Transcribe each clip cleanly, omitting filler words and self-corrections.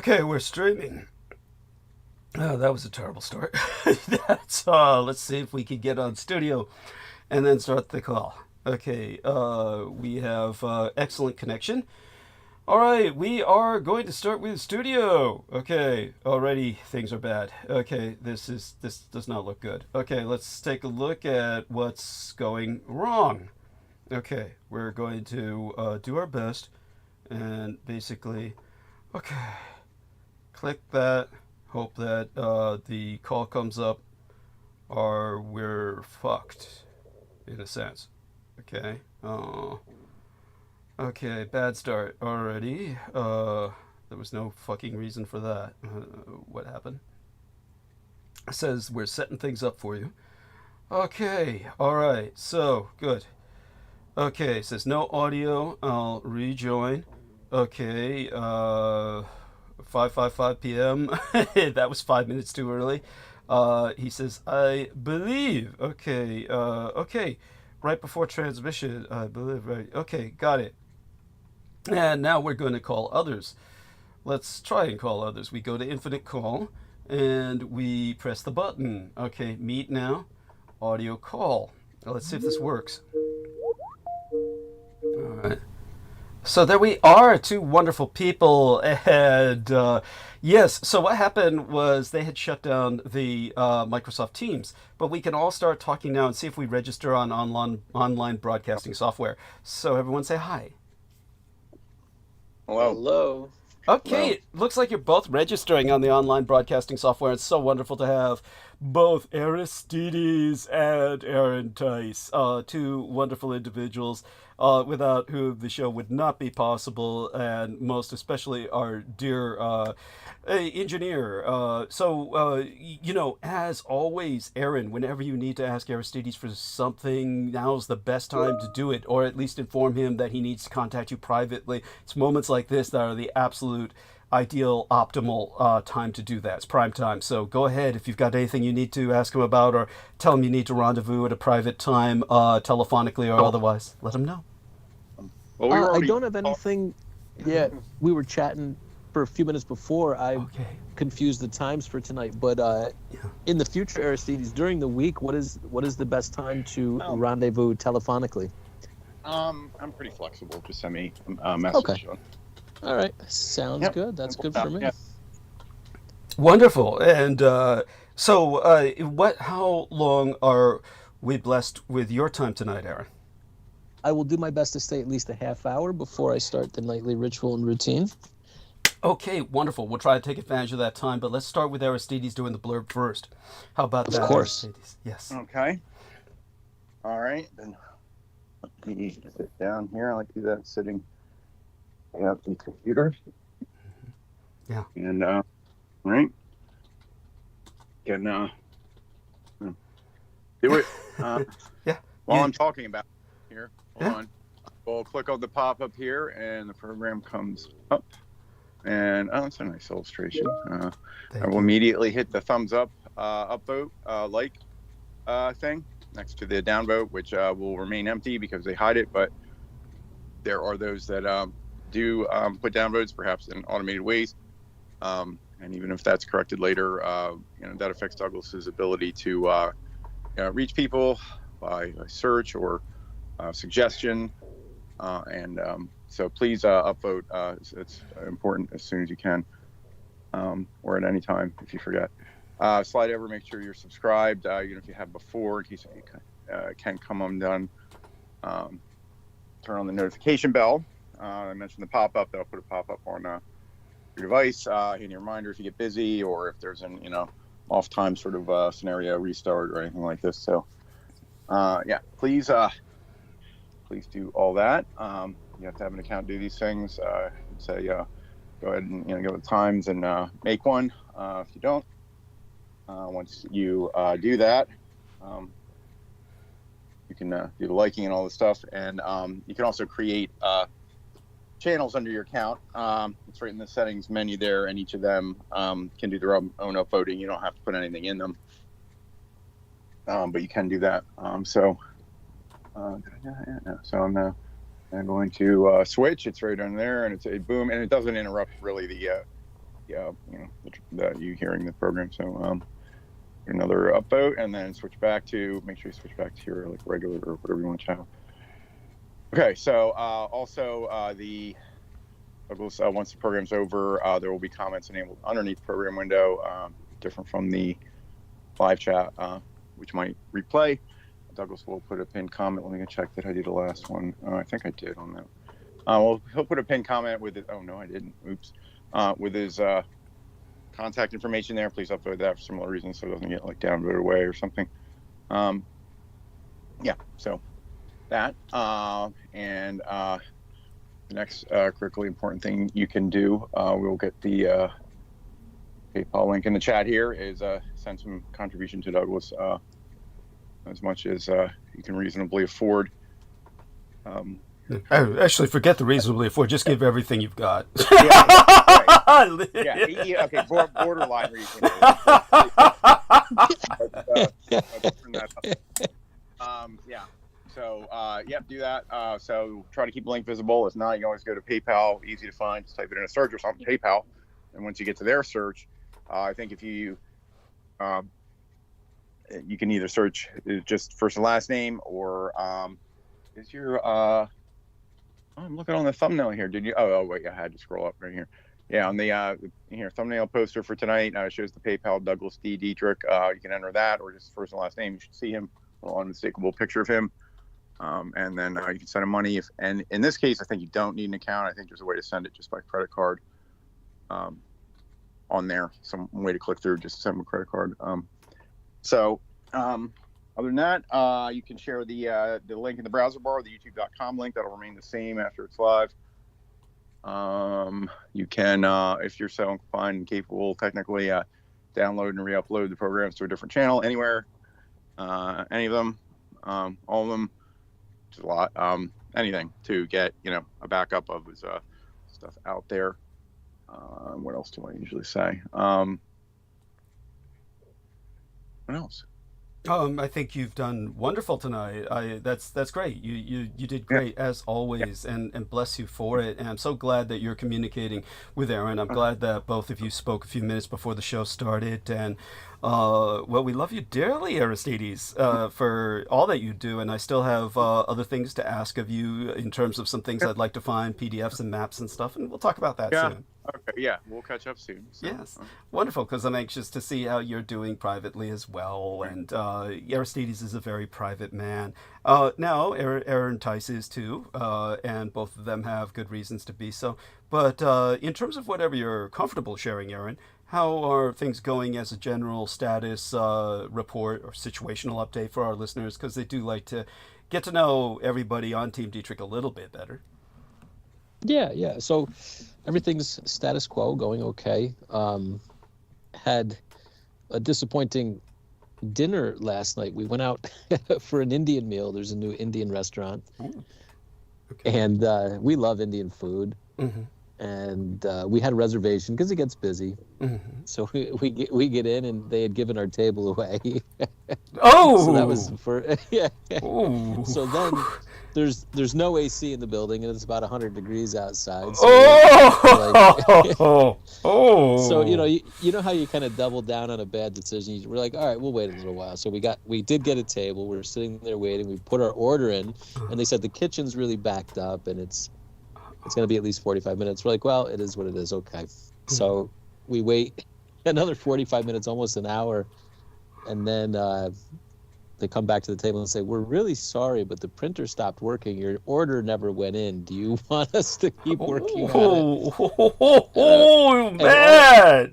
Okay, we're streaming. Oh, that was a terrible start. Let's see if we can get on studio and then start the call. Okay, we have excellent connection. All right, we are going to start with studio. Okay, already things are bad. Okay, this does not look good. Okay, let's take a look at what's going wrong. Okay, we're going to do our best and basically, okay, click that, hope that the call comes up, or we're fucked, in a sense. Okay, okay, bad start already. There was no fucking reason for that. What happened? It says we're setting things up for you. Okay, alright, so, good. Okay, it says no audio, I'll rejoin. Okay, 5:55 p.m. That was 5 minutes too early. He says, I believe. Okay, okay, right before transmission, I believe, right. Okay, got it. And now we're going to call others. Let's try and call others. We go to infinite call, and we press the button. Okay, meet now, audio call. Let's see if this works. All right. So there we are, two wonderful people, and yes, so what happened was they had shut down the Microsoft Teams, but we can all start talking now and see if we register on online broadcasting software. So everyone say hi. Hello. Hello. Okay, Hello. it looks like you're both registering on the online broadcasting software. It's so wonderful to have both ÄrisTDs and Aaron Tice, two wonderful individuals without whom the show would not be possible, and most especially our dear engineer. You know, as always, Aaron, whenever you need to ask ÄrisTDs for something, now's the best time to do it, or at least inform him that he needs to contact you privately. It's moments like this that are the absolute ideal, optimal time to do that. It's prime time. So go ahead if you've got anything you need to ask him about, or tell him you need to rendezvous at a private time, telephonically or otherwise. Let him know. Well, I don't have anything yet. We were chatting for a few minutes before. I confused the times for tonight, but in the future, ÄrisTDs, during the week, what is the best time to rendezvous telephonically? I'm pretty flexible. Just send me a message. Okay. All right. Sounds good. That's good for me. Yeah. Wonderful. And how long are we blessed with your time tonight, Aaron? I will do my best to stay at least a half hour before I start the nightly ritual and routine. Okay, wonderful. We'll try to take advantage of that time, but let's start with ÄrisTDs doing the blurb first. How about that? Of course. ÄrisTDs? Yes. Okay. All right. Then let me sit down here. I like to do that sitting at the computer. Yeah. And right. Can do it. Yeah. While I'm talking about it here, hold on. We'll click on the pop-up here, and the program comes up. And it's a nice illustration. I will immediately hit the thumbs up, upvote, like thing next to the downvote, which will remain empty because they hide it. But there are those that do put downvotes, perhaps in automated ways. And even if that's corrected later, that affects Douglas's ability to reach people by search or suggestion. So please upvote. It's important as soon as you can, or at any time if you forget. Slide over, make sure you're subscribed, even if you have before, in case you can come undone. Turn on the notification bell. I mentioned the pop-up. That'll put a pop-up on your device, in your reminder if you get busy, or if there's an off time sort of scenario, restart or anything like this. So please do all that. You have to have an account to do these things. Say go ahead and go with times and make one. If you don't, once you do that, you can do the liking and all this stuff, and you can also create channels under your account. It's right in the settings menu there, and each of them can do their own upvoting. You don't have to put anything in them, but you can do that. So I'm going to switch. It's right on there, and it's a boom, and it doesn't interrupt really the you hearing the program. So another upvote, and then make sure you switch back to your like regular or whatever you want to channel. Okay, so also the Douglas, once the program's over, there will be comments enabled underneath the program window, different from the live chat, which might replay. Douglas will put a pinned comment. Let me check that I did the last one. I think I did on that. Well, he'll put a pinned comment with it. Oh no, I didn't. Oops. With his contact information there. Please upload that for similar reasons so it doesn't get like downvoted away or something. Yeah, so that and the next critically important thing you can do, we'll get the PayPal link in the chat here, is send some contribution to Douglas as much as you can reasonably afford. Actually, forget the reasonably afford. Just give everything you've got. Okay, borderline reasonable. So do that. So try to keep the link visible. If not, you can always go to PayPal. Easy to find. Just type it in a search or something, PayPal. And once you get to their search, I think if you can either search just first and last name, or is your I'm looking on the thumbnail here. Did you? Oh wait, I had to scroll up right here. Yeah, on the here thumbnail poster for tonight shows the PayPal Douglas D. Dietrich. You can enter that, or just first and last name. You should see him, a little unmistakable picture of him, and then you can send him money. And in this case, I think you don't need an account. I think there's a way to send it just by credit card. On there, some way to click through, just send him a credit card. Other than that, you can share the link in the browser bar, the youtube.com link. That'll remain the same after it's live. You can, if you're so inclined and capable, technically, download and re-upload the programs to a different channel anywhere. Any of them, all of them, which is a lot. Anything to get, a backup of his stuff out there. What else do I usually say? What else? I think you've done wonderful tonight. That's great. You did great as always, and bless you for it. And I'm so glad that you're communicating with Aaron. I'm glad that both of you spoke a few minutes before the show started. And well, we love you dearly, Aristides, for all that you do. And I still have other things to ask of you in terms of some things I'd like to find, PDFs and maps and stuff. And we'll talk about that soon. Okay, yeah, we'll catch up soon. So. Yes, wonderful, because I'm anxious to see how you're doing privately as well. And Aristides is a very private man. Now, Aaron Tice is too, and both of them have good reasons to be so. But in terms of whatever you're comfortable sharing, Aaron, how are things going as a general status report or situational update for our listeners? Because they do like to get to know everybody on Team Dietrich a little bit better. Yeah. So everything's status quo, going okay. Had a disappointing dinner last night. We went out for an Indian meal. There's a new Indian restaurant. Ooh. Okay. And we love Indian food. Mm-hmm. And we had a reservation because it gets busy. Mm-hmm. So we get in, and they had given our table away. Oh! So that was for yeah. Ooh. So then there's no AC in the building, and it's about 100 degrees outside. So So you know how you kind of double down on a bad decision. We're like, all right, we'll wait a little while. So we did get a table. We were sitting there waiting. We put our order in, and they said the kitchen's really backed up, and it's going to be at least 45 minutes. We're like, well, it is what it is. Okay. So we wait another 45 minutes, almost an hour. And then they come back to the table and say, we're really sorry, but the printer stopped working. Your order never went in. Do you want us to keep working on it? Oh, man.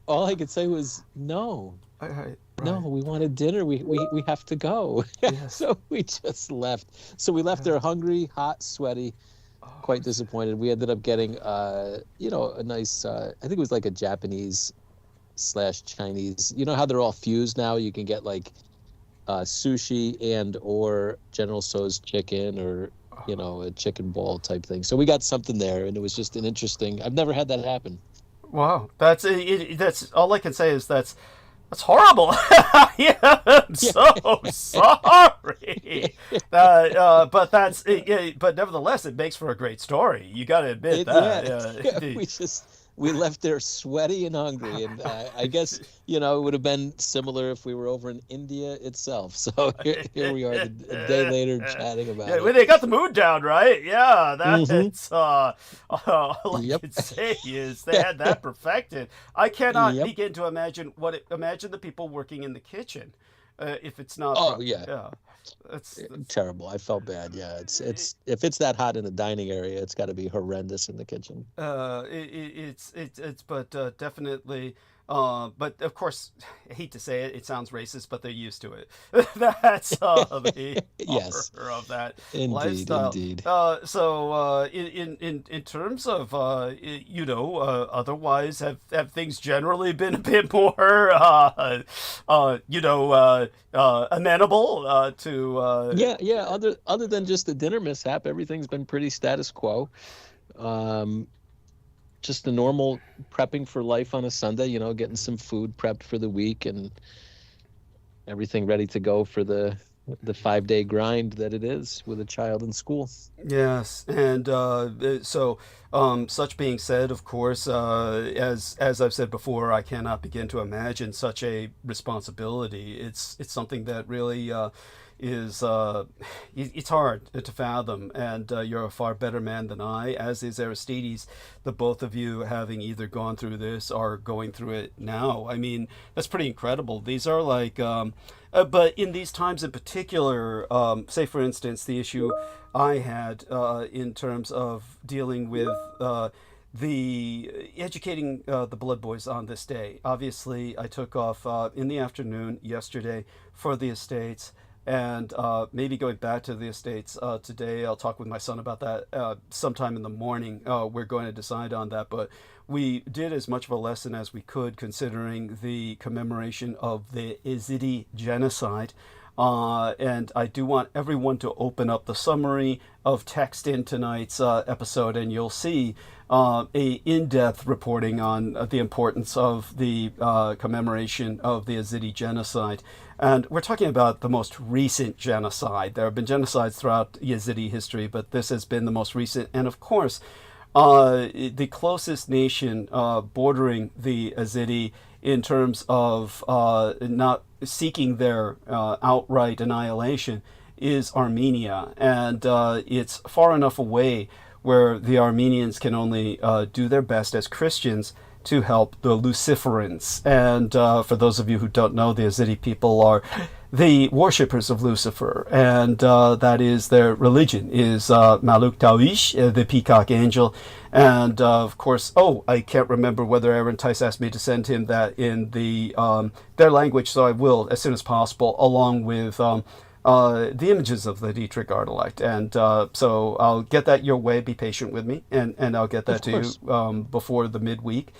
All I could say was, no. Right. No, we wanted dinner. We have to go. Yes. So we just left. So we left there hungry, hot, sweaty, quite disappointed. We ended up getting, a nice, I think it was like a Japanese/Chinese. You know how they're all fused now? You can get like sushi and or General Tso's chicken, or, a chicken ball type thing. So we got something there, and it was just an interesting, I've never had that happen. Wow. That's all I can say is that's horrible. I'm so sorry. But but nevertheless, it makes for a great story. You got to admit that. We we left there sweaty and hungry, and I guess it would have been similar if we were over in India itself. So here we are, a day later, chatting about it. Well, they got the mood down, right? Yeah, that's all I Yep. can say is they had that perfected. I cannot begin to imagine imagine the people working in the kitchen. If it's not, that's terrible. I felt bad. Yeah, it's if it's that hot in the dining area, it's got to be horrendous in the kitchen. But definitely. But of course, I hate to say it, it sounds racist, but they're used to it. That's the Yes. horror of that Indeed, lifestyle. indeed. So in terms of otherwise, have things generally been a bit more amenable to? Yeah. Other than just the dinner mishap, everything's been pretty status quo. Just the normal prepping for life on a Sunday, getting some food prepped for the week and everything ready to go for the 5-day grind that it is with a child in school. Yes, and so such being said, of course, as I've said before, I cannot begin to imagine such a responsibility. It's something that really is it's hard to fathom, and you're a far better man than I, as is Aristides, the both of you having either gone through this or going through it now. I mean, that's pretty incredible. These are like but in these times in particular, say for instance the issue I had in terms of dealing with the educating the blood boys on this day. Obviously I took off in the afternoon yesterday for the estates, and maybe going back to the estates today. I'll talk with my son about that sometime in the morning. We're going to decide on that, but we did as much of a lesson as we could considering the commemoration of the Ēzīdi genocide. And I do want everyone to open up the summary of text in tonight's episode, and you'll see a in-depth reporting on the importance of the commemoration of the Ēzīdi genocide. And we're talking about the most recent genocide. There have been genocides throughout Yazidi history, but this has been the most recent. And of course, the closest nation bordering the Ēzīdi in terms of not seeking their outright annihilation is Armenia. And it's far enough away where the Armenians can only do their best as Christians to help the Luciferans. And for those of you who don't know, the Ēzīdi people are the worshippers of Lucifer, and that is their religion, is Maluk Tawish, the peacock angel. And of course, I can't remember whether Aaron Tice asked me to send him that in the their language, so I will as soon as possible, along with the images of the Dietrich Ardalite. And so I'll get that your way. Be patient with me, and I'll get that to you before the midweek.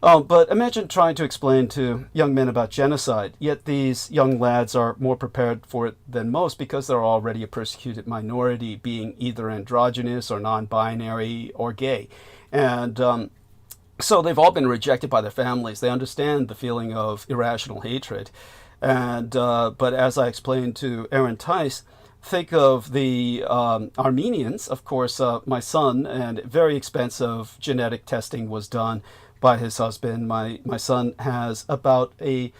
But imagine trying to explain to young men about genocide, yet these young lads are more prepared for it than most because they're already a persecuted minority, being either androgynous or non-binary or gay. And so they've all been rejected by their families. They understand the feeling of irrational hatred. And but as I explained to Aaron Tice, think of the Armenians. Of course, my son, and very expensive genetic testing was done by his husband. My son has about a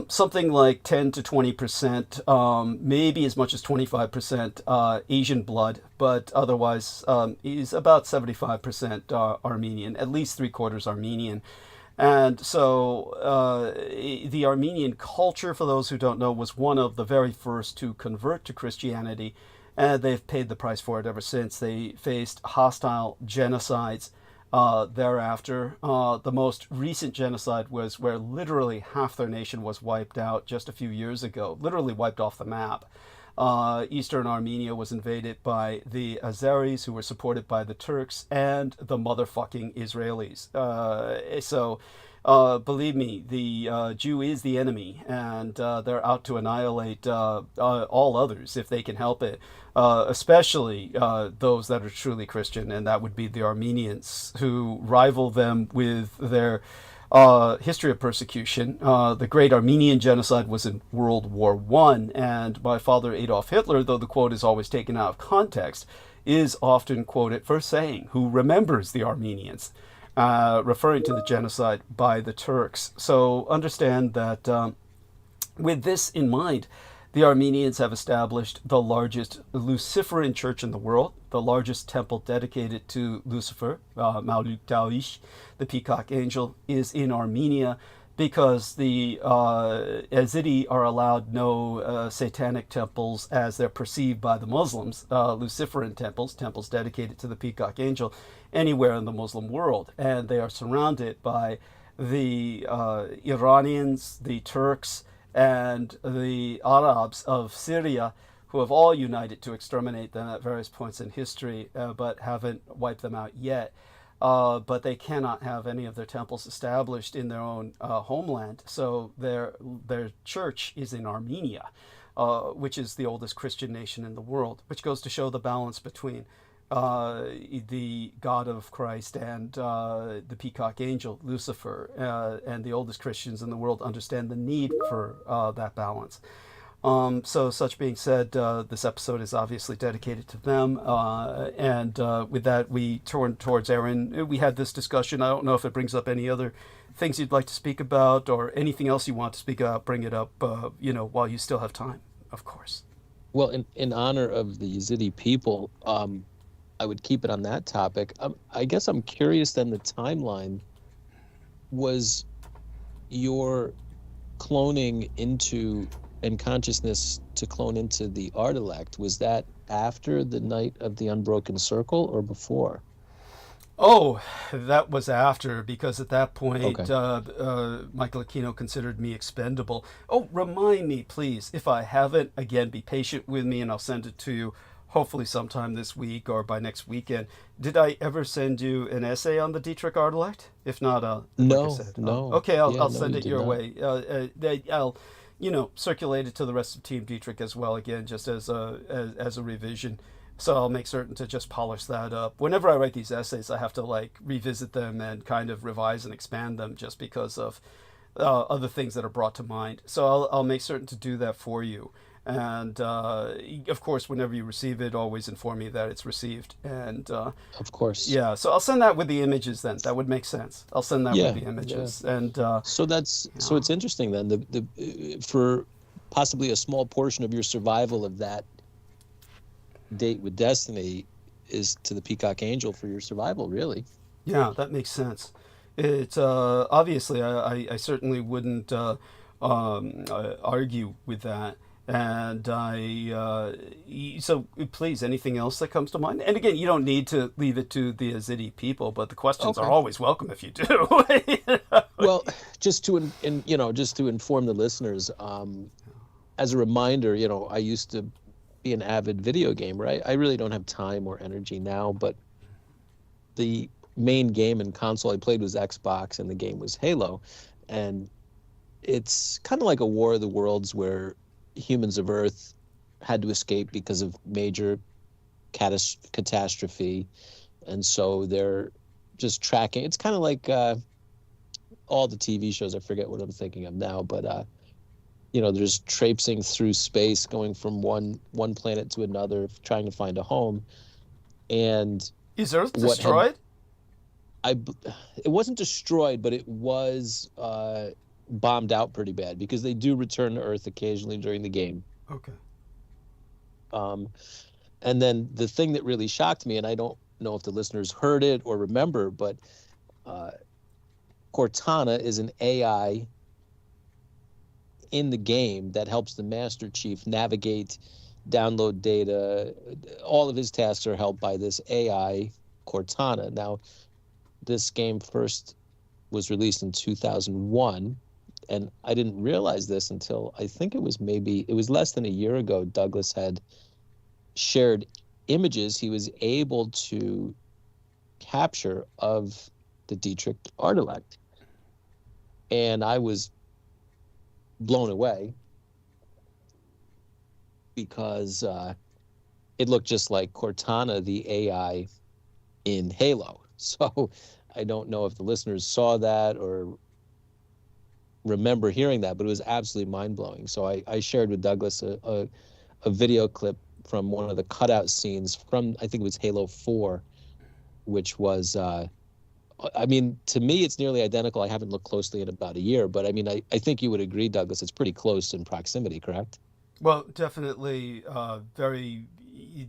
something like 10 to 20%, maybe as much as 25% Asian blood, but otherwise he's about 75% Armenian, at least 3/4 Armenian. And so the Armenian culture, for those who don't know, was one of the very first to convert to Christianity, and they've paid the price for it ever since. They faced hostile genocides thereafter. The most recent genocide was where literally half their nation was wiped out just a few years ago, literally wiped off the map. Eastern Armenia was invaded by the Azeris, who were supported by the Turks and the motherfucking Israelis. So believe me, the Jew is the enemy, and they're out to annihilate all others if they can help it, especially those that are truly Christian, and that would be the Armenians, who rival them with their history of persecution. The great Armenian genocide was in World War I, and my father Adolf Hitler, though the quote is always taken out of context, is often quoted for saying, "Who remembers the Armenians?" referring to the genocide by the Turks. So understand that with this in mind, the Armenians have established the largest Luciferan church in the world, the largest temple dedicated to Lucifer, Marduk-Tawish, the peacock angel, is in Armenia, because the Yazidi are allowed no satanic temples as they're perceived by the Muslims, Luciferan temples dedicated to the peacock angel, anywhere in the Muslim world. And they are surrounded by the Iranians, the Turks, and the Arabs of Syria, who have all united to exterminate them at various points in history, but haven't wiped them out yet. But they cannot have any of their temples established in their own homeland. So their church is in Armenia, which is the oldest Christian nation in the world, which goes to show the balance between the God of Christ and the peacock angel, Lucifer. And the oldest Christians in the world understand the need for that balance. So such being said, this episode is obviously dedicated to them. And with that, we turn towards Aaron. We had this discussion. I don't know if it brings up any other things you'd like to speak about, or anything else you want to speak about. Bring it up, while you still have time, of course. Well, in honor of the Yazidi people, I would keep it on that topic. I guess I'm curious then, the timeline. Was your cloning into and consciousness to clone into the art-elect, was that after the night of the Unbroken Circle or before? Oh, that was after, because at that point, Okay. Michael Aquino considered me expendable. Oh, remind me, please, if I haven't, again, be patient with me and I'll send it to you hopefully sometime this week or by next weekend. Did I ever send you an essay on the Dietrich art-elect? If not, No, like I said, no. Okay, I'll No, send you it did your not. way. I'll circulate it to the rest of Team Dietrich as well, again, just as a revision. So I'll make certain to just polish that up. Whenever I write these essays, I have to revisit them and kind of revise and expand them, just because of other things that are brought to mind. So I'll make certain to do that for you. And of course, whenever you receive it, always inform me that it's received. And Of course. yeah, so I'll send that with the images then. That would make sense. I'll send that Yeah, with the images. yeah. And So it's interesting then, the for possibly a small portion of your survival of that date with Destiny is to the Peacock Angel for your survival, really. yeah, that makes sense. It's obviously I certainly wouldn't argue with that. And so please, anything else that comes to mind? And again, you don't need to leave it to the Yazidi people, but the questions are always welcome if you do. Well, just to inform the listeners, as a reminder, I used to be an avid video gamer. I really don't have time or energy now, but the main game and console I played was Xbox, and the game was Halo. And it's kind of like a War of the Worlds, where humans of Earth had to escape because of major catastrophe, and so they're just tracking. It's kind of like all the TV shows. I forget what I'm thinking of now, but they're just traipsing through space, going from one planet to another, trying to find a home. And is Earth destroyed? It wasn't destroyed, but it was bombed out pretty bad, because they do return to Earth occasionally during the game. Okay. And then the thing that really shocked me, and I don't know if the listeners heard it or remember, but Cortana is an AI in the game that helps the Master Chief navigate, download data. All of his tasks are helped by this AI, Cortana. Now, this game first was released in 2001, and I didn't realize this until I think it was less than a year ago. Douglas had shared images he was able to capture of the Dietrich art-elect, and I was blown away, because it looked just like Cortana, the AI in Halo. So I don't know if the listeners saw that or remember hearing that, but it was absolutely mind-blowing. So I shared with Douglas a video clip from one of the cutout scenes from, I think it was Halo 4, which was a I mean, to me, it's nearly identical. I haven't looked closely in about a year, but I mean, I think you would agree, Douglas, it's pretty close in proximity, correct? Well, definitely, the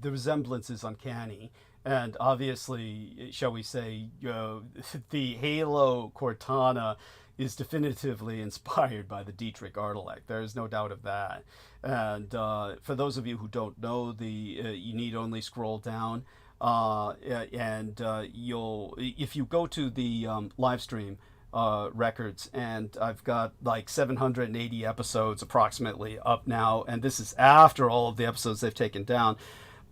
resemblance is uncanny. And obviously, shall we say, the Halo Cortana is definitively inspired by the Dietrich Ardalek. There is no doubt of that. And for those of you who don't know, you need only scroll down, and you'll, if you go to the live stream records, and I've got like 780 episodes approximately up now, and this is after all of the episodes they've taken down.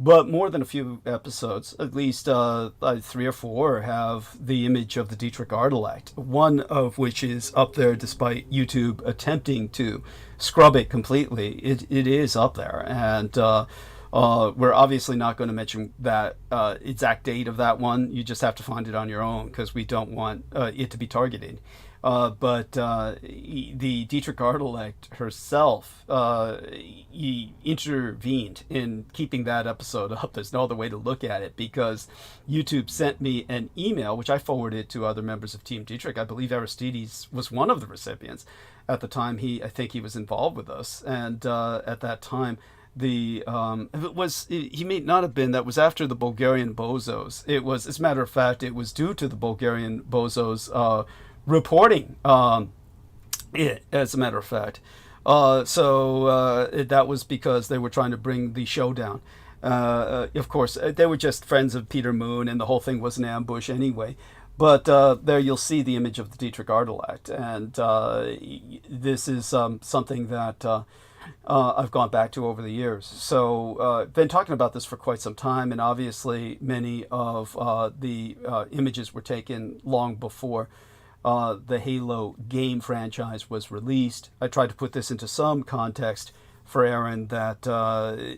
But more than a few episodes, at least 3 or 4, have the image of the Dietrich Ardalek, one of which is up there despite YouTube attempting to scrub it completely. It is up there. And we're obviously not going to mention that exact date of that one. You just have to find it on your own because we don't want it to be targeted. But the Dietrich Ardalek herself intervened in keeping that episode up. There's no other way to look at it, because YouTube sent me an email, which I forwarded to other members of Team Dietrich. I believe Aristides was one of the recipients at the time. I think he was involved with us, and at that time, he may not have been. That was after the Bulgarian bozos. It was, as a matter of fact, it was due to the Bulgarian bozos reporting it, as a matter of fact. That was because they were trying to bring the show down. Of course, they were just friends of Peter Moon, and the whole thing was an ambush anyway. But there you'll see the image of the Dietrich Ardalek, and this is something that I've gone back to over the years. So been talking about this for quite some time, and obviously many of the images were taken long before the Halo game franchise was released. I tried to put this into some context for Aaron, that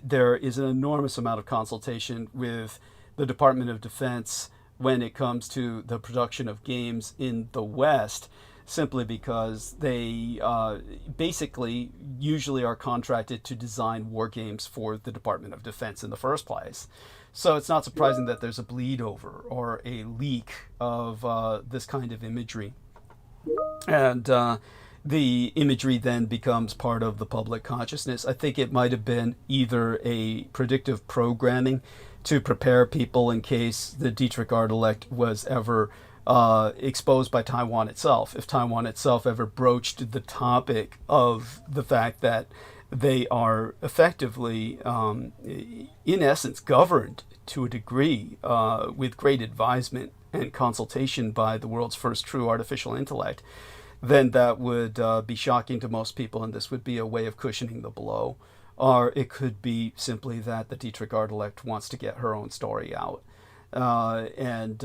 there is an enormous amount of consultation with the Department of Defense when it comes to the production of games in the West, simply because they basically usually are contracted to design war games for the Department of Defense in the first place. So it's not surprising that there's a bleed over or a leak of this kind of imagery. And the imagery then becomes part of the public consciousness. I think it might have been either a predictive programming to prepare people in case the Dietrich Ardalek was ever exposed by Taiwan itself. If Taiwan itself ever broached the topic of the fact that they are effectively, in essence, governed to a degree with great advisement and consultation by the world's first true artificial intellect, then that would be shocking to most people, and this would be a way of cushioning the blow. Or it could be simply that the Dietrich Ardalek wants to get her own story out, and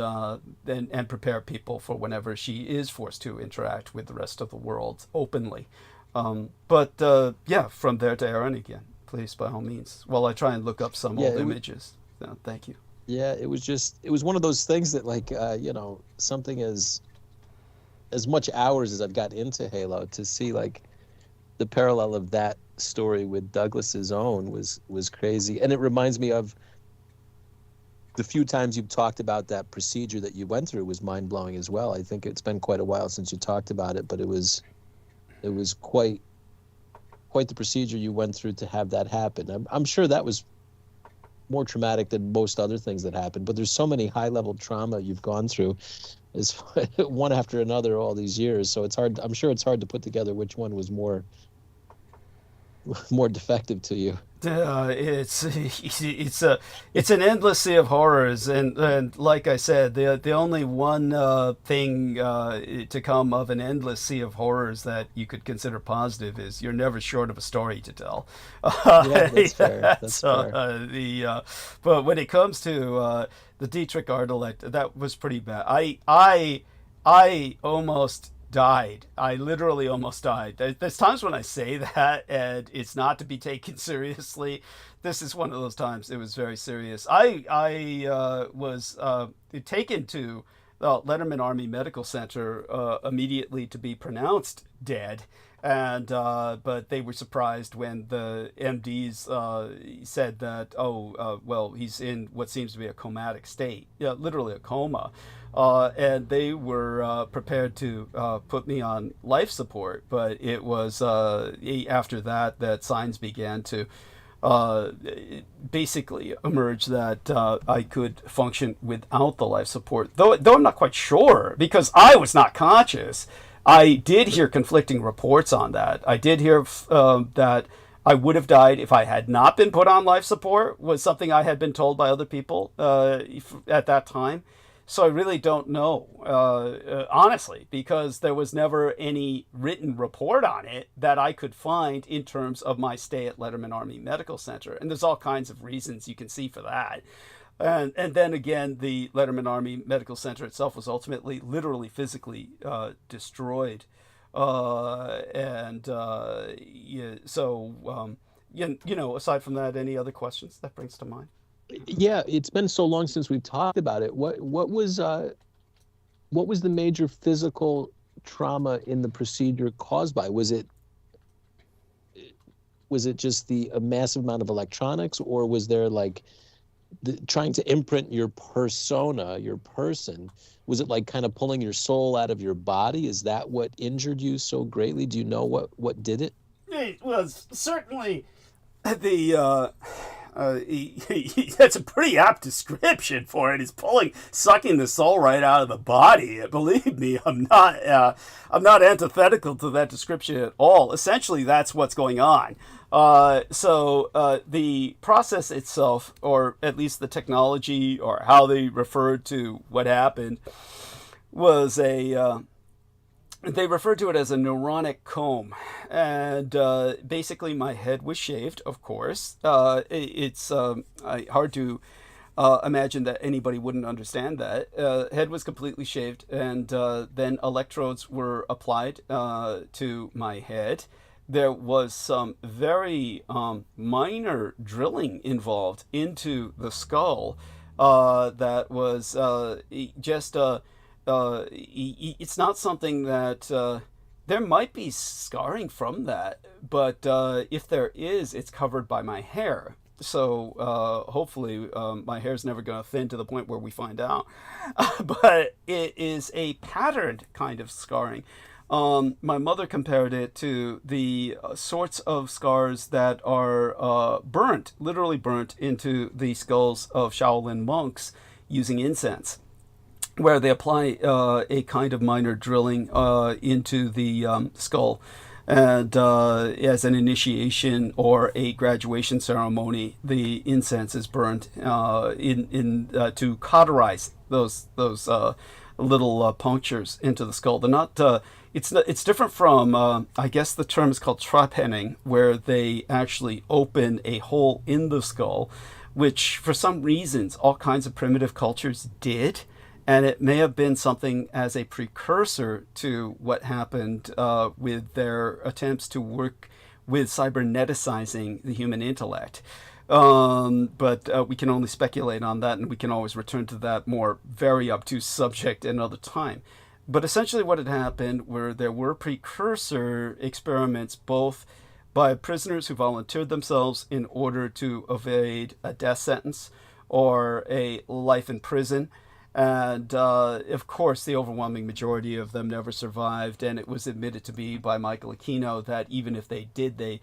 prepare people for whenever she is forced to interact with the rest of the world openly. Yeah, from there to Aaron again, please, by all means, while I try and look up some old images. Thank you. Yeah, it was one of those things that, like, something as much hours as I've got into Halo, to see like the parallel of that story with Douglas's own was crazy. And it reminds me of the few times you've talked about that procedure that you went through was mind-blowing as well. I think it's been quite a while since you talked about it, but it was quite the procedure you went through to have that happen. I'm sure that was more traumatic than most other things that happened, but there's so many high-level trauma you've gone through, is one after another all these years. So it's hard. I'm sure it's hard to put together which one was more defective to you. It's an endless sea of horrors, and like I said, the only one thing to come of an endless sea of horrors that you could consider positive is you're never short of a story to tell. Yeah, that's fair. That's fair. But when it comes to the Dietrich Ardalek, that was pretty bad. I almost died. I literally almost died. There's times when I say that and it's not to be taken seriously. This is one of those times. It was very serious. I was taken to Letterman Army Medical Center immediately to be pronounced dead. And but they were surprised when the MDs said that, well, he's in what seems to be a comatic state, literally a coma. and they were prepared to put me on life support. But it was after that signs began to basically emerge that I could function without the life support. Though I'm not quite sure, because I was not conscious. I did hear conflicting reports on that. I did hear that I would have died if I had not been put on life support, was something I had been told by other people at that time. So I really don't know, honestly, because there was never any written report on it that I could find in terms of my stay at Letterman Army Medical Center. And there's all kinds of reasons you can see for that. And then again, the Letterman Army Medical Center itself was ultimately, literally, physically destroyed. Aside from that, any other questions that brings to mind? Yeah, it's been so long since we've talked about it. What was the major physical trauma in the procedure caused by? Was it just a massive amount of electronics, or was there like trying to imprint your persona, your person? Was it like kind of pulling your soul out of your body? Is that what injured you so greatly? Do you know what did it? It was certainly the that's a pretty apt description for it. Is sucking the soul right out of the body. Believe me, I'm not antithetical to that description at all. Essentially, that's what's going on. So the process itself, or at least the technology, or how they referred to what happened, was they referred to it as a neuronic comb. And basically my head was shaved, of course. It's hard to imagine that anybody wouldn't understand that. Head was completely shaved, and then electrodes were applied to my head. There was some very minor drilling involved into the skull that was just... it's not something that... there might be scarring from that, but if there is, it's covered by my hair. So hopefully my hair's never going to thin to the point where we find out. But it is a patterned kind of scarring. My mother compared it to the sorts of scars that are burnt, literally burnt into the skulls of Shaolin monks using incense, where they apply a kind of minor drilling into the skull. And as an initiation or a graduation ceremony, the incense is burned to cauterize those little punctures into the skull. They're not. It's different from. I guess the term is called trepanning, where they actually open a hole in the skull, which for some reasons all kinds of primitive cultures did. And it may have been something as a precursor to what happened with their attempts to work with cyberneticizing the human intellect. But we can only speculate on that, and we can always return to that more very obtuse subject another time. But essentially what had happened were there were precursor experiments both by prisoners who volunteered themselves in order to evade a death sentence or a life in prison. And of course, the overwhelming majority of them never survived, and it was admitted to me by Michael Aquino that even if they did, they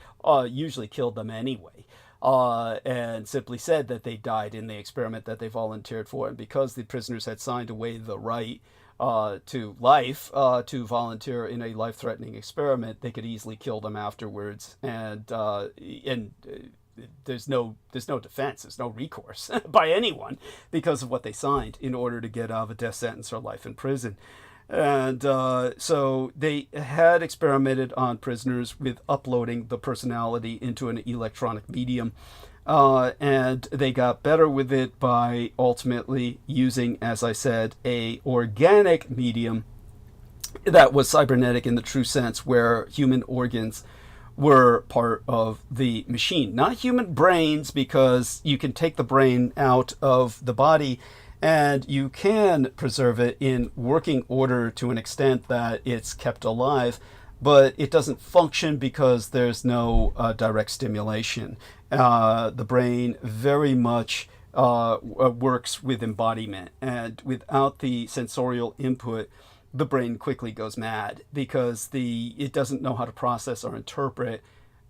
usually killed them anyway, and simply said that they died in the experiment that they volunteered for. And because the prisoners had signed away the right to life, to volunteer in a life-threatening experiment, they could easily kill them afterwards, and there's no defense, there's no recourse by anyone because of what they signed in order to get out of a death sentence or life in prison. And so they had experimented on prisoners with uploading the personality into an electronic medium, and they got better with it by ultimately using, as I said, a organic medium that was cybernetic in the true sense, where human organs were part of the machine. Not human brains, because you can take the brain out of the body and you can preserve it in working order to an extent that it's kept alive, but it doesn't function because there's no direct stimulation. The brain very much works with embodiment, and without the sensorial input, the brain quickly goes mad because it doesn't know how to process or interpret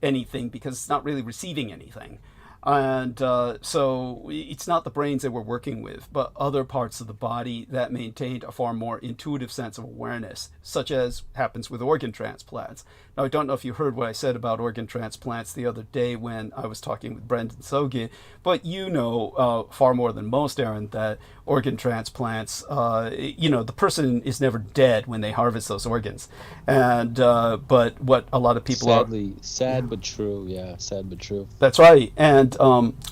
anything because it's not really receiving anything. And so it's not the brains that we're working with, but other parts of the body that maintained a far more intuitive sense of awareness, such as happens with organ transplants. Now, I don't know if you heard what I said about organ transplants the other day when I was talking with Brendan Sogi, but you know far more than most, Aaron, that organ transplants, the person is never dead when they harvest those organs. And but what a lot of people sad but true. Yeah, sad but true. That's right. And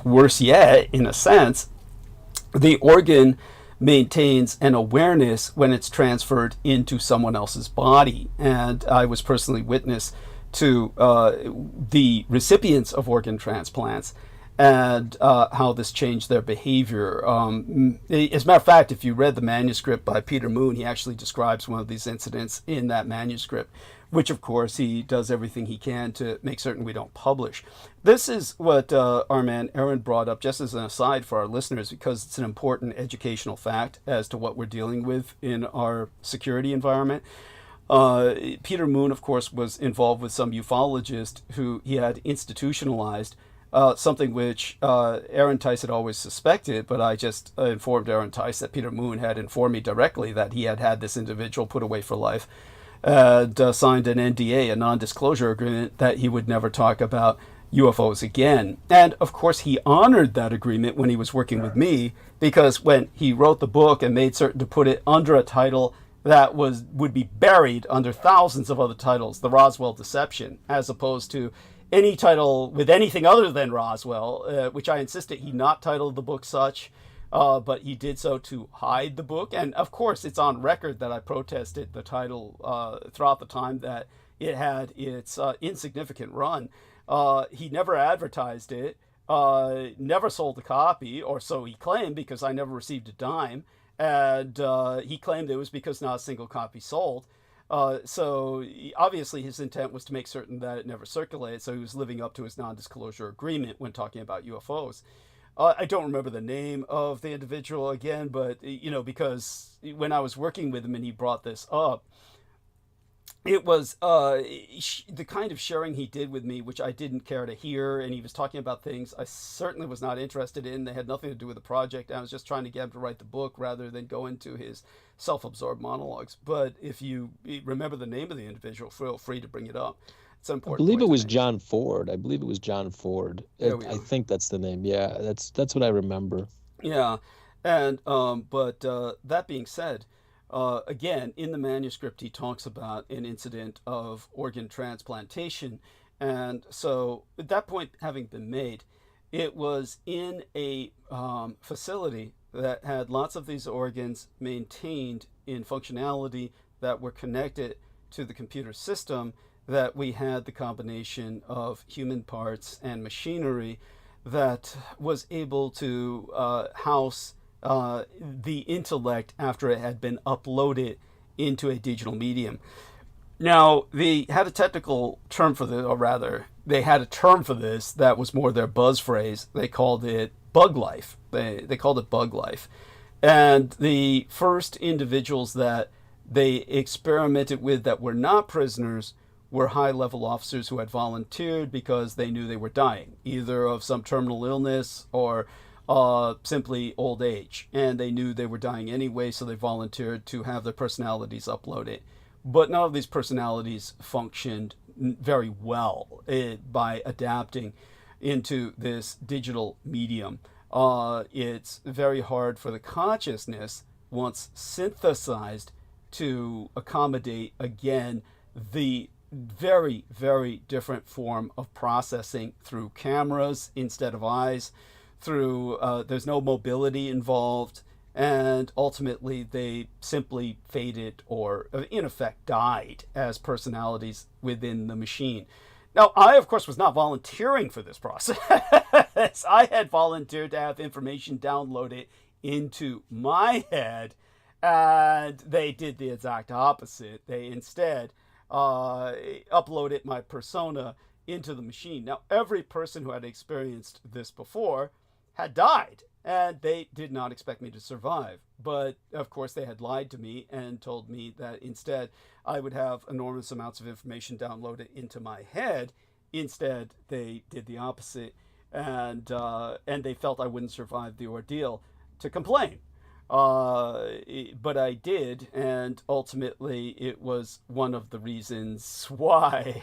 worse yet, in a sense, the organ maintains an awareness when it's transferred into someone else's body. And I was personally witness to the recipients of organ transplants and how this changed their behavior. As a matter of fact, if you read the manuscript by Peter Moon, he actually describes one of these incidents in that manuscript, which of course he does everything he can to make certain we don't publish. This is what our man Aaron brought up just as an aside for our listeners, because it's an important educational fact as to what we're dealing with in our security environment. Peter Moon, of course, was involved with some ufologist who he had institutionalized, something which Aaron Tice had always suspected, but I just informed Aaron Tice that Peter Moon had informed me directly that he had had this individual put away for life, and signed an NDA, a non-disclosure agreement, that he would never talk about UFOs again. And of course he honored that agreement when he was working with me, because when he wrote the book and made certain to put it under a title that would be buried under thousands of other titles, the Roswell Deception, as opposed to any title with anything other than Roswell, which I insisted he not title the book such, but he did so to hide the book. And of course, it's on record that I protested the title throughout the time that it had its insignificant run. He never advertised it, never sold a copy, or so he claimed, because I never received a dime. And he claimed it was because not a single copy sold. So obviously his intent was to make certain that it never circulated, so he was living up to his non-disclosure agreement when talking about UFOs. I don't remember the name of the individual again, but, because when I was working with him and he brought this up, it was the kind of sharing he did with me, which I didn't care to hear, and he was talking about things I certainly was not interested in. They had nothing to do with the project. I was just trying to get him to write the book rather than go into his self-absorbed monologues. But if you remember the name of the individual, feel free to bring it up. It's an important I believe it was make. John Ford. I think that's the name. Yeah, that's what I remember. Yeah, and but that being said, again, in the manuscript, he talks about an incident of organ transplantation. And so at that point having been made, it was in a facility that had lots of these organs maintained in functionality that were connected to the computer system, that we had the combination of human parts and machinery that was able to house the intellect after it had been uploaded into a digital medium. Now, they had a technical term for this, or rather, they had a term for this that was more their buzz phrase. They called it bug life. They called it bug life. And the first individuals that they experimented with that were not prisoners were high-level officers who had volunteered because they knew they were dying, either of some terminal illness or simply old age, and they knew they were dying anyway, so they volunteered to have their personalities uploaded. But none of these personalities functioned very well by adapting into this digital medium. It's very hard for the consciousness, once synthesized, to accommodate, again, the very, very different form of processing through cameras instead of eyes, through there's no mobility involved, and ultimately they simply faded, or in effect died as personalities within the machine. Now, I of course was not volunteering for this process. I had volunteered to have information downloaded into my head, and they did the exact opposite. They instead uploaded my persona into the machine. Now, every person who had experienced this before had died. And they did not expect me to survive. But, of course, they had lied to me and told me that instead I would have enormous amounts of information downloaded into my head. Instead, they did the opposite, and they felt I wouldn't survive the ordeal to complain. But I did, and ultimately it was one of the reasons why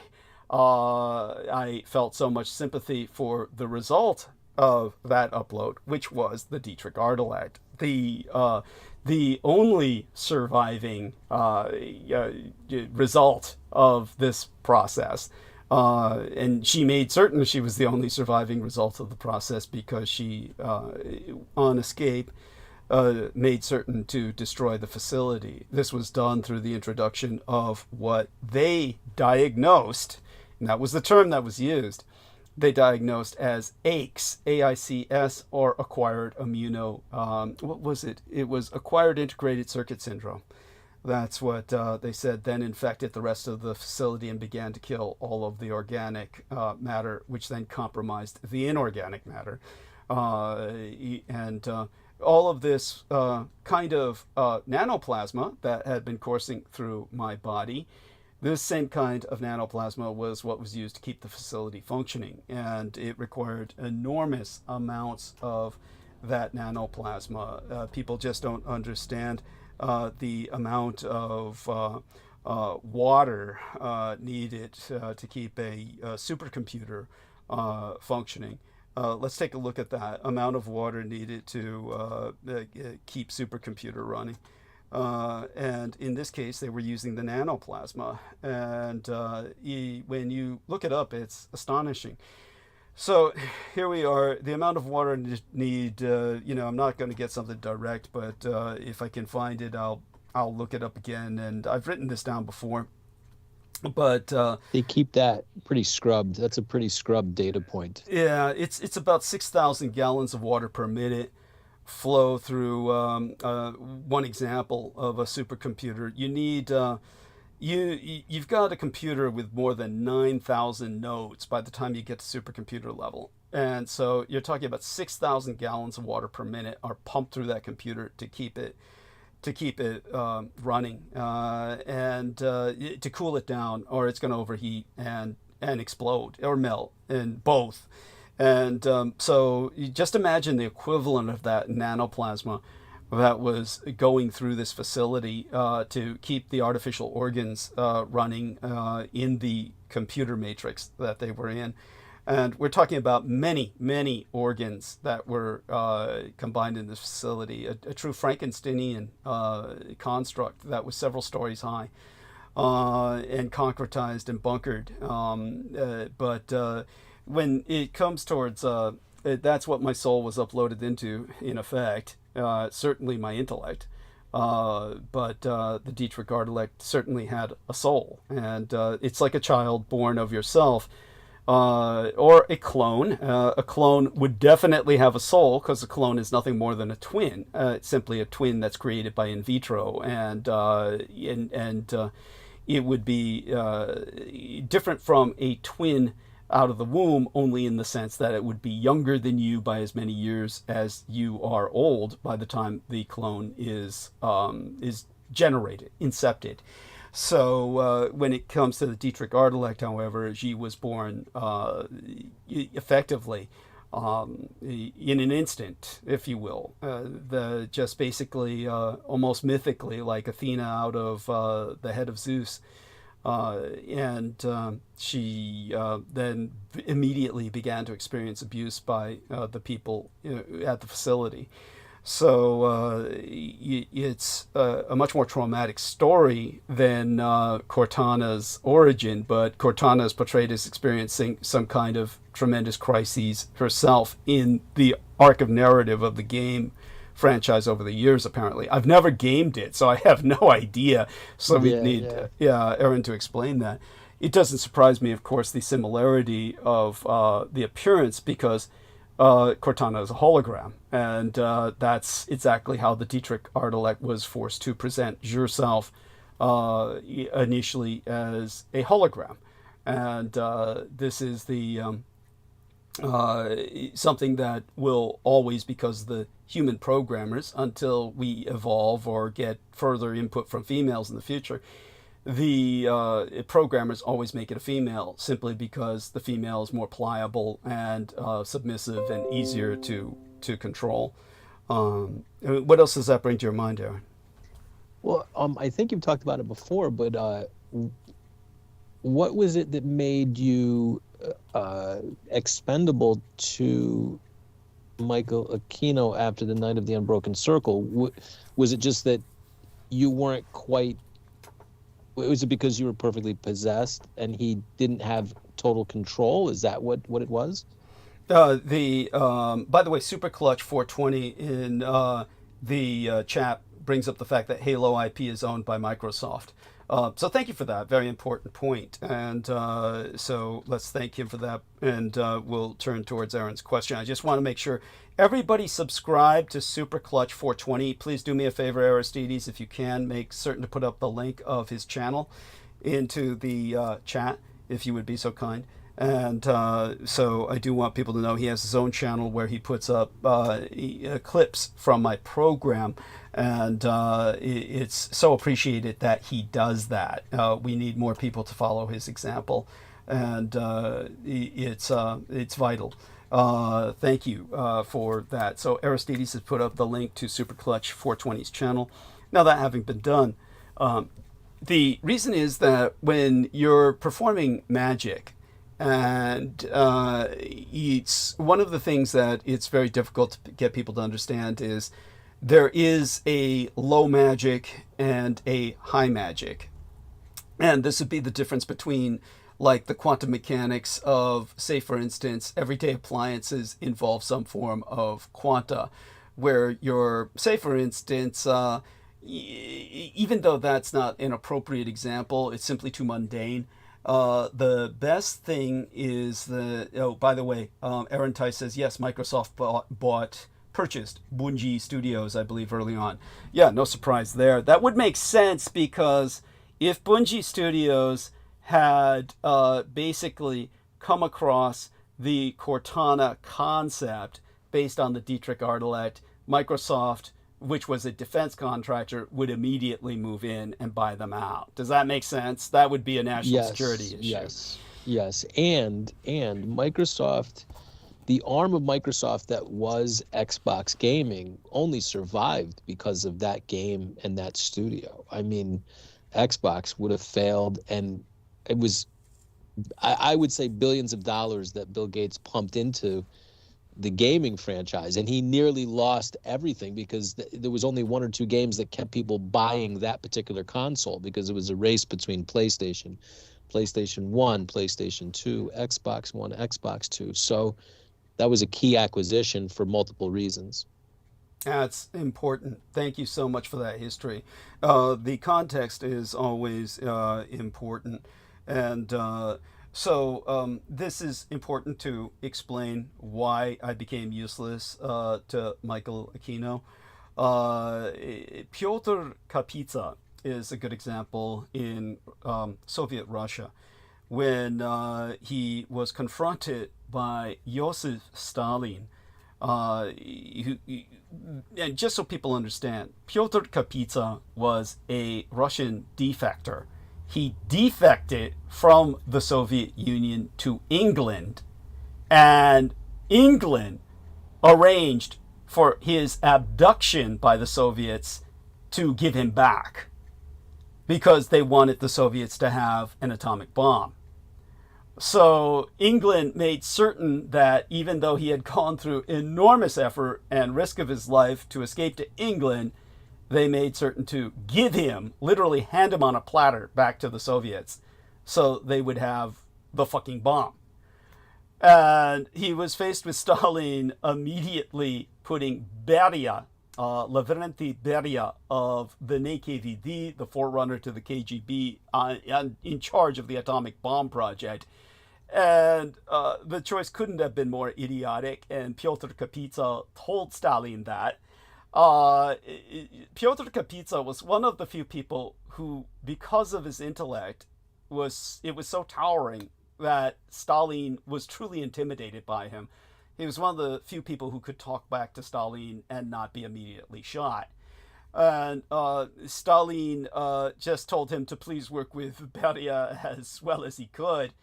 I felt so much sympathy for the result of that upload, which was the Dietrich Ardalact, the only surviving result of this process. And she made certain she was the only surviving result of the process because she, on escape, made certain to destroy the facility. This was done through the introduction of what they diagnosed, and that was the term that was used, they diagnosed as AICS, AICS, or acquired what was it? It was acquired integrated circuit syndrome. That's what they said then infected the rest of the facility and began to kill all of the organic matter, which then compromised the inorganic matter. And all of this kind of nanoplasma that had been coursing through my body, this same kind of nanoplasma was what was used to keep the facility functioning, and it required enormous amounts of that nanoplasma. People just don't understand the amount of water needed to keep a supercomputer functioning. Let's take a look at that amount of water needed to keep supercomputer running. And in this case, they were using the nanoplasma. And when you look it up, it's astonishing. So here we are, the amount of water need, I'm not going to get something direct, but if I can find it, I'll look it up again. And I've written this down before. But they keep that pretty scrubbed. That's a pretty scrubbed data point. Yeah, it's about 6,000 gallons of water per minute flow through one example of a supercomputer. You need you've got a computer with more than 9,000 nodes by the time you get to supercomputer level, and so you're talking about 6,000 gallons of water per minute are pumped through that computer to keep it running and to cool it down, or it's going to overheat and explode or melt, and both. And so you just imagine the equivalent of that nanoplasma that was going through this facility to keep the artificial organs running in the computer matrix that they were in. And we're talking about many, many organs that were combined in this facility, a true Frankensteinian construct that was several stories high and concretized and bunkered. But when it comes towards, that's what my soul was uploaded into, in effect, certainly my intellect. But the Dietrich Ardalact certainly had a soul. And it's like a child born of yourself. Or a clone. A clone would definitely have a soul, because a clone is nothing more than a twin. It's simply a twin that's created by in vitro, and it would be different from a twin out of the womb, only in the sense that it would be younger than you by as many years as you are old by the time the clone is generated, incepted. So when it comes to the Dietrich Ardalact, however, she was born effectively in an instant, if you will. Just basically, almost mythically, like Athena out of the head of Zeus. And she then immediately began to experience abuse by the people at the facility. So it's a much more traumatic story than Cortana's origin, but Cortana is portrayed as experiencing some kind of tremendous crises herself in the arc of narrative of the game franchise over the years, apparently. I've never gamed it, so I have no idea. So we need Aaron to explain that. It doesn't surprise me, of course, the similarity of the appearance, because Cortana is a hologram, and that's exactly how the Dietrich Ardalact was forced to present herself initially as a hologram. And this is the something that will always, because the human programmers, until we evolve or get further input from females in the future, the programmers always make it a female, simply because the female is more pliable and submissive and easier to control. What else does that bring to your mind, Aaron? Well, I think you've talked about it before, but what was it that made you expendable to Michael Aquino after the Night of the Unbroken Circle? Was it just that you weren't quite? Was it because you were perfectly possessed and he didn't have total control? Is that what it was? By the way, Super Clutch 420 in the chat brings up the fact that Halo IP is owned by Microsoft. So thank you for that. Very important point. And so let's thank him for that. And we'll turn towards Aaron's question. I just want to make sure everybody subscribe to Super Clutch 420. Please do me a favor, Aristides, if you can, make certain to put up the link of his channel into the chat, if you would be so kind. And so I do want people to know he has his own channel where he puts up clips from my program. And it's so appreciated that he does that. We need more people to follow his example. And it's vital. Thank you for that. So Aristides has put up the link to Super Clutch 420's channel. Now, that having been done, the reason is that when you're performing magic, and it's one of the things that it's very difficult to get people to understand is there is a low magic and a high magic. And this would be the difference between, like, the quantum mechanics of, say, for instance, everyday appliances involve some form of quanta, where you're, say, for instance, even though that's not an appropriate example, it's simply too mundane. The best thing is by the way, Aaron Tice says, yes, Microsoft purchased Bungie Studios, I believe, early on. Yeah, no surprise there. That would make sense, because if Bungie Studios had basically come across the Cortana concept based on the Dietrich Artilect, Microsoft, which was a defense contractor, would immediately move in and buy them out. Does that make sense? That would be a national security issue. Yes. And Microsoft, the arm of Microsoft that was Xbox Gaming, only survived because of that game and that studio. I mean, Xbox would have failed, and it was, I would say, billions of dollars that Bill Gates pumped into the gaming franchise, and he nearly lost everything because there was only one or two games that kept people buying that particular console, because it was a race between PlayStation 1, PlayStation 2, Xbox One, Xbox 2. So that was a key acquisition for multiple reasons. That's important. Thank you so much for that history. The context is always important. And so this is important to explain why I became useless to Michael Aquino. Pyotr Kapitsa is a good example in Soviet Russia, when he was confronted by Joseph Stalin. And just so people understand, Pyotr Kapitsa was a Russian defector. He defected from the Soviet Union to England, and England arranged for his abduction by the Soviets to give him back, because they wanted the Soviets to have an atomic bomb. So England made certain that even though he had gone through enormous effort and risk of his life to escape to England, they made certain to give him, literally hand him on a platter back to the Soviets, so they would have the fucking bomb. And he was faced with Stalin immediately putting Beria, Lavrenti Beria of the NKVD, the forerunner to the KGB, in charge of the atomic bomb project. And the choice couldn't have been more idiotic, and Pyotr Kapitsa told Stalin that. Pyotr Kapitsa was one of the few people who, because of his intellect, it was so towering that Stalin was truly intimidated by him. He was one of the few people who could talk back to Stalin and not be immediately shot. And Stalin just told him to please work with Beria as well as he could.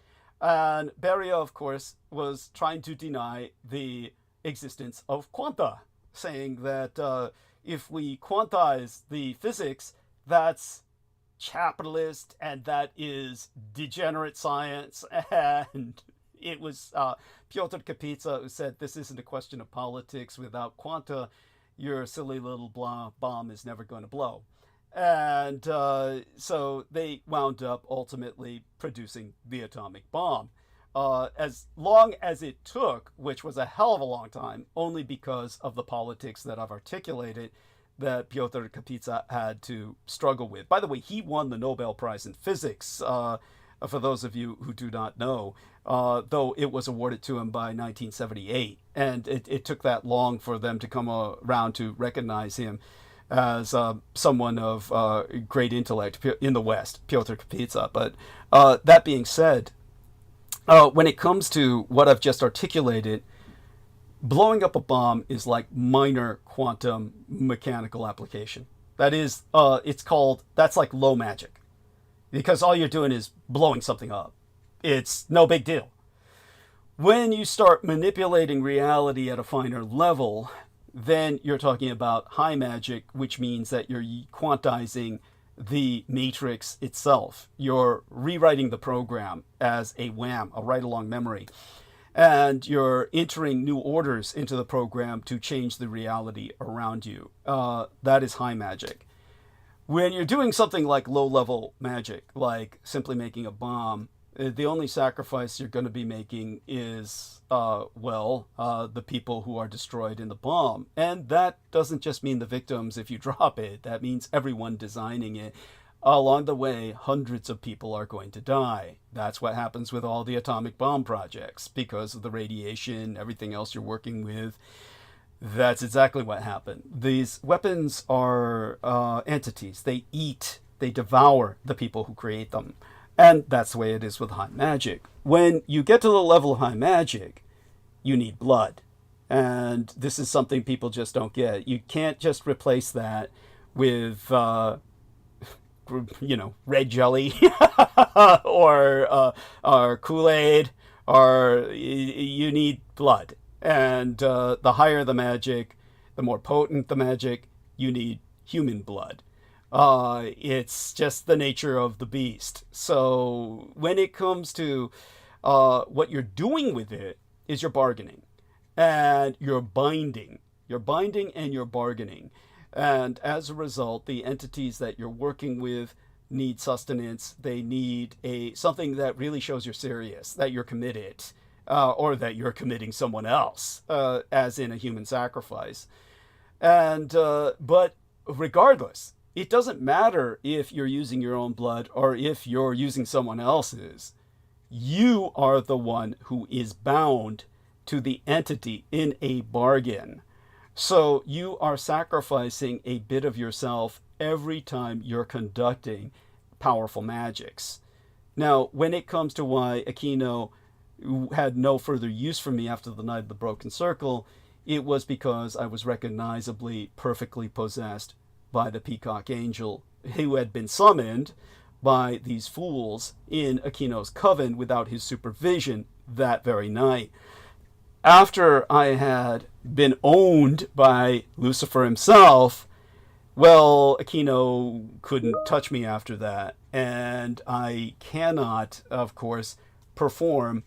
And Beria, of course, was trying to deny the existence of quanta, saying that if we quantize the physics, that's capitalist and that is degenerate science. And it was Piotr Kapitsa who said, this isn't a question of politics. Without quanta, your silly little bomb is never going to blow. And so they wound up ultimately producing the atomic bomb. As long as it took, which was a hell of a long time, only because of the politics that I've articulated that Piotr Kapitsa had to struggle with. By the way, he won the Nobel Prize in Physics, for those of you who do not know, though it was awarded to him by 1978. And it took that long for them to come around to recognize him as someone of great intellect in the West, Piotr Kapitsa. But that being said, when it comes to what I've just articulated, blowing up a bomb is like minor quantum mechanical application. That is, that's like low magic. Because all you're doing is blowing something up. It's no big deal. When you start manipulating reality at a finer level, then you're talking about high magic, which means that you're quantizing the matrix itself. You're rewriting the program as a WAM, a write-along memory. And you're entering new orders into the program to change the reality around you. That is high magic. When you're doing something like low-level magic, like simply making a bomb, the only sacrifice you're going to be making is, the people who are destroyed in the bomb. And that doesn't just mean the victims if you drop it. That means everyone designing it. Along the way, hundreds of people are going to die. That's what happens with all the atomic bomb projects. Because of the radiation, everything else you're working with, that's exactly what happened. These weapons are entities. They devour the people who create them. And that's the way it is with high magic. When you get to the level of high magic, you need blood. And this is something people just don't get. You can't just replace that with, red jelly or Kool-Aid, or you need blood. And the higher the magic, the more potent the magic, you need human blood. It's just the nature of the beast. So when it comes to what you're doing with it is you're bargaining and you're binding. You're binding and you're bargaining. And as a result, the entities that you're working with need sustenance. They need something that really shows you're serious, that you're committed, or that you're committing someone else, as in a human sacrifice. And but regardless, it doesn't matter if you're using your own blood or if you're using someone else's. You are the one who is bound to the entity in a bargain. So you are sacrificing a bit of yourself every time you're conducting powerful magics. Now, when it comes to why Aquino had no further use for me after the Night of the Broken Circle, it was because I was recognizably perfectly possessed by the Peacock Angel, who had been summoned by these fools in Aquino's coven without his supervision that very night. After I had been owned by Lucifer himself, well, Aquino couldn't touch me after that, and I cannot, of course, perform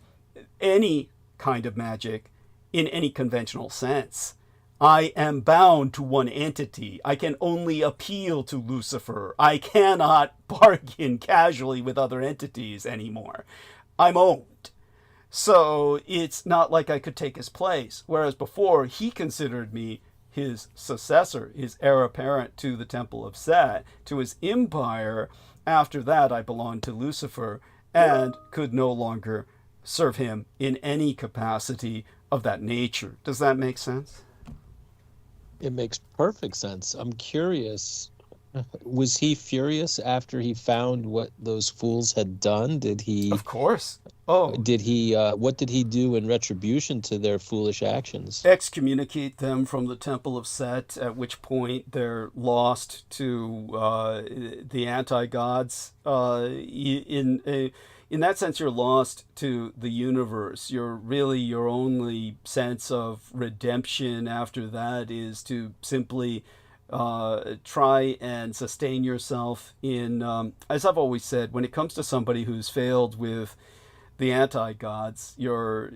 any kind of magic in any conventional sense. I am bound to one entity. I can only appeal to Lucifer. I cannot bargain casually with other entities anymore. I'm owned. So it's not like I could take his place. Whereas before, he considered me his successor, his heir apparent to the Temple of Set, to his empire. After that, I belonged to Lucifer and could no longer serve him in any capacity of that nature. Does that make sense? It makes perfect sense. I'm curious, Was he furious after he found what those fools had done? Did he? Of course. Oh. Did he? What did he do in retribution to their foolish actions? Excommunicate them from the Temple of Set, at which point they're lost to the anti-gods. In that sense, you're lost to the universe. You're really, your only sense of redemption after that is to simply try and sustain yourself in, as I've always said, when it comes to somebody who's failed with the anti-gods, your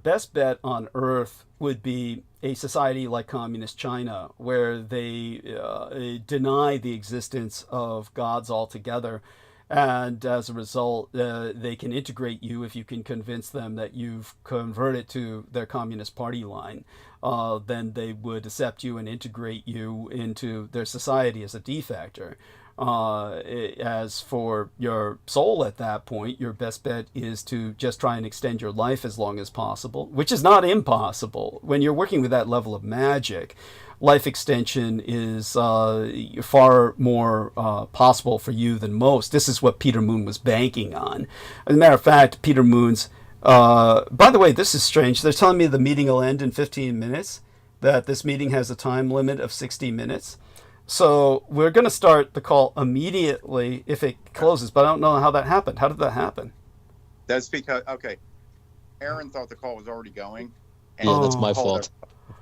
best bet on Earth would be a society like Communist China, where they deny the existence of gods altogether. And as a result, they can integrate you if you can convince them that you've converted to their Communist Party line. Then they would accept you and integrate you into their society as a defector. As for your soul at that point, your best bet is to just try and extend your life as long as possible, which is not impossible. When you're working with that level of magic, life extension is far more possible for you than most. This is what Peter Moon was banking on. As a matter of fact, Peter Moon's... by the way, this is strange. They're telling me the meeting will end in 15 minutes, that this meeting has a time limit of 60 minutes. So we're going to start the call immediately if it closes, but I don't know how that happened. How did that happen? That's because, okay, Aaron thought the call was already going. And yeah, that's my fault.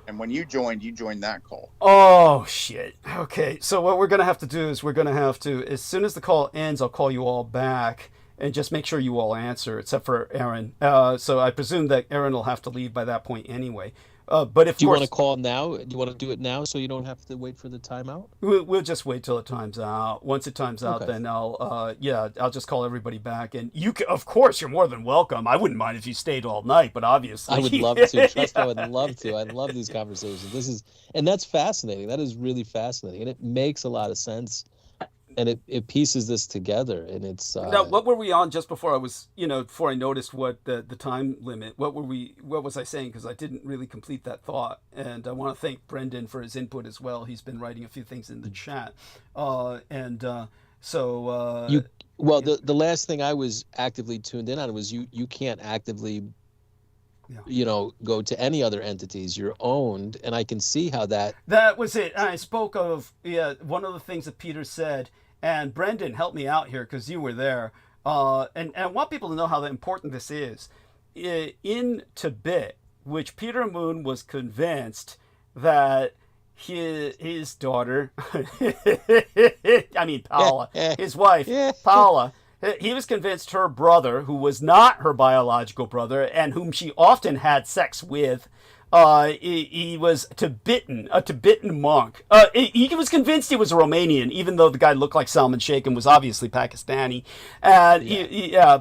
And when you joined that call. Oh, shit. Okay, so what we're going to have to do is we're going to have to, as soon as the call ends, I'll call you all back and just make sure you all answer, except for Aaron. So I presume that Aaron will have to leave by that point anyway. But if do you want to call now? Do you want to do it now so you don't have to wait for the timeout? We'll just wait till it times out. Once it times out, Okay. then I'll just call everybody back. And you can, of course, you're more than welcome. I wouldn't mind if you stayed all night, but obviously I would love to. Trust me, I would love to. I love these conversations. And that's fascinating. That is really fascinating, and it makes a lot of sense. And it pieces this together, and it's now. What were we on just before before I noticed what the time limit? What was I saying? Because I didn't really complete that thought, and I want to thank Brendan for his input as well. He's been writing a few things in the chat, the last thing I was actively tuned in on was you can't actively, go to any other entities. You're owned, and I can see how that was it. I spoke of one of the things that Peter said. And Brendan, help me out here because you were there. And I want people to know how important this is. In Tibet, which Peter Moon was convinced that his daughter, Paula, his wife, Paula, he was convinced her brother, who was not her biological brother and whom she often had sex with, he was a Tibetan monk. He was convinced he was a Romanian, even though the guy looked like Salman Sheikh and was obviously Pakistani. And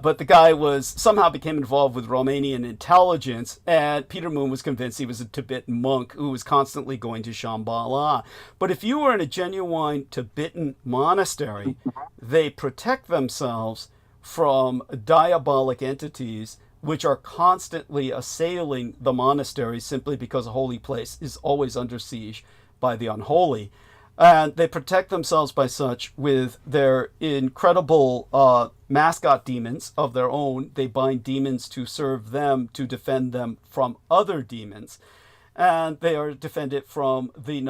but the guy somehow became involved with Romanian intelligence, and Peter Moon was convinced he was a Tibetan monk who was constantly going to Shambhala. But if you were in a genuine Tibetan monastery, they protect themselves from diabolic entities which are constantly assailing the monastery simply because a holy place is always under siege by the unholy. And they protect themselves by such with their incredible mascot demons of their own. They bind demons to serve them, to defend them from other demons. And they are defended from the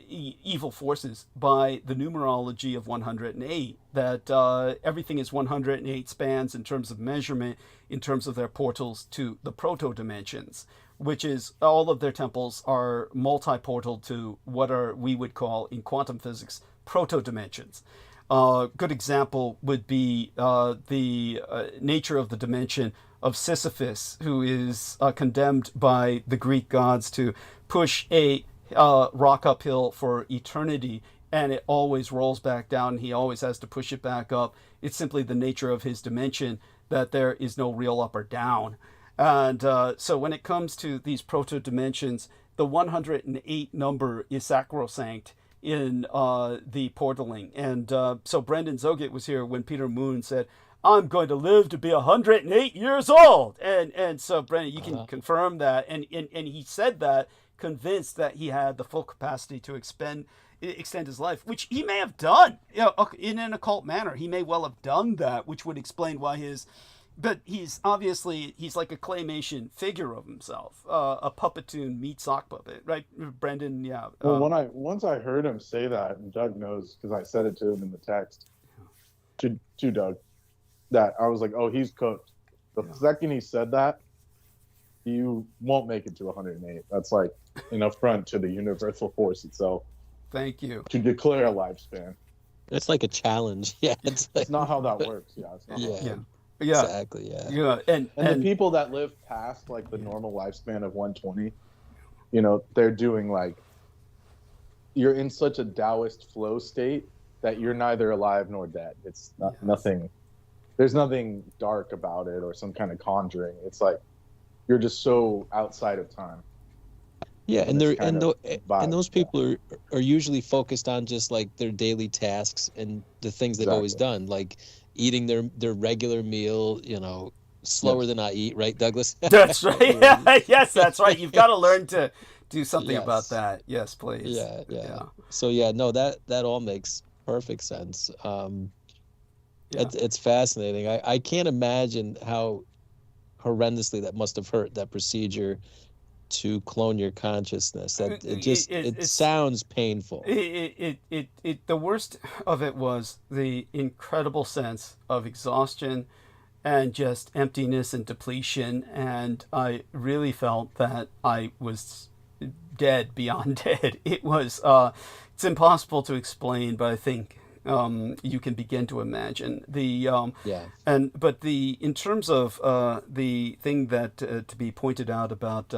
evil forces by the numerology of 108, that everything is 108 spans in terms of measurement, in terms of their portals to the proto-dimensions, which is all of their temples are multi-portal to what we would call in quantum physics proto-dimensions. Good example would be the nature of the dimension of Sisyphus, who is condemned by the Greek gods to push a rock uphill for eternity, and it always rolls back down. He always has to push it back up. It's simply the nature of his dimension that there is no real up or down. And so when it comes to these proto-dimensions, the 108 number is sacrosanct in the portaling. And so Brendan Zogit was here when Peter Moon said, I'm going to live to be 108 years old. And so, Brendan, you can confirm that. And he said that convinced that he had the full capacity to expend extend his life, which he may have done, in an occult manner. He may well have done that, which would explain why but he's like a claymation figure of himself, a puppetoon meet sock puppet, right, Brendan? Yeah. Well, once I heard him say that, and Doug knows because I said it to him in the text to Doug, that I was like, oh, he's cooked. The second he said that, you won't make it to 108. That's like an affront to the universal force itself. Thank you. To declare a lifespan. It's like a challenge. Yeah, it's not how that works. Yeah, it's not yeah, exactly. Yeah, and the people that live past like the normal lifespan of 120, they're doing like, you're in such a Taoist flow state that you're neither alive nor dead. It's not nothing. There's nothing dark about it or some kind of conjuring. It's like you're just so outside of time. Yeah, and those people are usually focused on just like their daily tasks and the things they've always done, like eating their regular meal, slower than I eat, right, Douglas? That's right. Yes, that's right. You've got to learn to do something about that. Yes, please. Yeah. So that all makes perfect sense. It's fascinating. I can't imagine how horrendously that must have hurt, that procedure to clone your consciousness. That it sounds painful. The worst of it was the incredible sense of exhaustion and just emptiness and depletion, and I really felt that I was dead beyond dead. It was it's impossible to explain, but I think you can begin to imagine but in terms of the thing that to be pointed out about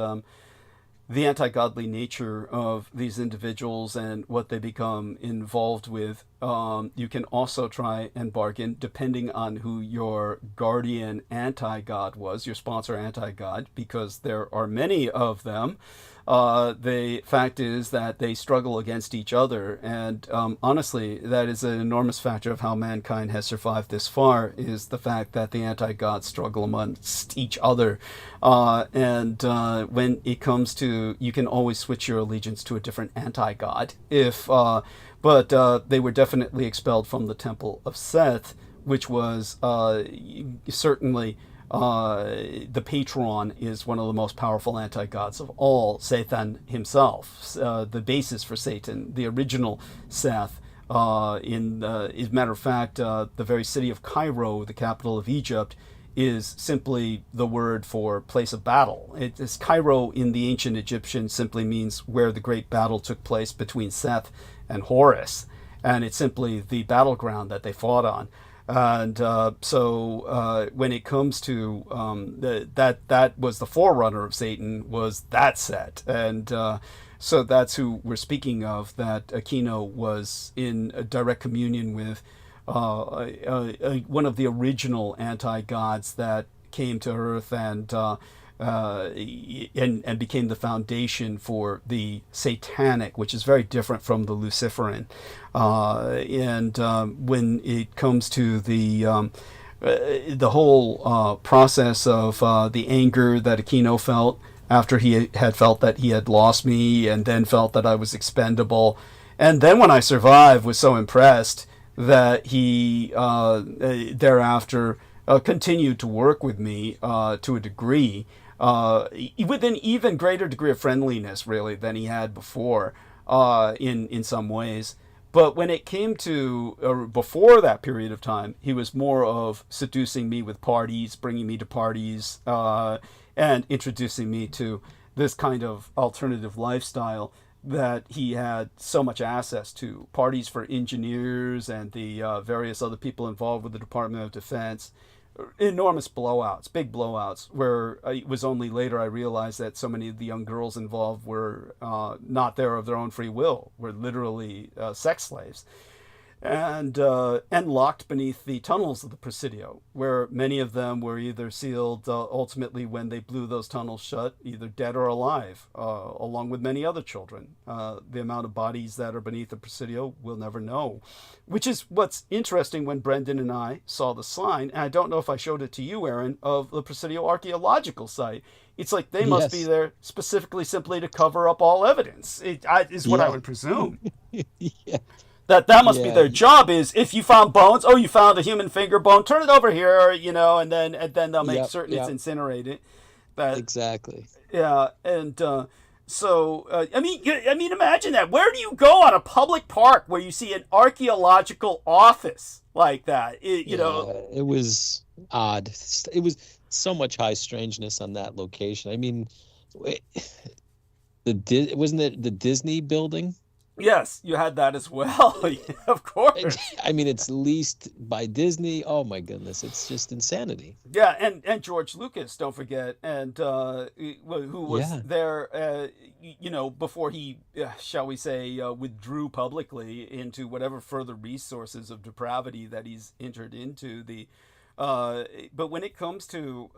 the anti-godly nature of these individuals and what they become involved with, you can also try and bargain depending on who your guardian anti-God was, your sponsor anti-God, because there are many of them. The fact is that they struggle against each other, and honestly, that is an enormous factor of how mankind has survived this far, is the fact that the anti-gods struggle amongst each other. And when it comes to, you can always switch your allegiance to a different anti-god, but they were definitely expelled from the Temple of Seth, which was certainly... the patron is one of the most powerful anti-gods of all, Satan himself, the basis for Satan, the original Seth. As a matter of fact, the very city of Cairo, the capital of Egypt, is simply the word for place of battle. Cairo in the ancient Egyptian simply means where the great battle took place between Seth and Horus, and it's simply the battleground that they fought on. And so when it comes to that was the forerunner of Satan, was that set. And so that's who we're speaking of, that Aquino was in a direct communion with one of the original anti-gods that came to Earth and became the foundation for the satanic, which is very different from the Luciferan. When it comes to the whole process of the anger that Aquino felt after he had felt that he had lost me, and then felt that I was expendable, and then when I survived, was so impressed that he thereafter continued to work with me to a degree, with an even greater degree of friendliness, really, than he had before, in some ways. But when it came to before that period of time, he was more of seducing me with parties, bringing me to parties, and introducing me to this kind of alternative lifestyle that he had so much access to. Parties for engineers and the various other people involved with the Department of Defense. Enormous blowouts, big blowouts, where it was only later I realized that so many of the young girls involved were not there of their own free will, were literally sex slaves. and locked beneath the tunnels of the Presidio, where many of them were either sealed ultimately when they blew those tunnels shut, either dead or alive, along with many other children. The amount of bodies that are beneath the Presidio, we'll never know, which is what's interesting. When Brendan and I saw the sign, and I don't know if I showed it to you, Aaron, of the Presidio archaeological site. It's like they must be there specifically simply to cover up all evidence, is what I would presume. Yeah. That must be their job. Is if you found bones, you found a human finger bone, turn it over here, and then they'll make certain it's incinerated. Exactly. Yeah, and so I mean, imagine that. Where do you go on a public park where you see an archaeological office like that? It was odd. It was so much high strangeness on that location. I mean, wasn't it the Disney building? Yes, you had that as well. Of course. I mean, it's leased by Disney. Oh my goodness, it's just insanity. Yeah, and George Lucas, don't forget, and who was there, before he, shall we say, withdrew publicly into whatever further resources of depravity that he's entered into. But when it comes to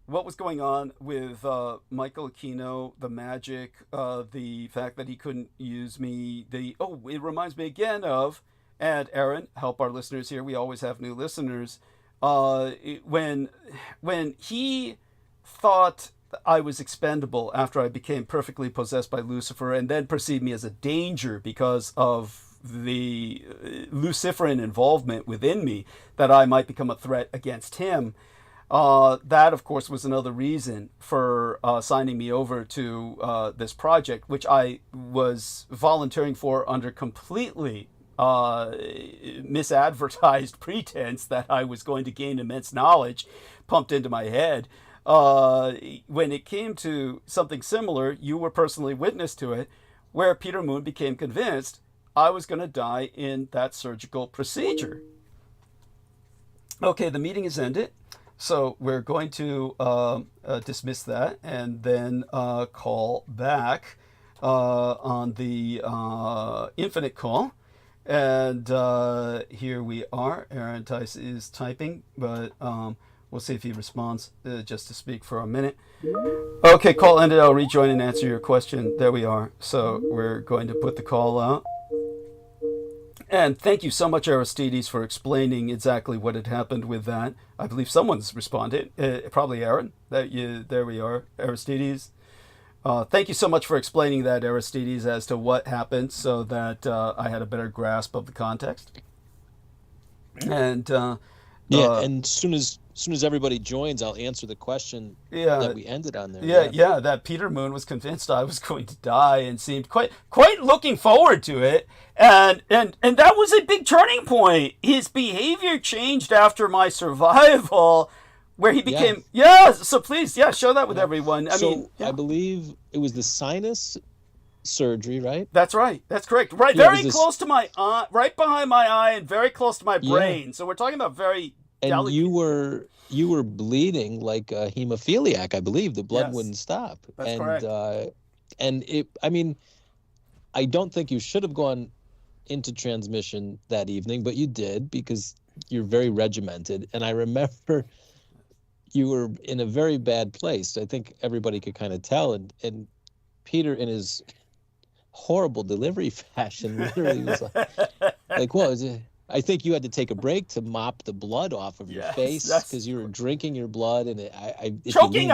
what was going on with Michael Aquino, the magic, the fact that he couldn't use me, it reminds me again of, and Aaron, help our listeners here, we always have new listeners, when he thought I was expendable after I became perfectly possessed by Lucifer, and then perceived me as a danger because of the Luciferan involvement within me, that I might become a threat against him. That, of course, was another reason for signing me over to this project, which I was volunteering for under completely misadvertised pretense that I was going to gain immense knowledge pumped into my head. When it came to something similar, you were personally witness to it, where Peter Moon became convinced I was going to die in that surgical procedure. Okay, the meeting is ended. So we're going to dismiss that and then call back on the infinite call. And here we are. Aaron Tice is typing, but we'll see if he responds just to speak for a minute. Okay, call ended. I'll rejoin and answer your question. There we are. So we're going to put the call out. And thank you so much, Aristides, for explaining exactly what had happened with that. I believe someone's responded, probably Aaron. There we are, Aristides. Thank you so much for explaining that, Aristides, as to what happened, so that I had a better grasp of the context. And and as soon as everybody joins, I'll answer the question that we ended on there. Yeah, that Peter Moon was convinced I was going to die and seemed quite looking forward to it. And that was a big turning point. His behavior changed after my survival, where he became so please show that with everyone. I believe it was the sinus surgery, right? That's right. That's correct. Right, very close to my eye, right behind my eye, and very close to my brain. So we're talking about very delicate. And you were bleeding like a hemophiliac, I believe. The blood wouldn't stop. That's correct. And I don't think you should have gone into transmission that evening, but you did, because you're very regimented. And I remember you were in a very bad place. I think everybody could kind of tell. And Peter, in his horrible delivery fashion, literally was like, what was it? I think you had to take a break to mop the blood off of your face, because you were drinking your blood, and I was choking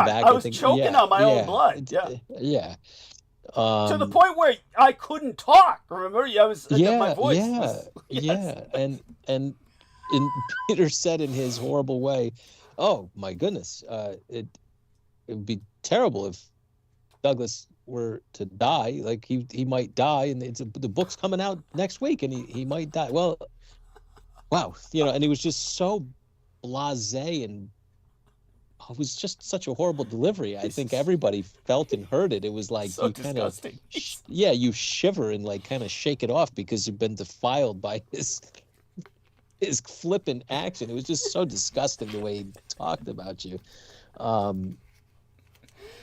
on my own blood. Yeah. To the point where I couldn't talk. Remember, my voice. And Peter said in his horrible way, "Oh my goodness, it would be terrible if Douglas were to die. Like he might die, and the book's coming out next week, and he might die." Well, wow, and he was just so blasé, and it was just such a horrible delivery. I think everybody felt and heard it. It was like so disgusting. You shiver and like kind of shake it off, because you've been defiled by his flippant action. It was just so disgusting the way he talked about you.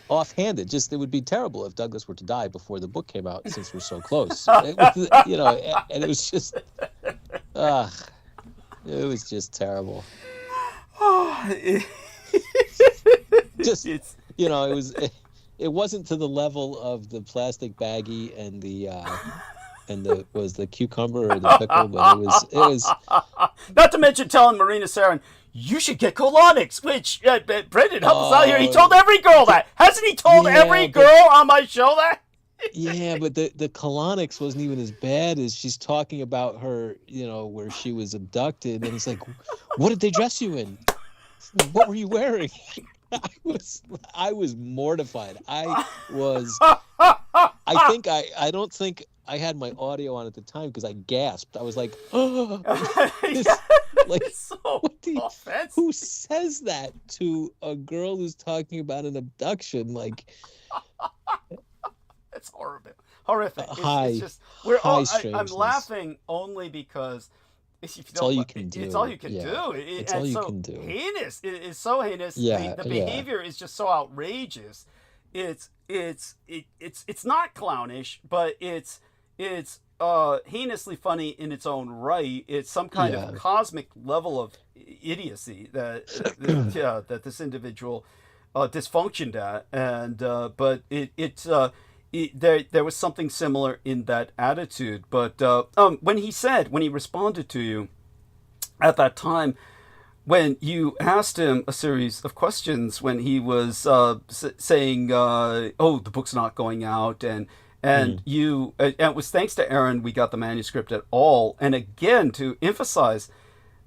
offhanded. Just it would be terrible if Douglas were to die before the book came out, since we're so close. It was, and it was just, it was just terrible. Just it wasn't to the level of the plastic baggie and the cucumber or the pickle, but it was not to mention telling Marina Sarin, you should get colonics, which Brendan, help us out here. He told every girl that. Hasn't he told every girl on my show that? Yeah, but the colonics wasn't even as bad as she's talking about her, where she was abducted, and it's like, what did they dress you in? What were you wearing? I was mortified. I don't think I had my audio on at the time because I gasped. I was like, oh, it's so offensive. Who says that to a girl who's talking about an abduction? Like, it's horrible, horrific. It's just I'm laughing only because it's all you can do. It's all you can do. It's all you can do. Heinous. It is so heinous. The behavior is just so outrageous. It's not clownish, but it's heinously funny in its own right. It's some kind of cosmic level of idiocy that this individual dysfunctioned at, and but there was something similar in that attitude. But when he responded to you at that time, when you asked him a series of questions, when he was saying, "Oh, the book's not going out," and it was thanks to Aaron we got the manuscript at all. And again, to emphasize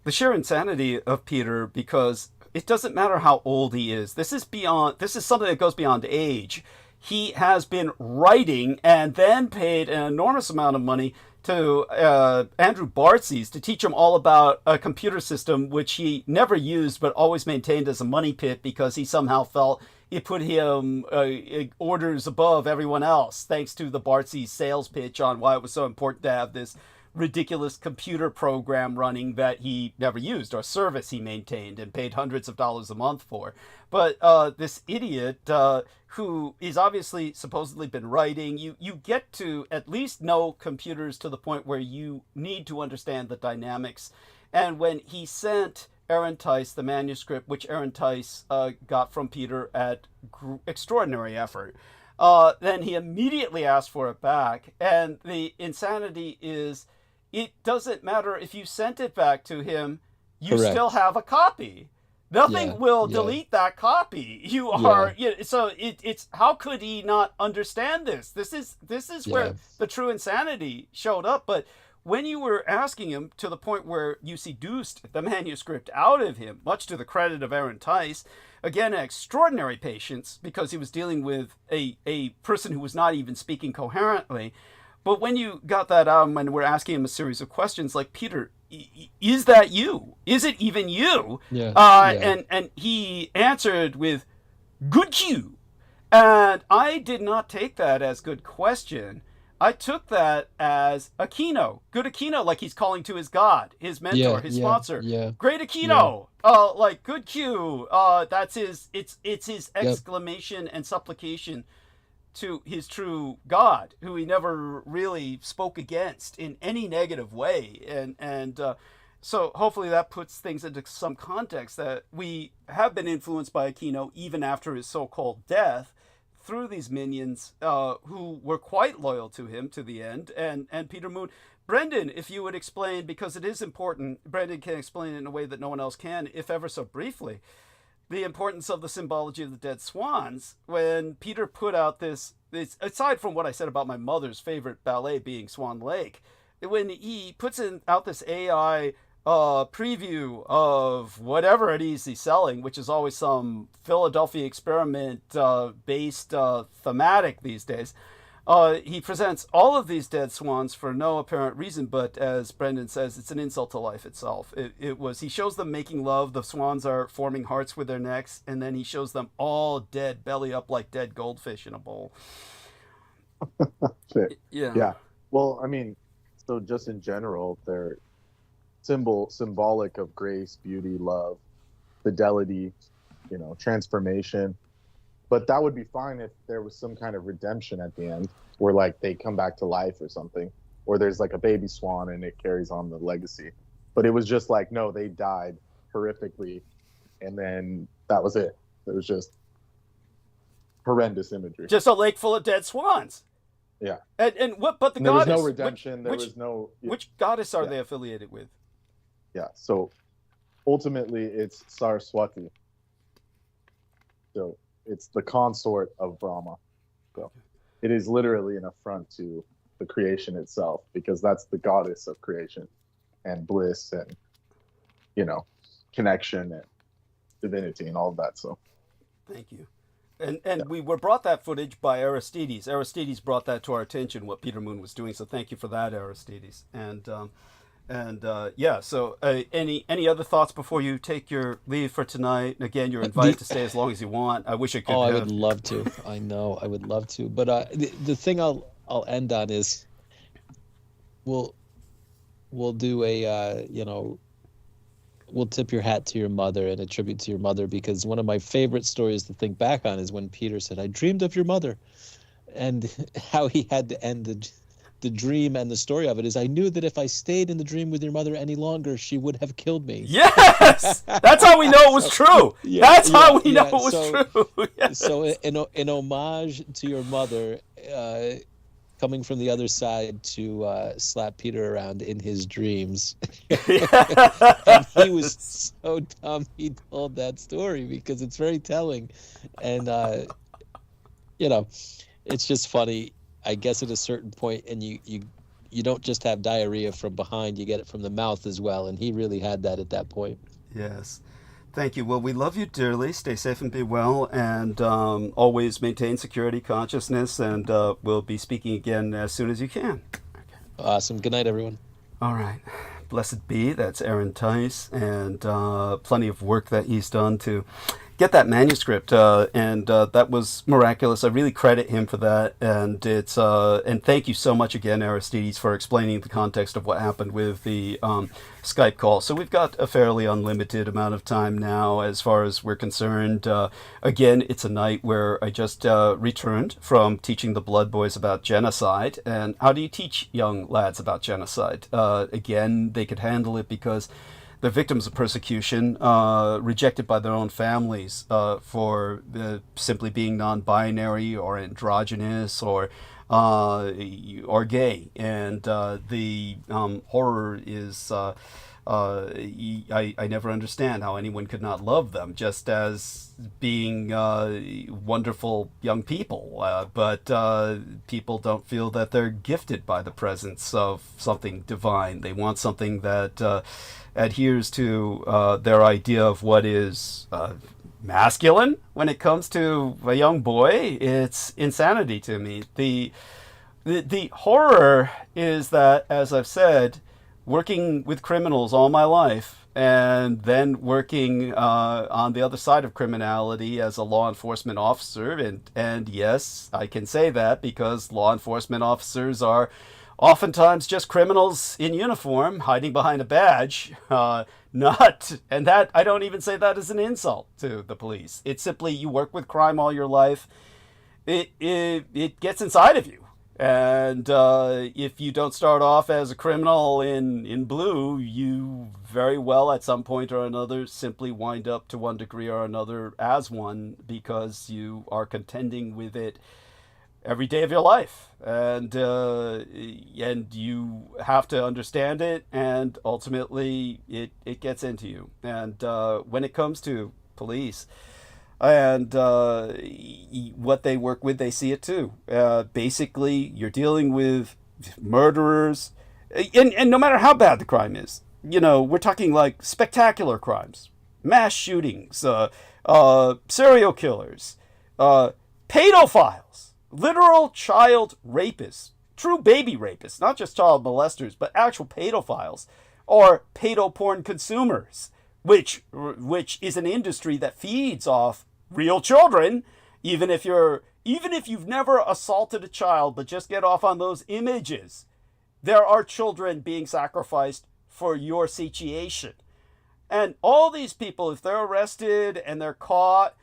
the sheer insanity of Peter, because it doesn't matter how old he is. This is something that goes beyond age. He has been writing and then paid an enormous amount of money to Andrew Bartzies to teach him all about a computer system which he never used but always maintained as a money pit, because he somehow felt it put him orders above everyone else, thanks to the Bartzies sales pitch on why it was so important to have this ridiculous computer program running that he never used, or service he maintained and paid hundreds of dollars a month for. But this idiot who is obviously supposedly been writing, you get to at least know computers to the point where you need to understand the dynamics. And when he sent Aaron Tice the manuscript, which Aaron Tice got from Peter at extraordinary effort, then he immediately asked for it back. And the insanity is, it doesn't matter if you sent it back to him, you still have a copy. Nothing will delete that copy. You are so it's how could he not understand this? This is where the true insanity showed up. But when you were asking him to the point where you seduced the manuscript out of him, much to the credit of Aaron Tice, again, extraordinary patience, because he was dealing with a person who was not even speaking coherently. But when you got that out and when we're asking him a series of questions like, Peter, is that you? Is it even you? And he answered with, good cue. And I did not take that as good question. I took that as Aquino. Good Aquino, like he's calling to his God, his mentor, his sponsor. Great Aquino. Like good cue. That's his exclamation and supplication to his true God, who he never really spoke against in any negative way. And so hopefully that puts things into some context, that we have been influenced by Aquino even after his so-called death, through these minions who were quite loyal to him to the end. And Peter Moon, Brendan, if you would explain, because it is important, Brendan can explain it in a way that no one else can, if ever so briefly, the importance of the symbology of the dead swans. When Peter put out this, aside from what I said about my mother's favorite ballet being Swan Lake, when he puts out this AI preview of whatever it is he's selling, which is always some Philadelphia experiment based thematic these days, he presents all of these dead swans for no apparent reason, but as Brendan says, it's an insult to life itself. He shows them making love, the swans are forming hearts with their necks, and then he shows them all dead, belly up like dead goldfish in a bowl. Yeah. Well, I mean, so just in general, they're symbolic of grace, beauty, love, fidelity, transformation. But that would be fine if there was some kind of redemption at the end, where like they come back to life or something, or there's like a baby swan and it carries on the legacy. But it was just like, no, they died horrifically, and then that was it. It was just horrendous imagery. Just a lake full of dead swans. Yeah. And what? But the there goddess. Was no redemption. There was no. Which goddess are they affiliated with? Yeah. So ultimately, it's Saraswati. So it's the consort of Brahma. So it is literally an affront to the creation itself, because that's the goddess of creation and bliss and, you know, connection and divinity and all of that. So thank you. And we were brought that footage by Aristides. Aristides brought that to our attention, what Peter Moon was doing. So thank you for that, Aristides. Yeah. So any other thoughts before you take your leave for tonight? And again, you're invited to stay as long as you want. I wish I could. I would love to. I know I would love to. But the thing I'll end on is we'll do a we'll tip your hat to your mother and a tribute to your mother, because one of my favorite stories to think back on is when Peter said, "I dreamed of your mother," and how he had to end the dream. And the story of it is, I knew that if I stayed in the dream with your mother any longer, she would have killed me. Yes, that's how we know it was true. That's how we know it was true. Yes. So in homage to your mother, coming from the other side to slap Peter around in his dreams. And he was so dumb he told that story, because it's very telling. And, it's just funny. I guess at a certain point, and you don't just have diarrhea from behind, you get it from the mouth as well. And he really had that at that point. Yes. Thank you. Well, we love you dearly. Stay safe and be well, and always maintain security consciousness, and we'll be speaking again as soon as you can. Okay. Awesome. Good night, everyone. All right. Blessed be. That's Aaron Tice, and plenty of work that he's done to get that manuscript, and that was miraculous. I really credit him for that, and it's and thank you so much again, Aristides, for explaining the context of what happened with the Skype call. So we've got a fairly unlimited amount of time now as far as we're concerned. Again, it's a night where I just returned from teaching the Blood Boys about genocide. And how do you teach young lads about genocide? Again, they could handle it because they're victims of persecution, rejected by their own families for simply being non-binary or androgynous or gay, and the horror is I never understand how anyone could not love them, just as being wonderful young people, but people don't feel that they're gifted by the presence of something divine. They want something that adheres to their idea of what is masculine. When it comes to a young boy, it's insanity to me. The horror is that, as I've said, working with criminals all my life, and then working on the other side of criminality as a law enforcement officer, and yes, I can say that because law enforcement officers are oftentimes just criminals in uniform hiding behind a badge. And that, I don't even say that as an insult to the police. It's simply, you work with crime all your life. It gets inside of you. And if you don't start off as a criminal in blue, you very well at some point or another simply wind up to one degree or another as one, because you are contending with it every day of your life, and you have to understand it, and ultimately it gets into you. And when it comes to police and what they work with, they see it too. Basically, you're dealing with murderers, and no matter how bad the crime is, we're talking like spectacular crimes, mass shootings, serial killers, pedophiles, literal child rapists, true baby rapists, not just child molesters, but actual pedophiles, or pedoporn consumers, which is an industry that feeds off real children. Even if you've never assaulted a child, but just get off on those images, there are children being sacrificed for your satiation. And all these people, if they're arrested and they're caught,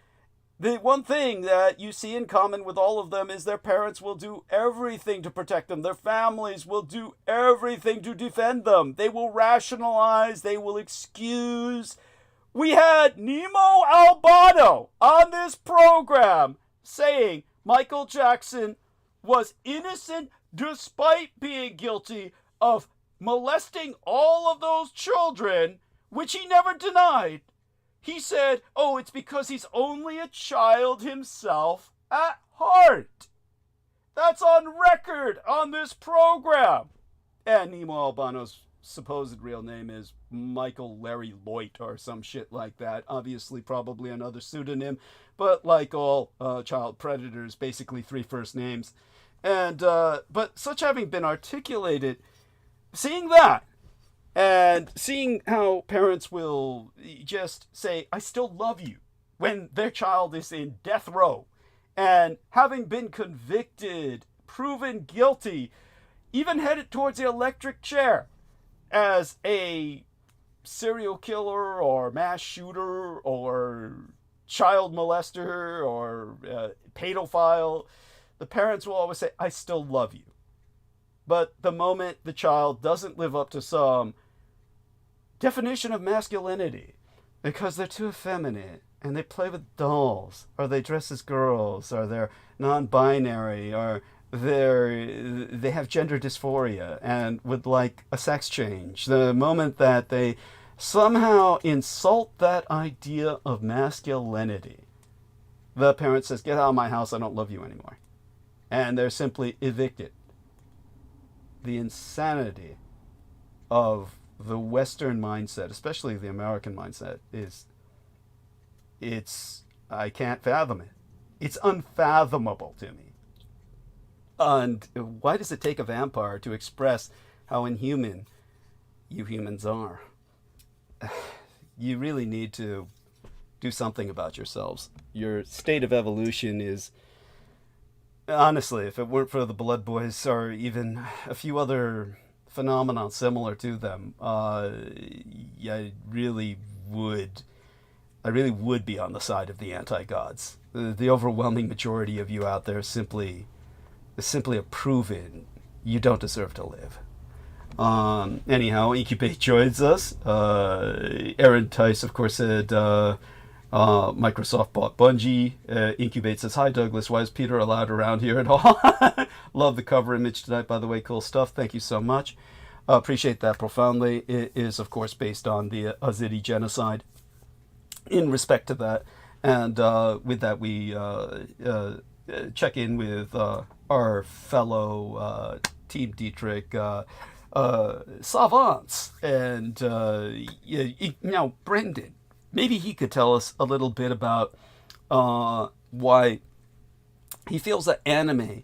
The one thing that you see in common with all of them is their parents will do everything to protect them. Their families will do everything to defend them. They will rationalize, they will excuse. We had Nemo Albano on this program saying Michael Jackson was innocent despite being guilty of molesting all of those children, which he never denied. He said, oh, it's because he's only a child himself at heart. That's on record on this program. And Nemo Albano's supposed real name is Michael Larry Lloyd or some shit like that. Obviously, probably another pseudonym. But like all child predators, basically 3 first names. And but such having been articulated, seeing that, and seeing how parents will just say, I still love you, when their child is in death row, and having been convicted, proven guilty, even headed towards the electric chair as a serial killer or mass shooter or child molester or pedophile, the parents will always say, I still love you. But the moment the child doesn't live up to some definition of masculinity, because they're too effeminate, and they play with dolls, or they dress as girls, or they're non-binary, or they have gender dysphoria and would like a sex change, the moment that they somehow insult that idea of masculinity, the parent says, get out of my house, I don't love you anymore. And they're simply evicted. The insanity of the Western mindset, especially the American mindset, I can't fathom it. It's unfathomable to me. And why does it take a vampire to express how inhuman you humans are? You really need to do something about yourselves. Your state of evolution is, honestly, if it weren't for the Blood Boys or even a few other phenomena similar to them, I really would be on the side of the anti-gods. The overwhelming majority of you out there simply have proven you don't deserve to live. Anyhow, Incubate joins us. Aaron Tice, of course, said Microsoft bought Bungie. Incubate says, hi Douglas, why is Peter allowed around here at all? Love the cover image tonight, by the way, cool stuff. Thank you so much. Appreciate that profoundly. It is, of course, based on the ɁAzidi genocide. In respect to that, and with that, we check in with our fellow Team Dietrich savants, and now Brendan, maybe he could tell us a little bit about why he feels that anime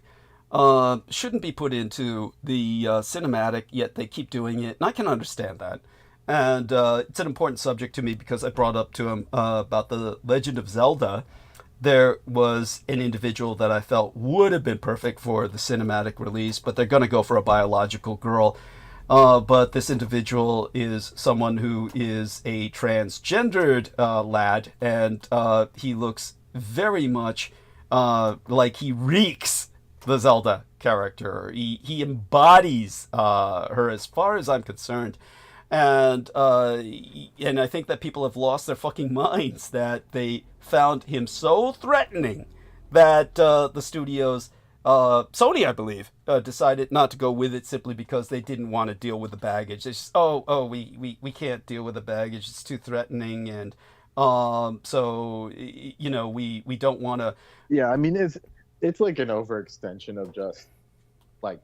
shouldn't be put into the cinematic, yet they keep doing it, and I can understand that. And it's an important subject to me because I brought up to him about the Legend of Zelda. There was an individual that I felt would have been perfect for the cinematic release, but they're going to go for a biological girl. But this individual is someone who is a transgendered lad, and he looks very much like he reeks the Zelda character. He embodies her as far as I'm concerned. And I think that people have lost their fucking minds that they found him so threatening that the studios, Sony, I believe, decided not to go with it simply because they didn't want to deal with the baggage. They just, we can't deal with the baggage. It's too threatening, and so we don't want to. Yeah, I mean it's like an overextension of just like.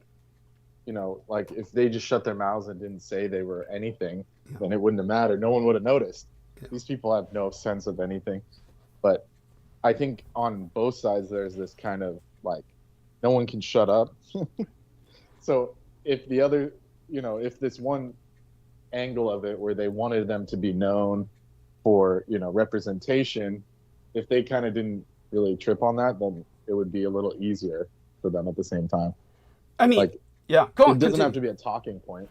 Like if they just shut their mouths and didn't say they were anything, then it wouldn't have mattered. No one would have noticed. Yeah. These people have no sense of anything. But I think on both sides, there's this kind of like, no one can shut up. So if the other, if this one angle of it where they wanted them to be known for, representation, if they kind of didn't really trip on that, then it would be a little easier for them at the same time. I mean, like, yeah, go on. It doesn't have to be a talking point.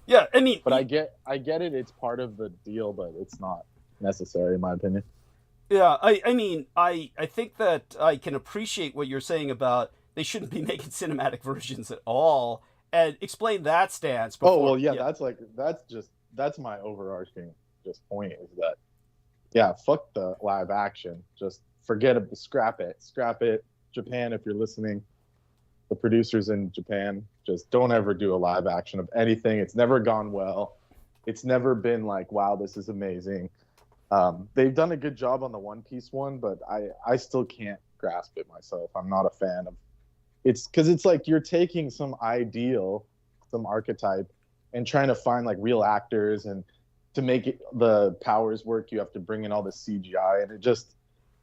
Yeah, I mean, but I get it. It's part of the deal, but it's not necessary in my opinion. Yeah, I mean, I think that I can appreciate what you're saying about they shouldn't be making cinematic versions at all, and explain that stance before. Oh well, yeah, that's my overarching just point is that, yeah, fuck the live action. Just forget it, scrap it. Japan, if you're listening, the producers in Japan, just don't ever do a live action of anything. It's never gone well. It's never been like, wow, this is amazing. They've done a good job on the One Piece one, but I still can't grasp it myself. I'm not a fan of it's because it's like you're taking some ideal, some archetype, and trying to find like real actors, and to make it the powers work, you have to bring in all this CGI, and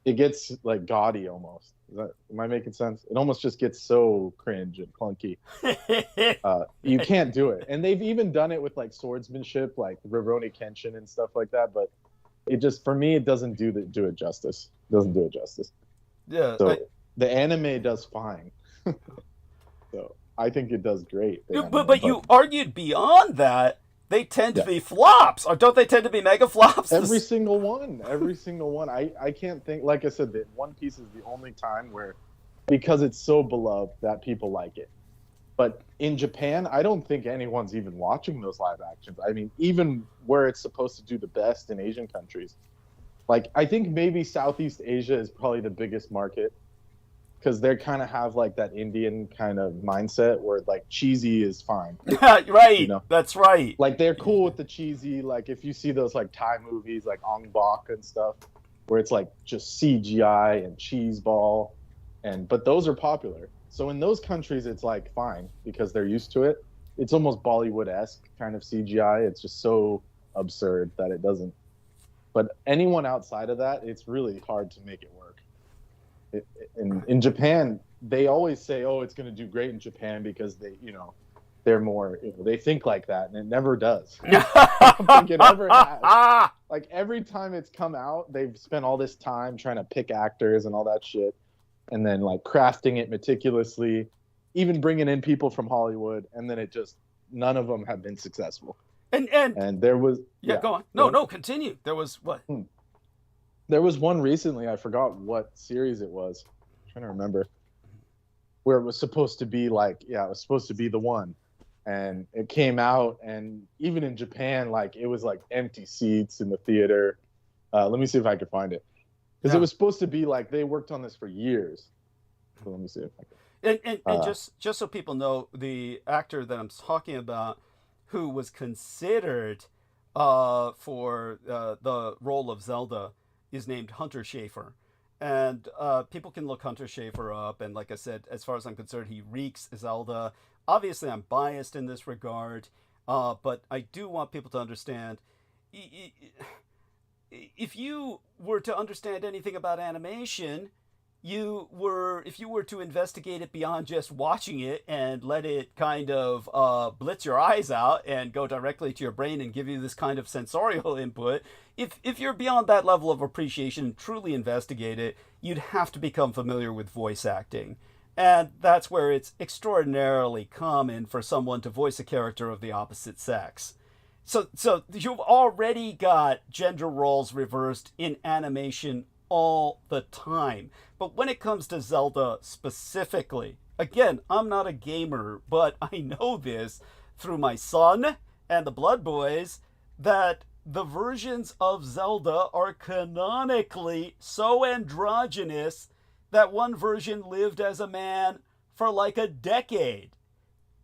it gets like gaudy almost. Am I making sense? It almost just gets so cringe and clunky. You can't do it. And they've even done it with like swordsmanship, like Rurouni Kenshin and stuff like that. But it just, for me, it doesn't do it justice. It doesn't do it justice. Yeah. So the anime does fine. So I think it does great. But you argued beyond that. They tend to be flops, or don't they tend to be mega flops? Every single one. I can't think. Like I said, that One Piece is the only time where, because it's so beloved, that people like it. But in Japan, I don't think anyone's even watching those live actions. I mean, even where it's supposed to do the best in Asian countries, like I think maybe Southeast Asia is probably the biggest market, because they kind of have like that Indian kind of mindset where like cheesy is fine. Right. You know? That's right. Like they're cool with the cheesy. Like if you see those like Thai movies like Ong Bak and stuff, where it's like just CGI and cheese ball, but those are popular. So in those countries, it's like fine because they're used to it. It's almost Bollywood-esque kind of CGI. It's just so absurd that it doesn't. But anyone outside of that, it's really hard to make it work. In Japan, they always say, "Oh, it's going to do great in Japan because they're more, they think like that," and it never does. I don't think it ever has. Like every time it's come out, they've spent all this time trying to pick actors and all that shit, and then like crafting it meticulously, even bringing in people from Hollywood, and then none of them have been successful. And there was go on. No, continue. There was what? There was one recently, I forgot what series it was. I'm trying to remember. Where it was supposed to be like, it was supposed to be the one. And it came out, and even in Japan, like it was like empty seats in the theater. Let me see if I can find it. Because it was supposed to be like they worked on this for years. So let me see if I can. And just so people know, the actor that I'm talking about, who was considered for the role of Zelda, is named Hunter Schafer. And people can look Hunter Schafer up, and like I said, as far as I'm concerned, he reeks Zelda. Obviously, I'm biased in this regard, but I do want people to understand, if you were to understand anything about animation, if you were to investigate it beyond just watching it and let it kind of blitz your eyes out and go directly to your brain and give you this kind of sensorial input, if you're beyond that level of appreciation and truly investigate it, you'd have to become familiar with voice acting. And that's where it's extraordinarily common for someone to voice a character of the opposite sex. So you've already got gender roles reversed in animation all the time. But when it comes to Zelda specifically, again, I'm not a gamer, but I know this through my son and the Blood Boys, that the versions of Zelda are canonically so androgynous that one version lived as a man for like a decade.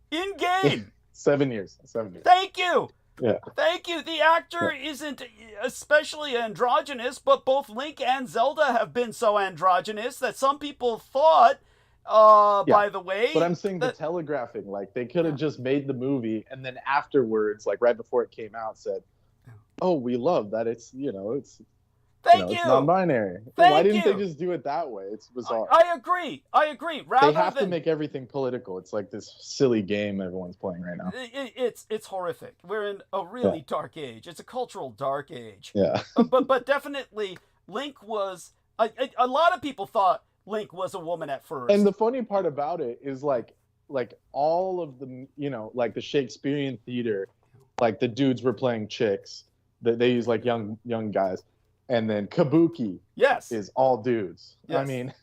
In game. 7 years. Thank you. Yeah. Thank you. The actor isn't especially androgynous, but both Link and Zelda have been so androgynous that some people thought, by the way... But I'm saying the telegraphing, like they could have just made the movie and then afterwards, like right before it came out, said, "Oh, we love that it's, it's... Thank you. It's non-binary." Why didn't they just do it that way? It's bizarre. I agree. They have to make everything political. It's like this silly game everyone's playing right now. It's horrific. We're in a really dark age. It's a cultural dark age. Yeah. but definitely Link was. A lot of people thought Link was a woman at first. And the funny part about it is like all of the like the Shakespearean theater, like the dudes were playing chicks. They use like young guys. And then kabuki Yes. is all dudes. Yes. I mean,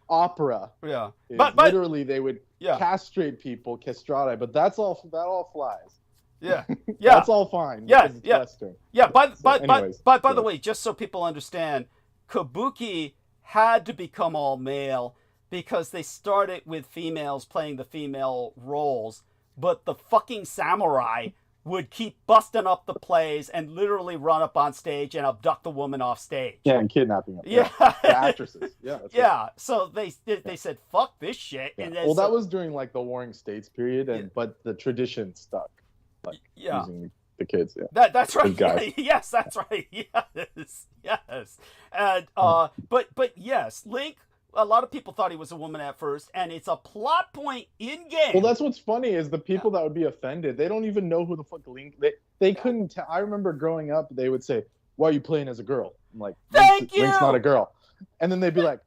opera. Yeah. Is But literally they would yeah. castrate people, castrati, but that all flies. Yeah. Yeah. That's all fine. Yeah. Because it's Yeah. Western. Yeah. Anyways, By the way, just so people understand, kabuki had to become all male because they started with females playing the female roles, but the fucking samurai would keep busting up the plays and literally run up on stage and abduct the woman off stage. Yeah, and kidnapping them. Yeah. The actresses. Yeah. That's Yeah. right. So they said, fuck this shit. Yeah. And Well, that was during like the Warring States period, and but the tradition stuck. Like using the kids. Yeah. That's right. Guys. Yes, that's right. Yes. And but yes, Link. A lot of people thought he was a woman at first, and it's a plot point in game. Well, that's what's funny is the people that would be offended, they don't even know who the fuck Link. They couldn't tell. I remember growing up, they would say, "Why are you playing as a girl?" I'm like, "Thank you." Link's not a girl, and then they'd be like,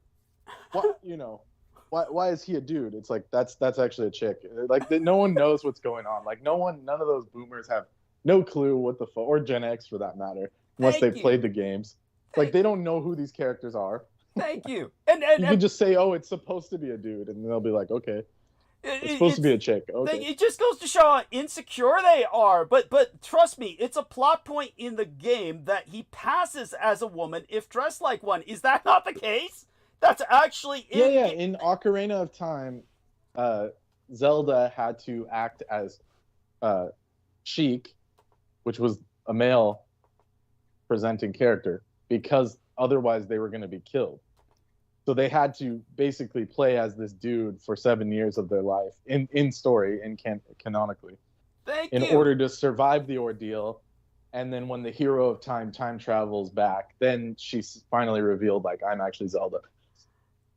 "What? You know, why is he a dude?" It's like that's actually a chick. Like no one knows what's going on. Like none of those boomers have no clue what the fuck, or Gen X for that matter, unless they've played the games. Like they don't know who these characters are. Thank you. And you can just say, "Oh, it's supposed to be a dude," and they'll be like, "Okay, it's supposed to be a chick." Okay. It just goes to show how insecure they are. But trust me, it's a plot point in the game that he passes as a woman if dressed like one. Is that not the case? That's actually in Ocarina of Time, Zelda had to act as Sheik, which was a male presenting character, because otherwise they were going to be killed. So they had to basically play as this dude for 7 years of their life in story and canonically in order to survive the ordeal. And then when the hero of time travels back, then she's finally revealed, like, I'm actually Zelda.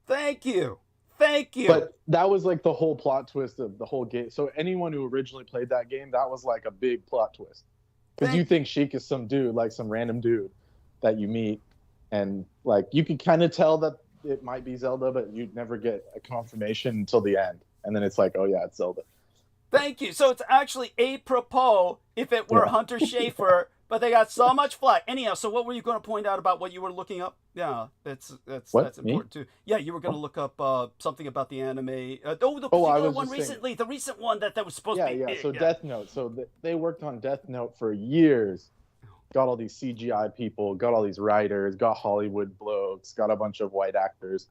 Thank you. But that was like the whole plot twist of the whole game. So anyone who originally played that game, that was like a big plot twist, because you think Sheik is some dude, like some random dude that you meet. And like you could kind of tell that it might be Zelda, but you'd never get a confirmation until the end. And then it's like, oh yeah, it's Zelda. Thank you. So it's actually apropos if it were Hunter Schafer, but they got so much flack. Anyhow, so what were you going to point out about what you were looking up? Yeah, that's important too. Yeah, you were going to look up something about the anime. The recent one that was supposed to be. Yeah. So Death Note. So they worked on Death Note for years. Got all these CGI people, got all these writers, got Hollywood blokes, got a bunch of white actors,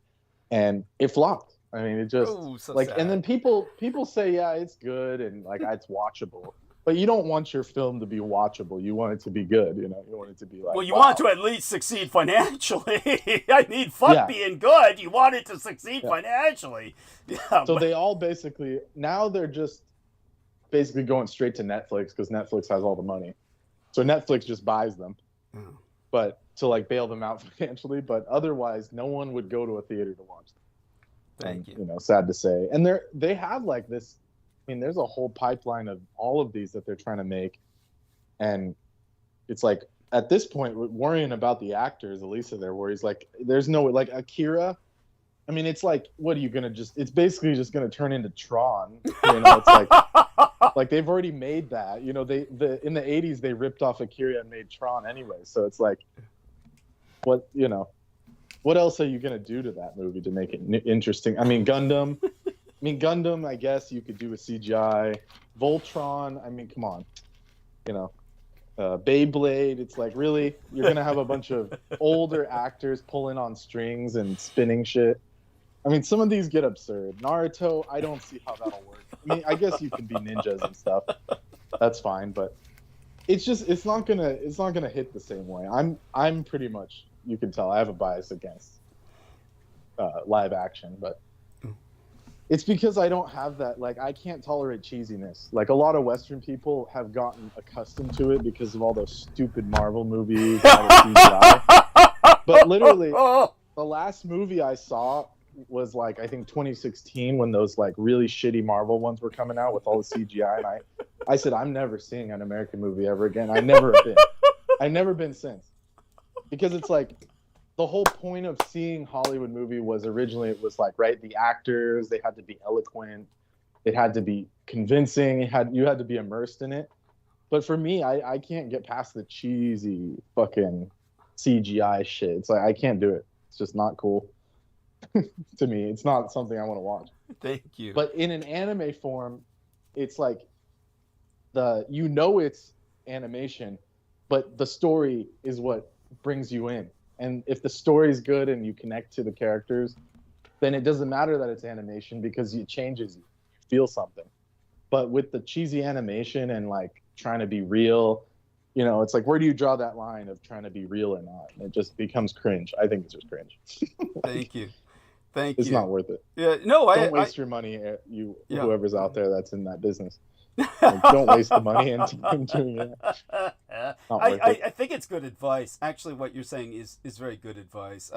and it flopped. I mean, it just sad. And then people say, yeah, it's good and like it's watchable, but you don't want your film to be watchable. You want it to be good, you want it to be like. Well, you want it to at least succeed financially. I mean, being good. You want it to succeed financially. Yeah. So they all basically now they're just basically going straight to Netflix because Netflix has all the money. So Netflix just buys them, but to like bail them out financially. But otherwise, no one would go to a theater to watch them. Thank you. Sad to say. And they have like this. I mean, there's a whole pipeline of all of these that they're trying to make, and it's like at this point, worrying about the actors. Elisa, there worries like there's no like Akira. I mean, it's like, what are you gonna just? It's basically just gonna turn into Tron. It's like. Like they've already made that, in the 80s they ripped off Akira and made Tron anyway. So it's like, what else are you gonna do to that movie to make it interesting? I mean, Gundam, I guess you could do a CGI. Voltron, I mean, come on, Beyblade. It's like, really, you're gonna have a bunch of older actors pulling on strings and spinning shit. I mean, some of these get absurd. Naruto, I don't see how that'll work. I mean, I guess you can be ninjas and stuff. That's fine, but it's not gonna hit the same way. I'm pretty much, you can tell I have a bias against live action, but it's because I don't have that. Like, I can't tolerate cheesiness. Like a lot of Western people have gotten accustomed to it because of all those stupid Marvel movies. But literally, the last movie I saw was like, I think 2016, when those like really shitty Marvel ones were coming out with all the CGI, and I said, I'm never seeing an American movie ever again. I've never been since, because it's like the whole point of seeing Hollywood movie was originally, it was like, right, the actors, they had to be eloquent, it had to be convincing, you had to be immersed in it. But for me, I can't get past the cheesy fucking CGI shit. It's like, I can't do it. It's just not cool to me. It's not something I want to watch. Thank you. But in an anime form, it's like it's animation, but the story is what brings you in. And if the story is good and you connect to the characters, then it doesn't matter that it's animation because it changes you. You feel something. But with the cheesy animation and like trying to be real, you know, it's like, where do you draw that line of trying to be real or not? And it just becomes cringe. I think it's just cringe. Thank you. Thank It's you. not worth it. Yeah, no, Don't waste your money, Yeah. whoever's out there that's in that business. Like, don't waste the money in doing it. Not worth it. I think it's good advice. Actually, what you're saying is very good advice.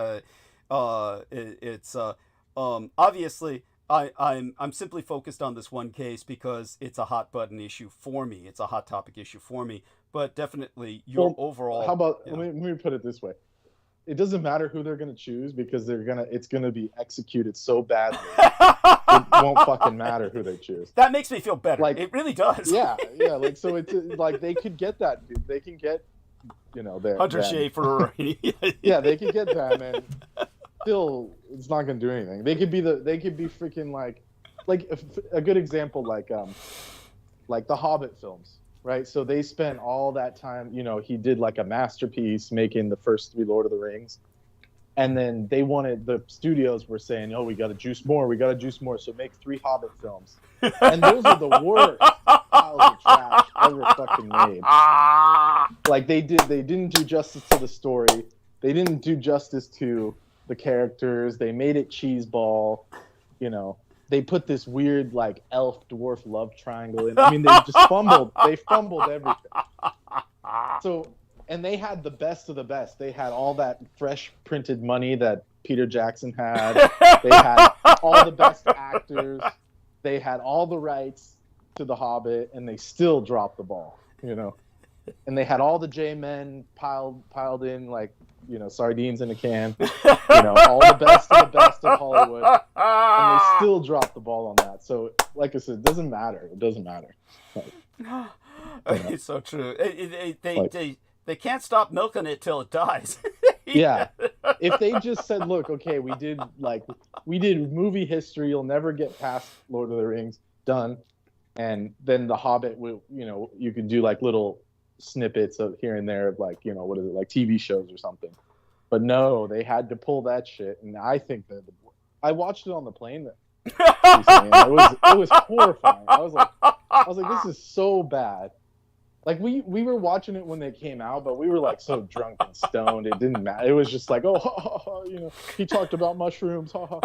It's obviously I'm simply focused on this one case because it's a hot button issue for me. It's a hot topic issue for me. But definitely your overall. How about let me put it this way. It doesn't matter who they're gonna choose because it's gonna be executed so badly. It won't fucking matter who they choose. That makes me feel better. Like, it really does. Yeah. Like, so it's like they could get that dude. They can get, you know, their Hunter Schafer. Yeah, they could get them, and still, it's not gonna do anything. They could be freaking like a good example, like the Hobbit films. Right, so they spent all that time, you know, he did like a masterpiece making the first 3 Lord of the Rings. And then the studios were saying, oh, we got to juice more, so make 3 Hobbit films. And those are the worst piles of trash ever fucking made. Like, they didn't do justice to the story. They didn't do justice to the characters. They made it cheeseball, you know. They put this weird, like, elf-dwarf love triangle in. I mean, they fumbled everything. So, and they had the best of the best. They had all that fresh printed money that Peter Jackson had. They had all the best actors. They had all the rights to The Hobbit, and they still dropped the ball, you know. And they had all the J-men piled in, like, you know, sardines in a can. You know, all the best of Hollywood. And they still dropped the ball on that. So, like I said, it doesn't matter. It doesn't matter. Like, it's so true. They can't stop milking it till it dies. Yeah. If they just said, look, okay, we did movie history. You'll never get past Lord of the Rings. Done. And then The Hobbit, you know, you could do like little snippets of here and there of like, you know, what is it, like TV shows or something. But no, they had to pull that shit. And I think that I watched it on the plane recently, and it was horrifying. I was like, this is so bad. Like we were watching it when they came out, but we were like so drunk and stoned, it didn't matter. It was just like, oh, you know, he talked about mushrooms. But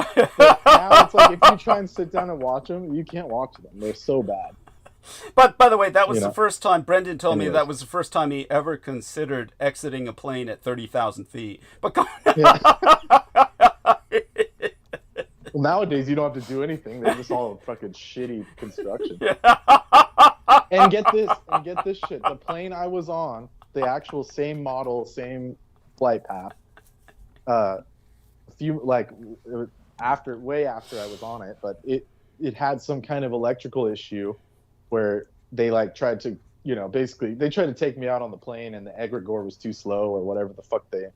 now it's like if you try and sit down and watch them, you can't watch them. They're so bad. But by the way, that was the first time, Brendan told me Anyways. that was the first time he ever considered exiting a plane at 30,000 feet. But Well, nowadays you don't have to do anything. They're just all fucking shitty construction. And get this shit. The plane I was on, the actual same model, same flight path. Way after I was on it, but it had some kind of electrical issue where they like tried to, you know, basically they tried to take me out on the plane, and the egregore was too slow or whatever the fuck the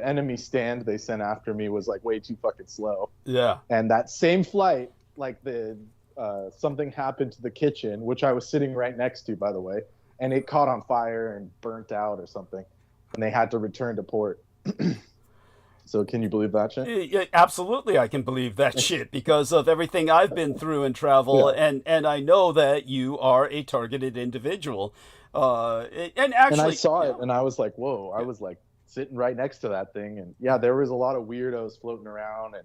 enemy stand they sent after me was like way too fucking slow. Yeah. And that same flight, like something happened to the kitchen, which I was sitting right next to, by the way, and it caught on fire and burnt out or something, and they had to return to port. So can you believe that shit? Yeah, absolutely, I can believe that shit because of everything I've been through in travel, and I know that you are a targeted individual. And actually, I saw it, and I was like, whoa! I was like sitting right next to that thing, and yeah, there was a lot of weirdos floating around, and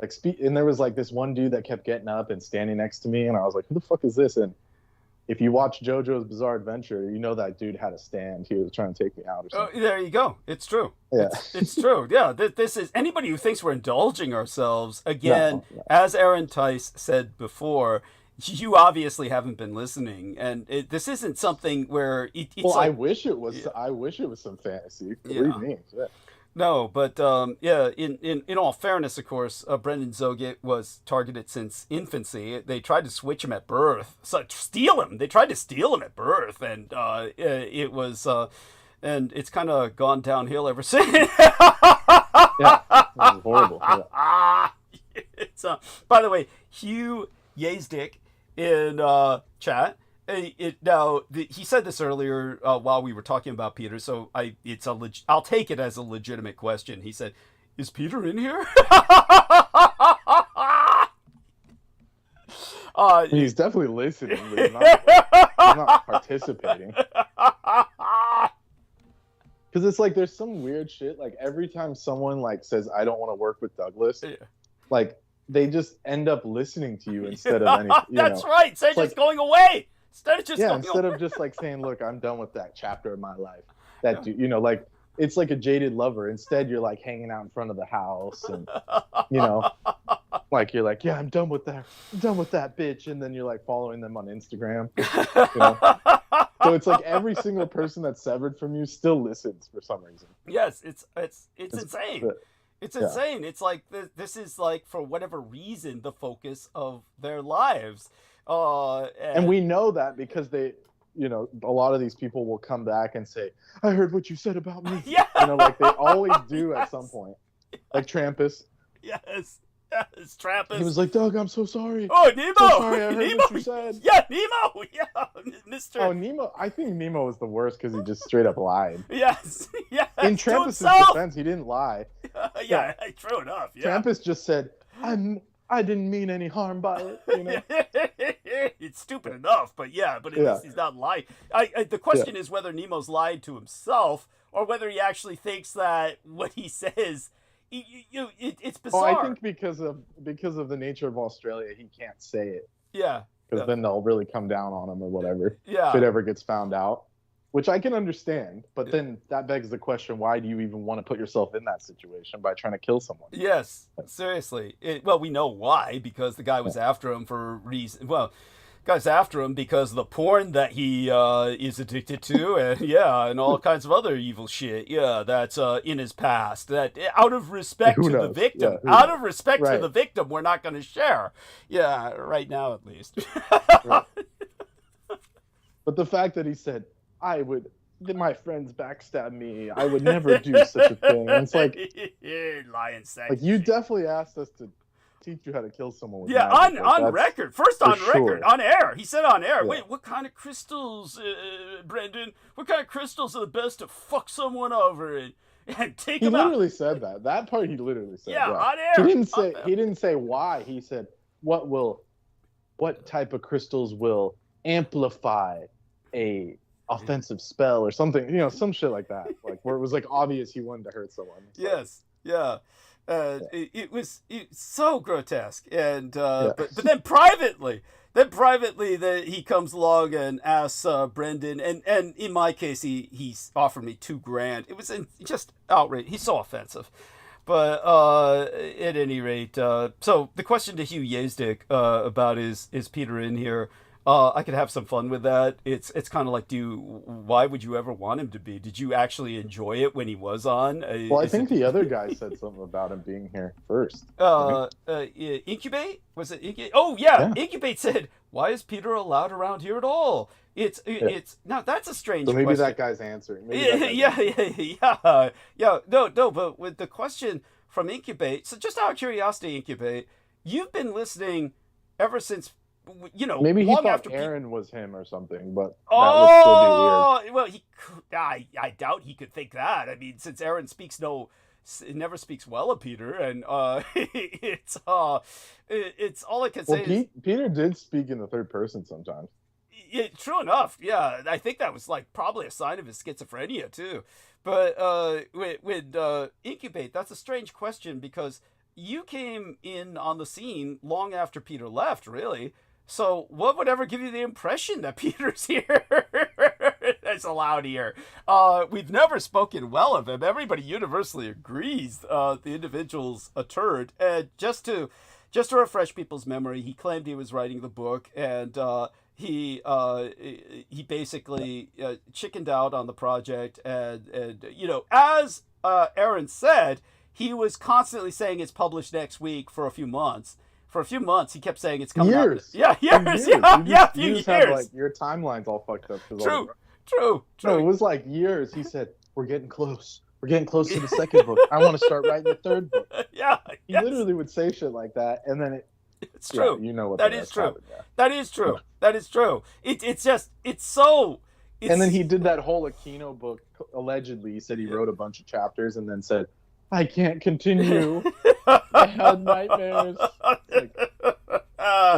like and there was like this one dude that kept getting up and standing next to me, and I was like, who the fuck is this? And if you watch JoJo's Bizarre Adventure, you know that dude had a stand. He was trying to take me out or something. Oh, there you go. It's true. Yeah. It's true. Yeah. This is anybody who thinks we're indulging ourselves. Again, No. as Aaron Tice said before, you obviously haven't been listening, and this isn't something where it's well, like, I wish it was. Yeah. I wish it was some fantasy. Yeah. Believe me. Yeah. No, but yeah. In all fairness, of course, Brendan Zogit was targeted since infancy. They tried to switch him at birth, so steal him. They tried to steal him at birth, and it was and it's kind of gone downhill ever since. Yeah, it was horrible. Yeah. It's, by the way, ŁZDIC in chat. He said this earlier while we were talking about Peter, so I'll take it as a legitimate question. He said, "Is Peter in here?" He's definitely listening, but he's not participating. Because it's like there's some weird shit. Like every time someone like says, "I don't want to work with Douglas," like they just end up listening to you instead of any. That's right. Instead of just going away. Instead of just like saying, "Look, I'm done with that chapter of my life." That dude, like it's like a jaded lover. Instead, you're like hanging out in front of the house, and like you're like, "Yeah, I'm done with that. I'm done with that bitch," and then you're like following them on Instagram. So it's like every single person that's severed from you still listens for some reason. Yes, it's insane. It's insane. It's like this is like for whatever reason the focus of their lives. And we know that because they, a lot of these people will come back and say, "I heard what you said about me." Yeah. Like they always do at some point. Like Trampus. Yes. Yes, Trappist. He was like, "Doug, I'm so sorry." Oh, Nemo! So sorry, I heard what you said. Yeah, Nemo! Yeah, Mr. Oh, Nemo. I think Nemo was the worst because he just straight up lied. Yes. In Trampus' defense, he didn't lie. Yeah, true enough. Yeah. Trampus just said, I didn't mean any harm by it. It's stupid enough, but at least he's not lying. The question is whether Nemo's lied to himself or whether he actually thinks that what he says. It's bizarre. Oh, I think because of the nature of Australia, he can't say it. Yeah. Because then they'll really come down on him or whatever. Yeah. If it ever gets found out, which I can understand. But then that begs the question: why do you even want to put yourself in that situation by trying to kill someone? Yes, seriously. We know why, because the guy was after him for reason. Well, guy's after him because of the porn that he is addicted to, and all kinds of other evil shit. Yeah, that's in his past. That out of respect to the victim, to the victim, we're not going to share. Yeah, right now at least. Right. But the fact that he said, my friends backstab me, I would never do such a thing. And it's like, lying sex. Like you definitely asked us to teach you how to kill someone with magic. On record. First on record. On air. He said on air. Yeah. Wait, what kind of crystals, Brendan? What kind of crystals are the best to fuck someone over and take them out? He literally said that. That part he literally said. Yeah, on air. He didn't say why. He said what type of crystals will amplify a offensive spell or something, some shit like that. Like where it was like obvious he wanted to hurt someone. Yes. Yeah. It was so grotesque, and but then privately, he comes along and asks Brendan, and in my case, he's offered me $2,000. It was just outrageous. He's so offensive, but at any rate, so the question to ŁZDIC about is Peter in here? I could have some fun with that. It's kind of like, why would you ever want him to be? Did you actually enjoy it when he was on? Well, I think the other guy said something about him being here first. Incubate? Was it Incubate? Oh, yeah. Incubate said, "Why is Peter allowed around here at all?" It's now that's a strange question. So maybe that guy's answering. No, but with the question from Incubate, so just out of curiosity, Incubate, you've been listening ever since. Maybe he thought Aaron was him or something, but that would still be weird. Well, I doubt he could think that. I mean, since Aaron never speaks well of Peter, and it's all I can say. Well, Peter did speak in the third person sometimes. True enough, yeah. I think that was like probably a sign of his schizophrenia too. But with Incubate, that's a strange question because you came in on the scene long after Peter left, really. So what would ever give you the impression that Peter's here? That's allowed here. We've never spoken well of him. Everybody universally agrees the individual's a turd. And just to refresh people's memory, he claimed he was writing the book, and he basically chickened out on the project. And as Aaron said, he was constantly saying it's published next week for a few months. For a few months, he kept saying it's coming out. Yeah, years. You just years. have, like, your timeline's all fucked up. True. No, it was like years. He said, "We're getting close. We're getting close to the second book. I want to start writing the third book." Yeah. He literally would say shit like that, and then it's true. You know what that is true. Happened, yeah. That is true. Yeah. That is true. It's so. And then he did that whole Aquino book. Allegedly, he said he wrote a bunch of chapters and then said, "I can't continue. I had nightmares." Like,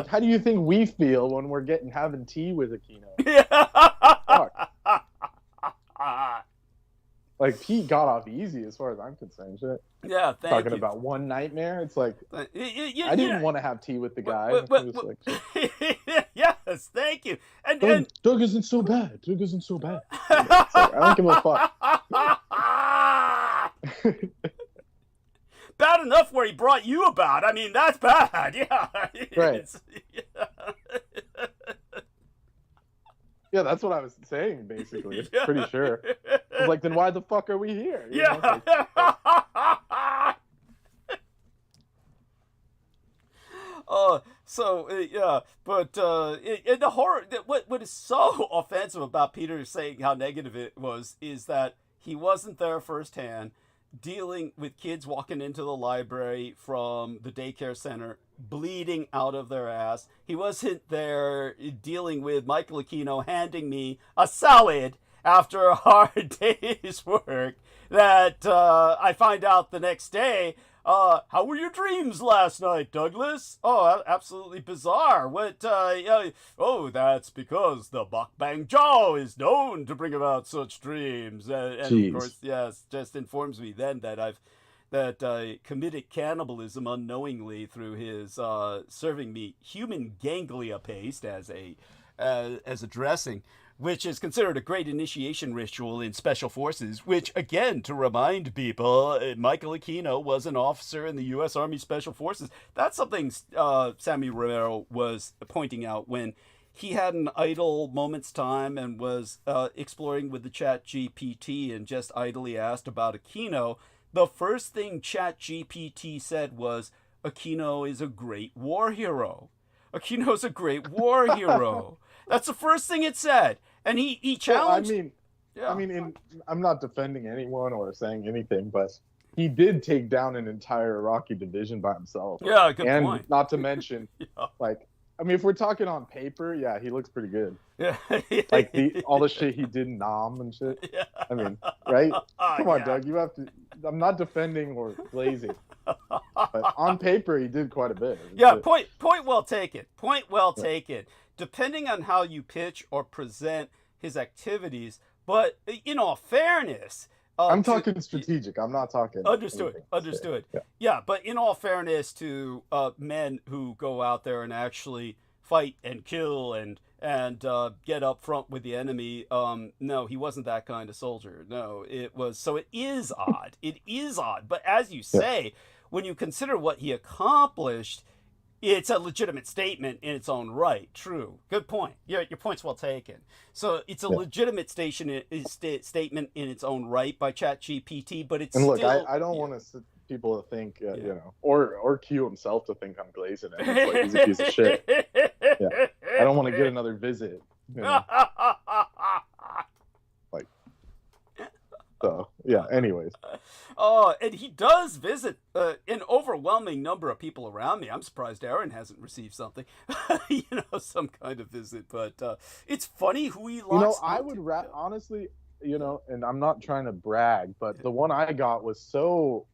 how do you think we feel when we're having tea with Aquino? Fuck. Like, Pete got off easy as far as I'm concerned. Shit. Yeah, Talking about one nightmare, it's like I didn't want to have tea with the guy. Yes, thank you. And Doug isn't so bad. Doug isn't so bad. Like, I don't give a fuck. Bad enough where he brought you about. I mean, that's bad. Yeah. Right. Yeah, that's what I was saying, basically. Yeah. Pretty sure. I was like, then why the fuck are we here? You know, like, but in the horror, what is so offensive about Peter saying how negative it was is that he wasn't there firsthand, dealing with kids walking into the library from the daycare center, bleeding out of their ass. He wasn't there dealing with Michael Aquino handing me a salad after a hard day's work that I find out the next day. How were your dreams last night, Douglas? Oh, absolutely bizarre. What, oh, that's because the Mukbang Joe is known to bring about such dreams. And of course, yes, just informs me then that I've committed cannibalism unknowingly through his serving me human ganglia paste as a dressing, which is considered a great initiation ritual in special forces, which, again, to remind people, Michael Aquino was an officer in the U.S. Army Special Forces. That's something Sammy Romero was pointing out when he had an idle moment's time and was exploring with the ChatGPT and just idly asked about Aquino. The first thing ChatGPT said was, Aquino is a great war hero. Aquino's a great war hero. That's the first thing it said. And he challenged... I mean, I'm not defending anyone or saying anything, but he did take down an entire Iraqi division by himself. Yeah, good point. And not to mention, like, I mean, if we're talking on paper, yeah, he looks pretty good. Yeah. Like, all the shit he did in Nam and shit. Yeah. I mean, right? Come on, Doug, you have to... I'm not defending or glazing. But on paper, he did quite a bit. Yeah, point well taken. Point well taken. Depending on how you pitch or present his activities, but in all fairness... I'm talking strategic. I'm not talking... Understood. Yeah, but in all fairness to men who go out there and actually fight and kill and get up front with the enemy, no, he wasn't that kind of soldier. No, it was... So it is odd. It is odd. But as you say, when you consider what he accomplished... It's a legitimate statement in its own right. True. Good point. Your point's well taken. So it's a legitimate statement in its own right by ChatGPT, but it's still... And look, I don't want people to think, you know, or Q himself to think I'm glazing it. It's like, he's a piece of shit. Yeah. I don't want to get another visit. You know? Like, so, yeah, anyways. Oh, and he does visit an overwhelming number of people around me. I'm surprised Aaron hasn't received something, you know, some kind of visit. But it's funny who he likes. You know, I would honestly, you know, and I'm not trying to brag, but the one I got was so...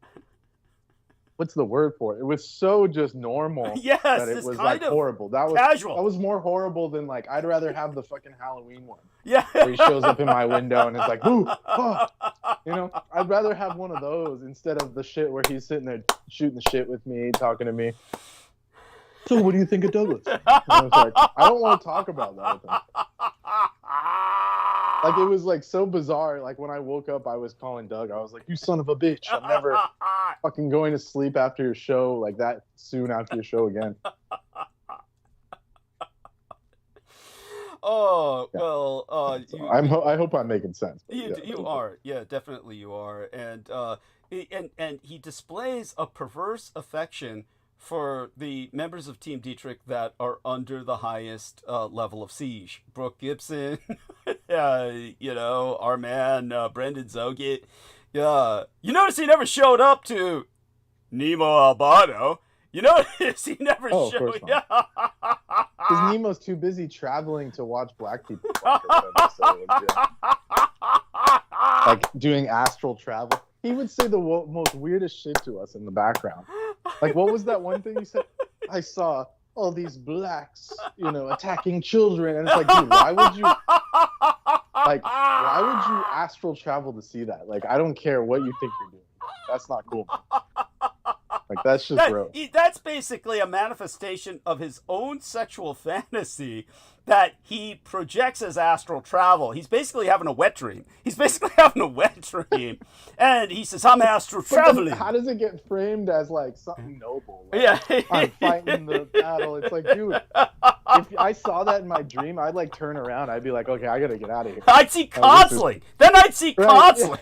What's the word for it? It was so just normal. Yes, that it was like horrible. That was casual. That was more horrible than like I'd rather have the fucking Halloween one. Yeah. Where he shows up in my window and it's like, ooh, oh. You know, I'd rather have one of those instead of the shit where he's sitting there shooting the shit with me, talking to me. So what do you think of Douglas? And I was like, I don't want to talk about that with him. Like, it was like so bizarre. Like, when I woke up, I was calling Doug. I was like, you son of a bitch. I'm never fucking going to sleep after your show like that soon after your show again. Oh, well, so I hope I'm making sense. You are. Yeah, definitely you are. And he displays a perverse affection for the members of Team Dietrich that are under the highest level of siege. Brooke Gibson our man Brendan Zogit. Yeah, you notice he never showed up to Nemo Albano. You notice he never showed up. Because Nemo's too busy traveling to watch black people. Like doing astral travel. He would say the most weirdest shit to us in the background. Like, what was that one thing he said? I saw all these blacks, attacking children. And it's like, dude, why would you astral travel to see that? Like, I don't care what you think you're doing. That's not cool. Like, that's just gross. That's basically a manifestation of his own sexual fantasy that he projects as astral travel. He's basically having a wet dream. And he says, I'm astral traveling. How does it get framed as, like, something noble? Like, yeah. I'm fighting the battle. It's like, dude, if I saw that in my dream, I'd, like, turn around. I'd be like, okay, I gotta get out of here. I'd see counseling. Then I'd see counseling.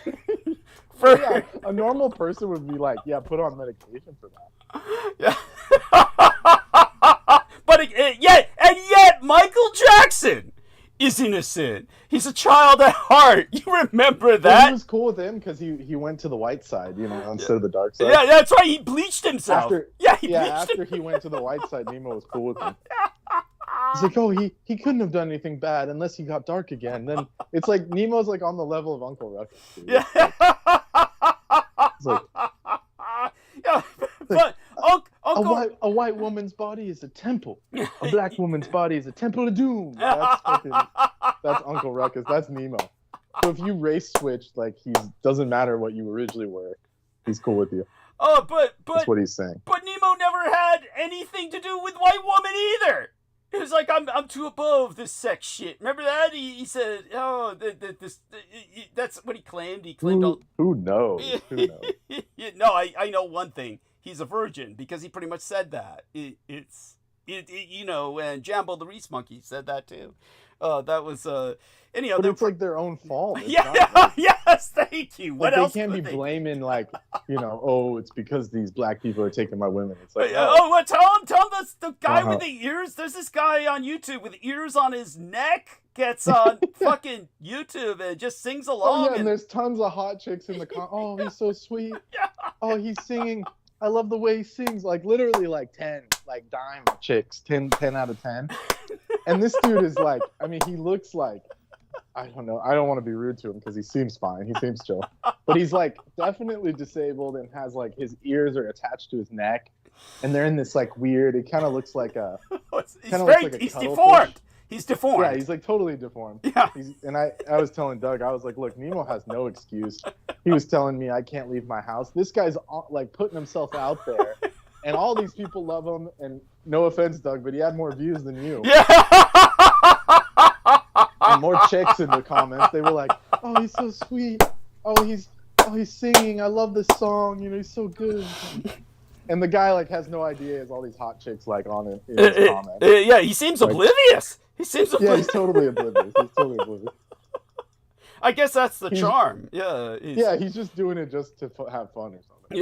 Yeah, a normal person would be like, yeah, put on medication for that. Yeah. But yet Michael Jackson is innocent. He's a child at heart. You remember that? Well, he was cool with him because he went to the white side, instead of the dark side. Yeah, that's right. He bleached himself. After he went to the white side, Nemo was cool with him. He's like, oh, he couldn't have done anything bad unless he got dark again. Then it's like Nemo's like on the level of Uncle Ruckus. Dude. Yeah. It's like, yeah, but a white woman's body is a temple. A black woman's body is a temple of doom. That's Uncle Ruckus. That's Nemo. So if you race switch, like, he doesn't matter what you originally were, he's cool with you. Oh, but that's what he's saying. But Nemo never had anything to do with white woman either. He was like, I'm too above this sex shit. Remember that? He said, oh, that's what he claimed. He claimed who knows? Who knows? No, I know one thing. He's a virgin because he pretty much said that. And Jambo the Reese Monkey said that too. That was anyhow. But it's like their own fault. Yes, thank you. What else? They can't be blaming oh, it's because these black people are taking my women. It's like, tell him the guy with the ears. There's this guy on YouTube with ears on his neck gets on fucking YouTube and just sings along. Oh yeah, and there's tons of hot chicks in the oh, he's so sweet. Yeah. Oh, he's singing. I love the way he sings. Like, literally, like 10, like dime chicks, 10 out of 10. And this dude is like, he looks like, I don't know. I don't want to be rude to him because he seems fine. He seems chill. But he's like definitely disabled and has like his ears are attached to his neck. And they're in this like weird, it kind of looks like a, he's deformed. He's deformed. Yeah, he's like totally deformed. Yeah. And I was telling Doug, I was like, look, Nemo has no excuse. He was telling me I can't leave my house. This guy's like putting himself out there. And all these people love him. And no offense, Doug, but he had more views than you. Yeah. And more chicks in the comments. They were like, oh, he's so sweet. Oh, he's singing. I love this song. He's so good. And the guy like has no idea. Has all these hot chicks like on it in his comments. Yeah, he seems oblivious. Yeah, he's totally oblivious. I guess that's the charm. Yeah. He's just doing it just to have fun or something.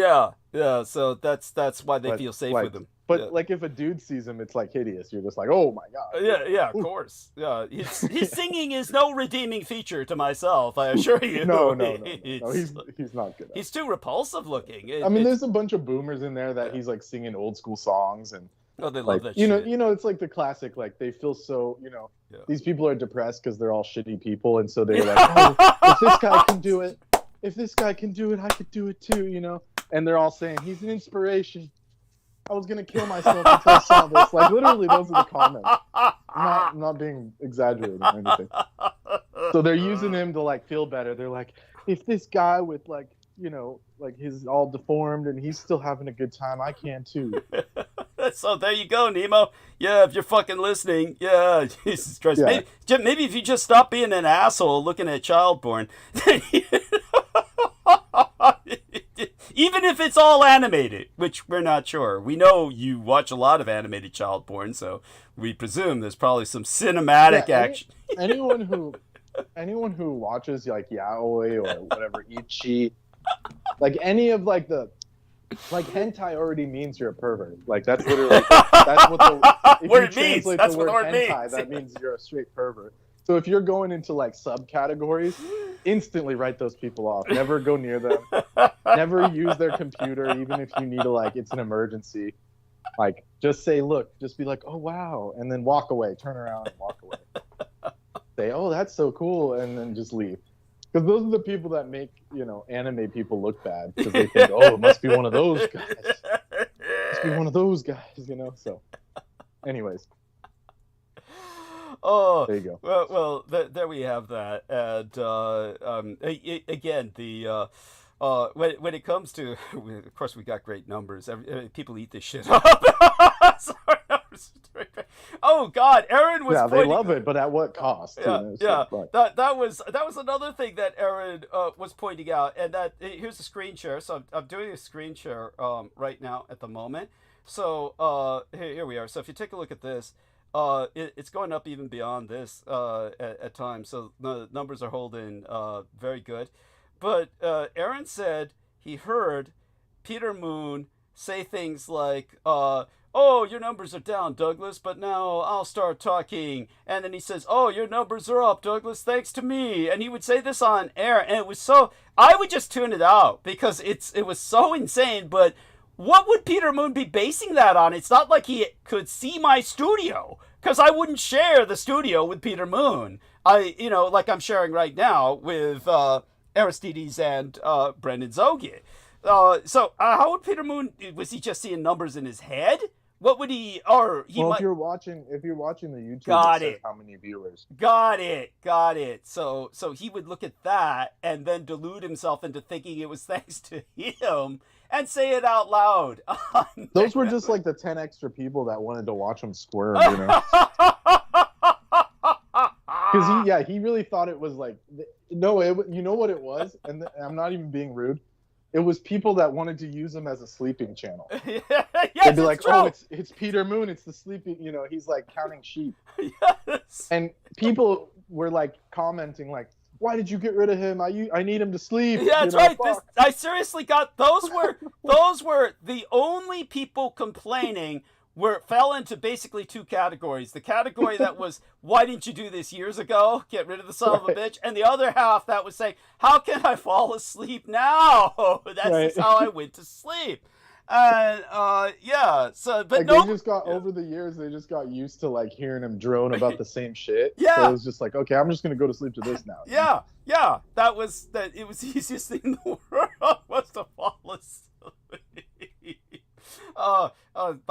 Yeah. So that's why they feel safe with him. But like if a dude sees him, it's like hideous. You're just like, oh my god. Yeah, of course. Yeah, his singing is no redeeming feature to myself. I assure you. No. He's not good. He's too repulsive looking. There's a bunch of boomers in there that he's like singing old school songs and. Oh, they love that shit. You know, it's like the classic. Like they feel so. These people are depressed because they're all shitty people, and so they're like, oh, if this guy can do it, I could do it too. And they're all saying he's an inspiration. I was gonna kill myself until I saw this. Like literally, those are the comments. I'm not being exaggerating or anything. So they're using him to like feel better. They're like, if this guy with like he's all deformed and he's still having a good time, I can too. So there you go, Nemo. Yeah, if you're fucking listening, yeah, Jesus Christ. Yeah. Maybe if you just stop being an asshole looking at child porn. Even if it's all animated, which we're not sure. We know you watch a lot of animated child porn, so we presume there's probably some cinematic action. Anyone who watches like yaoi or whatever ichi, like any of like the hentai already means you're a pervert. Like that's literally that's what the if what you it means. translate That's the what word the word hentai, means. that means you're a straight pervert. So if you're going into like subcategories, instantly write those people off. Never go near them. Never use their computer, even if you need to, like, it's an emergency. Like, just say, look, just be like, oh, wow. And then walk away, turn around and walk away. Say, oh, that's so cool. And then just leave. Because those are the people that make, you know, anime people look bad. Because they think, oh, it must be one of those guys. It must be one of those guys, you know? So, anyways. Oh, there you go. Well, there we have that. And again, the when it comes to, of course, we got great numbers. People eat this shit up. Sorry, oh God, Aaron was. Yeah, they love it, but at what cost? Yeah. That was another thing that Aaron was pointing out, and that here's a screen share. So I'm doing a screen share right now at the moment. So here we are. So if you take a look at this. It's going up even beyond this at times, so the numbers are holding very good. But Aaron said he heard Peter Moon say things like, oh, your numbers are down, Douglas, but now I'll start talking. And then he says, oh, your numbers are up, Douglas, thanks to me. And he would say this on air, and it was so... I would just tune it out because it was so insane, but... What would Peter Moon be basing that on? It's not like he could see my studio, because I wouldn't share the studio with Peter Moon. Like I'm sharing right now with Aristides and Brendan Zogia. So how would Peter Moon? Was he just seeing numbers in his head? What would he? Or he might... if you're watching the YouTube, got it it. Says how many viewers? Got it. So he would look at that and then delude himself into thinking it was thanks to him. And say it out loud. Those were just like the 10 extra people that wanted to watch him squirm, you know? Because he really thought it was like, no, you know what it was? And I'm not even being rude. It was people that wanted to use him as a sleeping channel. Yes, they'd be like, true. oh, it's Peter Moon, it's the sleeping, you know, he's like counting sheep. Yes. And people were like commenting like, why did you get rid of him? I need him to sleep. Yeah, that's right. I seriously got those were the only people complaining fell into basically two categories. The category that was, why didn't you do this years ago? Get rid of the son of a bitch. And the other half that was saying, how can I fall asleep now? That's how I went to sleep. And so but like, no, they just got over the years. They just got used to like hearing him drone about the same shit. Yeah, so it was just like, okay, I'm just gonna go to sleep to this now. Yeah. It was the easiest thing in the world was to fall asleep.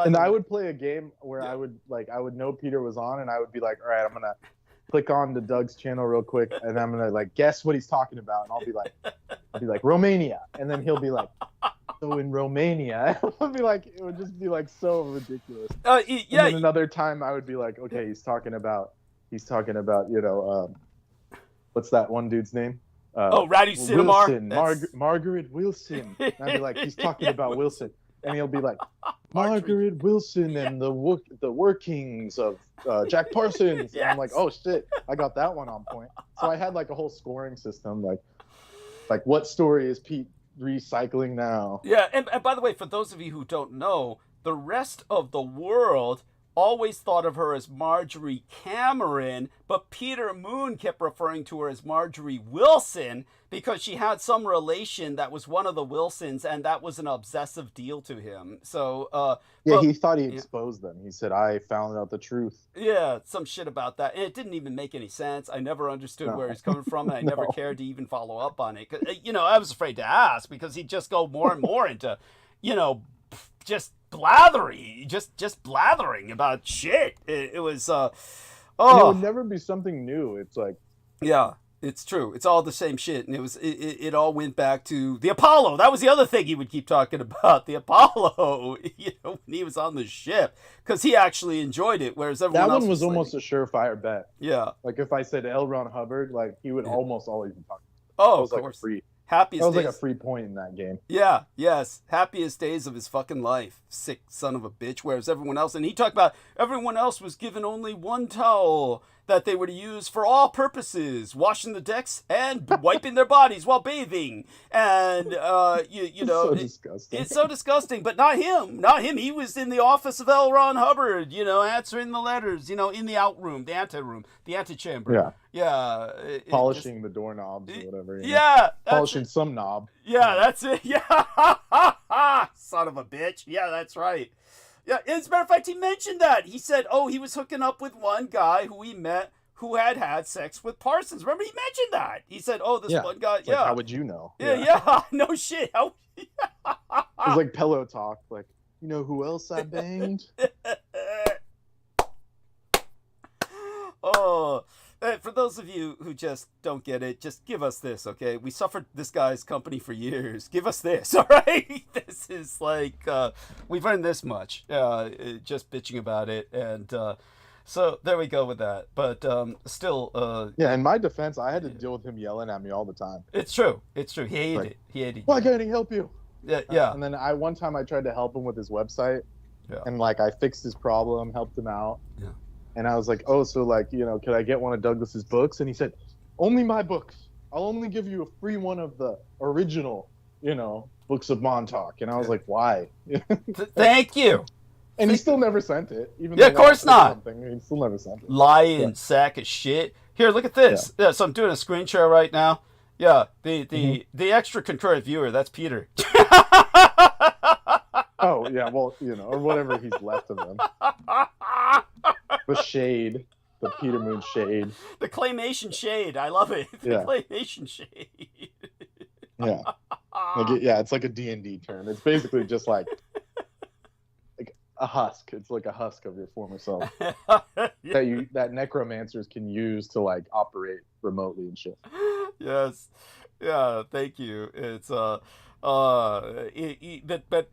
And I would play a game where I would know Peter was on, and I would be like, all right, I'm gonna click on to Doug's channel real quick, and I'm gonna like guess what he's talking about, and I'll be like Romania, and then he'll be like, so in Romania, I'll be like, it would just be like so ridiculous. And then another time I would be like, okay, he's talking about you know, what's that one dude's name? Radu Cinema. Margaret Wilson. And I'd be like, he's talking about Wilson. And he'll be like, Margaret Wilson and the workings of Jack Parsons. Yes. And I'm like, oh shit, I got that one on point. So I had like a whole scoring system, like what story is Pete recycling now? Yeah, and by the way, for those of you who don't know, the rest of the world always thought of her as Marjorie Cameron, but Peter Moon kept referring to her as Marjorie Wilson because she had some relation that was one of the Wilsons, and that was an obsessive deal to him. So he thought he exposed them. He said, I found out the truth. Yeah, some shit about that. And it didn't even make any sense. I never understood where he's coming from, and I never cared to even follow up on it. 'Cause, you know, I was afraid to ask because he'd just go more and more into, you know, just blathering about shit. It was it would never be something new. It's like, yeah, it's true. It's all the same shit, and it all went back to the Apollo. That was the other thing he would keep talking about, the Apollo. You know, when he was on the ship, because he actually enjoyed it, whereas everyone else was like, almost a surefire bet. Yeah, like if I said L. Ron Hubbard, like he would almost always be talking. Oh, of course. That was like a free point in that game. Yeah, yes. Happiest days of his fucking life. Sick son of a bitch. Whereas everyone else, and he talked about everyone else was given only one towel. that they were to use for all purposes, washing the decks and wiping their bodies while bathing. And, you know, so disgusting. It's so disgusting, but not him. Not him. He was in the office of L. Ron Hubbard, you know, answering the letters, you know, in the out-room, the antechamber. Yeah. Yeah. Polishing the doorknobs or whatever. You know? Yeah. Polishing some knob. Yeah, that's it. Yeah. Son of a bitch. Yeah, that's right. Yeah, as a matter of fact, he mentioned that. He said, oh, he was hooking up with one guy who he met who had sex with Parsons. Remember, he mentioned that. He said, oh, this one guy, It's like, how would you know? Yeah. No shit. How... It was like pillow talk. Like, you know who else I banged? Oh, for those of you who just don't get it, just give us this, okay? We suffered this guy's company for years. Give us this, all right? This is like, we've earned this much, just bitching about it. And so there we go with that. But still... yeah, in my defense, I had to deal with him yelling at me all the time. It's true. It's true. He hated it. He hated it. Why can't he help you? Yeah. And then one time I tried to help him with his website. Yeah. And, like, I fixed his problem, helped him out. Yeah. And I was like, oh, so, like, you know, could I get one of Douglas's books? And he said, only my books. I'll only give you a free one of the original, you know, books of Montauk. And I was like, why? Thank you. And he still never sent it. Even Yeah, of course not. He still never sent it. Lying sack of shit. Here, look at this. Yeah, so I'm doing a screen share right now. Yeah, the extra concurrent viewer, that's Peter. Oh, yeah, well, you know, or whatever he's left of him. The shade, the Peter Moon shade. The claymation shade, I love it. The claymation shade. Yeah. It's like a D&D term. It's basically just like a husk. It's like a husk of your former self that necromancers can use to like operate remotely and shit. Yes. Yeah, thank you. It's but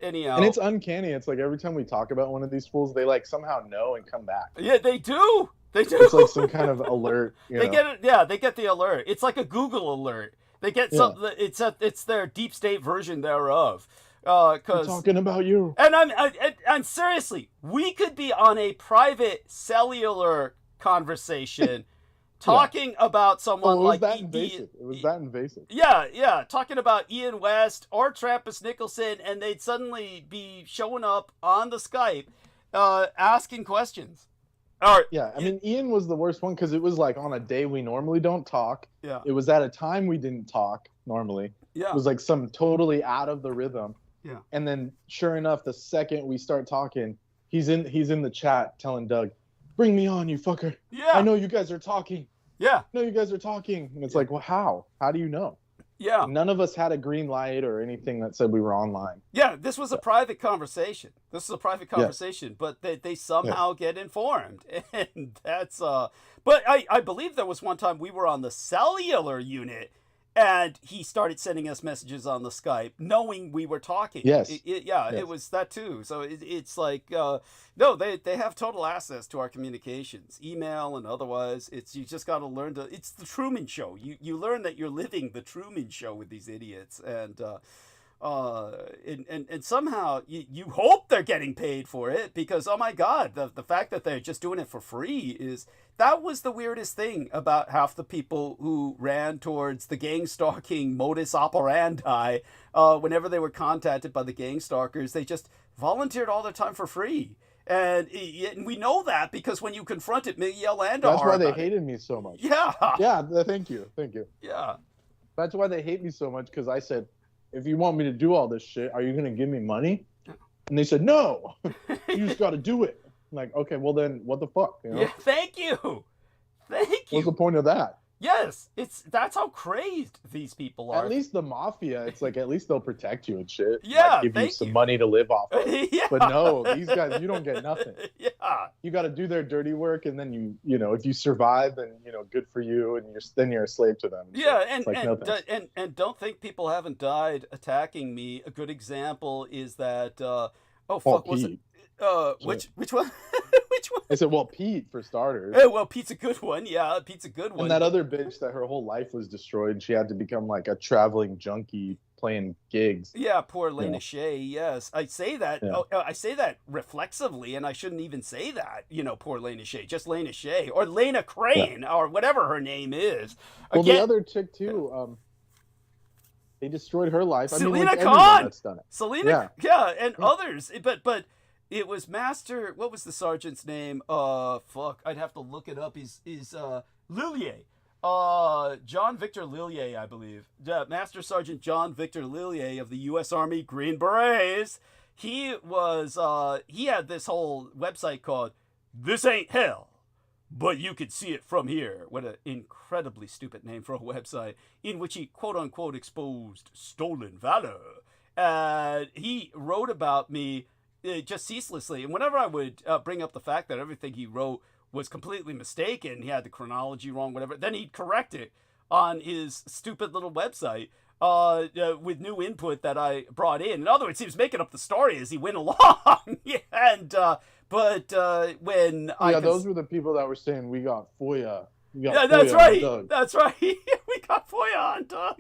anyhow, and it's uncanny. It's like every time we talk about one of these fools, they like somehow know and come back. Yeah, they do. They do. It's like some kind of alert. They get it. Yeah, they get the alert. It's like a Google alert. They get something. It's their deep state version thereof. We're talking about you. And I'm seriously, we could be on a private cellular conversation. Talking about someone like invasive. It was that invasive. Yeah. Talking about Ian West or Trappist Nicholson, and they'd suddenly be showing up on the Skype, asking questions. Yeah, I mean, Ian was the worst one because it was like on a day we normally don't talk. Yeah. It was at a time we didn't talk normally. Yeah. It was like some totally out of the rhythm. Yeah. And then, sure enough, the second we start talking, he's in the chat telling Doug, "Bring me on, you fucker. Yeah. I know you guys are talking. Yeah. No, you guys are talking." And it's like, well, how? How do you know? Yeah. None of us had a green light or anything that said we were online. Yeah, this was a private conversation. But they somehow get informed. And that's but I believe there was one time we were on the cellular unit and he started sending us messages on the Skype knowing we were talking. Yes. It was that too. So it's like no, they have total access to our communications, email and otherwise. You just got to learn to. It's the Truman Show. You learn that you're living the Truman Show with these idiots, and somehow you hope they're getting paid for it because, oh my God, the fact that they're just doing it for free that was the weirdest thing about half the people who ran towards the gang stalking modus operandi. Whenever they were contacted by the gang stalkers, they just volunteered all their time for free. And we know that because when you confront it, Miguel Andahar. That's why they hated me so much. Yeah. Yeah, thank you. Yeah. That's why they hate me so much because I said, if you want me to do all this shit, are you going to give me money? And they said, no, you just got to do it. I'm like, okay, well then what the fuck? You know? Yeah, thank you. What's the point of that? Yes, that's how crazed these people are. At least the mafia, it's like at least they'll protect you and shit. Yeah, like, give you some money to live off of. Yeah. But no, these guys, you don't get nothing. Yeah. You got to do their dirty work, and then you know, if you survive, then good for you, and then you're a slave to them. Yeah, so and don't think people haven't died attacking me. A good example is that was it? Which one? Which one? I said, well, Pete for starters. Well, Pete's a good one. Yeah, Pete's a good one. And that other bitch that her whole life was destroyed, and she had to become like a traveling junkie playing gigs. Yeah, poor ḻēnocide. Yes, I say that. Yeah. I say that reflexively, and I shouldn't even say that. Poor ḻēnocide, just ḻēnocide or Lena Crane or whatever her name is. Well, Again, the other chick too. They destroyed her life. Selena everyone Khan. that's done it. Selena, and others. But it was Master. What was the sergeant's name? Fuck, I'd have to look it up. He's Lillier. John Victor Lillier, I believe. Master Sergeant John Victor Lillier of the U.S. Army Green Berets. He was. He had this whole website called "This Ain't Hell, but you could see it from here." What an incredibly stupid name for a website, in which he quote-unquote exposed stolen valor. And he wrote about me just ceaselessly. And whenever I would bring up the fact that everything he wrote was completely mistaken, he had the chronology wrong, whatever, then he'd correct it on his stupid little website with new input that I brought in. In other words, he was making up the story as he went along. But when those were the people that were saying we got FOIA. That's right. That's right. We got FOIA on Doug.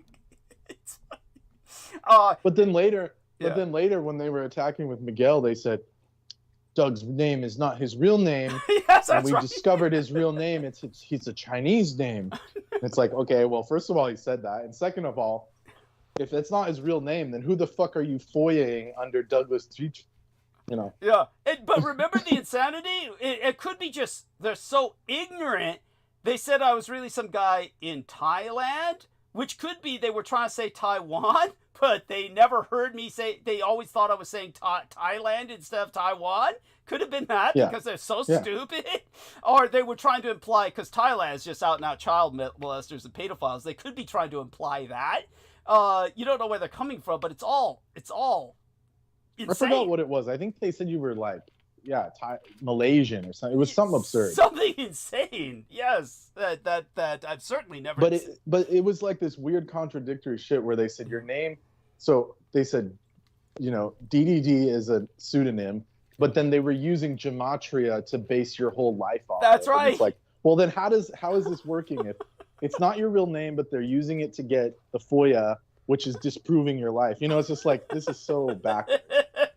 But then later, when they were attacking with Miguel, they said Doug's name is not his real name. Yes, that's and we right. discovered his real name. He's a Chinese name. It's like, okay, well, first of all, he said that, and second of all, if it's not his real name, then who the fuck are you FOIAing under Douglas Treach? Yeah, but remember the insanity? It could be just they're so ignorant. They said I was really some guy in Thailand, which could be they were trying to say Taiwan, but they never heard me say. They always thought I was saying Thailand instead of Taiwan. Could have been that because they're so stupid. Or they were trying to imply, because Thailand is just out and out child molesters and pedophiles. They could be trying to imply that. You don't know where they're coming from, but it's all insane. I forgot what it was. I think they said you were like, Malaysian or something. It was something absurd. Something insane. Yes, that I've certainly never. But it was like this weird contradictory shit where they said your name. So they said, DDD is a pseudonym, but then they were using gematria to base your whole life off. That's right. And it's like, well, then how is this working if it's not your real name, but they're using it to get the FOIA, which is disproving your life? It's just like, this is so backward.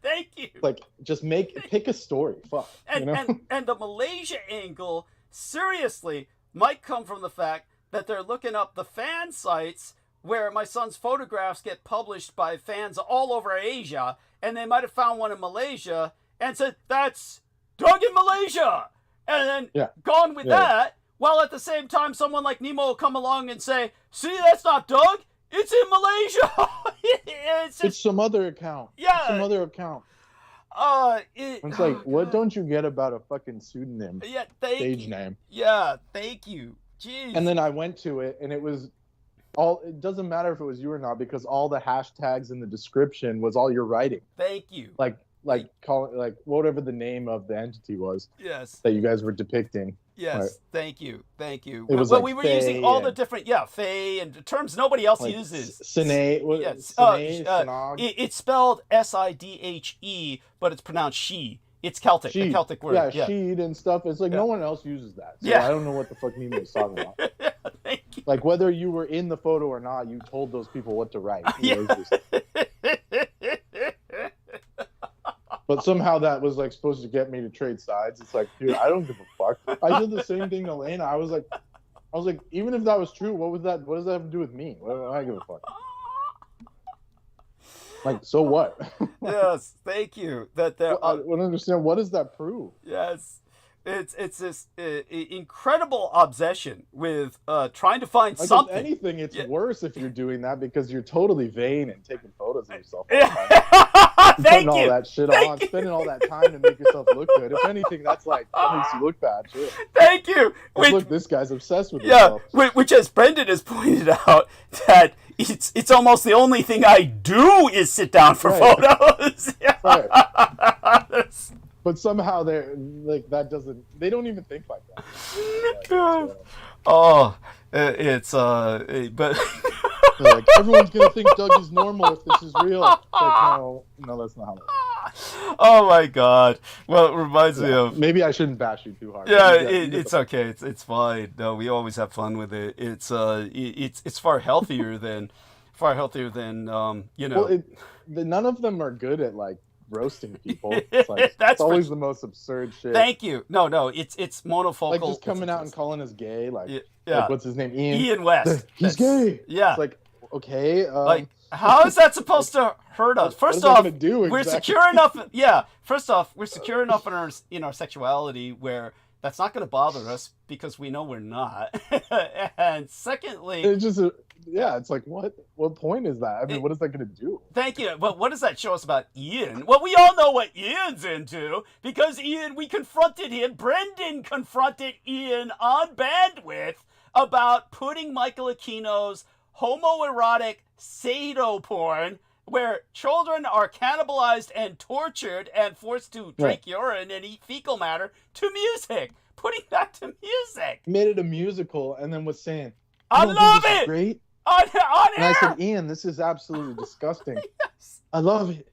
Thank you. Like, just pick a story. Fuck. And the Malaysia angle, seriously, might come from the fact that they're looking up the fan sites where my son's photographs get published by fans all over Asia, and they might have found one in Malaysia and said, that's Doug in Malaysia, and then gone with that, while at the same time someone like Nemo will come along and say, see, that's not Doug, it's in Malaysia. It's some other account. Yeah. It's some other account. It's like, what don't you get about a fucking pseudonym? Yeah, stage name. Yeah, thank you. Jeez. And then I went to it, and it was all. It doesn't matter if it was you or not, because all the hashtags in the description was all your writing. Thank you. Like call it like whatever the name of the entity was. Yes. That you guys were depicting. Yes. Right. Thank you. It was we were using all the different Fae and terms nobody else uses. Sine. Yes. Sinog. It's spelled Sidhe, but it's pronounced she. It's Celtic. A Celtic word. Yeah, sheed and stuff. It's like no one else uses that. So I don't know what the fuck Nemo was talking about. Thank you. Like whether you were in the photo or not, you told those people what to write. But somehow that was like supposed to get me to trade sides. It's like, dude, I don't give a fuck. I did the same thing to Lena. I was like, even if that was true, what does that have to do with me? I give a fuck. Like, so what? Yes, thank you. That there. I don't understand. What does that prove? Yes, it's this incredible obsession with trying to find something. If anything, it's worse if you're doing that because you're totally vain and taking photos of yourself. Thank all you. That shit on, spending all that time to make yourself look good. If anything, that makes you look bad. Shit. Thank you. Look, this guy's obsessed with himself. Which, as Brendan has pointed out, that it's almost the only thing I do is sit down for photos. Right. But somehow they're like that doesn't. They don't even think like that. But. Like, everyone's gonna think Doug is normal if this is real. It's like, no, that's not how it works. Oh my God! Well, it reminds me of. Maybe I shouldn't bash you too hard. Yeah, it's okay. It's fine. No, we always have fun with it. It's far healthier than far healthier than Well, none of them are good at like roasting people. It's like That's it's always the most absurd shit. Thank you. No, it's monofocal. Like just coming out and calling us gay. Like, yeah. like what's his name? Ian West. He's gay. Yeah. It's like, okay. Like, how is that supposed to hurt us? First off, we're secure enough. Yeah. First off, we're secure enough in our sexuality where that's not going to bother us because we know we're not. And secondly, it's just it's like what point is that? I mean, what is that going to do? Thank you. But what does that show us about Ian? Well, we all know what Ian's into because we confronted him. Brendan confronted Ian on Bandwidth about putting Michael Aquino's homoerotic sado porn, where children are cannibalized and tortured and forced to drink urine and eat fecal matter, to music. Putting that to music. Made it a musical and then was saying, I love it. Great. On air. And I said, Ian, this is absolutely disgusting. Yes. I love it.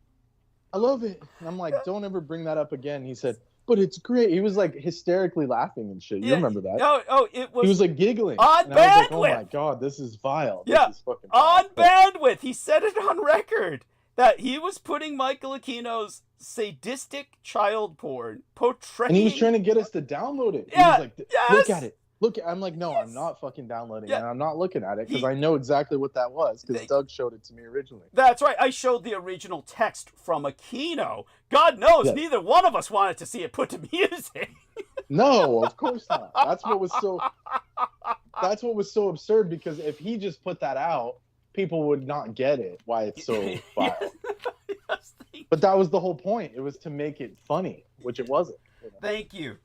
I love it. And I'm like, don't ever bring that up again. He said, but it's great. He was like hysterically laughing and shit. You remember that? It was. He was like giggling. On and Bandwidth. I was like, oh my God, this is vile. Yeah. This is fucking on vile. Bandwidth. He said it on record that he was putting Michael Aquino's sadistic child porn portraying. And he was trying to get us to download it. Yeah. He was like, look at it. I'm like, no, I'm not fucking downloading it. And I'm not looking at it because I know exactly what that was because Doug showed it to me originally. That's right. I showed the original text from Aquino. God knows, neither one of us wanted to see it put to music. No, of course not. That's what was so absurd because if he just put that out, people would not get it, why it's so vile. Yes, but that was the whole point. It was to make it funny, which it wasn't. You know? Thank you.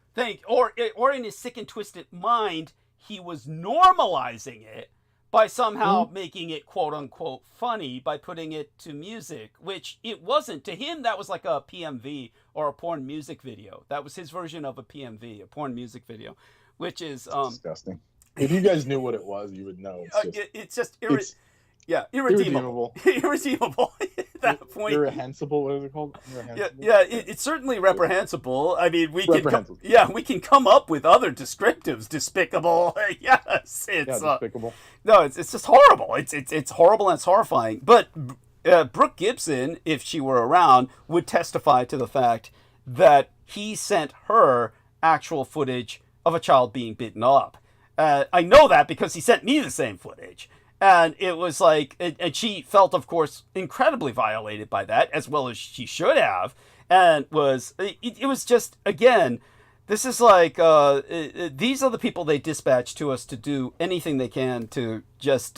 Or in his sick and twisted mind, he was normalizing it by somehow making it quote unquote funny by putting it to music, which it wasn't. To him, that was like a PMV or a porn music video. That was his version of a PMV, a porn music video, which is disgusting. If you guys knew what it was, you would know. It's just irredeemable. Irredeemable. At that point. Irrehensible. What is it called? It's certainly reprehensible. I mean, we can come up with other descriptives. Despicable. Yes, it's despicable. No, it's just horrible. It's horrible and it's horrifying. But Brooke Gibson, if she were around, would testify to the fact that he sent her actual footage of a child being bitten up. I know that because he sent me the same footage. And it was like, and she felt, of course, incredibly violated by that, as well as she should have. And it was just, again, this is like, these are the people they dispatch to us to do anything they can to just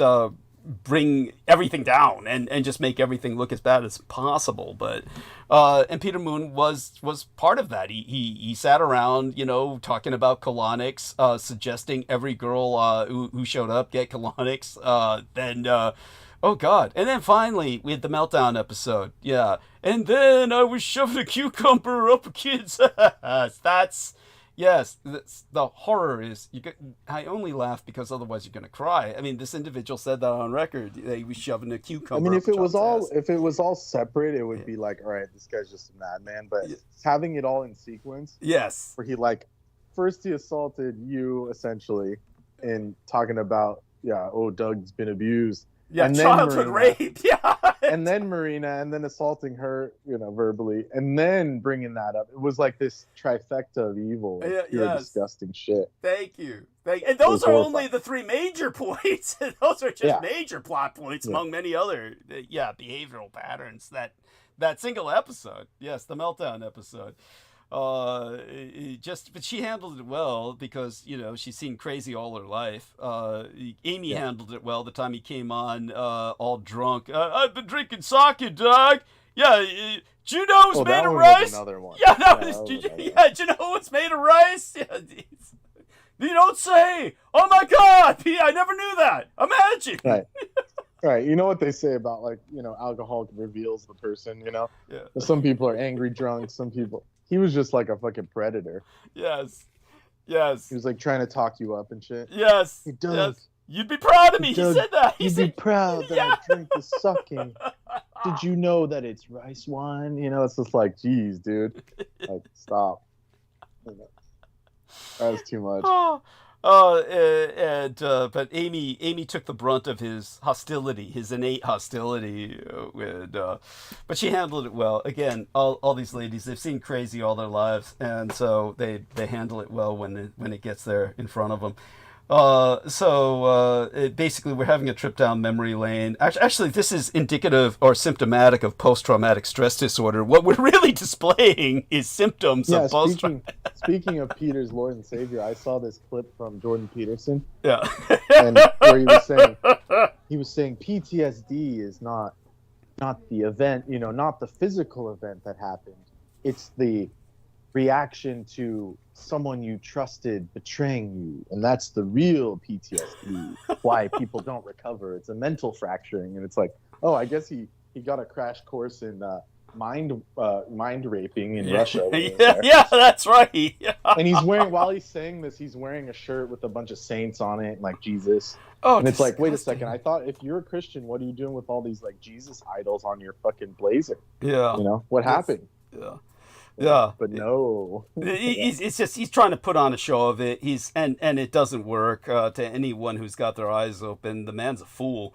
bring everything down and just make everything look as bad as possible. But and Peter Moon was part of that. He sat around, talking about colonics, suggesting every girl who showed up get colonics. Oh God! And then finally we had the meltdown episode. Yeah, and then I was shoving a cucumber up a kid's ass. Yes, the horror is. I only laugh because otherwise you're going to cry. I mean, this individual said that on record. He was shoving a cucumber. I mean, if it was all separate, it would be like, all right, this guy's just a madman. But having it all in sequence, yes, where he first he assaulted you essentially, in talking about Doug's been abused. Yeah, and childhood rape. Yeah. And then Marina, and then assaulting her, verbally, and then bringing that up. It was like this trifecta of evil. Pure disgusting shit. Thank you. And those are only the three major points. Those are just major plot points among many other, behavioral patterns that single episode. Yes, the meltdown episode. But she handled it well because she's seen crazy all her life. Amy handled it well the time he came on all drunk. I've been drinking sake, dog. Yeah, do you know who's made of rice? Another one. Yeah, do you know what's made of rice? Yeah, you don't say. Oh my God, I never knew that. Imagine. Right. Right, you know what they say about alcohol reveals the person. Yeah. Some people are angry drunk. Some people. He was just like a fucking predator. Yes. He was like trying to talk you up and shit. Yes. Hey, Doug, yes. You'd be proud of me. Doug, he said that. You'd be proud that I drink the sake. Did you know that it's rice wine? It's just like, geez, dude. Like, stop. That was too much. But Amy took the brunt of his hostility, his innate hostility, but she handled it well. Again, all these ladies, they've seen crazy all their lives, and so they handle it well when it gets there in front of them. Basically, we're having a trip down memory lane. Actually, this is indicative or symptomatic of post-traumatic stress disorder. What we're really displaying is symptoms of post-traumatic. Speaking of Peter's Lord and Savior, I saw this clip from Jordan Peterson. Yeah. And where he was saying PTSD is not the event, not the physical event that happened. It's the reaction to someone you trusted betraying you, and that's the real PTSD. Why people don't recover. It's a mental fracturing, and it's like, oh, I guess he got a crash course in mind raping in Russia. Yeah, that's right. And he's wearing, while he's saying this, he's wearing a shirt with a bunch of saints on it and like Jesus. Oh, and it's like, wait a second, I thought if you're a Christian, what are you doing with all these like Jesus idols on your fucking blazer? Yeah. What happened? Yeah. Yeah, but no. It's just he's trying to put on a show of it. And it doesn't work to anyone who's got their eyes open. The man's a fool.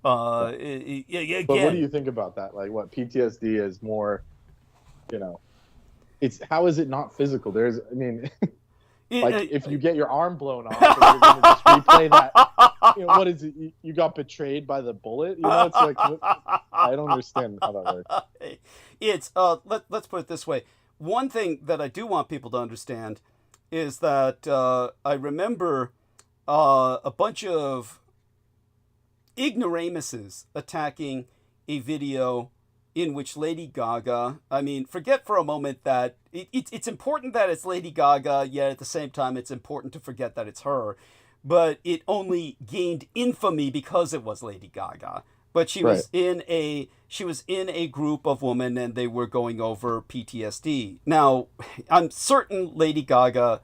Again, but what do you think about that? Like, what PTSD is more, it's how is it not physical? If you get your arm blown off, you're going to just replay that. What is it? You got betrayed by the bullet? It's like I don't understand how that works. It's let's put it this way. One thing that I do want people to understand is that I remember a bunch of ignoramuses attacking a video in which Lady Gaga, forget for a moment that it's important that it's Lady Gaga, yet at the same time it's important to forget that it's her. But it only gained infamy because it was Lady Gaga. But she was in a group of women, and they were going over PTSD. Now, I'm certain Lady Gaga,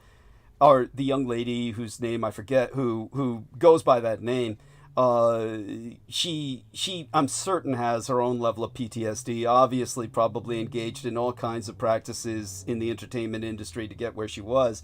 or the young lady whose name I forget, who goes by that name, she I'm certain has her own level of PTSD. Obviously, probably engaged in all kinds of practices in the entertainment industry to get where she was.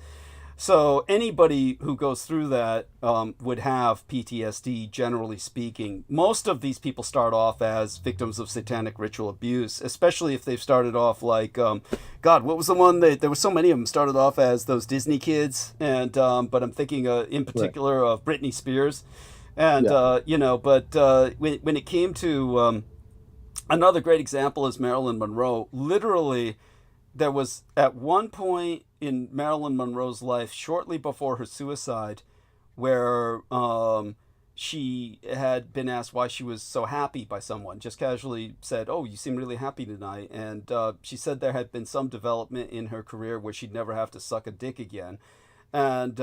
So anybody who goes through that would have PTSD, generally speaking. Most of these people start off as victims of satanic ritual abuse, especially if they've started off like, God, what was the one that there were so many of them started off as those Disney kids, and but I'm thinking in particular of Britney Spears, and when it came to another great example is Marilyn Monroe. Literally, there was at one point in Marilyn Monroe's life, shortly before her suicide, where she had been asked why she was so happy by someone, just casually said, "Oh, you seem really happy tonight." And she said there had been some development in her career where she'd never have to suck a dick again. And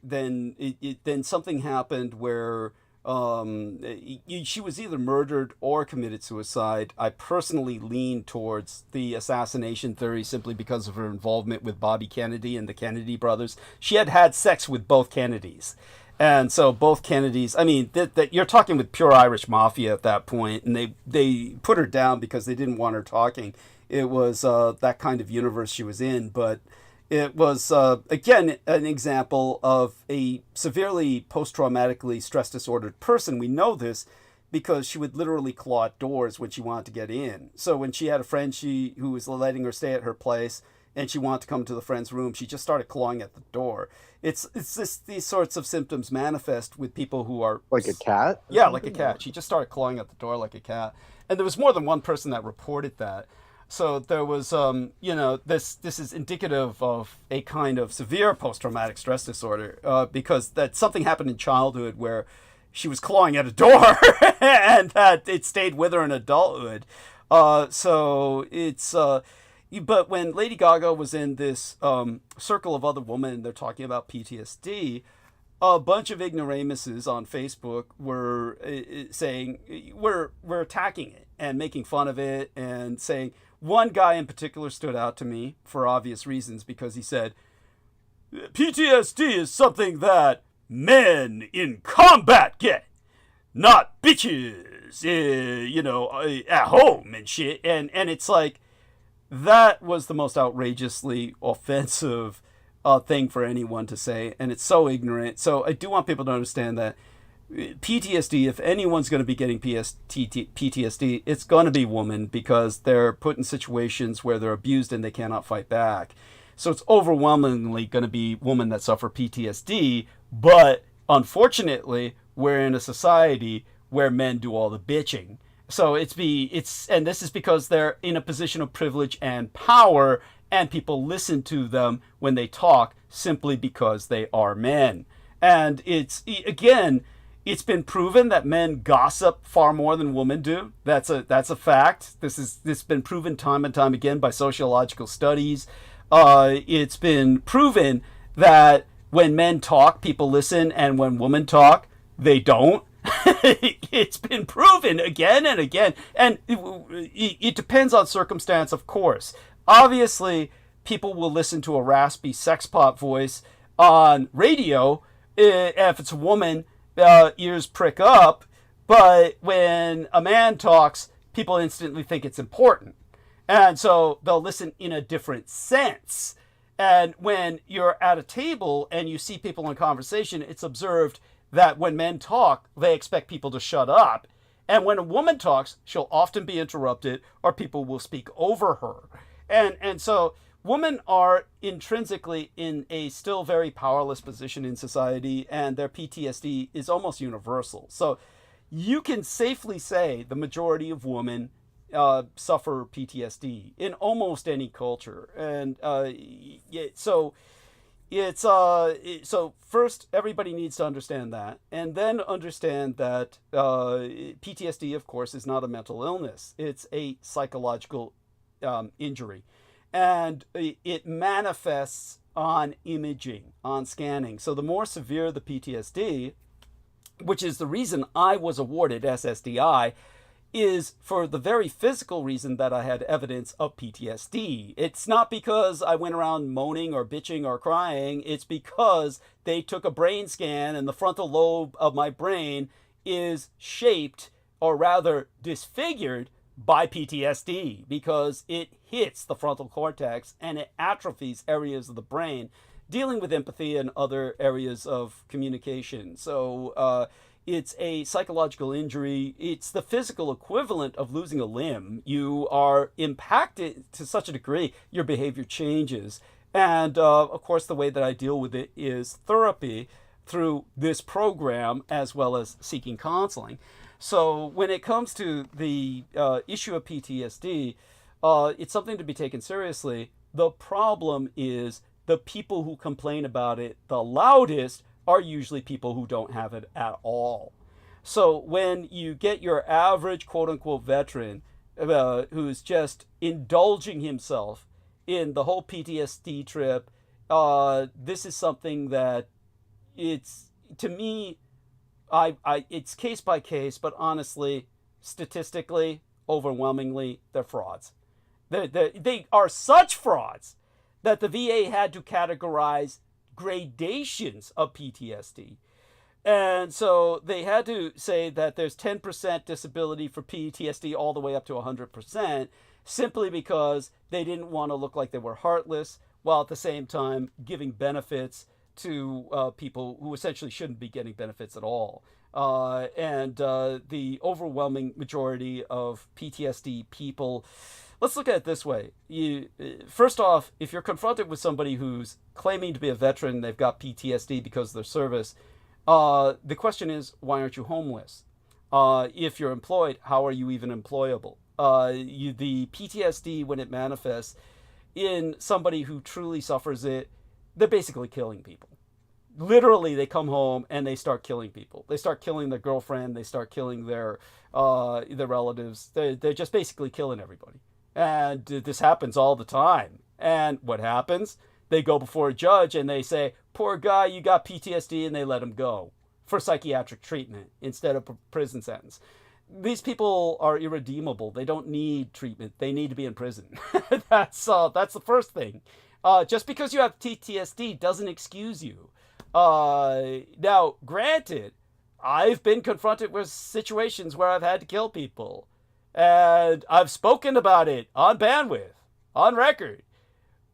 then something happened where she was either murdered or committed suicide. I personally lean towards the assassination theory simply because of her involvement with Bobby Kennedy and the Kennedy brothers. She had had sex with both Kennedys. And so both Kennedys, that you're talking with pure Irish mafia at that point, and they put her down because they didn't want her talking. It was that kind of universe she was in, but it was, again, an example of a severely post-traumatically stress-disordered person. We know this because she would literally claw at doors when she wanted to get in. So when she had a friend who was letting her stay at her place, and she wanted to come to the friend's room, she just started clawing at the door. It's these sorts of symptoms manifest with people who are... Like a cat? Yeah, like a cat. She just started clawing at the door like a cat. And there was more than one person that reported that. So there was, this is indicative of a kind of severe post-traumatic stress disorder because that something happened in childhood where she was clawing at a door and that it stayed with her in adulthood. So it's, but when Lady Gaga was in this circle of other women, they're talking about PTSD, a bunch of ignoramuses on Facebook were saying, we're attacking it and making fun of it and saying, one guy in particular stood out to me for obvious reasons because he said, PTSD is something that men in combat get, not bitches, at home and shit. And it's like, that was the most outrageously offensive thing for anyone to say, and it's so ignorant. So I do want people to understand that PTSD, if anyone's going to be getting PTSD, it's going to be women, because they're put in situations where they're abused and they cannot fight back. So it's overwhelmingly going to be women that suffer PTSD, but unfortunately, we're in a society where men do all the bitching. So and this is because they're in a position of privilege and power, and people listen to them when they talk simply because they are men. And it's been proven that men gossip far more than women do. That's a fact. This has been proven time and time again by sociological studies. It's been proven that when men talk, people listen, and when women talk, they don't. It's been proven again and again. And it depends on circumstance, of course. Obviously, people will listen to a raspy sex pot voice on radio. If it's a woman, ears prick up. But when a man talks, people instantly think it's important. And so they'll listen in a different sense. And when you're at a table and you see people in conversation, it's observed that when men talk, they expect people to shut up. And when a woman talks, she'll often be interrupted, or people will speak over her. And so women are intrinsically in a still very powerless position in society, and their PTSD is almost universal. So you can safely say the majority of women suffer PTSD in almost any culture. And so first, everybody needs to understand that, and then understand that PTSD, of course, is not a mental illness. It's a psychological injury, and it manifests on imaging, on scanning. So the more severe the PTSD, which is the reason I was awarded SSDI, is for the very physical reason that I had evidence of PTSD. It's not because I went around moaning or bitching or crying. It's because they took a brain scan and the frontal lobe of my brain is shaped, or rather disfigured, by PTSD, because it hits the frontal cortex and it atrophies areas of the brain dealing with empathy and other areas of communication. So it's a psychological injury. It's the physical equivalent of losing a limb. You are impacted to such a degree, your behavior changes. And of course, the way that I deal with it is therapy through this program, as well as seeking counseling. So when it comes to the issue of PTSD, it's something to be taken seriously. The problem is the people who complain about it the loudest are usually people who don't have it at all. So when you get your average quote-unquote veteran who's just indulging himself in the whole PTSD trip, this is something that it's, to me, it's case by case, but honestly, statistically, overwhelmingly, they're frauds. They are such frauds that the VA had to categorize gradations of PTSD. And so they had to say that there's 10% disability for PTSD all the way up to 100%, simply because they didn't want to look like they were heartless, while at the same time giving benefits to people who essentially shouldn't be getting benefits at all. And the overwhelming majority of PTSD people, let's look at it this way. First off, if you're confronted with somebody who's claiming to be a veteran, they've got PTSD because of their service, the question is, why aren't you homeless? If you're employed, how are you even employable? The PTSD, when it manifests in somebody who truly suffers it, they're basically killing people. Literally, they come home and they start killing people. They start killing their girlfriend. They start killing their relatives. They're just basically killing everybody. And this happens all the time. And what happens? They go before a judge and they say, poor guy, you got PTSD, and they let him go for psychiatric treatment instead of a prison sentence. These people are irredeemable. They don't need treatment. They need to be in prison. That's the first thing. Just because you have PTSD doesn't excuse you. Now, granted, I've been confronted with situations where I've had to kill people. And I've spoken about it on bandwidth, on record.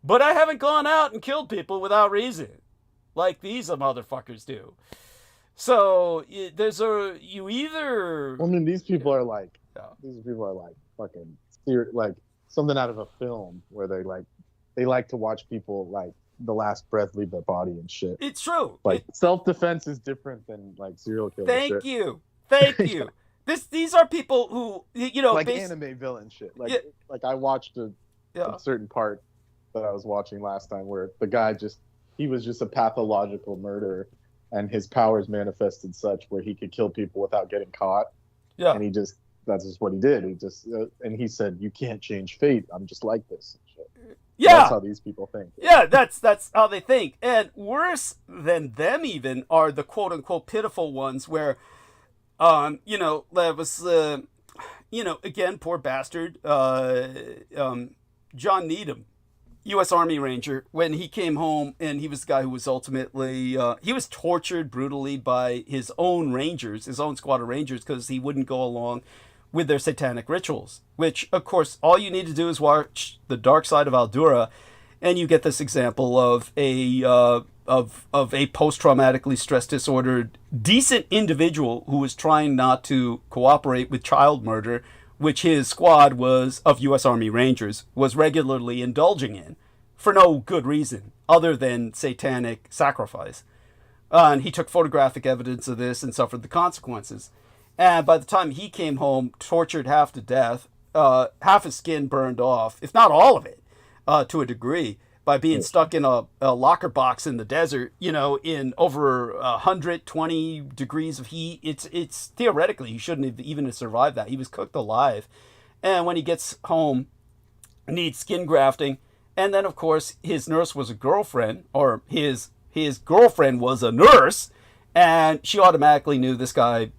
but I haven't gone out and killed people without reason, like these motherfuckers do. So there's you either. I mean, these people are like fucking like something out of a film where they like to watch people like the last breath leave their body and shit. It's true. Like self-defense is different than like serial killer Thank shit. Thank you. These are people who, you know, like anime villain shit. Like like I watched a certain part that I was watching last time where the guy he was just a pathological murderer, and his powers manifested such where he could kill people without getting caught. Yeah. And that's just what he did. He just and he said, "You can't change fate. I'm just like this." And shit. Yeah. That's how these people think. Yeah, that's how they think. And worse than them even are the quote unquote pitiful ones where you know, there was you know, again, poor bastard, John Needham, U.S. Army Ranger, when he came home, and he was the guy who was ultimately, he was tortured brutally by his own Rangers, his own squad of Rangers, because he wouldn't go along with their satanic rituals, which, of course, all you need to do is watch The Dark Side of Al-Dura, and you get this example of a post-traumatically stress disordered, decent individual who was trying not to cooperate with child murder, which his squad of U.S. Army Rangers was regularly indulging in for no good reason other than satanic sacrifice. And he took photographic evidence of this and suffered the consequences. And by the time he came home, tortured half to death, half his skin burned off, if not all of it, to a degree, by being stuck in a locker box in the desert, you know, in over 120 degrees of heat. It's theoretically, he shouldn't have even survived that. He was cooked alive. And when he gets home, needs skin grafting. And then, of course, his nurse was a girlfriend, or his girlfriend was a nurse. And she automatically knew this guy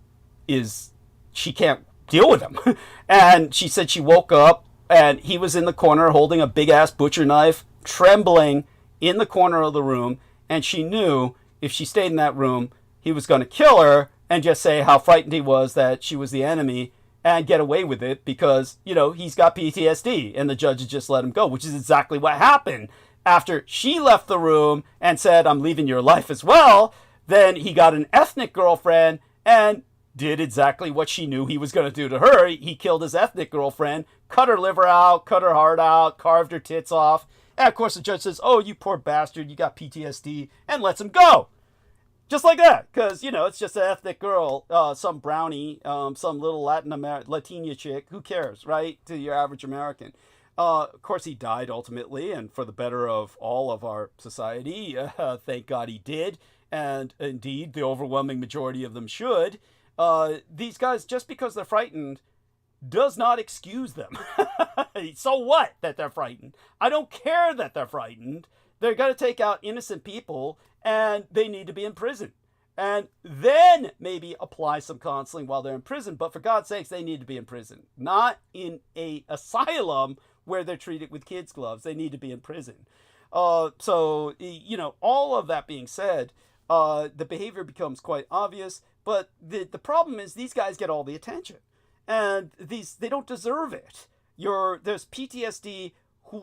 she can't deal with him. And she said she woke up and he was in the corner holding a big ass butcher knife, trembling in the corner of the room, and she knew if she stayed in that room, he was going to kill her and just say how frightened he was that she was the enemy and get away with it because, you know, he's got PTSD, and the judge had just let him go, which is exactly what happened. After she left the room and said, "I'm leaving your life as well," then he got an ethnic girlfriend and did exactly what she knew he was going to do to her. He killed his ethnic girlfriend, cut her liver out, cut her heart out, carved her tits off. And of course the judge says, "Oh, you poor bastard, you got PTSD," and lets him go. Just like that, because, you know, it's just an ethnic girl, some brownie, some little Latina chick, who cares, right, to your average American. Of course he died ultimately, and for the better of all of our society, thank God he did, and indeed the overwhelming majority of them should. These guys, just because they're frightened, does not excuse them. So what that they're frightened? I don't care that they're frightened. They're going to take out innocent people, and they need to be in prison. And then maybe apply some counseling while they're in prison. But for God's sakes, they need to be in prison. Not in a asylum where they're treated with kids' gloves. They need to be in prison. So, you know, all of that being said, the behavior becomes quite obvious. But the problem is these guys get all the attention. And they don't deserve it. There's PTSD.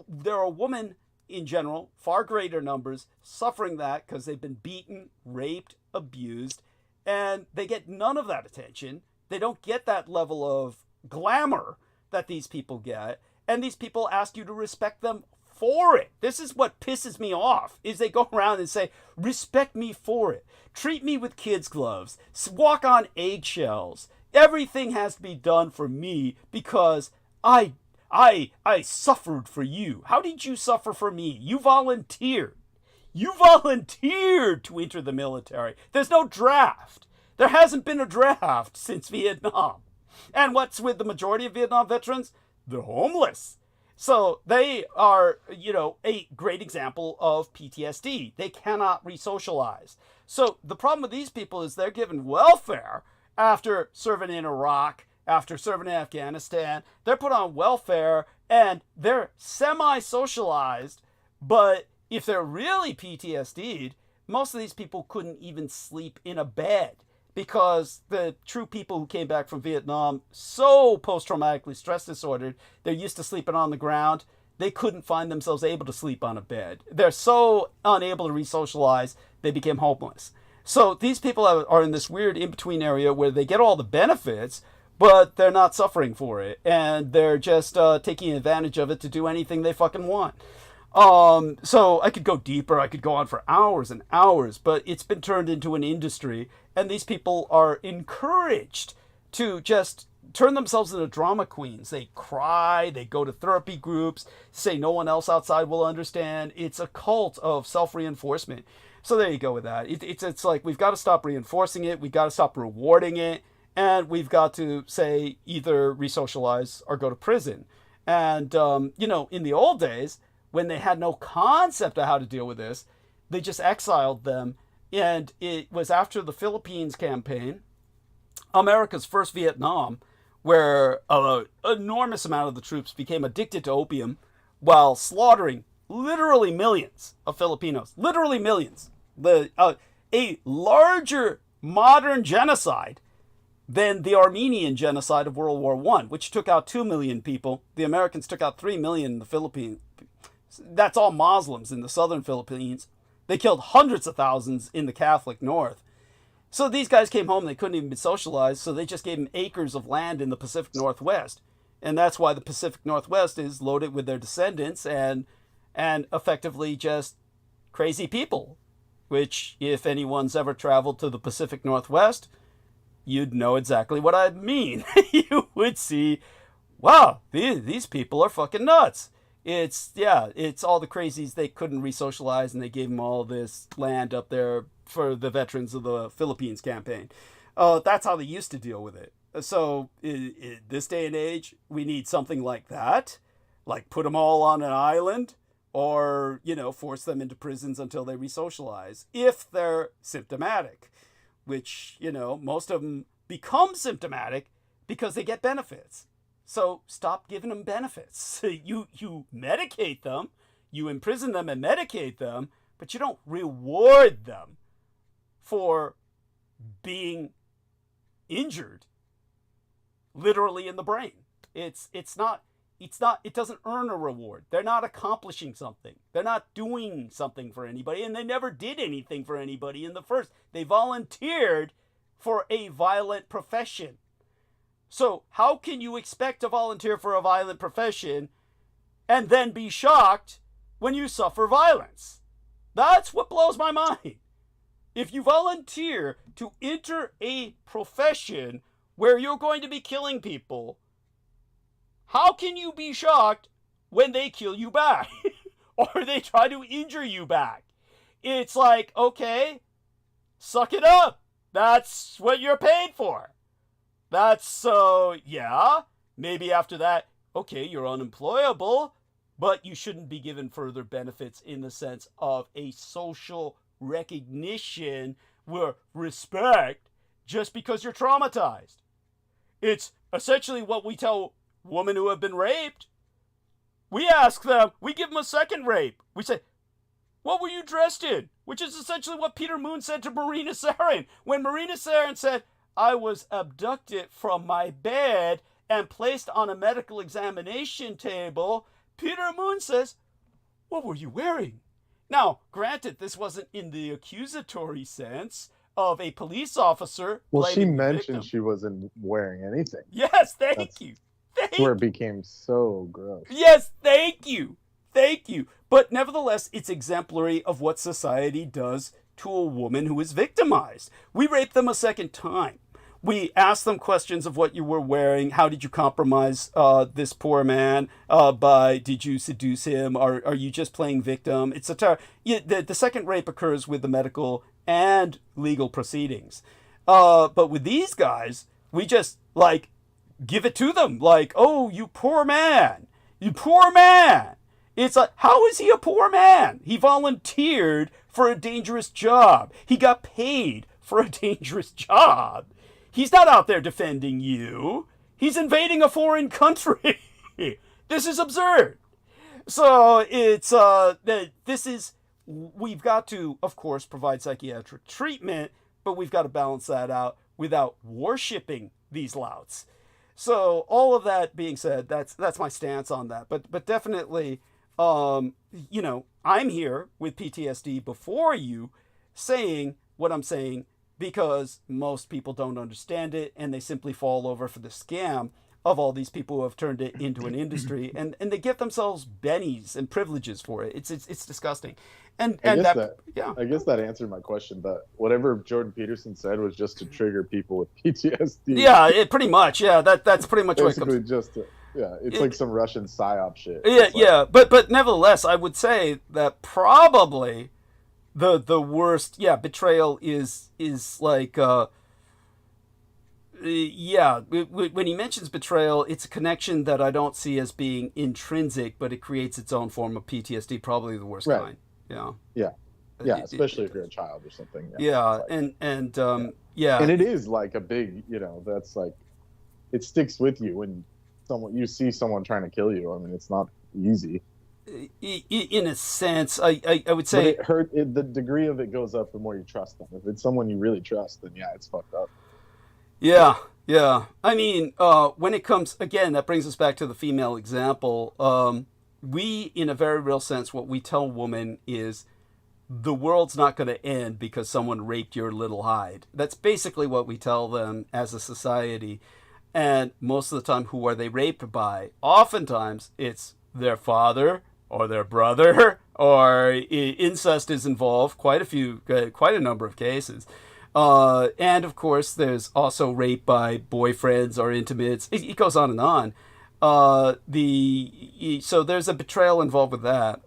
There are women in general, far greater numbers, suffering that because they've been beaten, raped, abused, and they get none of that attention. They don't get that level of glamour that these people get, and these people ask you to respect them for it. This is what pisses me off, is they go around and say, "Respect me for it. Treat me with kids' gloves. Walk on eggshells. Everything has to be done for me because I suffered for you." How did you suffer for me? You volunteered. You volunteered to enter the military. There's no draft. There hasn't been a draft since Vietnam. And what's with the majority of Vietnam veterans? They're homeless. So they are, you know, a great example of PTSD. They cannot re-socialize. So the problem with these people is they're given welfare after serving in Iraq, after serving in Afghanistan. They're put on welfare and they're semi-socialized. But if they're really PTSD'd, most of these people couldn't even sleep in a bed because the true people who came back from Vietnam, so post-traumatically stress disordered, they're used to sleeping on the ground. they couldn't find themselves able to sleep on a bed. They're so unable to re-socialize, they became homeless. So these people are in this weird in-between area where they get all the benefits, but they're not suffering for it. And they're just taking advantage of it to do anything they fucking want. So I could go deeper. I could go on for hours and hours, but it's been turned into an industry. And these people are encouraged to just turn themselves into drama queens. They cry, they go to therapy groups, say no one else outside will understand. It's a cult of self-reinforcement. So there you go with that. It's like we've got to stop reinforcing it. We've got to stop rewarding it. And we've got to say either re-socialize or go to prison. And, you know, in the old days, when they had no concept of how to deal with this, they just exiled them. And it was after the Philippines campaign, America's first Vietnam, where an enormous amount of the troops became addicted to opium while slaughtering literally millions of Filipinos. Literally millions. A larger modern genocide than the Armenian genocide of World War I, which took out 2 million people. The Americans took out 3 million in the Philippines. That's all Muslims in the southern Philippines. They killed hundreds of thousands in the Catholic North. So these guys came home, they couldn't even be socialized, so they just gave them acres of land in the Pacific Northwest. And that's why the Pacific Northwest is loaded with their descendants and effectively just crazy people, which if anyone's ever traveled to the Pacific Northwest, you'd know exactly what I mean. You would see, wow, these people are fucking nuts. It's all the crazies they couldn't re-socialize, and they gave them all this land up there for the veterans of the Philippines campaign. That's how they used to deal with it. So in this day and age, we need something like that, like put them all on an island, or, you know, force them into prisons until they re-socialize, if they're symptomatic, which, you know, most of them become symptomatic because they get benefits. So stop giving them benefits. You medicate them, you imprison them and medicate them, but you don't reward them for being injured literally in the brain. It doesn't earn a reward. They're not accomplishing something. They're not doing something for anybody, and they never did anything for anybody in the first. They volunteered for a violent profession. So how can you expect to volunteer for a violent profession and then be shocked when you suffer violence? That's what blows my mind. If you volunteer to enter a profession where you're going to be killing people, how can you be shocked when they kill you back or they try to injure you back? It's like, okay, suck it up. That's what you're paid for. That's so, yeah, maybe after that, okay, you're unemployable, but you shouldn't be given further benefits in the sense of a social recognition or respect just because you're traumatized. It's essentially what we tell women who have been raped. We ask them, we give them a second rape. We say, what were you dressed in? Which is essentially what Peter Moon said to Marina Sarin. When Marina Sarin said, I was abducted from my bed and placed on a medical examination table, Peter Moon says, what were you wearing? Now, granted, this wasn't in the accusatory sense of a police officer. Well, she mentioned she wasn't wearing anything. Yes, thank you. That's where it became so gross. Yes, thank you. Thank you. But nevertheless, it's exemplary of what society does to a woman who is victimized. We rape them a second time. We ask them questions of what you were wearing. How did you compromise this poor man? Did you seduce him? Are you just playing victim? It's the second rape occurs with the medical and legal proceedings. But with these guys, we just like give it to them. Like, oh, you poor man. You poor man. It's like, how is he a poor man? He volunteered for a dangerous job. He got paid for a dangerous job. He's not out there defending you. He's invading a foreign country. This is absurd. So we've got to, of course, provide psychiatric treatment, but we've got to balance that out without worshiping these louts. So all of that being said, that's my stance on that. But definitely, you know, I'm here with PTSD before you, saying what I'm saying because most people don't understand it and they simply fall over for the scam of all these people who have turned it into an industry, and they give themselves bennies and privileges for it. It's disgusting. And I guess that answered my question, but whatever Jordan Peterson said was just to trigger people with PTSD. Yeah, pretty much. Yeah, that's pretty much basically what it comes. it's like some Russian psyop shit. Yeah. But nevertheless, I would say that probably the worst, betrayal is like when he mentions betrayal, it's a connection that I don't see as being intrinsic, but it creates its own form of PTSD, probably the worst kind. Yeah, especially if you're a child or something. And it is like a big, you know, that's like, it sticks with you when you see someone trying to kill you. I mean, it's not easy. In a sense, I would say the degree of it goes up the more you trust them. If it's someone you really trust, then it's fucked up. Yeah. I mean, when it comes, again, that brings us back to the female example. We, in a very real sense, what we tell women is the world's not going to end because someone raped your little hide. That's basically what we tell them as a society. And most of the time, who are they raped by? Oftentimes, it's their father or their brother, or incest is involved, quite a number of cases. And of course, there's also rape by boyfriends or intimates. It goes on and on. So there's a betrayal involved with that.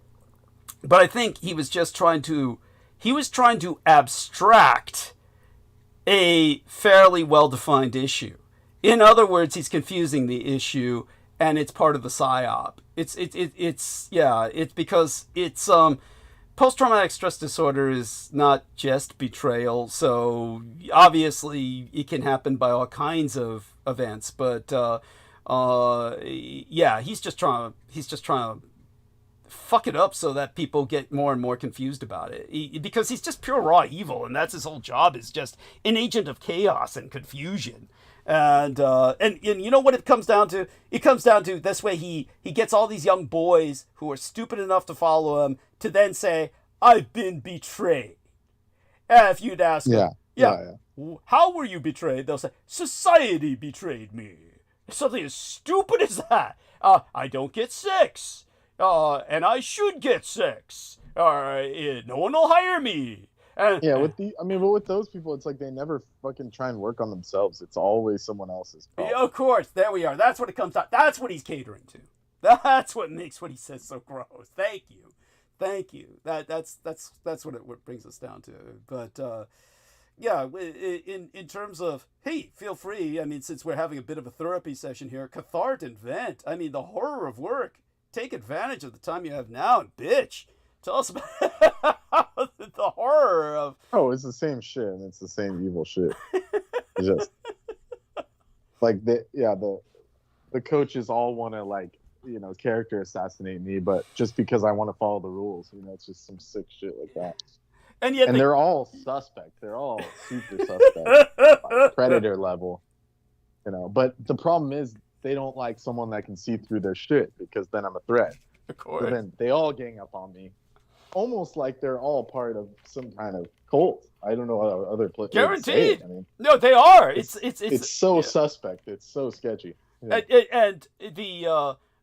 But I think he was trying to abstract a fairly well-defined issue. In other words, he's confusing the issue, and it's part of the psyop. It's because it's post-traumatic stress disorder is not just betrayal. So obviously it can happen by all kinds of events, but he's just trying to fuck it up so that people get more and more confused about it, because he's just pure raw evil, and that's his whole job, is just an agent of chaos and confusion. And you know what it comes down to? It comes down to this way: he gets all these young boys who are stupid enough to follow him to then say, "I've been betrayed." And if you'd ask them, how were you betrayed? They'll say, "Society betrayed me." Something as stupid as that. I don't get sex, and I should get sex. No one will hire me. But with those people, it's like they never fucking try and work on themselves. It's always someone else's problem. Of course, there we are. That's what it comes down. That's what he's catering to. That's what makes what he says so gross. Thank you. That's what brings us down to. But in terms of, hey, feel free. I mean, since we're having a bit of a therapy session here, cathart and vent. I mean, the horror of work. Take advantage of the time you have now and bitch. Tell us about the horror of... Oh, it's the same shit, and it's the same evil shit. Just like the coaches all want to, like, you know, character assassinate me, but just because I want to follow the rules, you know, it's just some sick shit like that. And they're all suspect. They're all super suspect, like predator level, you know. But the problem is they don't like someone that can see through their shit, because then I'm a threat. Of course. So then they all gang up on me, almost like they're all part of some kind of cult. I don't know how other players. Guaranteed. I mean, no, they are. It's so suspect. It's so sketchy. Yeah. And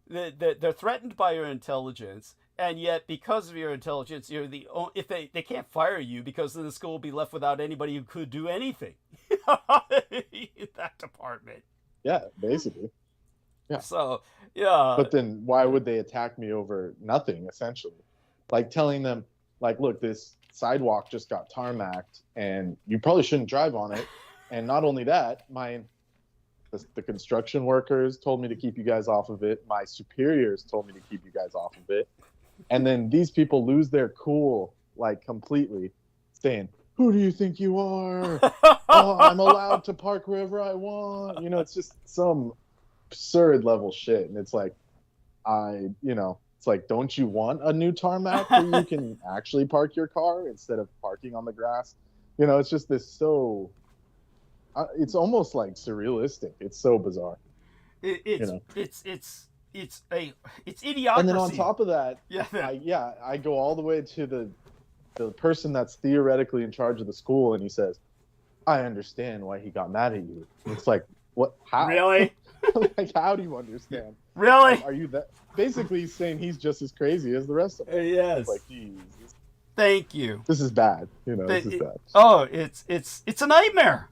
they're threatened by your intelligence, and yet because of your intelligence, you're if they can't fire you, because then the school will be left without anybody who could do anything in that department. Yeah, basically. Yeah. So, yeah. But then why would they attack me over nothing, essentially? Like telling them, like, look, this sidewalk just got tarmacked and you probably shouldn't drive on it. And not only that, the construction workers told me to keep you guys off of it. My superiors told me to keep you guys off of it. And then these people lose their cool, like, completely, saying, "Who do you think you are? I'm allowed to park wherever I want." You know, it's just some absurd level shit. And it's like, it's like, don't you want a new tarmac where you can actually park your car instead of parking on the grass? You know, it's just this it's almost like surrealistic. It's so bizarre. it's idiocracy. And then on top of that, yeah, I go all the way to the person that's theoretically in charge of the school, and he says, I understand why he got mad at you. It's like, what? How? Really? Like, how do you understand? Really? Are you that? Basically, he's saying he's just as crazy as the rest of us. Yes. It's like, geez, thank you. this is bad. This is bad. Oh, it's a nightmare.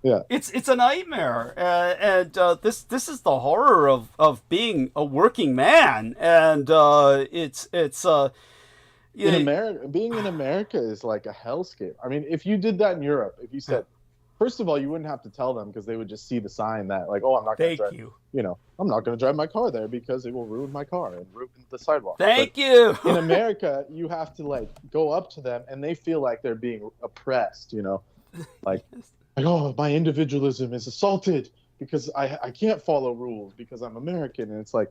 Yeah. It's a nightmare, and this is the horror of being a working man, and in America, being in America is like a hellscape. I mean, if you did that in Europe, if you said, first of all, you wouldn't have to tell them because they would just see the sign that like, oh, I'm not going to drive. I'm not going to drive my car there because it will ruin my car and ruin the sidewalk. Thank you. In America, you have to like go up to them and they feel like they're being oppressed. Like, oh, my individualism is assaulted because I can't follow rules because I'm American, and it's like,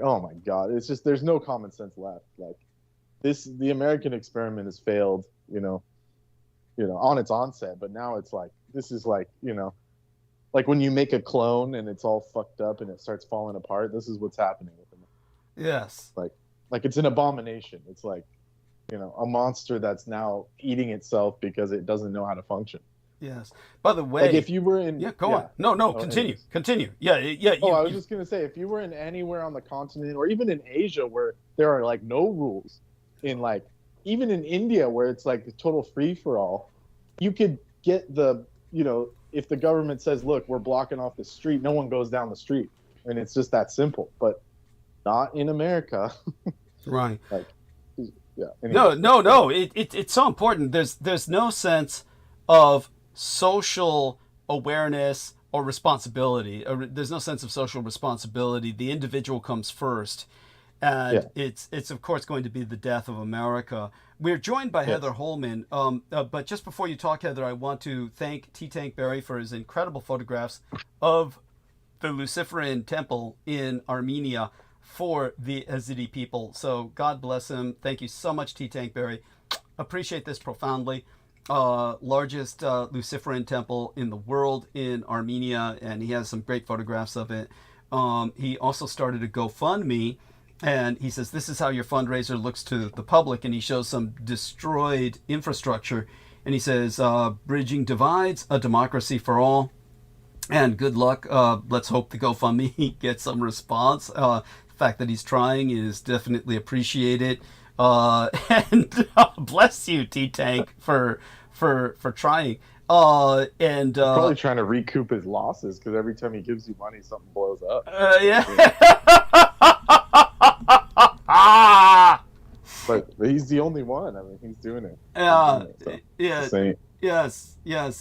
oh my God, it's just there's no common sense left. Like, the American experiment has failed. On its onset, but now it's like this is like like when you make a clone and it's all fucked up and it starts falling apart. This is what's happening with them. Yes. Like it's an abomination. It's like a monster that's now eating itself because it doesn't know how to function. Yes. By the way, like if you were in go on. No, continue. Yeah. I was just gonna say, if you were in anywhere on the continent or even in Asia where there are like no rules, in like even in India where it's like the total free for all, you could get if the government says, look, we're blocking off the street, no one goes down the street, and it's just that simple. But not in America. Right. Like, yeah. Anyway. No. It's so important. There's no sense of social awareness or responsibility. There's no sense of social responsibility. The individual comes first. And it's of course going to be the death of America. We're joined by Heather Holman, but just before you talk, Heather, I want to thank T. Tank Berry for his incredible photographs of the Luciferin temple in Armenia for the Ēzidi people. So God bless him. Thank you so much, T. Tank Berry. Appreciate this profoundly. Largest Luciferin temple in the world in Armenia, and he has some great photographs of it. He also started a GoFundMe. And he says, this is how your fundraiser looks to the public. And he shows some destroyed infrastructure. And he says, bridging divides, a democracy for all. And good luck. Let's hope the GoFundMe gets some response. The fact that he's trying is definitely appreciated. And bless you, T-Tank, for trying. And probably trying to recoup his losses because every time he gives you money, something blows up. But he's the only one. I mean, he's doing it. Yes.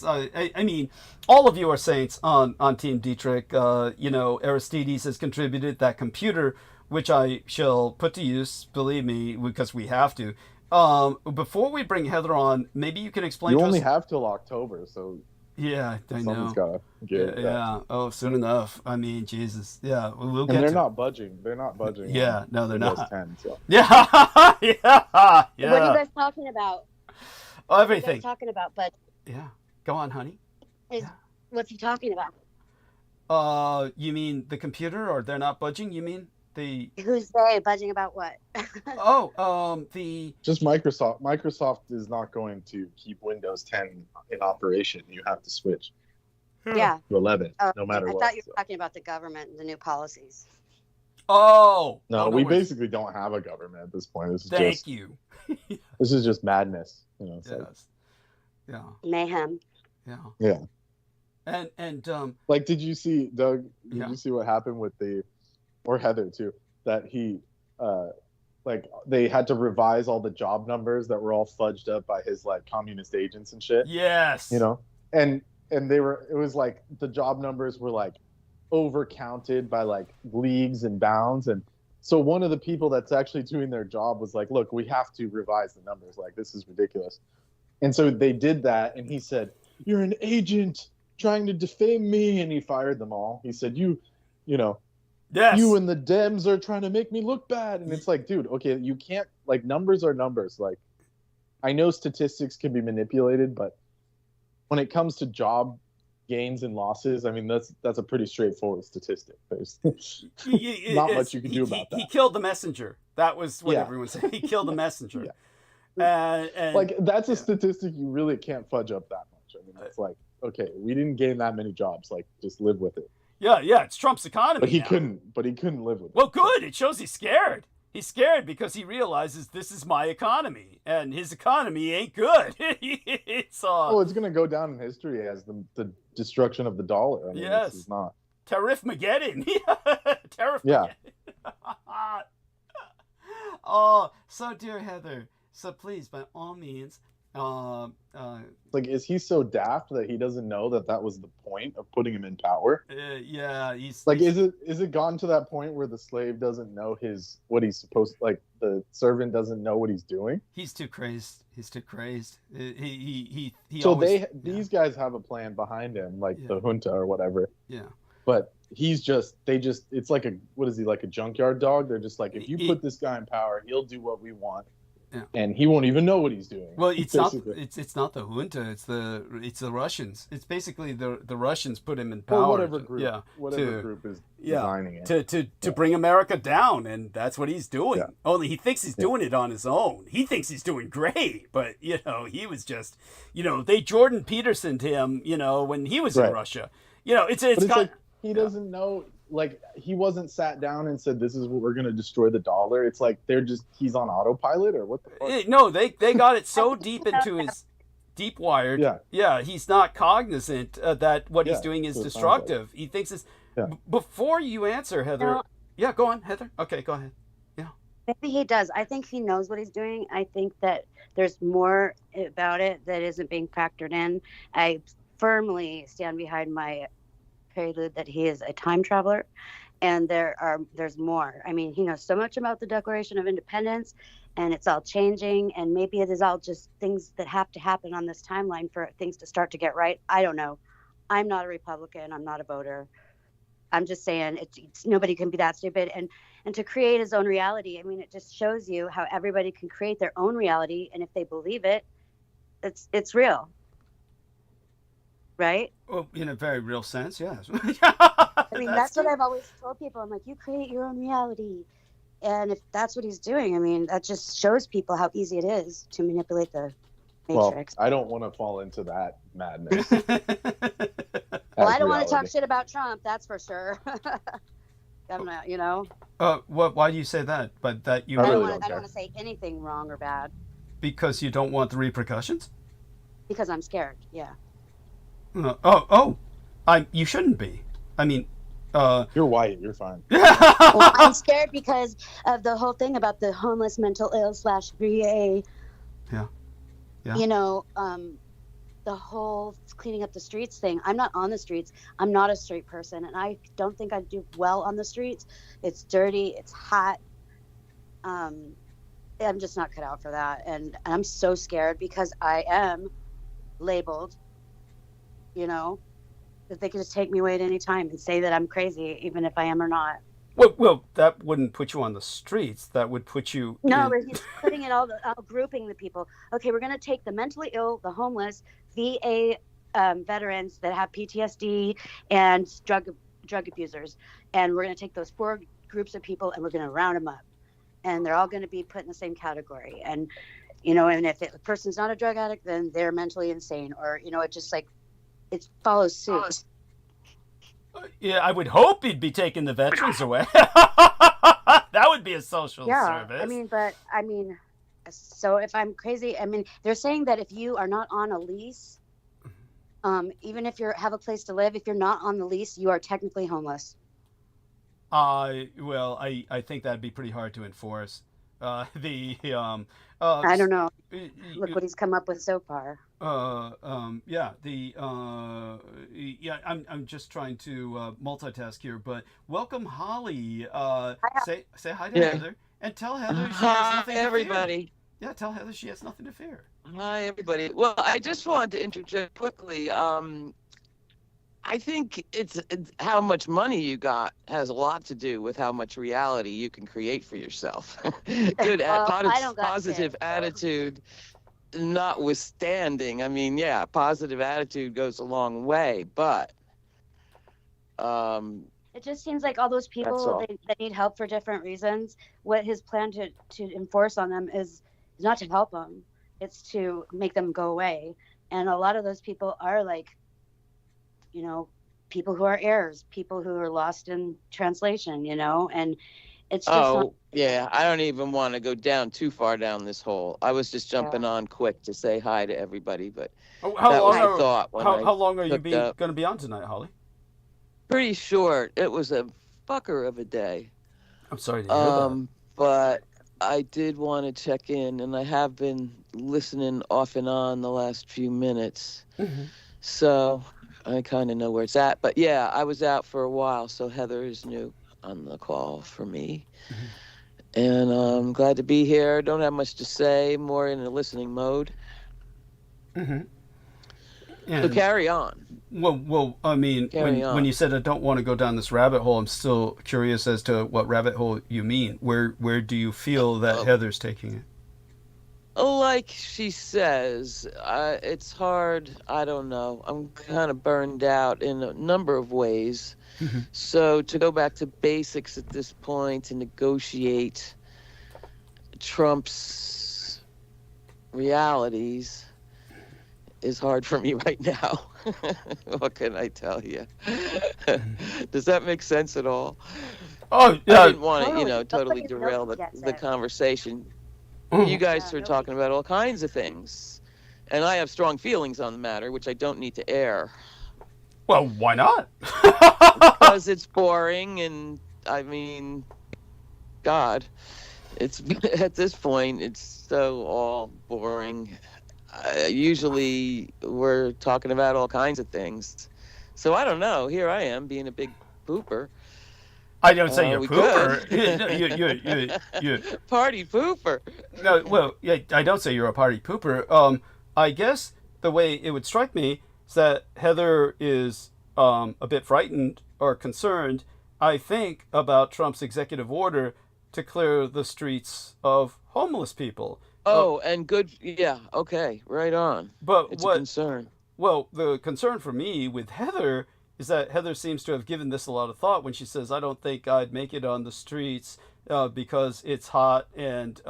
I mean, all of you are saints on Team Dietrich. Aristides has contributed that computer, which I shall put to use, believe me, because we have to. Before we bring Heather on, maybe you can explain to us. You only have till October, so... Yeah, I know. Someone's got to get it. Yeah. Oh, soon enough. I mean, Jesus. Yeah, we'll get. And they're not budging. They're not budging. Yeah, no, they're not. 10, so. Yeah. What are you guys talking about? Everything. What are you guys talking about, but yeah, go on, honey. What's he talking about? You mean the computer, or they're not budging? You mean the? Who's they budging about what? The. Just Microsoft. Microsoft is not going to keep Windows 10 in operation. You have to switch. Yeah. To 11, no matter what. I thought you were talking about the government and the new policies. Oh. No, we basically don't have a government at this point. This is Thank you. This is just madness. It's yeah. Mayhem. Yeah. And like, did you see, Doug? Did you see what happened with or Heather too? That he, like, they had to revise all the job numbers that were all fudged up by his like communist agents and shit. Yes. And it was like the job numbers were like overcounted by like leagues and bounds, and so one of the people that's actually doing their job was like, look, we have to revise the numbers, like this is ridiculous. And so they did that, and he said, you're an agent trying to defame me, and he fired them all. He said, you know, yes, you and the Dems are trying to make me look bad. And it's like, dude, okay, you can't, like, numbers are numbers. Like, I know statistics can be manipulated, but when it comes to job gains and losses, I mean, that's a pretty straightforward statistic. There's not much you can do about that. He killed the messenger. That was what everyone said. He killed the messenger. And like, that's a statistic you really can't fudge up that much. I mean, it's like, okay, we didn't gain that many jobs. Like, just live with it. Yeah, it's Trump's economy. But he couldn't live with it. Well, good. It shows he's scared. He's scared because he realizes this is my economy, and his economy ain't good. It's it's going to go down in history as the destruction of the dollar. I mean, yes, this is not Tariff-mageddon. Tariff-mageddon. Yeah. Oh, so dear Heather, so please, by all means, like, is he so daft that he doesn't know that was the point of putting him in power? Yeah, he's like, is it gone to that point where the slave doesn't know what he's supposed, like, the servant doesn't know what he's doing? He's too crazy. He so always, these guys have a plan behind him, like the junta or whatever. Yeah. But it's like what is he, like a junkyard dog? They're just like, if you put this guy in power, he'll do what we want. Yeah. And he won't even know what he's doing. Well, it's not the junta. It's the Russians. It's basically the Russians put him in power. Well, whatever group is designing it. To bring America down, and that's what he's doing. Yeah. Only he thinks he's doing it on his own. He thinks he's doing great, but he was just they Jordan Petersoned him. When he was in Russia. It's like he doesn't know. Like, he wasn't sat down and said, this is what we're going to destroy the dollar. It's like he's on autopilot, or what the fuck? No, they got it so deep into his deep wired. Yeah, he's not cognizant that what he's doing is destructive. He thinks it's before you answer, Heather. Yeah, go on, Heather. Okay, go ahead. Yeah. Maybe he does. I think he knows what he's doing. I think that there's more about it that isn't being factored in. I firmly stand behind my prelude that he is a time traveler, and there's more. I mean, he knows so much about the Declaration of Independence, and it's all changing, and maybe it is all just things that have to happen on this timeline for things to start to get right. I don't know. I'm not a Republican. I'm not a voter. I'm just saying it's nobody can be that stupid, and to create his own reality. I mean, it just shows you how everybody can create their own reality, and if they believe it, it's real. Right? Well, in a very real sense, yes. I mean, that's what I've always told people. I'm like, you create your own reality. And if that's what he's doing, I mean, that just shows people how easy it is to manipulate the matrix. Well, I don't want to fall into that madness. Well, I don't want to talk shit about Trump, that's for sure. Why do you say that? But that you I don't want to say anything wrong or bad. Because you don't want the repercussions? Because I'm scared, yeah. You shouldn't be. I mean, you're white. You're fine. Well, I'm scared because of the whole thing about the homeless, mental ill / VA. Yeah. The whole cleaning up the streets thing. I'm not on the streets. I'm not a street person, and I don't think I'd do well on the streets. It's dirty. It's hot. I'm just not cut out for that, and I'm so scared because I am labeled. That they can just take me away at any time and say that I'm crazy, even if I am or not. Well, that wouldn't put you on the streets. That would put you. No, but he's putting it all grouping the people. Okay, we're going to take the mentally ill, the homeless, VA veterans that have PTSD, and drug abusers, and we're going to take those 4 groups of people and we're going to round them up, and they're all going to be put in the same category. And and if the person's not a drug addict, then they're mentally insane, or it just like. It follows suit. Yeah, I would hope he'd be taking the veterans away. That would be a social service. So if I'm crazy, they're saying that if you are not on a lease, even if you have a place to live, if you're not on the lease, you are technically homeless. I think that'd be pretty hard to enforce. I don't know. Look what he's come up with so far. I'm just trying to multitask here, but welcome, Holly. Say hi to Heather and tell Heather she has nothing everybody. To fear. Yeah, tell Heather she has nothing to fear. Hi, everybody. Well, I just wanted to interject quickly. I think it's how much money you got has a lot to do with how much reality you can create for yourself. Positive attitude notwithstanding, I mean, yeah, positive attitude goes a long way, but it just seems like all those people they need help for different reasons. What his plan to enforce on them is not to help them; it's to make them go away. And a lot of those people are like, you know, people who are heirs, people who are lost in translation, you know, and it's just yeah, I don't even want to go down too far down this hole. I was just jumping on quick to say hi to everybody, but how long are you going to be on tonight, Holly? Pretty short. It was a fucker of a day. I'm sorry to hear that. But I did want to check in, and I have been listening off and on the last few minutes. Mm-hmm. So I kind of know where it's at. But yeah, I was out for a while, so Heather is new on the call for me. Mm-hmm. And I'm glad to be here. Don't have much to say, more in a listening mode. Mm-hmm. So carry on. Well, I mean, when you said I don't want to go down this rabbit hole, I'm still curious as to what rabbit hole you mean. Where do you feel that Heather's taking it? Like she says, it's hard. I don't know. I'm kind of burned out in a number of ways. Mm-hmm. So to go back to basics at this point and negotiate Trump's realities is hard for me right now. What can I tell you? Does that make sense at all? Oh, yeah. I didn't want to, totally derail the conversation. Mm-hmm. You guys are talking about all kinds of things, and I have strong feelings on the matter, which I don't need to air. Well, why not? Because it's boring, and I mean, God, it's at this point, it's so all boring. Usually we're talking about all kinds of things. So I don't know. Here I am being a big pooper. I don't say you're pooper. you party pooper. No, well, yeah, I don't say you're a party pooper. I guess the way it would strike me is that Heather is a bit frightened or concerned, I think, about Trump's executive order to clear the streets of homeless people. And good. Yeah. Okay. Right on. But it's a concern. Well, the concern for me with Heather is that Heather seems to have given this a lot of thought when she says, I don't think I'd make it on the streets because it's hot and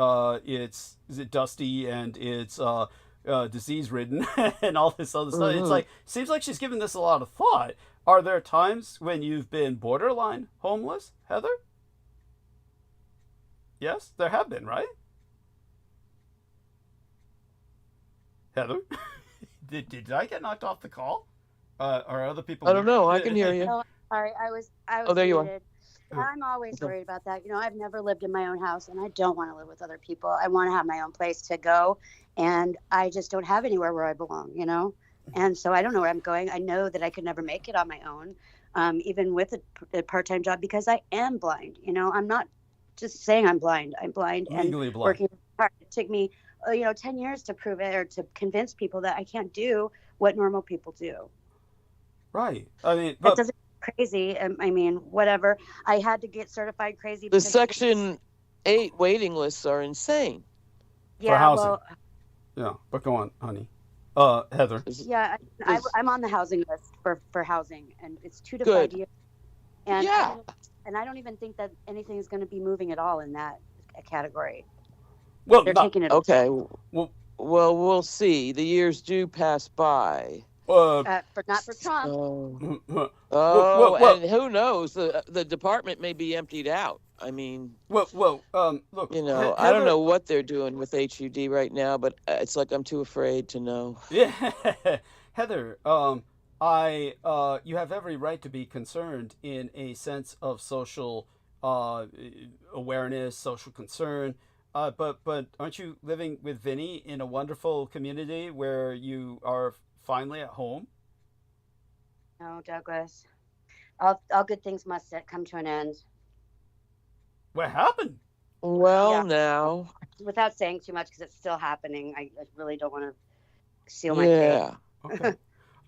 it's dusty and it's disease ridden and all this other stuff. It's like, seems like she's given this a lot of thought. Are there times when you've been borderline homeless, Heather? Yes, there have been, right? Heather, did I get knocked off the call? Are other people? I don't know. I can hear you. No, sorry, I was. Oh, there you are. I'm always worried about that. I've never lived in my own house, and I don't want to live with other people. I want to have my own place to go, and I just don't have anywhere where I belong. And so I don't know where I'm going. I know that I could never make it on my own, even with a part-time job, because I am blind. I'm not just saying I'm blind. I'm blind legally and blind. Working hard. It took me 10 years to prove it, or to convince people that I can't do what normal people do. Right. I mean, that doesn't crazy. I mean, whatever. I had to get certified crazy. The Section 8 waiting lists are insane. Yeah, for housing. Yeah, but go on, honey. Heather. Yeah, I'm on the housing list for housing, and it's 2 to 5 years. And yeah. And I don't even think that anything is going to be moving at all in that category. Well, they're taking it. Okay. Well, we'll see. The years do pass by. But not for Trump. And who knows? The department may be emptied out. I mean, look. Heather, I don't know what they're doing with HUD right now, but it's like I'm too afraid to know. Yeah, Heather. You have every right to be concerned in a sense of social awareness, social concern. But aren't you living with Vinny in a wonderful community where you are finally at home? No, Douglas. All good things must come to an end. What happened? Well, now. Without saying too much, because it's still happening, I really don't want to seal my fate. Okay.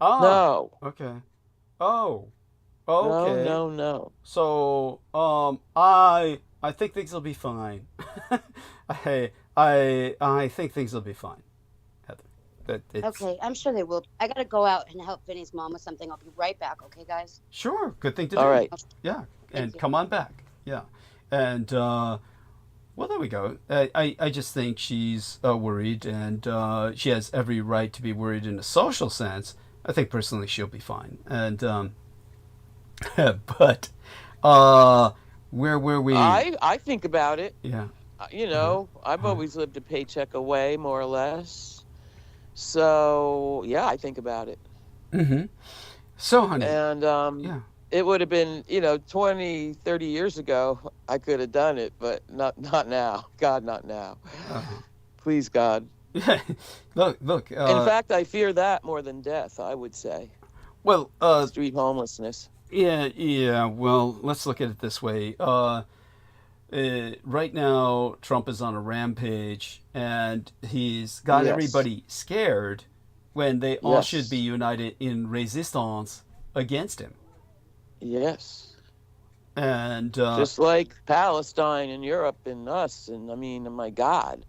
No. Okay. Oh. Okay. No. So, I think things will be fine. I think things will be fine, that it's... Okay, I'm sure they will. I gotta go out and help Vinny's mom with something. I'll be right back. Okay, guys. Sure, good thing to do. All right. Yeah, and you. come on back. Yeah, and well, there we go. I just think she's worried, and she has every right to be worried in a social sense. I think personally she'll be fine. And but where were we? I think about it. Yeah. You know, I've always lived a paycheck away, more or less. So, yeah, I think about it. Mm-hmm. So, honey. And yeah. It would have been, 20, 30 years ago, I could have done it, but not now. God, not now. Please, God. Look. In fact, I fear that more than death, I would say. Well, street homelessness. Yeah. Well, let's look at it this way. Right now, Trump is on a rampage, and he's got everybody scared when they all should be united in resistance against him. Yes. And just like Palestine and Europe and us, and I mean, my God.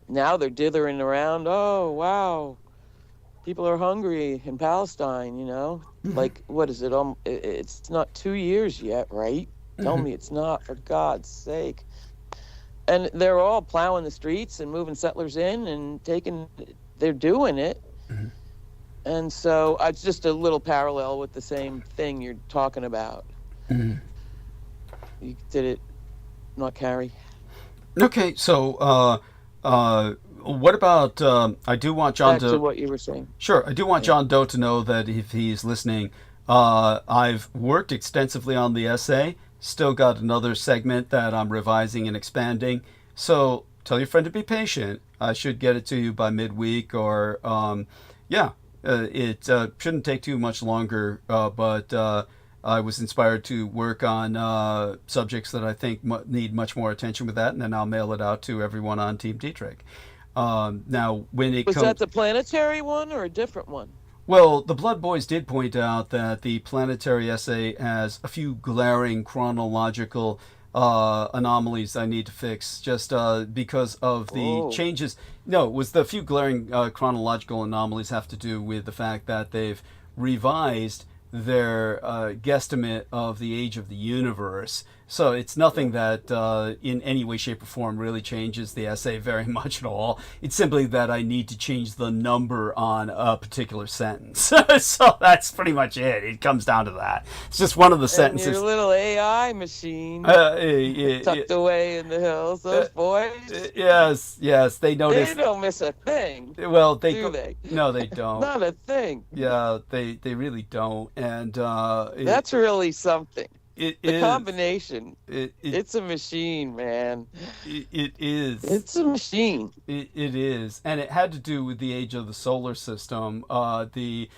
Now they're dithering around, oh, wow, people are hungry in Palestine, Like, what is it? It's not 2 years yet, right? Tell me it's not, for God's sake. And they're all plowing the streets and moving settlers in and they're doing it. And so it's just a little parallel with the same thing you're talking about. You did it, not Carrie. Okay, so what about, I do want John Back to what you were saying. Sure, I do want John Doe to know that if he's listening, I've worked extensively on the essay. Still got another segment that I'm revising and expanding. So tell your friend to be patient. I should get it to you by midweek, or it shouldn't take too much longer. But I was inspired to work on subjects that I think need much more attention with that, and then I'll mail it out to everyone on Team Dietrich. Now, when it was that the planetary one or a different one? Well, the Blood Boys did point out that the planetary essay has a few glaring chronological anomalies I need to fix, just because of the changes. No, it was the few glaring chronological anomalies have to do with the fact that they've revised their guesstimate of the age of the universe. So it's nothing that in any way, shape, or form really changes the essay very much at all. It's simply that I need to change the number on a particular sentence. So that's pretty much it. It comes down to that. It's just one of the sentences. And your little AI machine tucked away in the hills, those boys. Yes, they notice. They don't miss a thing. Well, do they? No, they don't. Not a thing. Yeah, they really don't. And that's really something. The combination. It's a machine, man. It is. It's a machine. It is, and it had to do with the age of the solar system. They've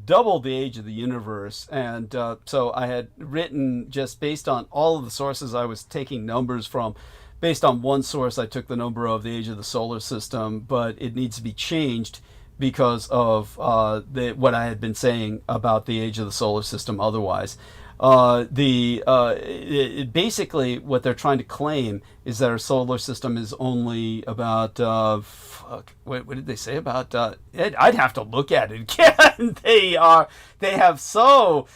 doubled the age of the universe, and so I had written, just based on all of the sources I was taking numbers from. Based on one source, I took the number of the age of the solar system, but it needs to be changed because of what I had been saying about the age of the solar system otherwise. Basically what they're trying to claim is that our solar system is only about, what did they say about, I'd have to look at it again. They have so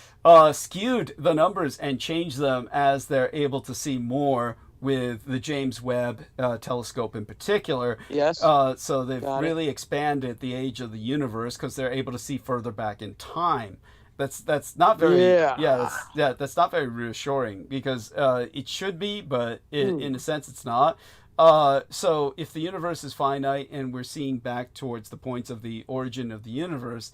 skewed the numbers and changed them as they're able to see more with the James Webb telescope in particular. Yes. So they've really expanded the age of the universe because they're able to see further back in time. That's not very that's not very reassuring, because it should be, but in a sense it's not. So if the universe is finite and we're seeing back towards the points of the origin of the universe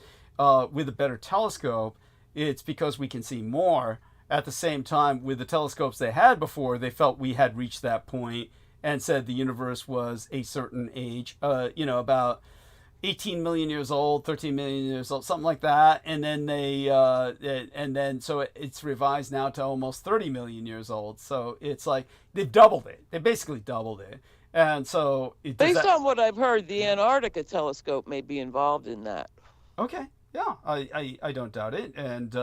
with a better telescope, it's because we can see more. At the same time, with the telescopes they had before, they felt we had reached that point and said the universe was a certain age, about 18 million years old, 13 million years old, something like that. And then so it's revised now to almost 30 million years old. So it's like they've doubled it. They basically doubled it. And so based on what I've heard, the Antarctica telescope may be involved in that. Okay. Yeah, I don't doubt it. And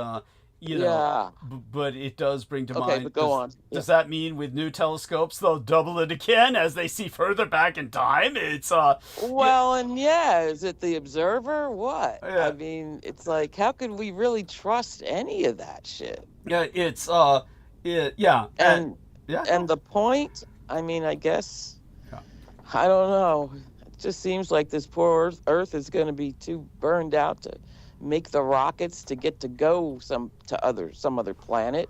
you know, Yeah. but it does bring to Okay, mind. but go on. Does that mean with new telescopes they'll double it again as they see further back in time? It's Well, and yeah, is it the observer? What? Yeah. I mean, it's like, how could we really trust any of that shit? yeah, it's And yeah, and the point, I mean, I guess, Yeah. I don't know. It just seems like this poor Earth is going to be too burned out to make the rockets to get to go some other planet.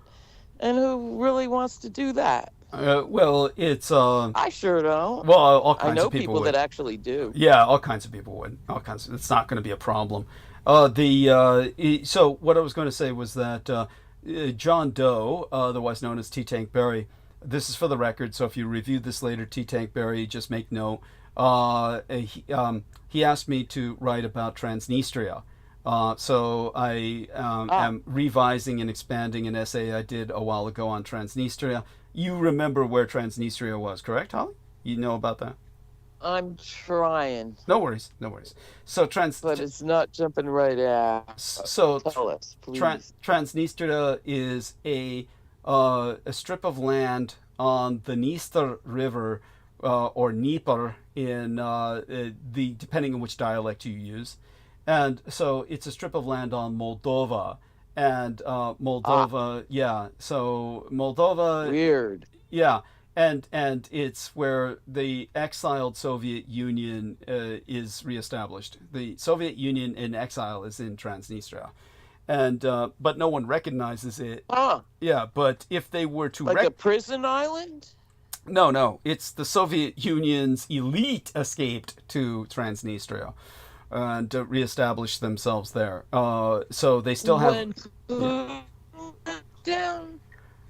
And who really wants to do that? well, it's I sure don't. well, all I kinds know of people people would. that actually do. Yeah, all kinds of people would. All kinds. It's not going to be a problem. So what I was going to say was that John Doe, otherwise known as T. Tank Berry, this is for the record. So if you review this later, T. Tank Berry, just make note. He asked me to write about Transnistria. So I am revising and expanding an essay I did a while ago on Transnistria. You remember where Transnistria was, correct, Holly? You know about that? I'm trying, No worries, no worries. So but it's not jumping right out. so Tell us, please. Transnistria is a strip of land on the Dniester River or Dnieper in the depending on which dialect you use. And so it's a strip of land on Moldova. And Moldova, yeah. So Moldova, Weird. yeah. And it's where the exiled Soviet Union is reestablished. The Soviet Union in exile is in Transnistria. And but no one recognizes it. Huh. Yeah, but if they were to Like a prison island? No, it's the Soviet Union's elite escaped to Transnistria and reestablished themselves there. So they still have. When Putin clamped down?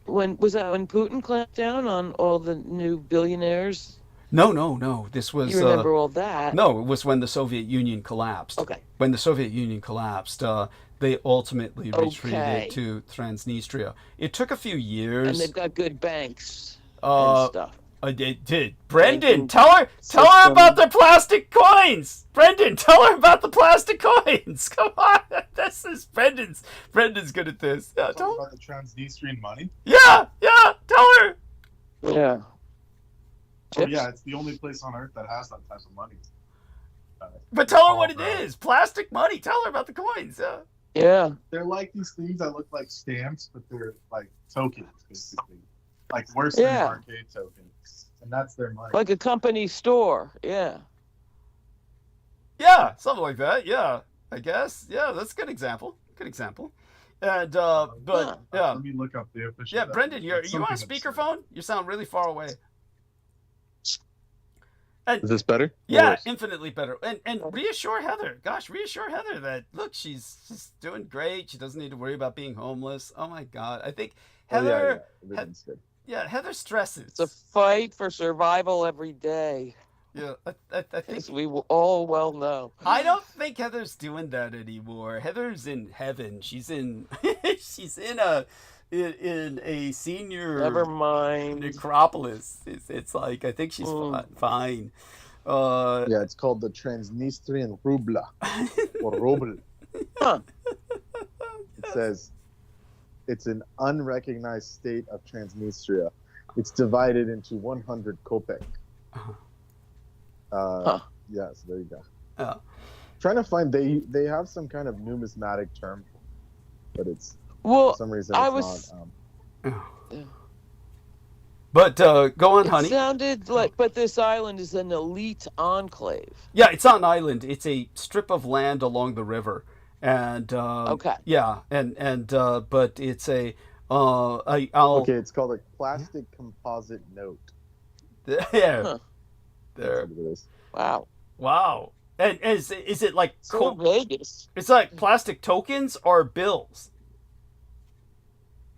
When Putin clamped down on all the new billionaires? No. This was. You remember all that? No, it was when the Soviet Union collapsed. Okay. When the Soviet Union collapsed, they ultimately retreated Okay. to Transnistria. It took a few years. And they've got good banks and stuff. It did. Brendan, Banking tell her system. about the plastic coins. Brendan, tell her about the plastic coins. Come on, this is Brendan's good at this. Yeah, tell her. About the Transnistrian money. Yeah, tell her. Yeah. Oh yeah, it's the only place on Earth that has that type of money. But tell her Oh, what it bro. is. Plastic money. Tell her about the coins. Yeah. Yeah. They're like these things that look like stamps, but they're like tokens, basically. Like worse Yeah. than arcade tokens. And that's their money. Like a company store. Yeah. Yeah, something like that. Yeah, I guess. Yeah, that's a good example. And but yeah. Let me look up the official. Yeah, Brendan, definition. you on Something speakerphone? You sound really far away. And, Is this better? yeah, Worse? infinitely better. And reassure Heather. Gosh, reassure Heather that look, she's doing great. She doesn't need to worry about being homeless. Oh my God, I think Heather. Everything's good. Yeah, Heather stresses. It's a fight for survival every day, Yeah, I think as we all well know. I don't think Heather's doing that anymore. Heather's in heaven. She's in she's in a senior Never mind. necropolis. It's like I think she's fine. Yeah, it's called the Transnistrian Rubla or Ruble. Huh. It says it's an unrecognized state of Transnistria. It's divided into 100 kopek. Huh. Yeah, so there you go. Yeah. Trying to find they have some kind of numismatic term, but it's Well, for some reason I it's was- not. But go on, it honey. sounded like, but this island is an elite enclave. Yeah, it's not an island. It's a strip of land along the river, and Okay. yeah, and but it's a I'll Okay, it's called a plastic composite note. there Huh. there. That's what it is. Wow. Wow. And is it like So Vegas. it's like plastic tokens or bills?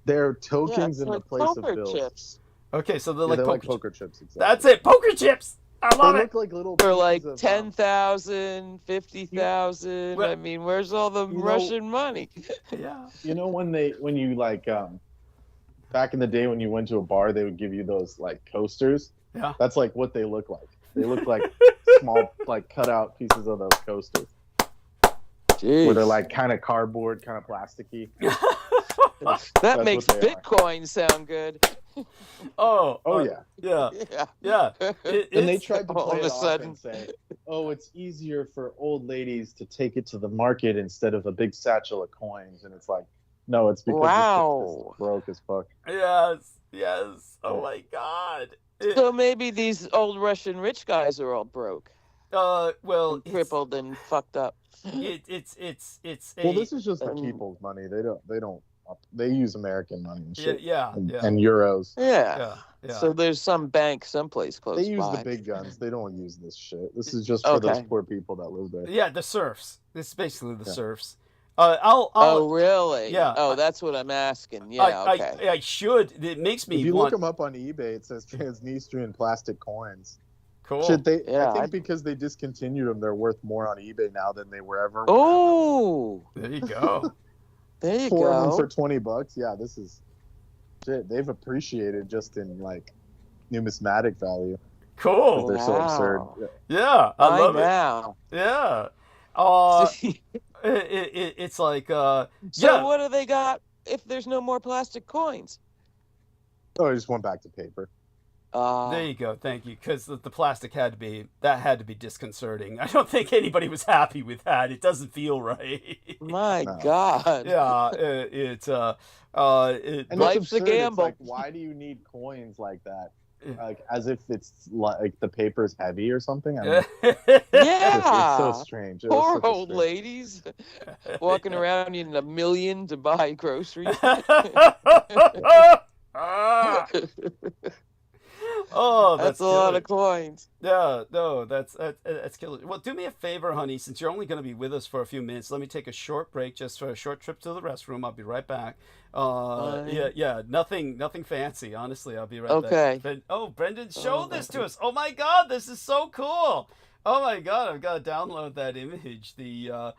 They're Yeah, tokens it's in like the place of poker bills. chips. Okay, so they're Yeah, like they're poker like poker chips. Exactly. That's it, poker chips. I love They it. look like little. For pieces like of, 10,000, 50,000. Well, I mean, where's all the you know- Russian money? Yeah. You know when you like back in the day when you went to a bar, they would give you those like coasters. Yeah. That's like what they look like. They look like small like cutout pieces of those coasters. where they're like kind of cardboard, kind of plasticky. That makes what they are. Bitcoin sound good. Oh yeah. Yeah. Yeah. Yeah. And they tried to all play of it a off sudden. and say, "Oh, it's easier for old ladies to take it to the market instead of a big satchel of coins." And it's like, no, it's because Wow. it's broke as fuck. Yes. Oh my God. So maybe these old Russian rich guys are all broke, Well, and crippled, and fucked up. it's a, Well, this is just the people's money. They use American money and shit. yeah. And euros. Yeah. Yeah. So there's some bank someplace close They use by. the big guns. They don't use this shit. This is just for those Okay. poor people that live there. Yeah, the serfs. This is basically the Yeah. serfs. Oh, really? Yeah. Oh, that's what I'm asking. Yeah, okay. I should. It makes me If you want. look them up on eBay, it says Transnistrian plastic coins. Cool. Shit, Yeah, I think because they discontinued them, they're worth more on eBay now than they were ever. Oh, There you go. there you Four of them go. for $20. Yeah, this is shit. They've appreciated just in like numismatic value. Cool. They're so absurd. Wow. Yeah, I love it. Now. Yeah. It's like So yeah. what do they got if there's no more plastic coins? Oh, I just went back to paper. There you go. Thank you. Because the plastic had to be disconcerting. I don't think anybody was happy with that. It doesn't feel right. My No. God. Yeah. And Life's it's a absurd. gamble. It's like, why do you need coins like that? Yeah. Like as if it's like the paper's heavy or something. I mean, Yeah. it's so strange. It was Poor such a old strange- ladies walking around needing $1 million to buy groceries. Oh, That's a lot of coins. Yeah, no, that's killer. Well, do me a favor, honey, since you're only going to be with us for a few minutes. Let me take a short break, just for a short trip to the restroom. I'll be right back. Yeah, nothing fancy. Honestly, I'll be right back. Okay. Brendan showed this to us. Oh my God, this is so cool. Oh my God, I've got to download that image. These are.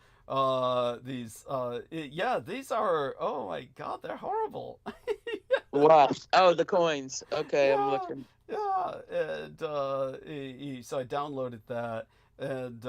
Oh my God, they're horrible. What? Oh, the coins. Okay, I'm looking. Yeah, and so I downloaded that, and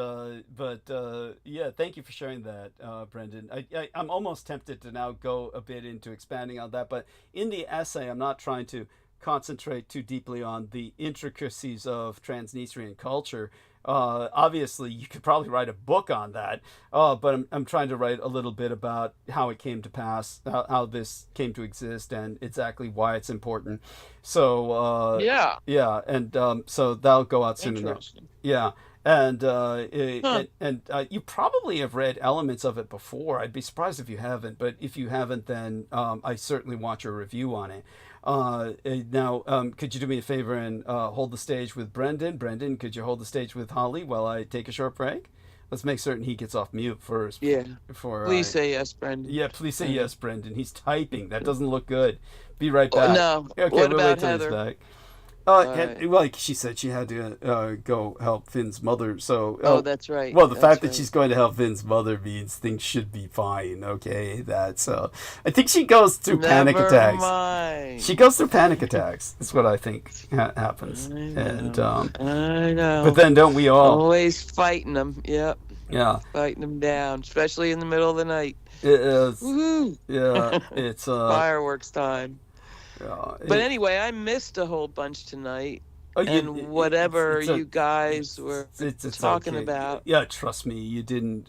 yeah, thank you for sharing that, Brendan. I'm almost tempted to now go a bit into expanding on that, but in the essay, I'm not trying to concentrate too deeply on the intricacies of Transnistrian culture. Obviously, you could probably write a book on that, but I'm trying to write a little bit about how it came to pass, how this came to exist, and exactly why it's important. So Yeah. and so that'll go out soon enough. Interesting. Yeah, and you probably have read elements of it before. I'd be surprised if you haven't, but if you haven't, then I certainly want your review on it. Now, could you do me a favor and hold the stage with Brendan? Brendan, could you hold the stage with Holly while I take a short break? Let's make certain he gets off mute first. Yeah. Before Please say yes, Brendan. Yeah, please say yes, Brendan. He's typing. That doesn't look good. Be right back. No. Okay, What we'll about wait till he's Heather? back. right. Like she said, she had to go help Finn's mother. So, Oh, that's right. well, the That's fact that right. she's going to help Finn's mother means things should be fine. Okay, that's. I think she goes through panic Never attacks. mind. She goes through panic attacks. That's what I think happens. I And I know. but then don't we all? Always fighting them. Yep. Yeah, Fighting them down, especially in the middle of the night. it is. Woohoo! Yeah, it's Fireworks time. yeah, But anyway, I missed a whole bunch tonight. oh, And whatever it's a- you guys were it's talking okay. about. Yeah, trust me, you didn't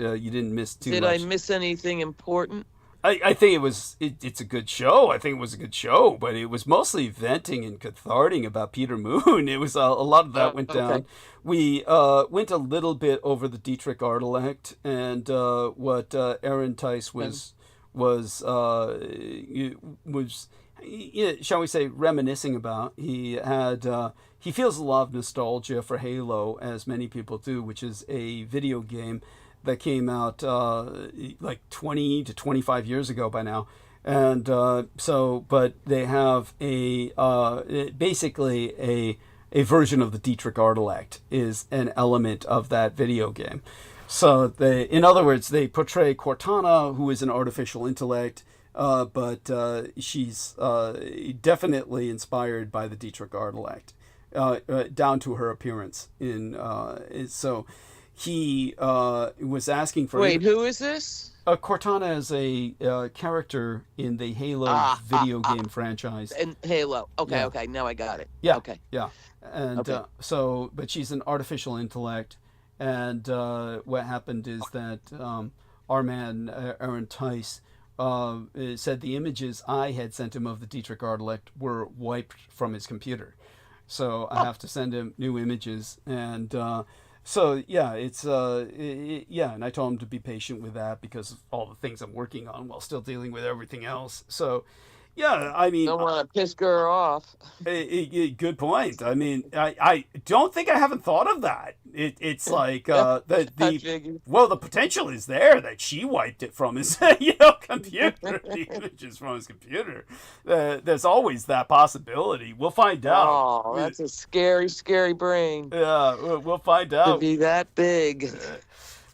miss too Did much. I miss anything important? I think it's a good show. I think it was a good show, but it was mostly venting and catharting about Peter Moon. It was a lot of that went down. Okay. We went a little bit over the Dietrich Ardalact and what Aaron Tice was shall we say, reminiscing about. He feels a lot of nostalgia for Halo, as many people do, which is a video game that came out like 20 to 25 years ago by now. And but they have basically a version of the Dietrich Ardalact is an element of that video game. So in other words, they portray Cortana, who is an artificial intellect, but she's definitely inspired by the Dietrich Ardalact, down to her appearance. So he was asking for. Wait, who is this? Cortana is a character in the Halo video game franchise. And Halo. Okay, Yeah. okay. Now I got it. Yeah. Okay. Yeah. And Okay. but she's an artificial intellect. And what happened is that our man, Aaron Tice, said the images I had sent him of the Dietrich Artilect were wiped from his computer. So I have to send him new images. And so, yeah, it's, yeah, and I told him to be patient with that because of all the things I'm working on while still dealing with everything else. So, yeah, I mean... Don't want to piss her off. Good point. I mean, I don't think I haven't thought of that. It's like, the potential is there that she wiped it from his, computer, the images from his computer. There's always that possibility. We'll find out. Oh, that's a scary, scary brain. Yeah, we'll find out. To be that big.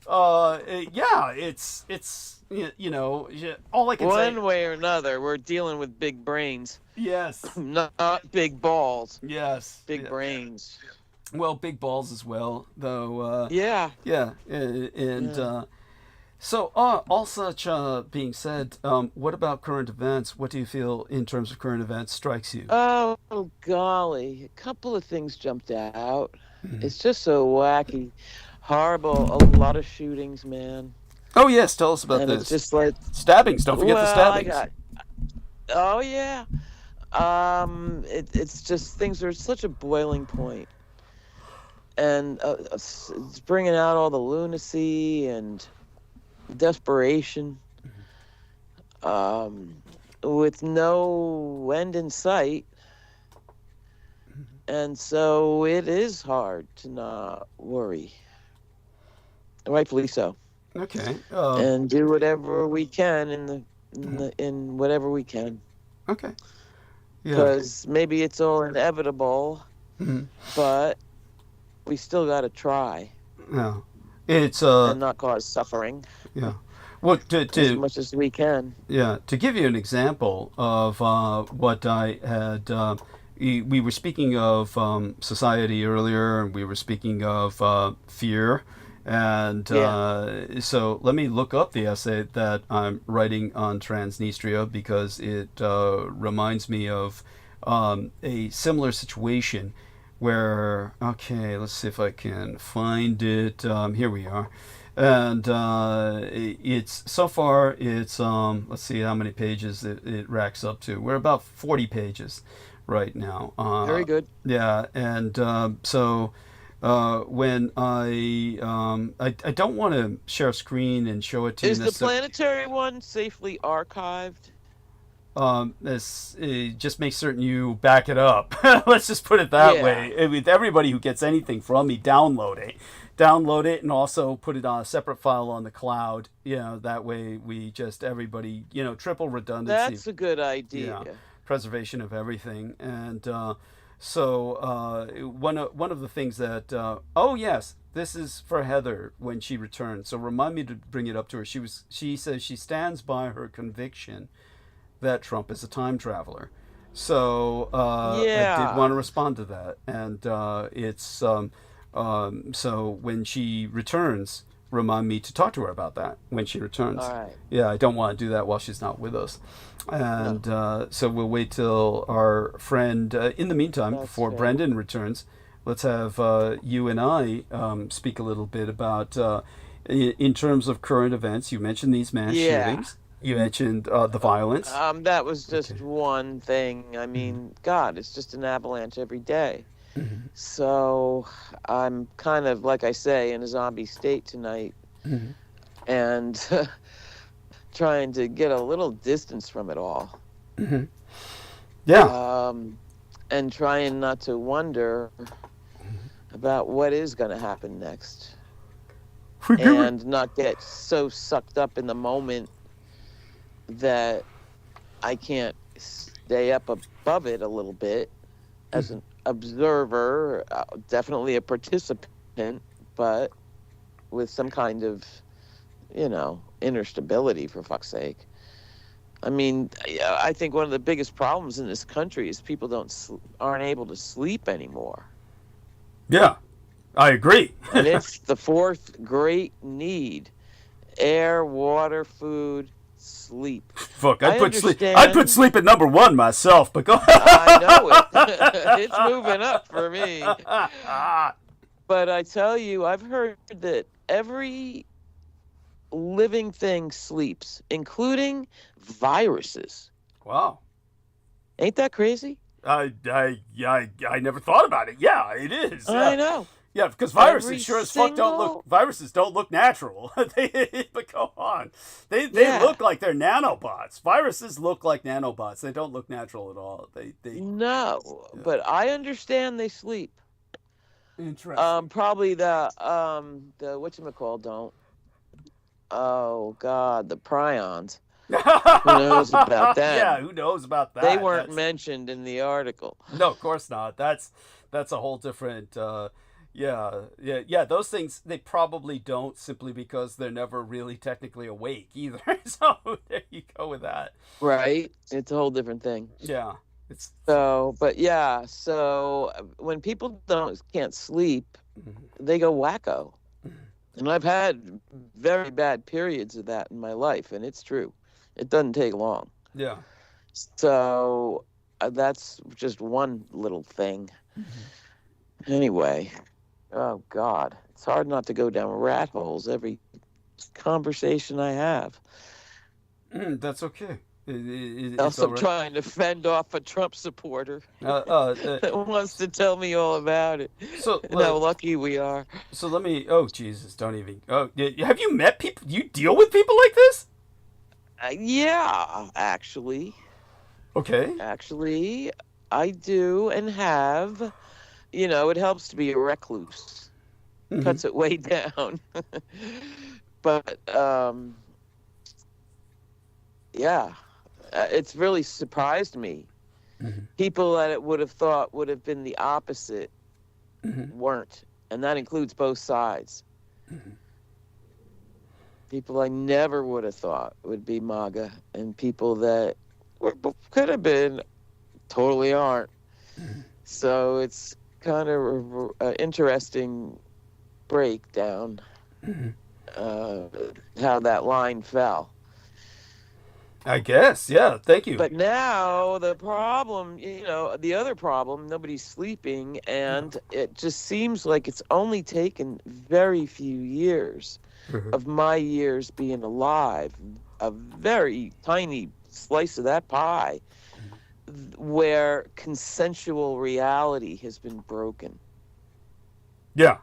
Yeah, it's all I can say. One way or another, we're dealing with big brains. Yes. Not big balls. Yes. Big brains. Well, big balls as well, though. Yeah. Yeah, so all such being said, what about current events? What do you feel in terms of current events strikes you? Oh, golly. A couple of things jumped out. It's just so wacky. Horrible. A lot of shootings, man. Oh, yes. Tell us about and this. It's just like... Stabbings. Don't forget the stabbings. Oh, yeah. It's just things are at such a boiling point. And it's bringing out all the lunacy and desperation with no end in sight. And so it is hard to not worry. Rightfully so. Okay. And do whatever we can in whatever we can. Okay. Yeah. Because maybe it's all inevitable, but we still got to try. Yeah. It's and not cause suffering. Yeah. Well, as much as we can. Yeah. To give you an example of what I had, we were speaking of society earlier, and we were speaking of fear. And so let me look up the essay that I'm writing on Transnistria because it reminds me of a similar situation where, okay, let's see if I can find it. Here we are. And it's, so far, it's, let's see how many pages it racks up to. We're about 40 pages right now. Very good. Yeah, and so... when I don't want to share a screen and show it to you. Is the planetary one safely archived? Just make certain you back it up. Let's just put it that way. With everybody who gets anything from me, download it, and also put it on a separate file on the cloud. That way we just everybody triple redundancy. That's a good idea. Yeah, preservation of everything. And so one of the things that oh yes, this is for Heather when she returns. So remind me to bring it up to her. She says she stands by her conviction that Trump is a time traveler. So I did want to respond to that, and it's so when she returns, remind me to talk to her about that when she returns. All right. Yeah, I don't want to do that while she's not with us. And so we'll wait till our friend, in the meantime, before Brendan returns, let's have you and I speak a little bit about, in terms of current events. You mentioned these mass shootings. You mentioned the violence. That was just one thing. I mean, God, it's just an avalanche every day. So I'm kind of, like I say, in a zombie state tonight. And trying to get a little distance from it all. Yeah. And trying not to wonder about what is going to happen next. And not get so sucked up in the moment that I can't stay up above it a little bit as an observer, definitely a participant, but with some kind of, inner stability, for fuck's sake. I mean, I think one of the biggest problems in this country is people aren't able to sleep anymore. Yeah. I agree. And it's the fourth great need: air, water, food, sleep. Fuck, I'd put sleep at number one myself, but go. I know it. It's moving up for me. But I tell you, I've heard that every living thing sleeps, including viruses. Wow. Ain't that crazy? I never thought about it. Yeah, it is. I know. Yeah, because viruses sure as fuck don't look. Viruses don't look natural. But go on. They look like they're nanobots. Viruses look like nanobots. They don't look natural at all. No, but I understand they sleep. Interesting. Probably the whatchamacall don't. Oh God, the prions. Who knows about that? Yeah, who knows about that? They weren't mentioned in the article. No, of course not. That's a whole different. Yeah. Those things, they probably don't, simply because they're never really technically awake either. So there you go with that. Right. It's a whole different thing. Yeah. So when people can't sleep, they go wacko. And I've had very bad periods of that in my life, and it's true. It doesn't take long. Yeah. So that's just one little thing. Anyway, oh God, it's hard not to go down rat holes every conversation I have. That's okay. Also, I'm trying to fend off a Trump supporter that wants to tell me all about it. So and how lucky we are. So let me. Oh Jesus! Don't even. Oh, have you met people? You deal with people like this? Yeah, actually. Okay. Actually, I do and have. You know, it helps to be a recluse. Cuts it way down. But yeah. It's really surprised me. People that it would have thought would have been the opposite weren't. And that includes both sides. People I never would have thought would be MAGA, and people that could have been totally aren't. So it's kind of an interesting breakdown how that line fell. I guess, yeah. Thank you. But now the problem, the other problem, nobody's sleeping, and it just seems like it's only taken very few years of my years being alive, a very tiny slice of that pie, where consensual reality has been broken. Yeah.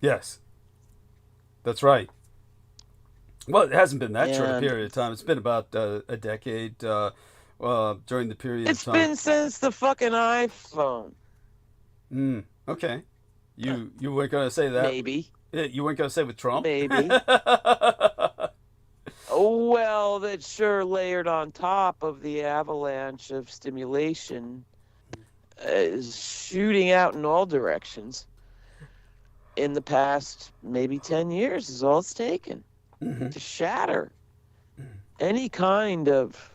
Yes. That's right. Well, it hasn't been that short a period of time. It's been about a decade during the period of time. It's been since the fucking iPhone. Okay. You weren't going to say that? Maybe. You weren't going to say with Trump? Maybe. Well, that's sure layered on top of the avalanche of stimulation shooting out in all directions in the past maybe 10 years is all it's taken. To shatter any kind of,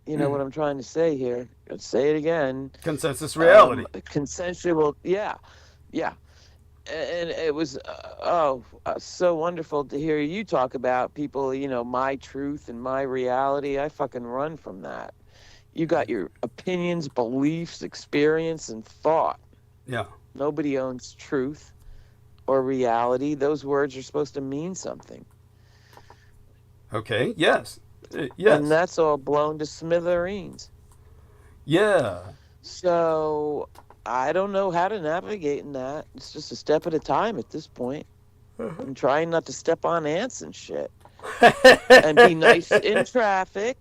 what I'm trying to say here. Let's say it again. Consensus reality. Consensual, yeah. And it was, so wonderful to hear you talk about people, my truth and my reality. I fucking run from that. You got your opinions, beliefs, experience, and thought. Yeah. Nobody owns truth or reality. Those words are supposed to mean something. Okay, yes. Yes. And that's all blown to smithereens. Yeah. So I don't know how to navigate in that. It's just a step at a time at this point. I'm trying not to step on ants and shit. And be nice in traffic.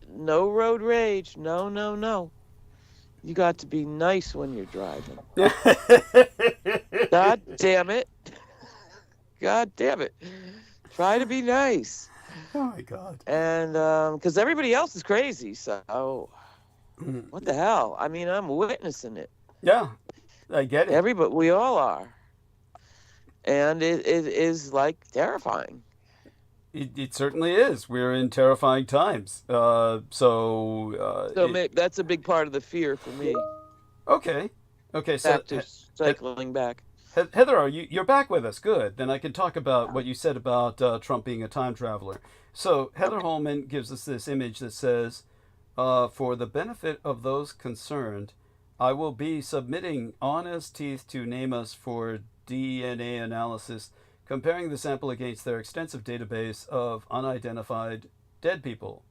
No road rage. No. You got to be nice when you're driving. God damn it. Try to be nice. Oh, my God. And because everybody else is crazy. So what the hell? I mean, I'm witnessing it. Yeah, I get it. We all are. And it is like terrifying. It certainly is. We're in terrifying times. So that's a big part of the fear for me. Okay. Okay, so Back to cycling back. Heather, you're back with us. Good. Then I can talk about what you said about Trump being a time traveler. So Heather Holman gives us this image that says, for the benefit of those concerned, I will be submitting honest teeth to NamUs for DNA analysis, comparing the sample against their extensive database of unidentified dead people.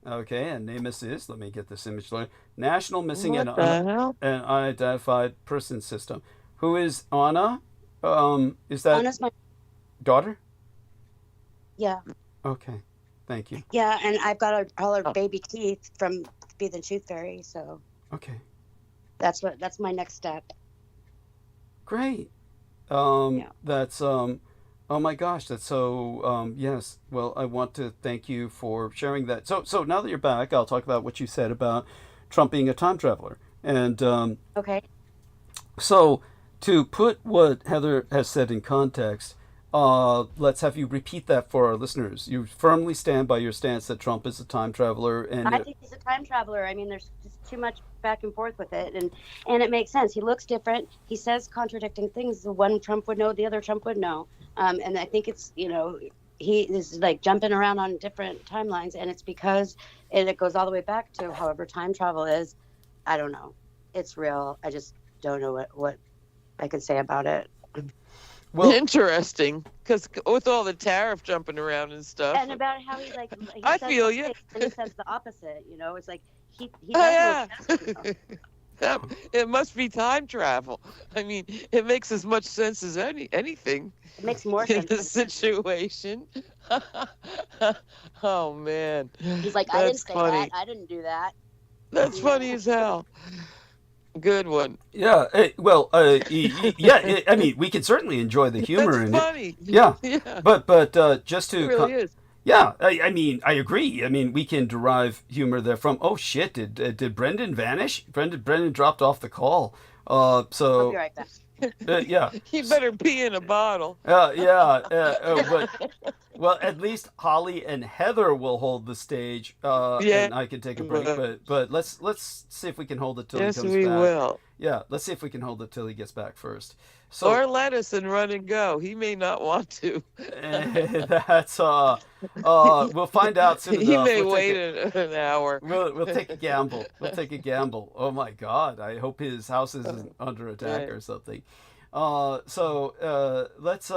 Okay, and NamUs is, let me get this image later, National Missing and Unidentified Person System. Who is Anna? Is that Anna's my daughter? yeah. Okay, thank you. Yeah, and I've got all her baby teeth from Be the Tooth Fairy, so Okay, that's my next step. great. Yeah. That's oh my gosh, that's so yes. Well, I want to thank you for sharing that. So now that you're back, I'll talk about what you said about Trump being a time traveler. And Okay. so to put what Heather has said in context, let's have you repeat that for our listeners. You firmly stand by your stance that Trump is a time traveler, and I think he's a time traveler. I mean, there's just too much back and forth with it, and it makes sense. He looks different. He says contradicting things. The one Trump would know, the other Trump would know. And I think it's, he is like jumping around on different timelines, and it's because it goes all the way back to however time travel is. I don't know. It's real. I just don't know what I can say about it. well, Interesting, because with all the tariff jumping around and stuff. And about how he I says feel one you. thing and he says the opposite. It's like he Oh, does yeah. It must be time travel. I mean, it makes as much sense as anything It makes more in sense. the situation. Oh, man. He's like, I didn't That's say funny. that. I didn't do that. That's Yeah. funny as hell. Good one. yeah. Yeah. I mean, we can certainly enjoy the humor That's in it. funny. Yeah, Yeah, but just to it really is. yeah, I mean, I agree. I mean, we can derive humor there from. Oh shit! Did Brendan vanish? Brendan dropped off the call. I'll So be right back. yeah, You better pee in a bottle. well, at least Holly and Heather will hold the stage, Yeah. and I can take a break. But let's see if we can hold it till Yes, he comes we back. will. Yeah, let's see if we can hold it till he gets back first. So Or let us and run and go. He may not want to. that's we'll find out soon He enough. may We'll take wait an hour. We'll take a gamble. We'll take a gamble. Oh my God! I hope his house isn't under attack or something. So let's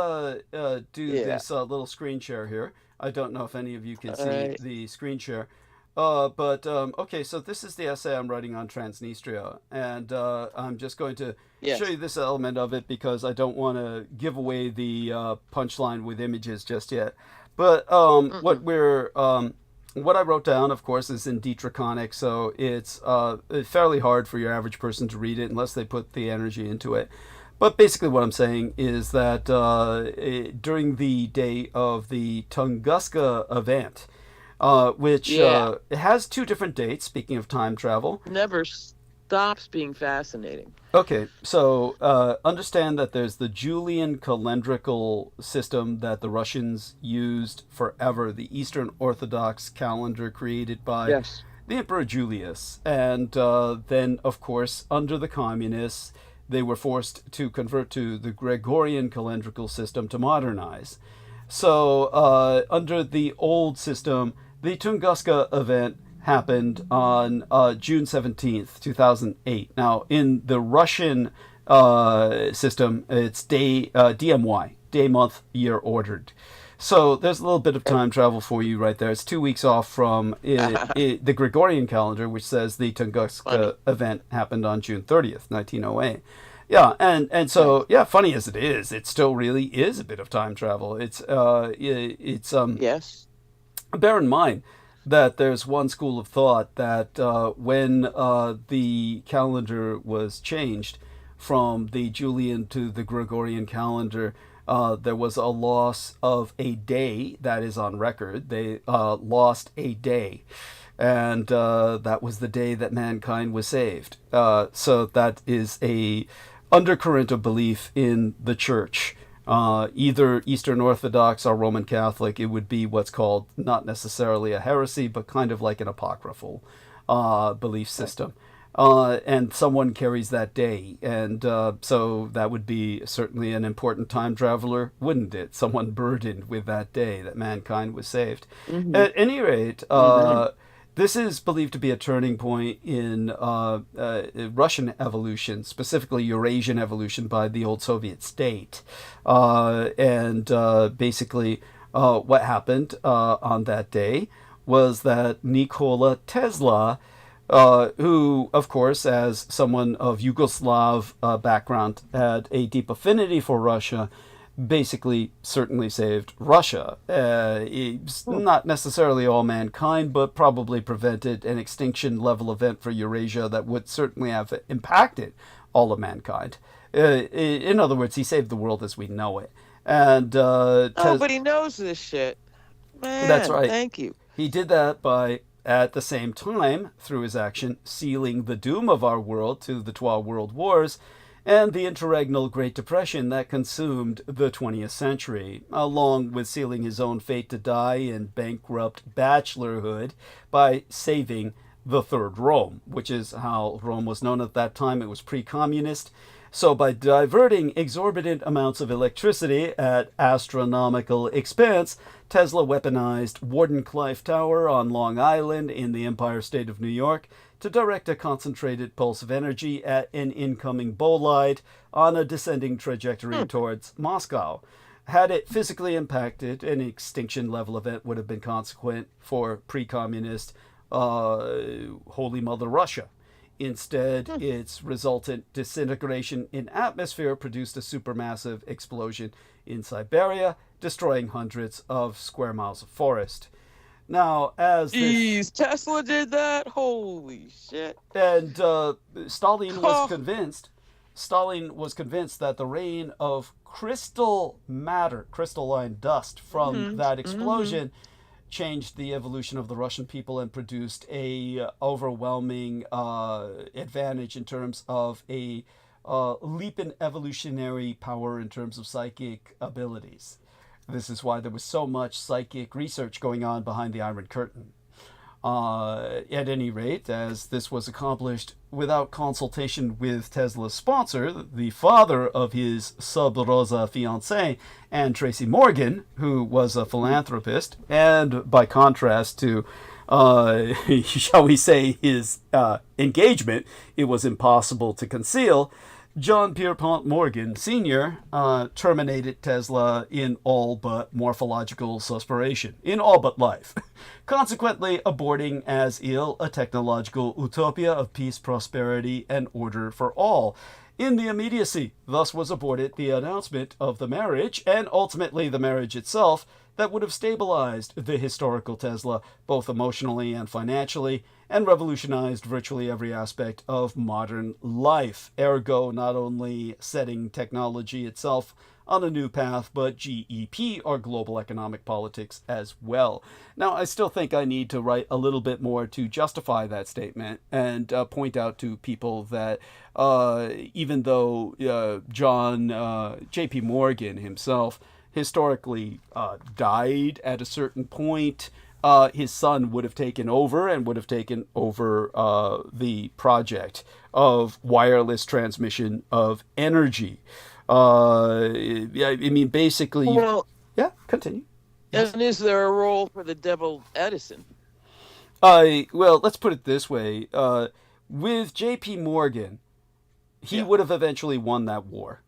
do this little screen share here. I don't know if any of you can see right. the screen share. But okay, so this is the essay I'm writing on Transnistria, and I'm just going to Yes. show you this element of it because I don't want to give away the punchline with images just yet. But what I wrote down, of course, is in Detriconic, so it's fairly hard for your average person to read it unless they put the energy into it. But basically what I'm saying is that during the day of the Tunguska event, which it has two different dates, speaking of time travel. Never stops being fascinating. Okay, so understand that there's the Julian calendrical system that the Russians used forever, the Eastern Orthodox calendar created by Yes. the Emperor Julius. And then, of course, under the communists, they were forced to convert to the Gregorian calendrical system to modernize. So under the old system, the Tunguska event happened on June 17th, 2008. Now, in the Russian system, it's DMY, day, month, year ordered. So there's a little bit of time travel for you right there. It's 2 weeks off from the Gregorian calendar, which says the Tunguska event happened on June 30th, 1908. Yeah, and so yeah, funny as it is, it still really is a bit of time travel. It's Yes. bear in mind that there's one school of thought that when the calendar was changed from the Julian to the Gregorian calendar, there was a loss of a day. That is on record. They lost a day. And that was the day that mankind was saved. So that is a undercurrent of belief in the church. Either Eastern Orthodox or Roman Catholic. It would be what's called not necessarily a heresy, but kind of like an apocryphal belief system. and someone carries that day. And so that would be certainly an important time traveler, wouldn't it? Someone burdened with that day that mankind was saved. At any rate, this is believed to be a turning point in Russian evolution, specifically Eurasian evolution by the old Soviet state. Basically, what happened on that day was that Nikola Tesla, who, of course, as someone of Yugoslav background, had a deep affinity for Russia, basically certainly saved Russia. It's not necessarily all mankind, but probably prevented an extinction level event for Eurasia that would certainly have impacted all of mankind. In other words, he saved the world as we know it. And nobody knows this shit. Man, that's right. Thank you. He did that by, at the same time, through his action, sealing the doom of our world to the 12 world wars and the interregnal Great Depression that consumed the 20th century, along with sealing his own fate to die in bankrupt bachelorhood by saving the Third Rome, which is how Rome was known at that time. It was pre-communist. So by diverting exorbitant amounts of electricity at astronomical expense, Tesla weaponized Wardenclyffe Tower on Long Island in the Empire State of New York to direct a concentrated pulse of energy at an incoming bolide on a descending trajectory towards Moscow. Had it physically impacted, an extinction level event would have been consequent for pre-communist Holy Mother Russia. Instead, its resultant disintegration in atmosphere produced a supermassive explosion in Siberia, destroying hundreds of square miles of forest. Now, as Jeez, Tesla did that? Holy shit. And Stalin was convinced that the rain of crystal matter, crystalline dust from that explosion changed the evolution of the Russian people and produced a overwhelming advantage in terms of a leap in evolutionary power in terms of psychic abilities. This is why there was so much psychic research going on behind the Iron Curtain. At any rate, as this was accomplished without consultation with Tesla's sponsor, the father of his sub rosa fiancée, Anne Tracy Morgan, who was a philanthropist, and by contrast to, shall we say, his engagement, it was impossible to conceal, John Pierpont Morgan Sr. Terminated Tesla in all but morphological suspiration, in all but life, consequently aborting as ill a technological utopia of peace, prosperity, and order for all. In the immediacy, thus was aborted the announcement of the marriage, and ultimately the marriage itself, that would have stabilized the historical Tesla, both emotionally and financially, and revolutionized virtually every aspect of modern life, ergo not only setting technology itself on a new path, but GEP, or global economic politics, as well. Now, I still think I need to write a little bit more to justify that statement and point out to people that even though J.P. Morgan himself historically died at a certain point, his son would have taken over the project of wireless transmission of energy. I mean, basically... Well, yeah, continue. And is there a role for the devil Edison? Well, let's put it this way. With J.P. Morgan, he would have eventually won that war.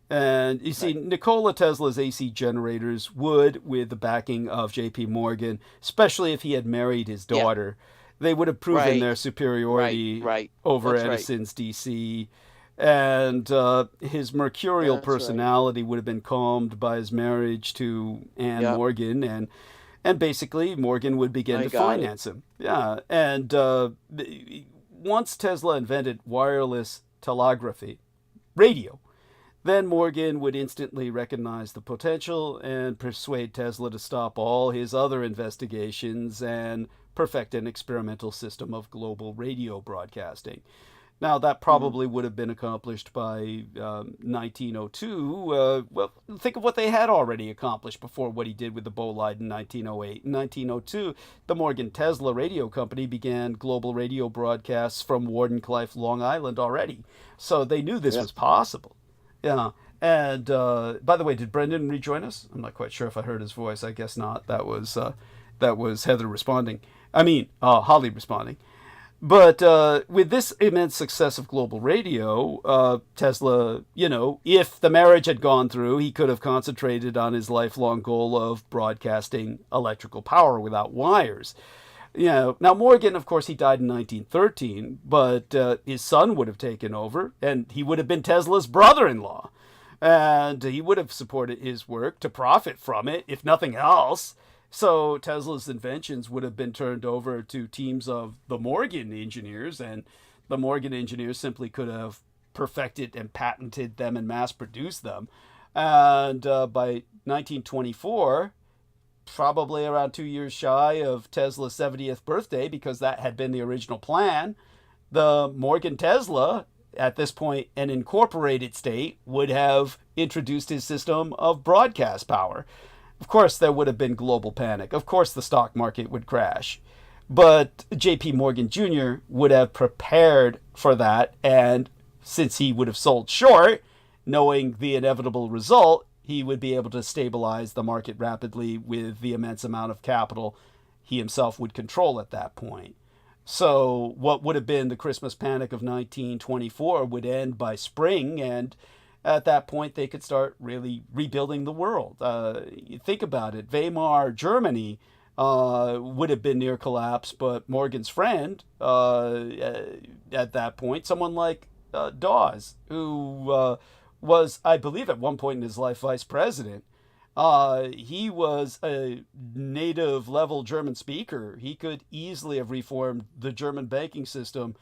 And you see, Nikola Tesla's AC generators would, with the backing of J.P. Morgan, especially if he had married his daughter, they would have proven their superiority over Edison's DC. And his mercurial personality would have been calmed by his marriage to Anne Morgan, and basically Morgan would begin to finance him. Yeah, and once Tesla invented wireless telegraphy, radio, then Morgan would instantly recognize the potential and persuade Tesla to stop all his other investigations and perfect an experimental system of global radio broadcasting. Now, that probably would have been accomplished by 1902. Well, think of what they had already accomplished before what he did with the bolide in 1908. In 1902, the Morgan Tesla Radio Company began global radio broadcasts from Wardenclyffe, Long Island already. So they knew this was possible. Yeah. And by the way, did Brendan rejoin us? I'm not quite sure if I heard his voice. I guess not. That was Heather responding. Holly responding. But with this immense success of global radio, Tesla, if the marriage had gone through, he could have concentrated on his lifelong goal of broadcasting electrical power without wires. Now Morgan, of course, he died in 1913, but his son would have taken over, and he would have been Tesla's brother-in-law. And he would have supported his work to profit from it, if nothing else. So Tesla's inventions would have been turned over to teams of the Morgan engineers, and the Morgan engineers simply could have perfected and patented them and mass-produced them. And by 1924, probably around 2 years shy of Tesla's 70th birthday, because that had been the original plan, the Morgan Tesla, at this point an incorporated state, would have introduced his system of broadcast power. Of course, there would have been global panic. Of course, the stock market would crash. But J.P. Morgan Jr. would have prepared for that, and since he would have sold short, knowing the inevitable result, he would be able to stabilize the market rapidly with the immense amount of capital he himself would control at that point. So what would have been the Christmas panic of 1924 would end by spring, and at that point they could start really rebuilding the world. You think about it, Weimar Germany would have been near collapse, but Morgan's friend at that point, someone like Dawes, who was, I believe at one point in his life, vice president, he was a native level German speaker. He could easily have reformed the German banking system,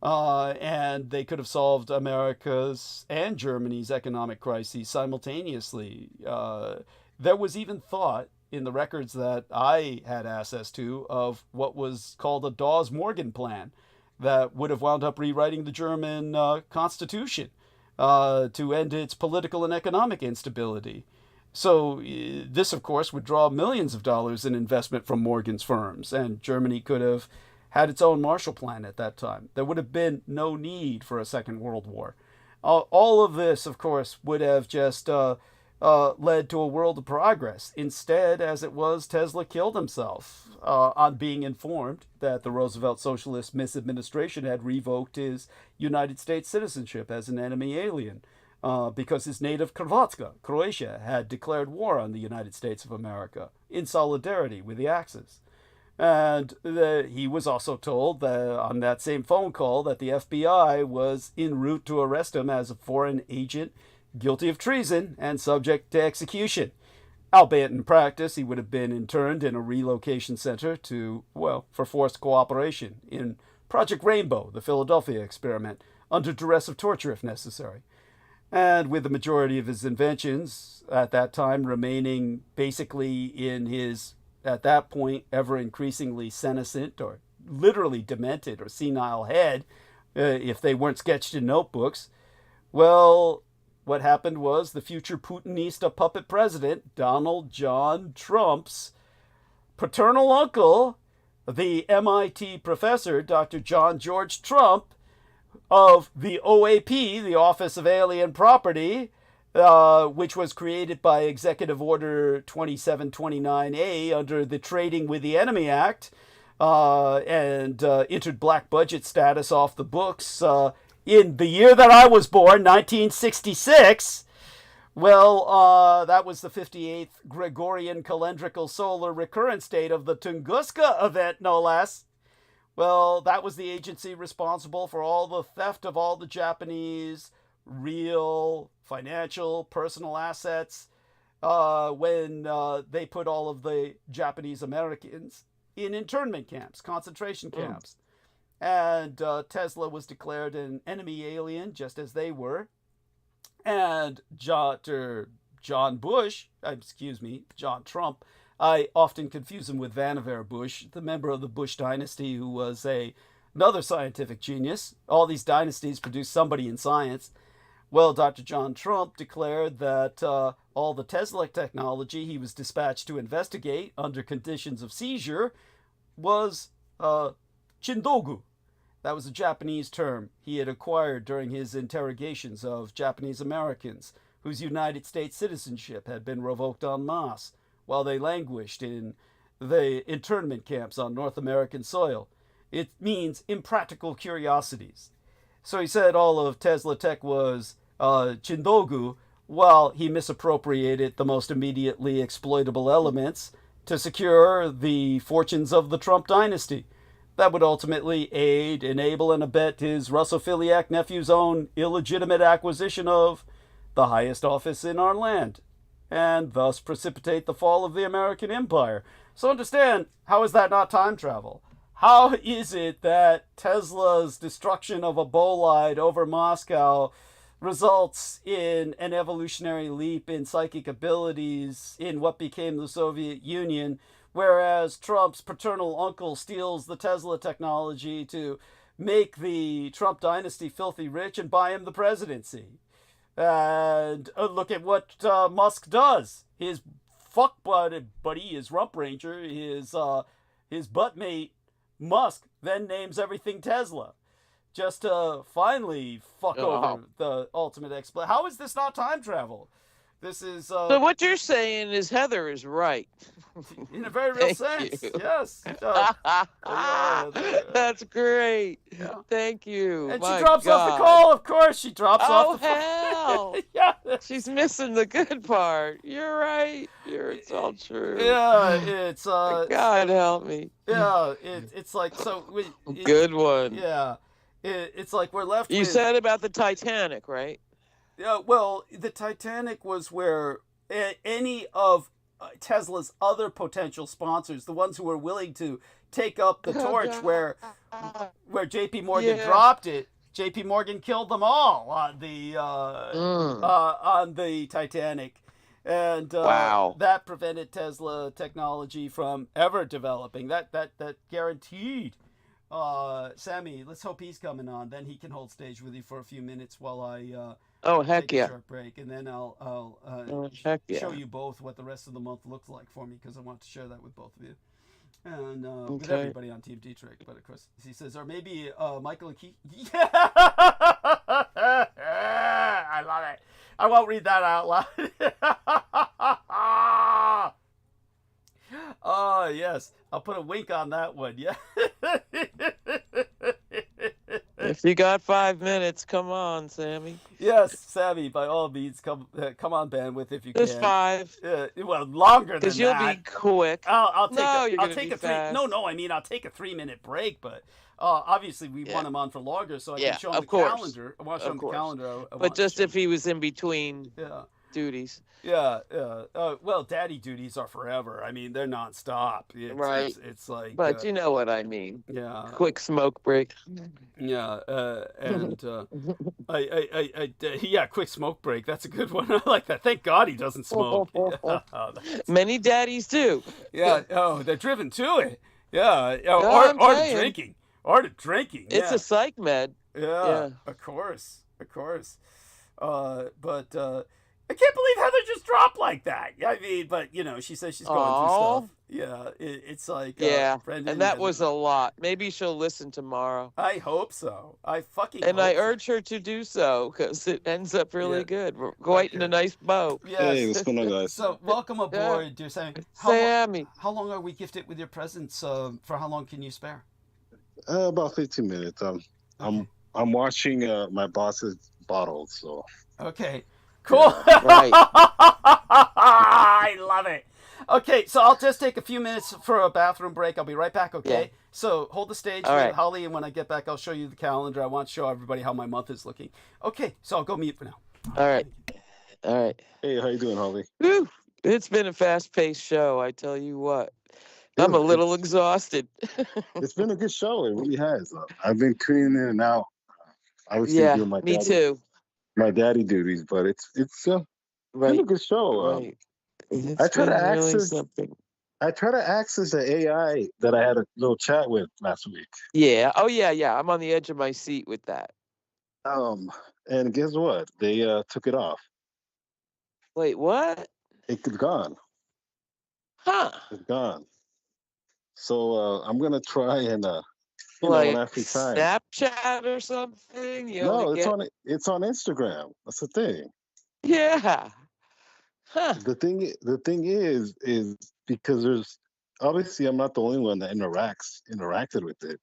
and they could have solved America's and Germany's economic crises simultaneously. There was even thought in the records that I had access to of what was called a Dawes-Morgan plan that would have wound up rewriting the German constitution to end its political and economic instability. So this, of course, would draw millions of dollars in investment from Morgan's firms, and Germany could have had its own Marshall Plan at that time. There would have been no need for a Second World War. All of this, of course, would have just led to a world of progress. Instead, as it was, Tesla killed himself on being informed that the Roosevelt Socialist misadministration had revoked his United States citizenship as an enemy alien. Because his native Hrvatska, Croatia, had declared war on the United States of America in solidarity with the Axis. And he was also told that on that same phone call that the FBI was en route to arrest him as a foreign agent guilty of treason and subject to execution. Albeit in practice, he would have been interned in a relocation center for forced cooperation in Project Rainbow, the Philadelphia experiment, under duress of torture if necessary. And with the majority of his inventions at that time remaining basically in his, at that point, ever increasingly senescent or literally demented or senile head, if they weren't sketched in notebooks, well, what happened was the future Putinista puppet president, Donald John Trump's paternal uncle, the MIT professor, Dr. John George Trump, of the OAP, the Office of Alien Property, which was created by Executive Order 2729A under the Trading with the Enemy Act, and entered black budget status off the books in the year that I was born, 1966. Well, that was the 58th Gregorian calendrical solar recurrence date of the Tunguska event, no less. Well, that was the agency responsible for all the theft of all the Japanese real, financial, personal assets when they put all of the Japanese Americans in internment camps, concentration camps. And Tesla was declared an enemy alien, just as they were. And John Trump, I often confuse him with Vannevar Bush, the member of the Bush dynasty who was a another scientific genius. All these dynasties produce somebody in science. Well, Dr. John Trump declared that all the Tesla technology he was dispatched to investigate under conditions of seizure was chindogu. That was a Japanese term he had acquired during his interrogations of Japanese Americans whose United States citizenship had been revoked en masse while they languished in the internment camps on North American soil. It means impractical curiosities. So he said all of Tesla tech was chindogu, while he misappropriated the most immediately exploitable elements to secure the fortunes of the Trump dynasty. That would ultimately aid, enable, and abet his Russophiliac nephew's own illegitimate acquisition of the highest office in our land, and thus precipitate the fall of the American empire. So understand, how is that not time travel? How is it that Tesla's destruction of a bolide over Moscow results in an evolutionary leap in psychic abilities in what became the Soviet Union, whereas Trump's paternal uncle steals the Tesla technology to make the Trump dynasty filthy rich and buy him the presidency? And look at what Musk does. His fuck buddy, his rump ranger, his buttmate Musk then names everything Tesla, just to finally fuck over the ultimate explanation. How is this not time travel? This is So what you're saying is Heather is right. in a very real sense. you. Yes. That's great. Yeah. Thank you. And My she drops off the God. call, of course. She drops off the hell. Yeah. She's missing the good part. You're right. It's all true. Yeah, it's God help me. yeah, it's like so Good one. Yeah. It's like we're left You with, said about the Titanic, right? yeah, well, the Titanic was where any of Tesla's other potential sponsors, the ones who were willing to take up the torch where J.P. Morgan dropped it, J.P. Morgan killed them all on the Titanic. And Wow. that prevented Tesla technology from ever developing. That guaranteed. Sammy, let's hope he's coming on. Then he can hold stage with you for a few minutes while I heck take a yeah. short break, and then I'll Heck yeah. show you both what the rest of the month looks like for me, because I want to share that with both of you and with Okay. everybody on Team Dietrich. But of course, he says, or maybe Michael and Keith. Yeah, I love it. I won't read that out loud. Oh, yes. I'll put a wink on that one. Yeah. If you got 5 minutes, come on, Sammy. Yes, Sammy, by all means, come on bandwidth if you can. Just 5. Well, longer than Because you'll that. be quick. I'll take No, you're I'll gonna take be a 3. fast. No, I mean I'll take a 3-minute break, but obviously we want him on for longer, so I Yeah, can show him of the course. calendar. I want to show him the course. calendar. I But want to just show if he was in between yeah. duties. Yeah. Well, daddy duties are forever. I mean, they're nonstop. Right. It's like. But you know what I mean. Yeah. Quick smoke break. Yeah. And yeah, quick smoke break. That's a good one. I like that. Thank God he doesn't smoke. Many daddies do. Yeah. Oh, they're driven to it. Yeah. I'm Or to saying. drinking. Or to drinking. It's a psych med. Yeah. Of course. But I can't believe Heather just dropped like that. I mean, but she says she's going through stuff. Yeah, it's like Brendan, and that was a lot. Maybe she'll listen tomorrow. I hope so. I fucking and hope I so. urge her to do so because it ends up really good. We're quite in a nice bow. Yes. Hey, what's going on, guys? So welcome aboard, dear Sammy. Sammy. How long are we gifted with your presence? For how long can you spare? About 15 minutes. I'm watching my boss's bottle, so. Okay. Cool. Right. I love it. Okay, so I'll just take a few minutes for a bathroom break. I'll be right back, okay? Yeah. So hold the stage All with right. Holly, and when I get back, I'll show you the calendar. I want to show everybody how my month is looking. Okay, so I'll go mute for now. All right. Hey, how you doing, Holly? Whew. It's been a fast-paced show, I tell you what. I'm a little exhausted. It's been a good show. It really has. I've been tuning in and out. Obviously doing my me too. My daddy duties, but it's been a good show. Right. It's I try been to really access. something. I try to access the AI that I had a little chat with last week. Yeah. Oh, yeah. I'm on the edge of my seat with that. And guess what? They took it off. Wait, what? It's gone. Huh. It's gone. So I'm gonna try and Like when I have free time. Snapchat or something? No, it's on Instagram. That's the thing. Yeah. Huh. The thing is because there's obviously I'm not the only one that interacted with it.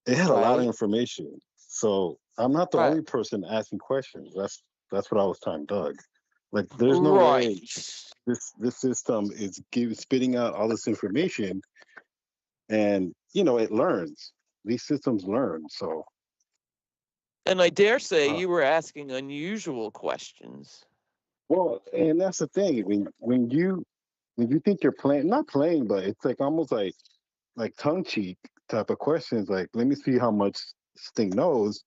It had a lot of information, so I'm not the only person asking questions. That's what I was telling Doug. Like, there's no way this system is spitting out all this information, and it learns. These systems learn. So, and I dare say you were asking unusual questions. Well, and that's the thing. When you think you're not playing, but it's like almost like tongue cheek type of questions. Like, let me see how much this thing knows.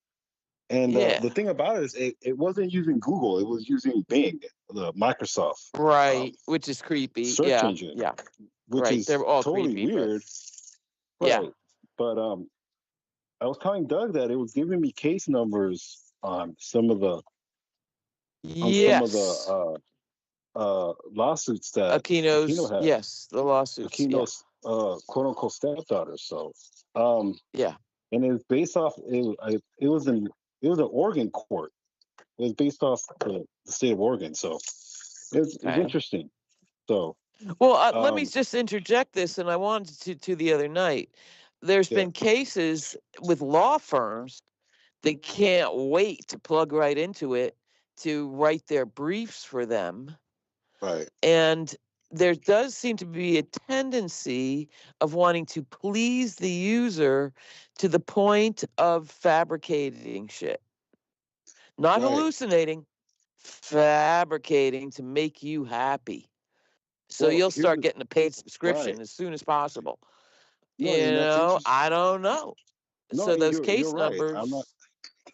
And the thing about it is, it wasn't using Google. It was using Bing, the Microsoft. Right, which is creepy. Search engine. Yeah. Which is They're all totally creepy, weird. But, right. But I was telling Doug that it was giving me case numbers on some of the lawsuits that Aquino's had. Yes, the lawsuits. Aquino's quote unquote stepdaughter. So and it's based off it was an Oregon court. It was based off the state of Oregon. So it's interesting. So let me just interject this, and I wanted to the other night. There's been cases with law firms that can't wait to plug right into it to write their briefs for them. Right. And there does seem to be a tendency of wanting to please the user to the point of fabricating shit. Not hallucinating, fabricating to make you happy. So you'll start getting a paid subscription as soon as possible. I don't know. No, so those case you're right. numbers.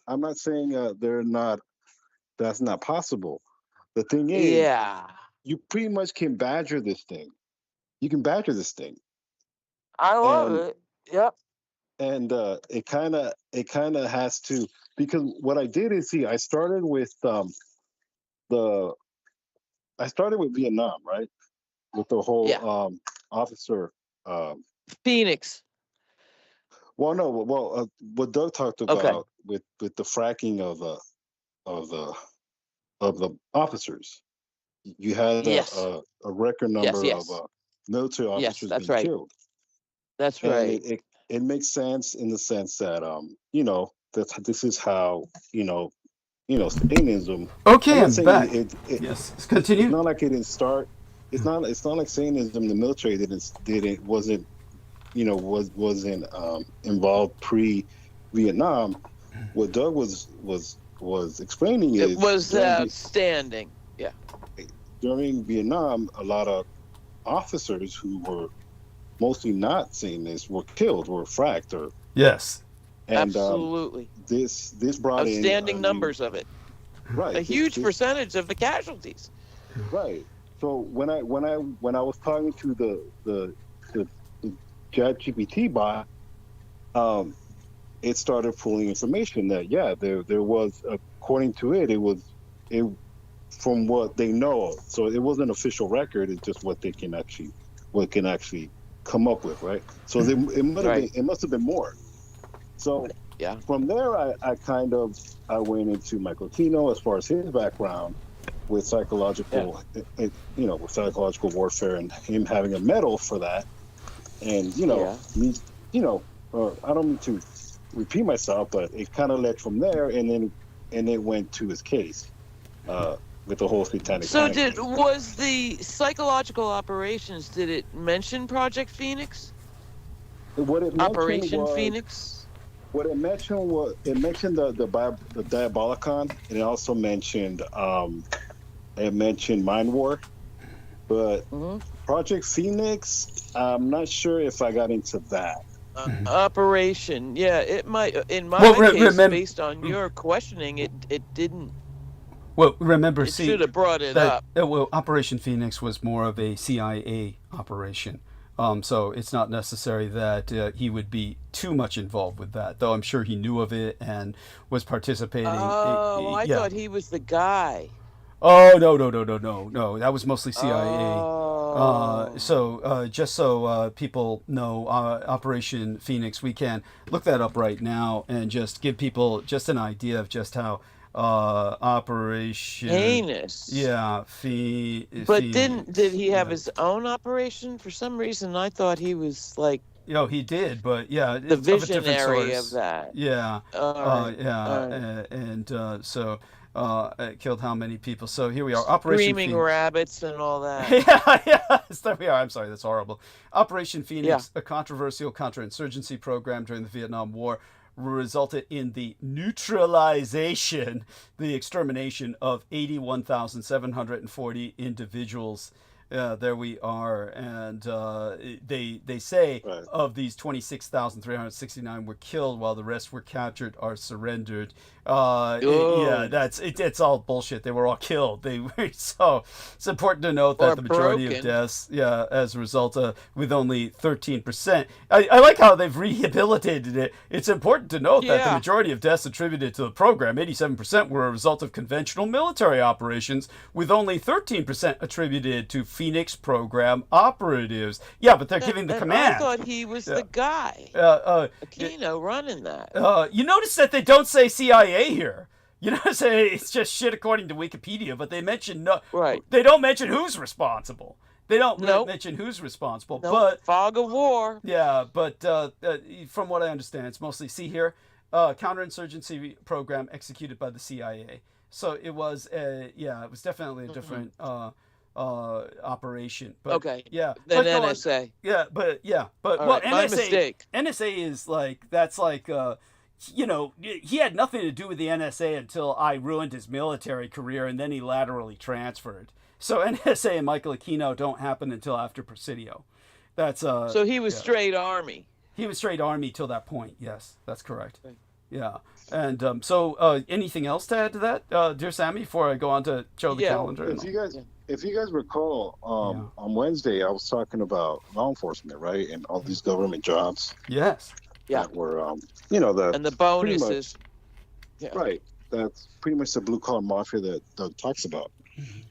I'm not saying that's not possible. The thing is, you pretty much can badger this thing. You can badger this thing. I love it. Yep. And it kind of has to, because what I did is I started with Vietnam, right? With the whole officer Phoenix. Well, no. What Doug talked about with the fracking of the officers, you had a record number of military officers being killed. That's and right. It makes sense in the sense that that this is how Satanism. Okay, I'm back. Yes, continue. It's not like it didn't start. It's not like Satanism. The military wasn't involved pre-Vietnam. What Doug was explaining is it was outstanding. Yeah. During Vietnam, a lot of officers who were mostly not Satanists were killed, were fracked, or and, absolutely. This brought outstanding numbers of it. Right. A huge percentage of the casualties. Right. So when I was talking to the ChatGPT bot, it started pulling information that there was, according to it from what they know. So it wasn't an official record. It's just what they can actually come up with, right? So it must have been more. So from there, I went into Michael Tino as far as his background with psychological, with psychological warfare, and him having a medal for that. And me, I don't mean to repeat myself, but it kind of led from there, and then it went to his case with the whole satanic. So was the psychological operations? Did it mention Project Phoenix? What it Operation Phoenix. What it mentioned was the Diabolicon, and it also mentioned Mind War, but Project Phoenix, I'm not sure if I got into that. Operation, it might. In my case, based on your questioning, it didn't. Well, remember, It should have brought it that, up. well, Operation Phoenix was more of a CIA operation. So it's not necessary that he would be too much involved with that, though I'm sure he knew of it and was participating. Oh, I thought he was the guy. Oh, no. That was mostly CIA. Just so people know, Operation Phoenix, we can look that up right now and just give people just an idea of just how Operation Heinous. Yeah, But did he have his own operation? For some reason, I thought he was like he did, but yeah, the it's of a different visionary source. of that. Yeah. All right. It killed how many people? So here we are, Operation Screaming Phoenix. Rabbits and all that. Yes, there we are. I'm sorry, that's horrible. Operation Phoenix, a controversial counterinsurgency program during the Vietnam War, resulted in the neutralization, the extermination of 81,740 individuals. There we are, and they say of these 26,369 were killed, while the rest were captured or surrendered. It's all bullshit. They were all killed. So it's important to note that the majority of deaths, as a result with only 13%. I like how they've rehabilitated it. It's important to note that the majority of deaths attributed to the program, 87%, were a result of conventional military operations, with only 13% attributed to Phoenix program operatives. Yeah, but they're giving the command. I thought he was the guy. Aquino running that. You notice that they don't say CIA here. You notice it's just shit according to Wikipedia, but they mention They don't mention who's responsible. They don't mention who's responsible. But fog of war. Yeah, but from what I understand, it's mostly counterinsurgency program executed by the CIA. So it was it was definitely a different operation. But, then NSA. But right, my mistake. NSA is he had nothing to do with the NSA until I ruined his military career, and then he laterally transferred. So NSA and Michael Aquino don't happen until after Presidio. That's So he was straight Army. He was straight Army till that point. Yes, that's correct. Okay. Yeah. And anything else to add to that, dear Sammy, before I go on to show the calendar? If you guys recall, on Wednesday I was talking about law enforcement, right, and all these government jobs. Yes. That were, and the bonuses. Right. That's pretty much the blue collar mafia that Doug talks about.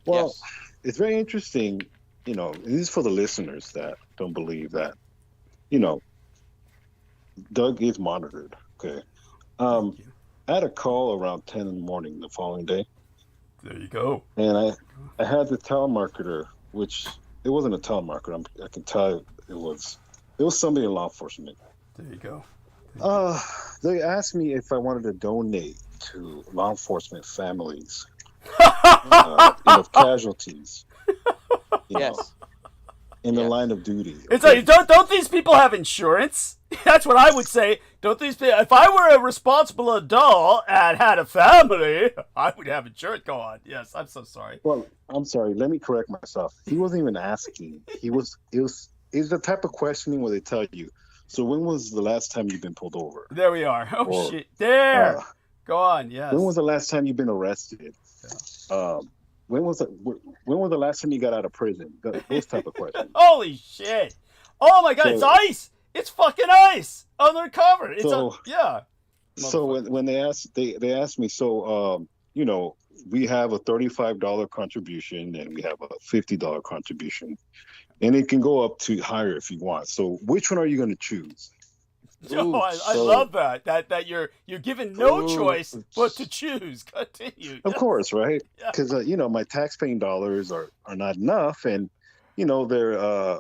Well, it's very interesting, and this is for the listeners that don't believe that, Doug is monitored. Okay. I had a call around 10 in the morning the following day. There you go. And I had the telemarketer, which it wasn't a telemarketer. I can tell you it was somebody in law enforcement. There you go. They asked me if I wanted to donate to law enforcement families of casualties. In the line of duty. Okay? It's like, don't these people have insurance? That's what I would say. Don't these people? If I were a responsible adult and had a family, I would have insurance. Go on. Yes, I'm so sorry. Well, I'm sorry. Let me correct myself. He wasn't even asking. It was the type of questioning where they tell you, so when was the last time you've been pulled over? There we are. Oh, shit. There. Go on. Yes. When was the last time you've been arrested? Yeah. When was the last time you got out of prison? Those type of questions. Holy shit! Oh my god, it's ice! It's fucking ice! Undercover! So when they asked me, we have a $35 contribution and we have a $50 contribution, and it can go up to higher if you want. So which one are you going to choose? I love that you're given no choice but to choose. Continue. Of course, right? Because my tax-paying dollars are not enough, and their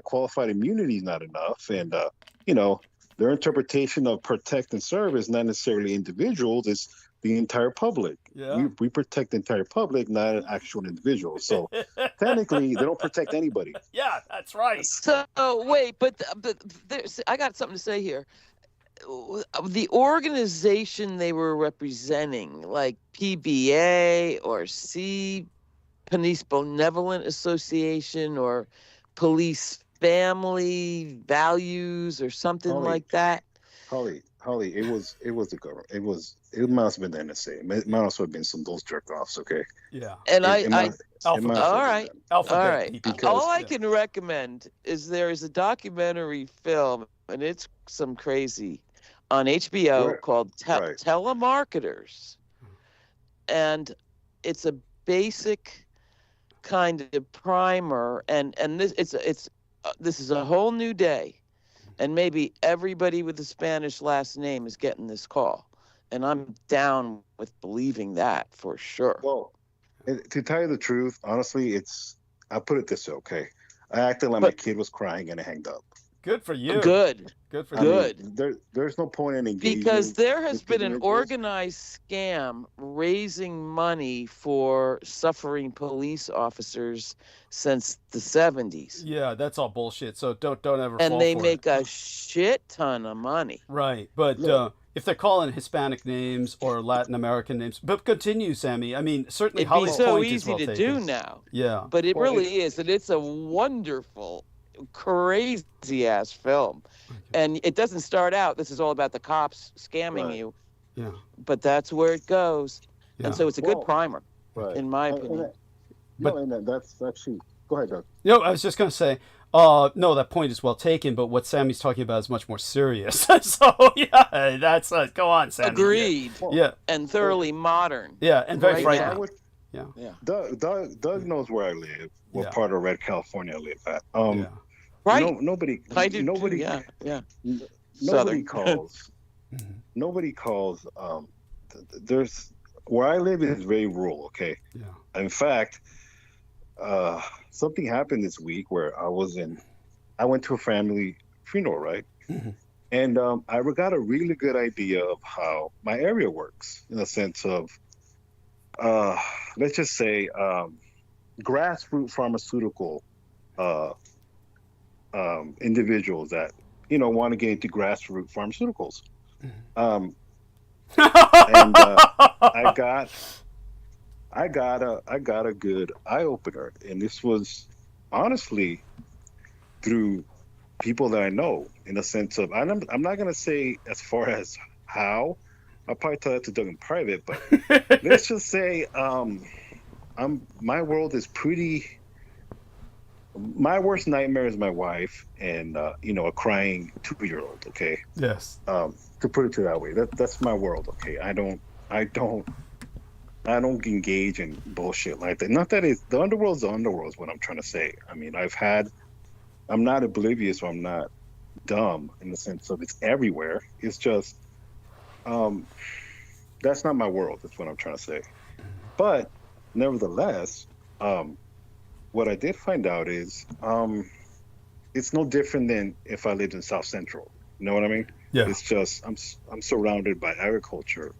qualified immunity is not enough, and their interpretation of protect and serve is not necessarily individuals; it's the entire public. Yeah. We protect the entire public, not an actual individual. So technically, they don't protect anybody. Yeah, that's right. So wait, but I got something to say here. The organization they were representing, like PBA or Police Benevolent Association or Police Family Values or something like that. Holly, Holly, it was the government. It must have been the NSA. It might also have been some of those jerk offs. Okay. Yeah. And All right. Alphabet. All I can recommend is there is a documentary film, and it's some crazy, on HBO called Telemarketers. And it's a basic kind of primer, and this this is a whole new day, and maybe everybody with a Spanish last name is getting this call, and I'm down with believing that for sure. Well, to tell you the truth, honestly, I'll put it this way, okay? I acted like my kid was crying and I hanged up. Good for you. Good for you. There's no point in engaging. Because there has been an organized scam raising money for suffering police officers since the 70s. Yeah, that's all bullshit. So don't ever. And fall they for make it. a shit ton of money. Right, but if they're calling Hispanic names or Latin American names, but continue, Sammy. I mean, certainly It'd be Holly's so point easy is well to taken. do now. Yeah, but it really is, and it's a wonderful, crazy ass film. And it doesn't start out, this is all about the cops scamming you. Yeah. But that's where it goes. Yeah. And so it's a good primer, in my opinion. And that's actually, go ahead, Doug. No, I was just going to say, no, that point is well taken, but what Sammy's talking about is much more serious. So, yeah, that's, go on, Sammy. Agreed. Yeah. And thoroughly modern. Yeah, and very frightening. Yeah. Doug knows where I live, what part of Red California I live at. Right. Nobody. I do nobody. too, yeah. Nobody calls. Nobody calls. There's where I live is very rural. Okay. Yeah. In fact, something happened this week where I went to a family funeral, right? And I got a really good idea of how my area works in the sense of, let's just say, grassroots pharmaceutical individuals that want to get into grassroots pharmaceuticals. And I got a good eye opener, and this was honestly through people that I know. In the sense of, I'm not gonna say as far as how. I'll probably tell that to Doug in private, but let's just say my world is pretty. My worst nightmare is my wife and a crying 2-year-old. Okay. Yes. To put it that way, that's my world. Okay. I don't engage in bullshit like that. Not that the underworld's the underworld is what I'm trying to say. I mean, I'm not oblivious or I'm not dumb in the sense of it's everywhere. It's just, that's not my world. That's what I'm trying to say. But nevertheless, what I did find out is it's no different than if I lived in South Central. You know what I mean? Yeah. It's just I'm surrounded by agriculture,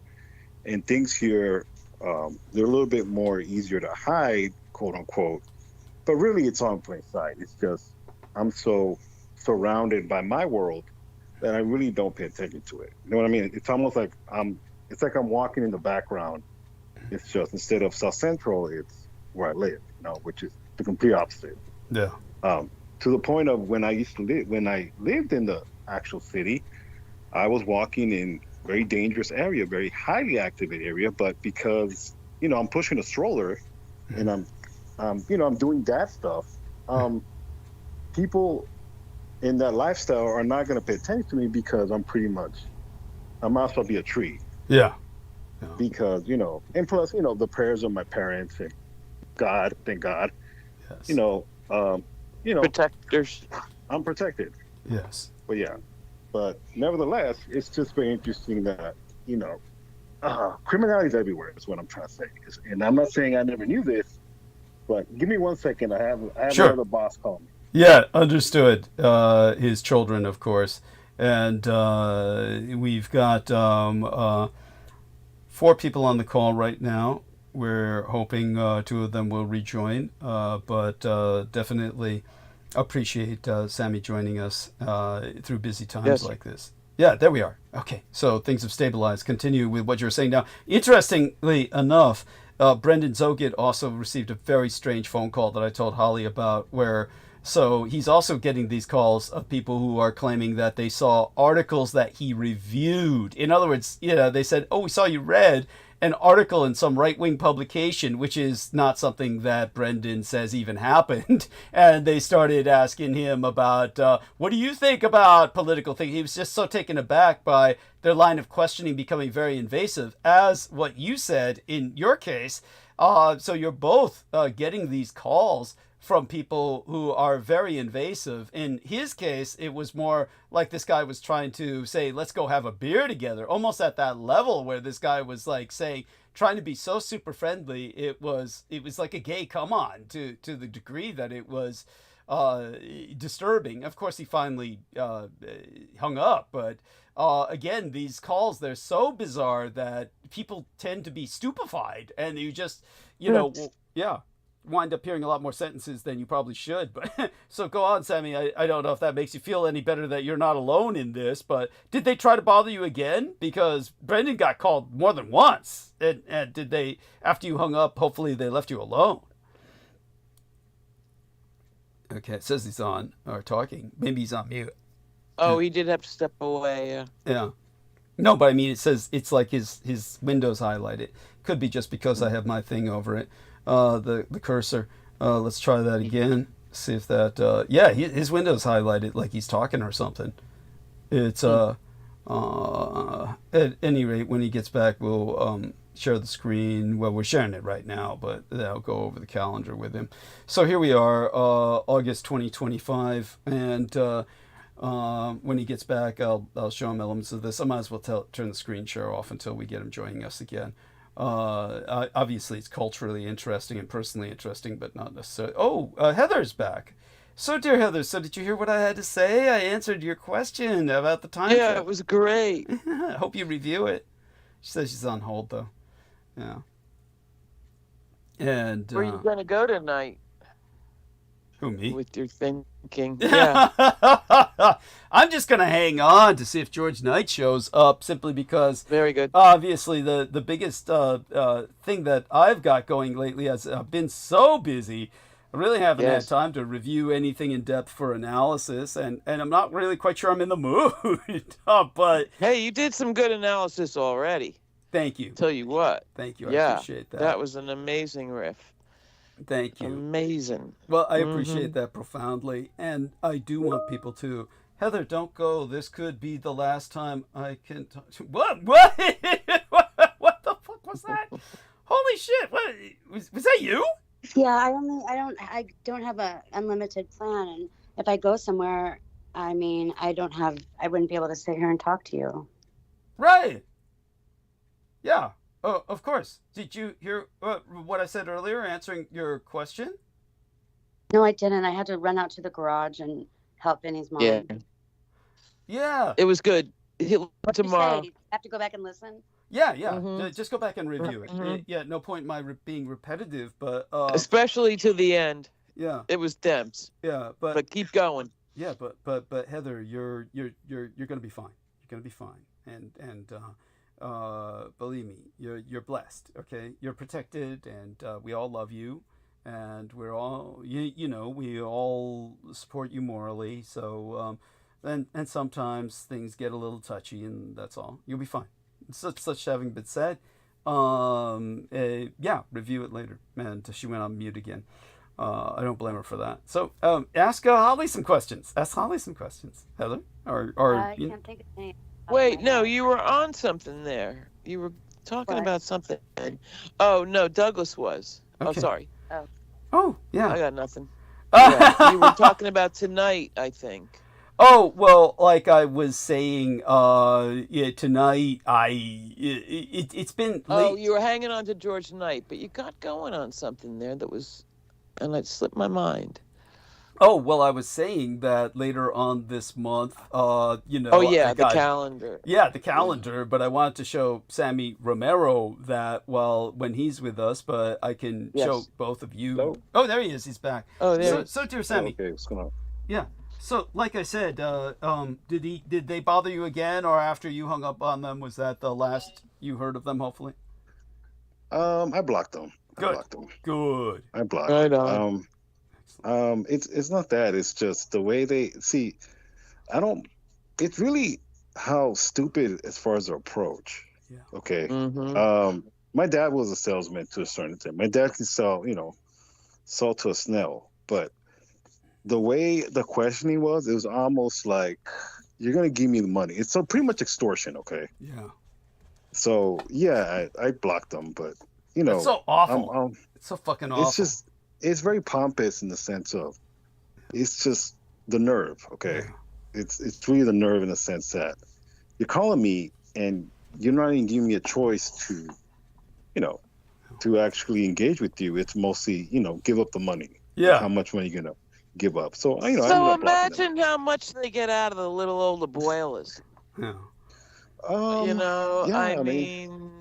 and things here they're a little bit more easier to hide, quote unquote. But really, it's on plain sight. It's just I'm so surrounded by my world that I really don't pay attention to it. You know what I mean? It's almost like I'm walking in the background. It's just instead of South Central, it's where I live. Which is the complete opposite. Yeah. To the point of when I lived in the actual city, I was walking in very dangerous area, very highly activated area, but because I'm pushing a stroller and I'm doing that stuff, people in that lifestyle are not going to pay attention to me because I might as well be a tree. Yeah. Because and plus the prayers of my parents and God, thank God. Yes. Protectors. I'm protected. Yes. But nevertheless, it's just very interesting that criminality is everywhere. Is what I'm trying to say. And I'm not saying I never knew this, but give me 1 second. I have another boss call me. Yeah, understood. His children, of course, and we've got 4 people on the call right now. We're hoping 2 of them will rejoin, but definitely appreciate Sammy joining us through busy times like this. Yeah, there we are. Okay, so things have stabilized. Continue with what you're saying now. Interestingly enough, Brendan Zogid also received a very strange phone call that I told Holly about, where So he's also getting these calls of people who are claiming that they saw articles that he reviewed. In other words, they said, "Oh, we saw you read an article in some right-wing publication," which is not something that Brendan says even happened. And they started asking him about, what do you think about political things? He was just so taken aback by their line of questioning becoming very invasive, as what you said in your case. So you're both getting these calls from people who are very invasive. In his case, it was more like this guy was trying to say, let's go have a beer together, almost at that level where this guy was like saying, trying to be so super friendly. It was like a gay come on to the degree that it was disturbing. Of course, he finally hung up, but again, these calls, they're so bizarre that people tend to be stupefied, and you just, wind up hearing a lot more sentences than you probably should. But so go on, Sammy. I don't know if that makes you feel any better that you're not alone in this, but did they try to bother you again? Because Brendan got called more than once. And did they, after you hung up, hopefully they left you alone? Okay, it says he's on or talking. Maybe he's on mute. Oh, he did have to step away. Yeah. No, but I mean, it says it's like his window's highlighted. Could be just because I have my thing over it. The cursor. Let's try that again. See if that. His window's highlighted like he's talking or something. It's at any rate, when he gets back, we'll share the screen. Well, we're sharing it right now, but I'll go over the calendar with him. So here we are, August 2025, and when he gets back, I'll show him elements of this. I might as well turn the screen share off until we get him joining us again. Obviously, it's culturally interesting and personally interesting, but not necessarily. Oh, Heather's back. So, dear Heather, so did you hear what I had to say? I answered your question about the time. Yeah, it was great. I hope you review it. She says she's on hold, though. Yeah. And where are you going to go tonight? Who, me? With your thinking. Yeah. I'm just going to hang on to see if George Knight shows up, simply because very good. Obviously, the biggest thing that I've got going lately is I've been so busy. I really haven't had time to review anything in depth for analysis, and I'm not really quite sure I'm in the mood. But hey, you did some good analysis already. Thank you. Tell you what. Thank you. I appreciate that. That was an amazing riff. Thank you. Amazing. Well, I appreciate that profoundly, and I do want people to. Heather, don't go. This could be the last time I can talk to. What? What the fuck was that? Holy shit! What was that? You? Yeah, I don't have a unlimited plan, and if I go somewhere, I mean, I wouldn't be able to sit here and talk to you. Right. Yeah. Oh, of course. Did you hear what I said earlier, answering your question? No, I didn't. I had to run out to the garage and help Benny's mom. Yeah. It was good. Tomorrow. I have to go back and listen? Yeah. Just go back and review it. Yeah, no point in my being repetitive, but... especially to the end. Yeah. It was dense. Yeah, but keep going. Yeah, but Heather, you're going to be fine. You're going to be fine. And believe me, you're blessed. Okay, you're protected, and we all love you, and we're all we all support you morally. So and sometimes things get a little touchy, and that's all. You'll be fine. Such having been said, review it later. And she went on mute again. I don't blame her for that. So ask Holly some questions. Ask Holly some questions, Heather. Or I can't think of anything. Wait, no, you were on something there. You were talking about something. Oh, no, Douglas was. Okay. Oh, sorry. Oh, yeah. I got nothing. Yeah, you were talking about tonight, I think. Oh, well, like I was saying, tonight, it's been late. Oh, you were hanging on to George Knight, but you got going on something there that was, and it slipped my mind. Oh, well, I was saying that later on this month, Oh, yeah, the calendar. Yeah, the calendar, but I wanted to show Sammy Romero that, when he's with us, but I can show both of you. Hello? Oh, there he is. He's back. Oh, there. So dear Sammy. Okay, what's going on? Yeah. So, like I said, did they bother you again, or after you hung up on them, was that the last you heard of them, hopefully? I blocked them. Good. I blocked them. Good. I blocked right them. It's not that. It's just the way they see. It's really how stupid as far as their approach. Yeah. Okay. Mm-hmm. My dad was a salesman to a certain extent. My dad could sell, salt to a snail, but the way the questioning was, it was almost like, you're gonna give me the money. It's so pretty much extortion. Okay. Yeah. So yeah, I blocked them, but It's so awful. It's so fucking awful. It's very pompous in the sense of, it's just the nerve. Okay. Yeah. It's really the nerve in the sense that you're calling me and you're not even giving me a choice to, to actually engage with you. It's mostly, give up the money. Yeah. How much money you're gonna give up. So I So imagine how much they get out of the little old abuelas. Yeah. I mean,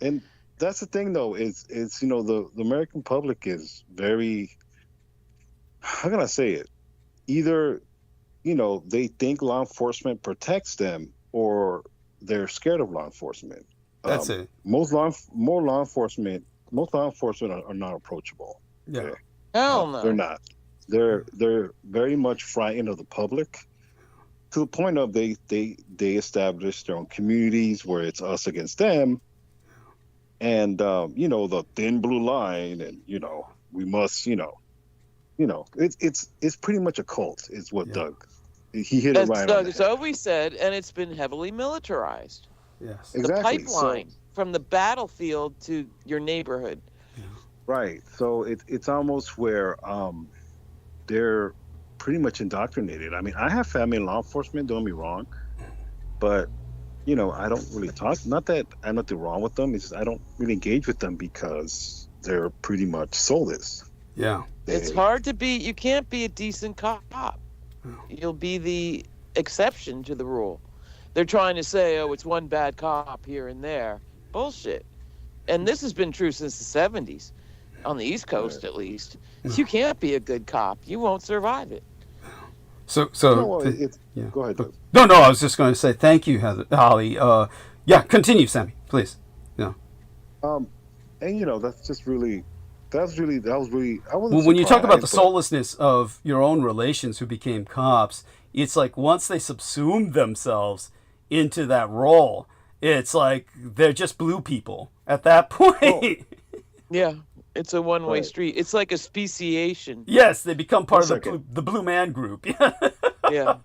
and that's the thing though, is the American public is very, how can I say it? Either, they think law enforcement protects them, or they're scared of law enforcement. That's it. Most law enforcement are not approachable. Yeah. Okay? Hell no. They're not. They're very much frightened of the public, to the point of they establish their own communities where it's us against them, and the thin blue line, and we must it's pretty much a cult, is what Doug, he hit it right on the head. Doug always said, and it's been heavily militarized. Yes. Exactly. The pipeline from the battlefield to your neighborhood. Right. So it's almost where they're pretty much indoctrinated. I mean, I have family in law enforcement, don't get me wrong, but I don't really talk. Not that I have nothing wrong with them. It's just I don't really engage with them because they're pretty much soulless. Yeah. It's hard to be. You can't be a decent cop. You'll be the exception to the rule. They're trying to say, oh, it's one bad cop here and there. Bullshit. And this has been true since the 70s, on the East Coast at least. You can't be a good cop. You won't survive it. So Go ahead, Doug. No, I was just going to say thank you, Holly. Continue, Sammy, please. Yeah. And that's just really, that was really, I wasn't Well, when you talk about the surprised, soullessness of your own relations who became cops, it's like once they subsumed themselves into that role, it's like they're just blue people at that point. Yeah, it's a one-way street. It's like a speciation. Yes, they become part of the blue man group. Yeah.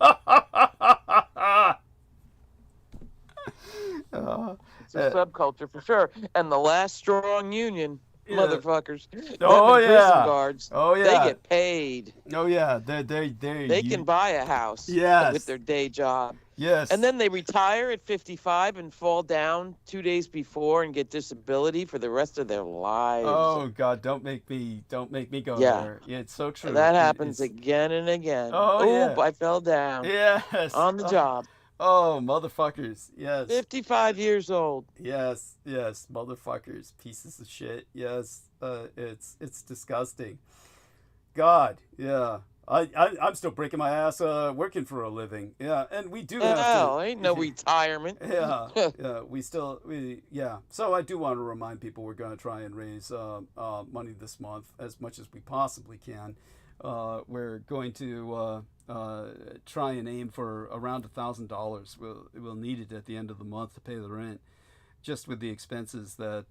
It's a subculture for sure. And the last strong union, motherfuckers. Oh prison guards. Oh yeah. They get paid. Oh yeah. They can buy a house. Yes. With their day job. Yes. And then they retire at 55 and fall down 2 days before and get disability for the rest of their lives. Oh God, don't make me go there. Yeah, it's so true. That happens again and again. Oh, Oop, I fell down. Yes. On the job. Oh, motherfuckers. Yes. 55 years old. Yes, motherfuckers, pieces of shit. Yes, it's disgusting. God, yeah. I'm still breaking my ass working for a living. Yeah, and we do have Hell, to. ain't no retirement. Yeah. So I do want to remind people we're going to try and raise money this month as much as we possibly can. We're going to try and aim for around $1,000. We'll need it at the end of the month to pay the rent, just with the expenses that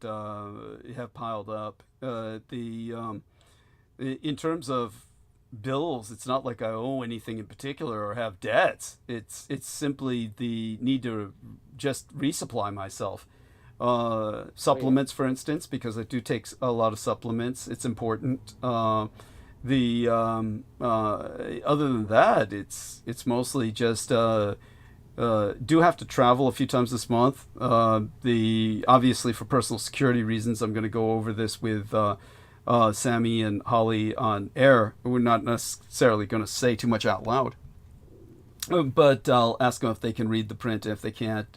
have piled up. In terms of bills, it's not like I owe anything in particular or have debts. It's simply the need to just resupply myself. Supplements, for instance, because I do take a lot of supplements. It's important. Other than that, it's mostly just do have to travel a few times this month. Obviously for personal security reasons, I'm going to go over this with Sammy and Holly on air. We're not necessarily going to say too much out loud, but I'll ask them if they can read the print. If they can't,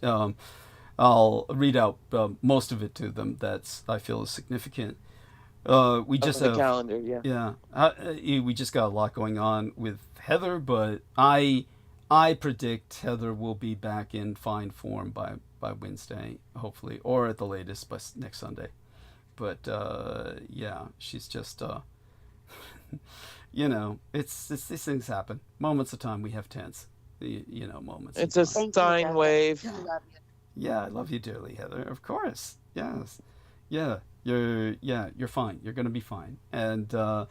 I'll read out most of it to them. I feel is significant. We just have calendar, we just got a lot going on with Heather, but I predict Heather will be back in fine form by Wednesday, hopefully, or at the latest by next Sunday. But she's just you know, it's these things happen. Moments of time we have tense, you know, moments. It's a sine wave. I love you. Yeah, I love you dearly, Heather. Of course. Yes. Yeah. You're fine. You're gonna be fine. And I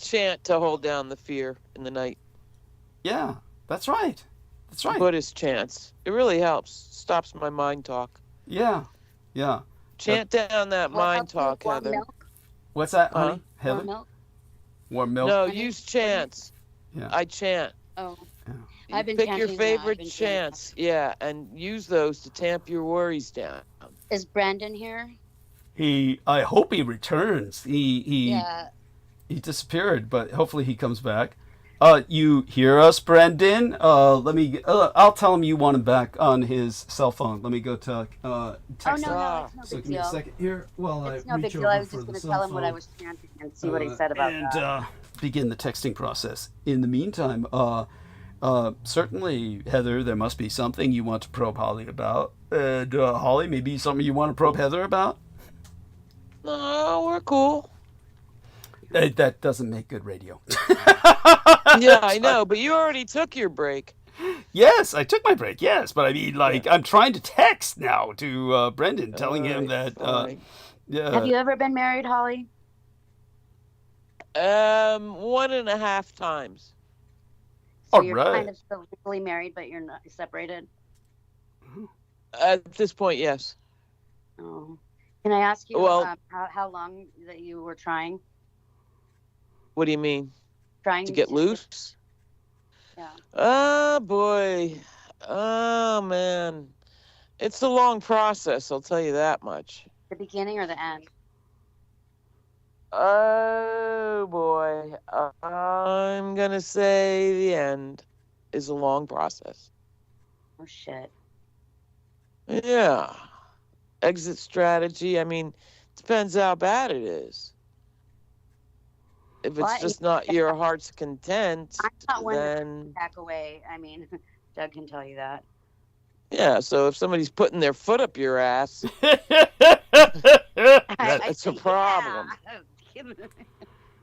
chant to hold down the fear in the night. yeah, that's right. That's right. Buddhist chants. It really helps. Stops my mind talk. Yeah. Chant down that What mind helps you? talk, Warm Heather. milk? What's that, honey? Warm Heather? milk? Warm milk? No, use chants. Yeah. I chant. Oh, Yeah. I've been Pick your chanting that. I've favorite been chanting chants, yeah, and use those to tamp your worries down. Is Brandon here? I hope he returns. He Yeah. disappeared, but hopefully he comes back. You hear us, Brendan? I'll tell him you want him back on his cell phone. Let me go to Oh, text no, him. no, it's no So big give me a deal. second here while It's I no big reach deal. over I was for just the going to cell tell him what I phone. was chanting and see what he said about that. And begin the texting process. In the meantime, certainly, Heather, there must be something you want to probe Holly about. And Holly, maybe something you want to probe Heather about? No, we're cool. That doesn't make good radio. Yeah, I know, but you already took your break. Yes, I took my break, yes. But I mean, like, I'm trying to text now to Brendan, telling him that... Fine. Have you ever been married, Holly? 1.5 times. So All you're right. kind of still legally married, but you're not separated? At this point, yes. Oh. Can I ask you Well- how long that you were trying What do you mean? to To get loose? Yeah. Oh, boy. Oh, man. It's a long process, I'll tell you that much. The beginning or the end? Oh, boy. I'm going to say the end is a long process. Oh shit. Yeah. Exit strategy, I mean, depends how bad it is. If Well, it's just not your heart's content, I'm not one to then back away. I mean, Doug can tell you that. yeah. So if somebody's putting their foot up your ass, I that's say, a problem. Yeah.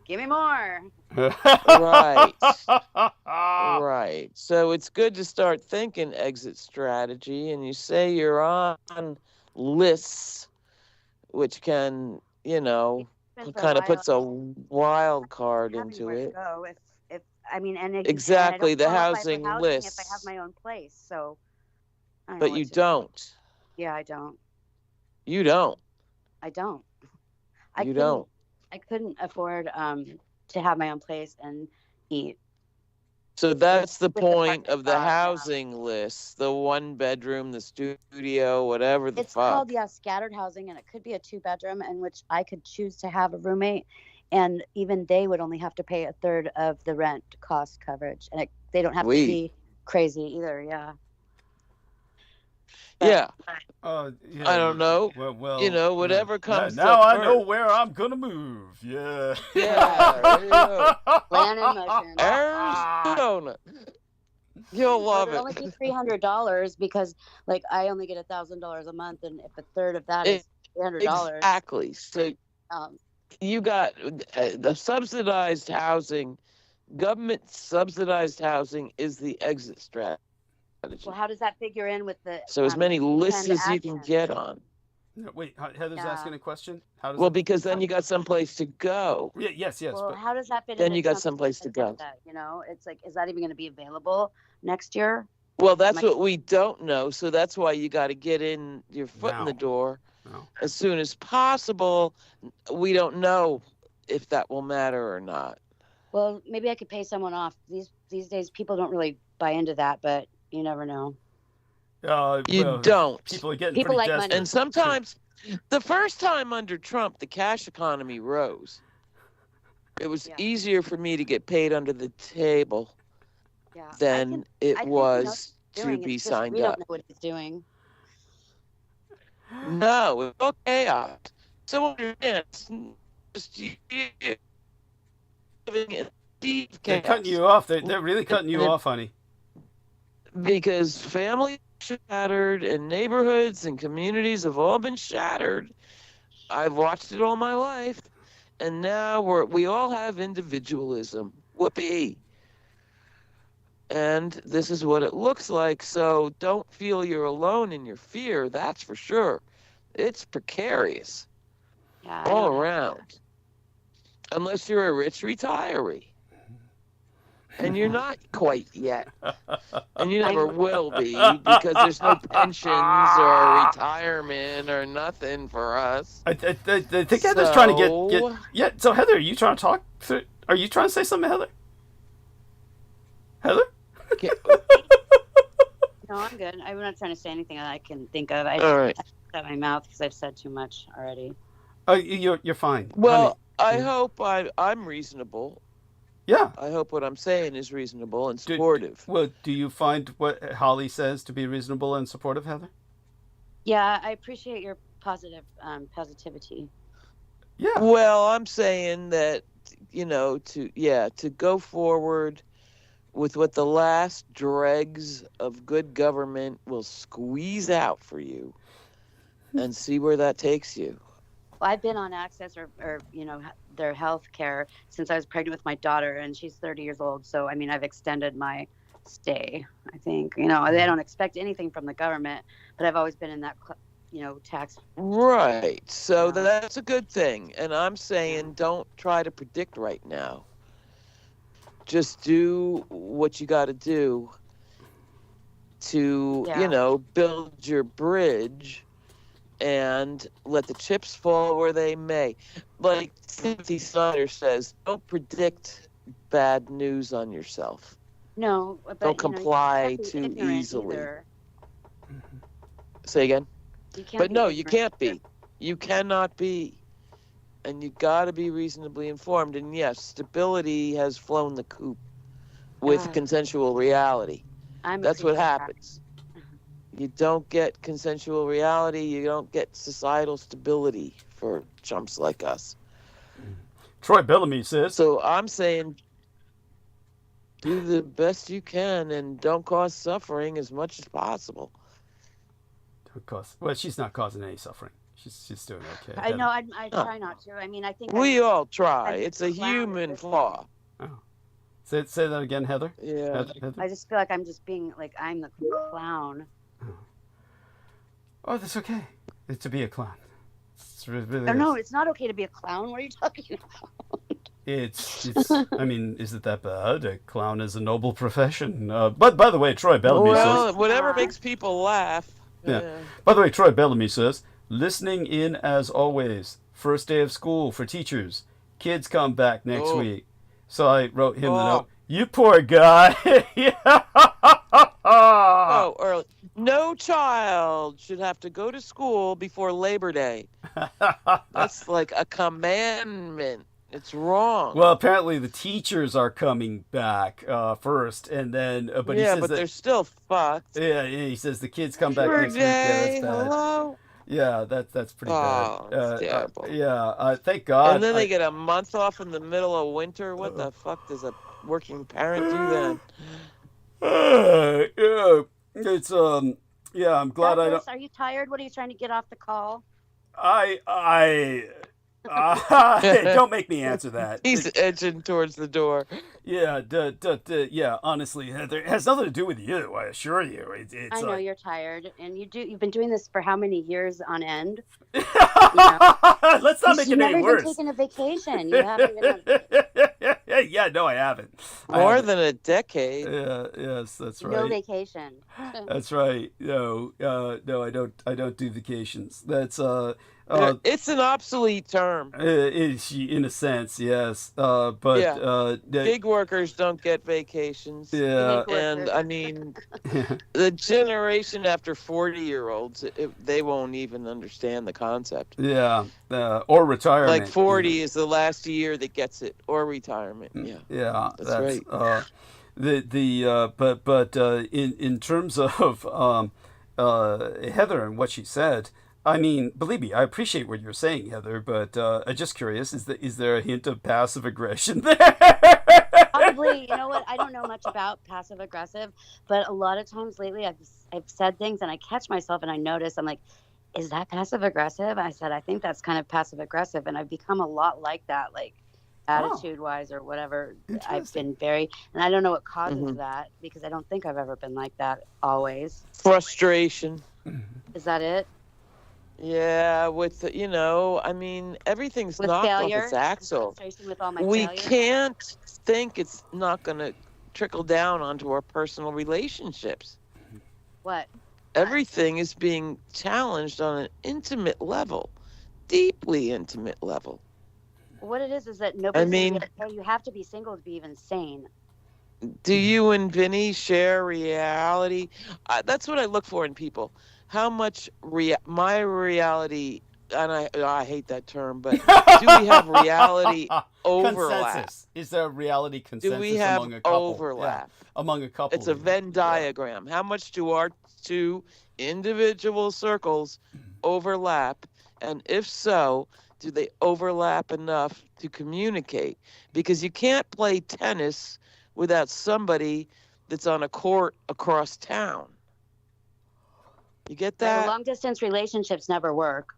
Give me more. Right. Right. So it's good to start thinking exit strategy, and you say you're on lists, which can, kind of puts a wild card into it. Go if I mean, and Exactly, and I the don't qualify for housing housing lists. if I have my own place. So. I don't know But what you to do. don't. Yeah, I don't. You don't. I don't. You don't. I couldn't afford to have my own place and eat. So that's the With the point parking of the spot, yeah. housing list, the 1 bedroom, the studio, whatever the It's fuck. called scattered housing, and it could be a 2-bedroom in which I could choose to have a roommate, and even they would only have to pay a third of the rent cost coverage, and they don't have to be crazy either. Yeah. Yeah. Yeah, I don't know. Well, whatever comes now up I know first. where I'm gonna move. Yeah. Yeah. There you go. Plan in motion. Arizona. You'll love It would it. only be $300 because, like, I only get $1,000 a month, and if a third of that is $300, Exactly. So you got the subsidized housing, government subsidized housing is the exit strategy. well, how does that figure in with the? So as many lists planned as you can actions? get on. No, wait, Heather's Yeah. asking a question. How does Well, that- because then you got someplace to go. yes, Well, but how does that fit? Then into you got Trump's someplace to go. agenda, it's like, is that even going to be available next year? Well, that's My- what we don't know. So that's why you got to get in your foot in the Now. door No. as soon as possible. We don't know if that will matter or not. Well, maybe I could pay someone off. These days, people don't really buy into that, but you never know. You well, don't. People are getting People pretty like money. desperate. And sometimes, the first time under Trump, the cash economy rose. It was Yeah. easier for me to get paid under the table Yeah. than I it think he knows was what he's to doing. be It's just signed we up. don't know what he's doing. No, it's all chaos. So understand, it's just you living in deep They're chaos. cutting you off. They're really cutting you And- off, honey. Because families shattered and neighborhoods and communities have all been shattered I've watched it all my life, and now we all have individualism. Whoopee. And this is what it looks like. So don't feel you're alone in your fear. That's for sure. It's precarious all around. Unless you're a rich retiree. And you're not quite yet. And you never will be, because there's no pensions or retirement or nothing for us. I think Heather's trying to get... Yeah, so Heather, are you trying to talk? Are you trying to say something, Heather? Heather? No, I'm good. I'm not trying to say anything that I can think of. All right. I shut my mouth because I've said too much already. Oh, you're fine. Well, honey. I hope I'm reasonable. Yeah. I hope what I'm saying is reasonable and supportive. Do you find what Holly says to be reasonable and supportive, Heather? Yeah, I appreciate your positivity. Yeah. Well, I'm saying that, to go forward with what the last dregs of good government will squeeze out for you and see where that takes you. Well, I've been on Access or their health care since I was pregnant with my daughter, and she's 30 years old. So, I mean, I've extended my stay, I think. They don't expect anything from the government, but I've always been in that, tax. Right. So that's a good thing. And I'm saying don't try to predict right now. Just do what you got to do to, build your bridge and let the chips fall where they may. Like Timothy Snyder says, don't predict bad news on yourself. No, but don't comply too easily. Either. Say again? You can't be. You cannot be. And you got to be reasonably informed. And yes, stability has flown the coop with consensual reality. That's what happens. You don't get consensual reality. You don't get societal stability for chumps like us. Troy Bellamy says. So I'm saying do the best you can and don't cause suffering as much as possible. Well, she's not causing any suffering. She's doing okay. I know. I try not to. I mean, I think we all try. It's a human flaw. Oh. Say that again, Heather. Yeah. Heather? I just feel like I'm just being like I'm the clown. Oh, that's okay. It's to be a clown. It's really no, it's not okay to be a clown. What are you talking about? It's. I mean, is it that bad? A clown is a noble profession. But by the way, Troy Bellamy says. Whatever makes people laugh. Yeah. By the way, Troy Bellamy says, listening in as always. First day of school for teachers. Kids come back next week. So I wrote him the note. You poor guy. Early. No child should have to go to school before Labor Day. That's like a commandment. It's wrong. Well, apparently the teachers are coming back first, and then but he says but they're still fucked. Yeah, he says the kids come back Labor next week. Yeah, that's bad. Hello? Yeah, that's pretty bad. That's terrible. Thank God. And then they get a month off in the middle of winter. What the fuck does a working parent do then? It's I'm glad I don't. Are you tired? What are you trying to get off the call? Don't make me answer that. He's edging towards the door. Yeah, yeah. Honestly, Heather, it has nothing to do with you. I assure you. I know you're tired, and you've been doing this for how many years on end? Let's not make it any worse. You've never even taken a vacation. You haven't been. Yeah, no, I haven't. More than a decade. Yeah, yes, that's right. No vacation. That's right. No, I don't do vacations. That's it's an obsolete term. In a sense, yes. But gig workers don't get vacations. Yeah, and I mean, the generation after 40-year-olds, they won't even understand the concept. Yeah, or retirement. Like 40 is the last year that gets it, or retirement. Yeah, that's right. But in terms of Heather and what she said. I mean, believe me, I appreciate what you're saying, Heather, but I'm just curious, is there a hint of passive aggression there? Probably. You know what? I don't know much about passive aggressive, but a lot of times lately I've said things and I catch myself and I notice I'm like, is that passive aggressive? I said, I think that's kind of passive aggressive. And I've become a lot like that, like attitude wise or whatever. I've been very, and I don't know what causes that, because I don't think I've ever been like that always. Frustration. Is that it? Yeah, with the, I mean, everything's With knocked failure? off its axle. Frustration with all my We failure? can't think it's not going to trickle down onto our personal relationships. What? Everything is being challenged on an intimate level, deeply intimate level. What it is that nobody's mean- gonna be okay. You have to be single to be even sane. Do you and Vinny share reality? That's what I look for in people. How much my reality, and I hate that term, but do we have reality overlap? Consensus. Is there a reality consensus Do we have among a couple? overlap? Yeah, among a couple. It's a Venn diagram. How much do our two individual circles overlap? And if so, do they overlap enough to communicate? Because you can't play tennis without somebody that's on a court across town. You get that? Long distance relationships never work.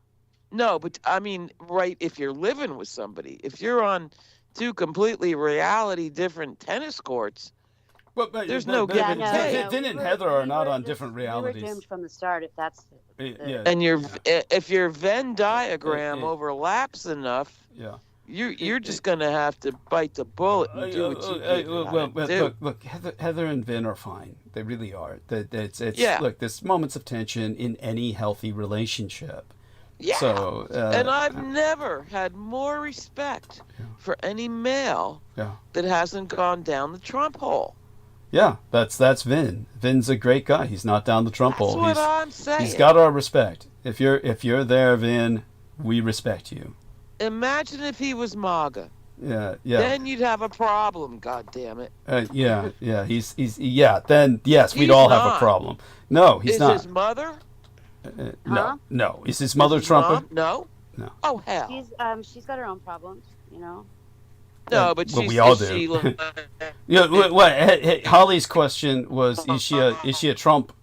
No, but I mean, right, if you're living with somebody, if you're on two completely reality different tennis courts, there's no give and take. Vin and Heather are not on different realities. We were doomed from the start if that's Yeah. And if your Venn diagram overlaps enough, Yeah. you're just gonna have to bite the bullet and do what you do. Look, Heather and Vin are fine. They really are. Yeah. Look, there's moments of tension in any healthy relationship. Yeah. So, and I've never had more respect for any male that hasn't gone down the Trump hole. Yeah, that's Vin. Vin's a great guy. He's not down the Trump hole. That's what I'm saying. He's got our respect. If you're there, Vin, we respect you. Imagine if he was MAGA. Yeah. Then you'd have a problem. God damn it. Yeah. He's Then yes, we'd He's all have a not. problem. No, he's not. Is his mother? No. Is his mother Trump? No. No. Oh hell. She's got her own problems, No, but we all do. She, Holly's question was: Is she a Trump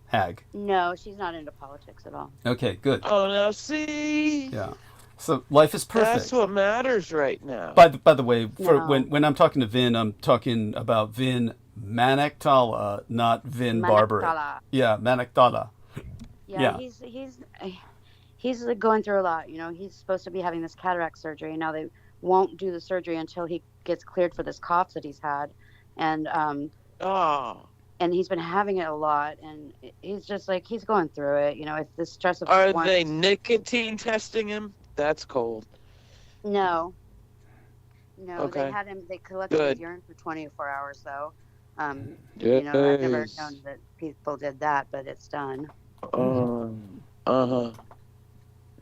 hag? No, she's not into politics at all. Okay, good. Oh, now see. Yeah. So life is perfect. That's what matters right now. By the way, when I'm talking to Vin, I'm talking about Vin Maniktala, not Vin Barbary. Yeah, Maniktala. Yeah. He's going through a lot. He's supposed to be having this cataract surgery, and now they won't do the surgery until he gets cleared for this cough that he's had, and he's been having it a lot, and he's just like he's going through it. It's the stress of. Are they nicotine testing him? That's cold. No. Okay. They had him. They collected his urine for 24 hours, though. I've never known that people did that, but it's done.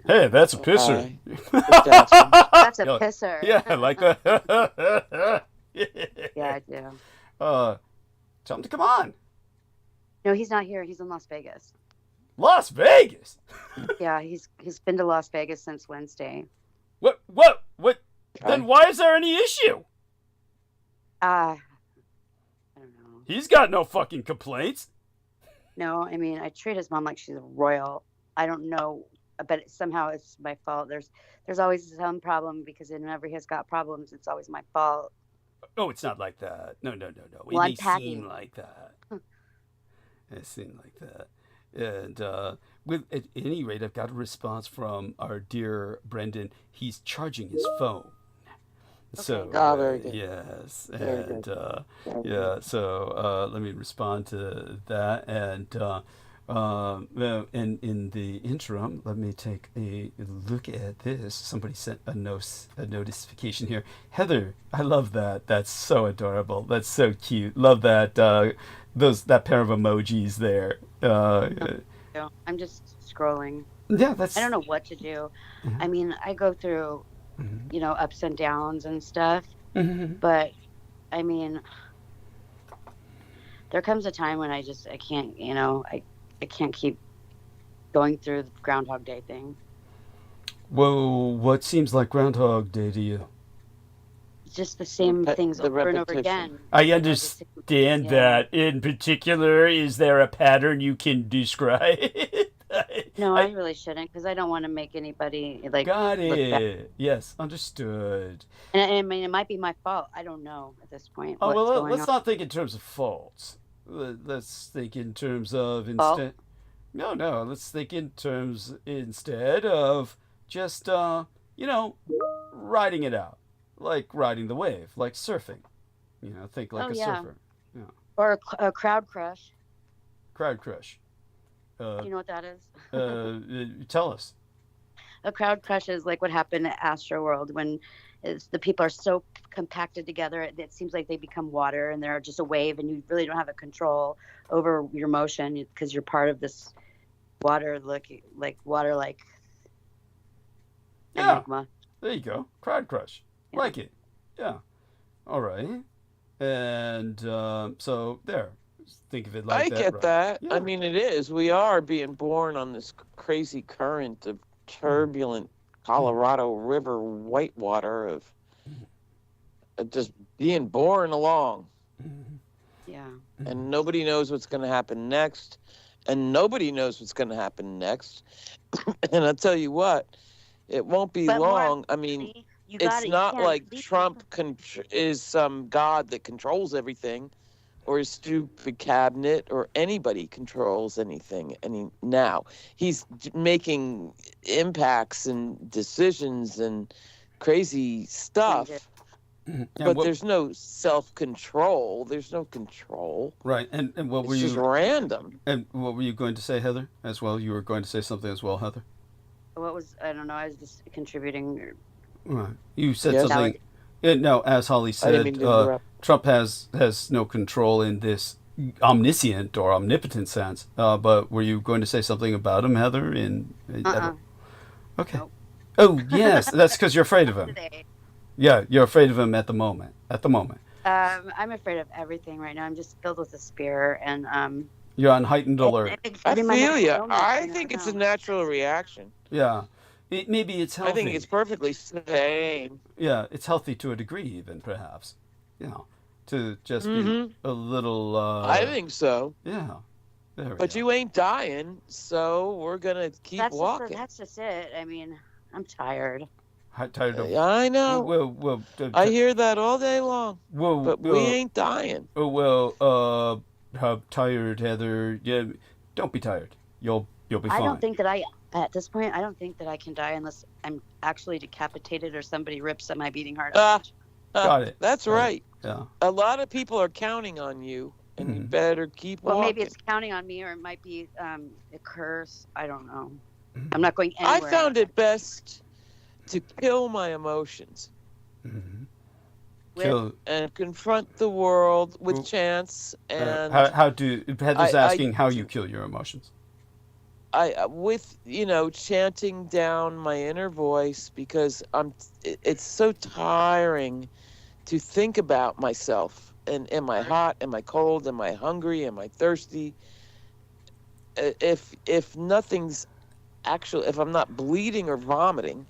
Hey, that's a pisser. That's a pisser. Yeah, I like that. Yeah, I do. Tell him to come on. No, he's not here. He's in Las Vegas. Las Vegas? Yeah, he's been to Las Vegas since Wednesday. What? Then why is there any issue? I don't know. He's got no fucking complaints. No, I mean, I treat his mom like she's a royal. I don't know, but somehow it's my fault. There's always some problem because whenever he has got problems, it's always my fault. Oh, it's not like that. No. Well, It may seem like that. It seemed like that. And at any rate, I've got a response from our dear Brendan. He's charging his phone. Okay. So very good. yes, Very and good. yeah. So let me respond to that, and in the interim, let me take a look at this. Somebody sent a notification here. Heather, I love that. That's so adorable. That's so cute. Love that. That pair of emojis there. I'm just scrolling. Yeah, I don't know what to do. I mean, I go through, ups and downs and stuff. But, I mean, there comes a time when I can't, I can't keep going through the Groundhog Day thing. Whoa, what seems like Groundhog Day to you? Just the same things the over and over repetition. again. I understand that. In particular, is there a pattern you can describe? Right. No, I really shouldn't, because I don't want to make anybody like Got look bad. it. Yes, understood. And I mean, it might be my fault. I don't know at this point Oh, what's well, going let's on. not think in terms of faults. Let's think in terms of Fault? instead. No. Let's think in terms instead of just riding it out, like riding the wave, like surfing. Think like Oh, a yeah. surfer. Yeah. Or a crowd crush. Crowd crush. Do you know what that is? Tell us. A crowd crush is like what happened at Astroworld when the people are so compacted together. It seems like they become water and they're just a wave, and you really don't have a control over your motion because you're part of this water, like Yeah. enigma. There you go. Crowd crush. Yeah. Like it. Yeah. All right. And so there. Think of it like I that. get right? that. Yeah. I mean, it is. We are being born on this crazy current of turbulent Colorado River whitewater of just being born along. Yeah. And nobody knows what's going to happen next. And nobody knows what's going to happen next. And I'll tell you what, it won't be But more long. I mean, importantly, it's not can't like leave- Trump is some god that controls everything, or his stupid cabinet, or anybody controls anything. Now he's making impacts and decisions and crazy stuff, but there's no self-control. There's no control. Right. And what were It's just you? random. And what were you going to say, Heather? As well, you were going to say something as well, Heather. I don't know. I was just contributing. Right. You said Yes. something. No, as Holly I didn't said, mean to interrupt. Trump has no control in this omniscient or omnipotent sense. But were you going to say something about him, Heather? Okay. Nope. Oh, yes. That's because you're afraid of him. Today. Yeah, you're afraid of him at the moment. I'm afraid of everything right now. I'm just filled with despair, and You're on heightened alert. I in my feel mental you. illness, I don't think it's know. a natural reaction. Yeah. Maybe it's healthy. I think it's perfectly sane. Yeah, it's healthy to a degree, even perhaps. To just be a little. I think so. Yeah. There we But go. you ain't dying, so we're gonna keep walking. That's just it. I mean, I'm tired. Tired of. I know. Well, I hear that all day long. But we ain't dying. Oh well. Tired, Heather. Yeah. Don't be tired. You'll be fine. I don't think that at this point, I don't think that I can die unless I'm actually decapitated or somebody rips at my beating heart. Got it. That's Got it. right. Yeah. A lot of people are counting on you, and you better keep walking. Well, maybe it's counting on me, or it might be a curse. I don't know. I'm not going anywhere. I found it best to kill my emotions and confront the world with chance. And how do Heather's asking how you kill your emotions? With chanting down my inner voice, because it's so tiring to think about myself and am I hot, am I cold, am I hungry, am I thirsty? If nothing's actually, if I'm not bleeding or vomiting,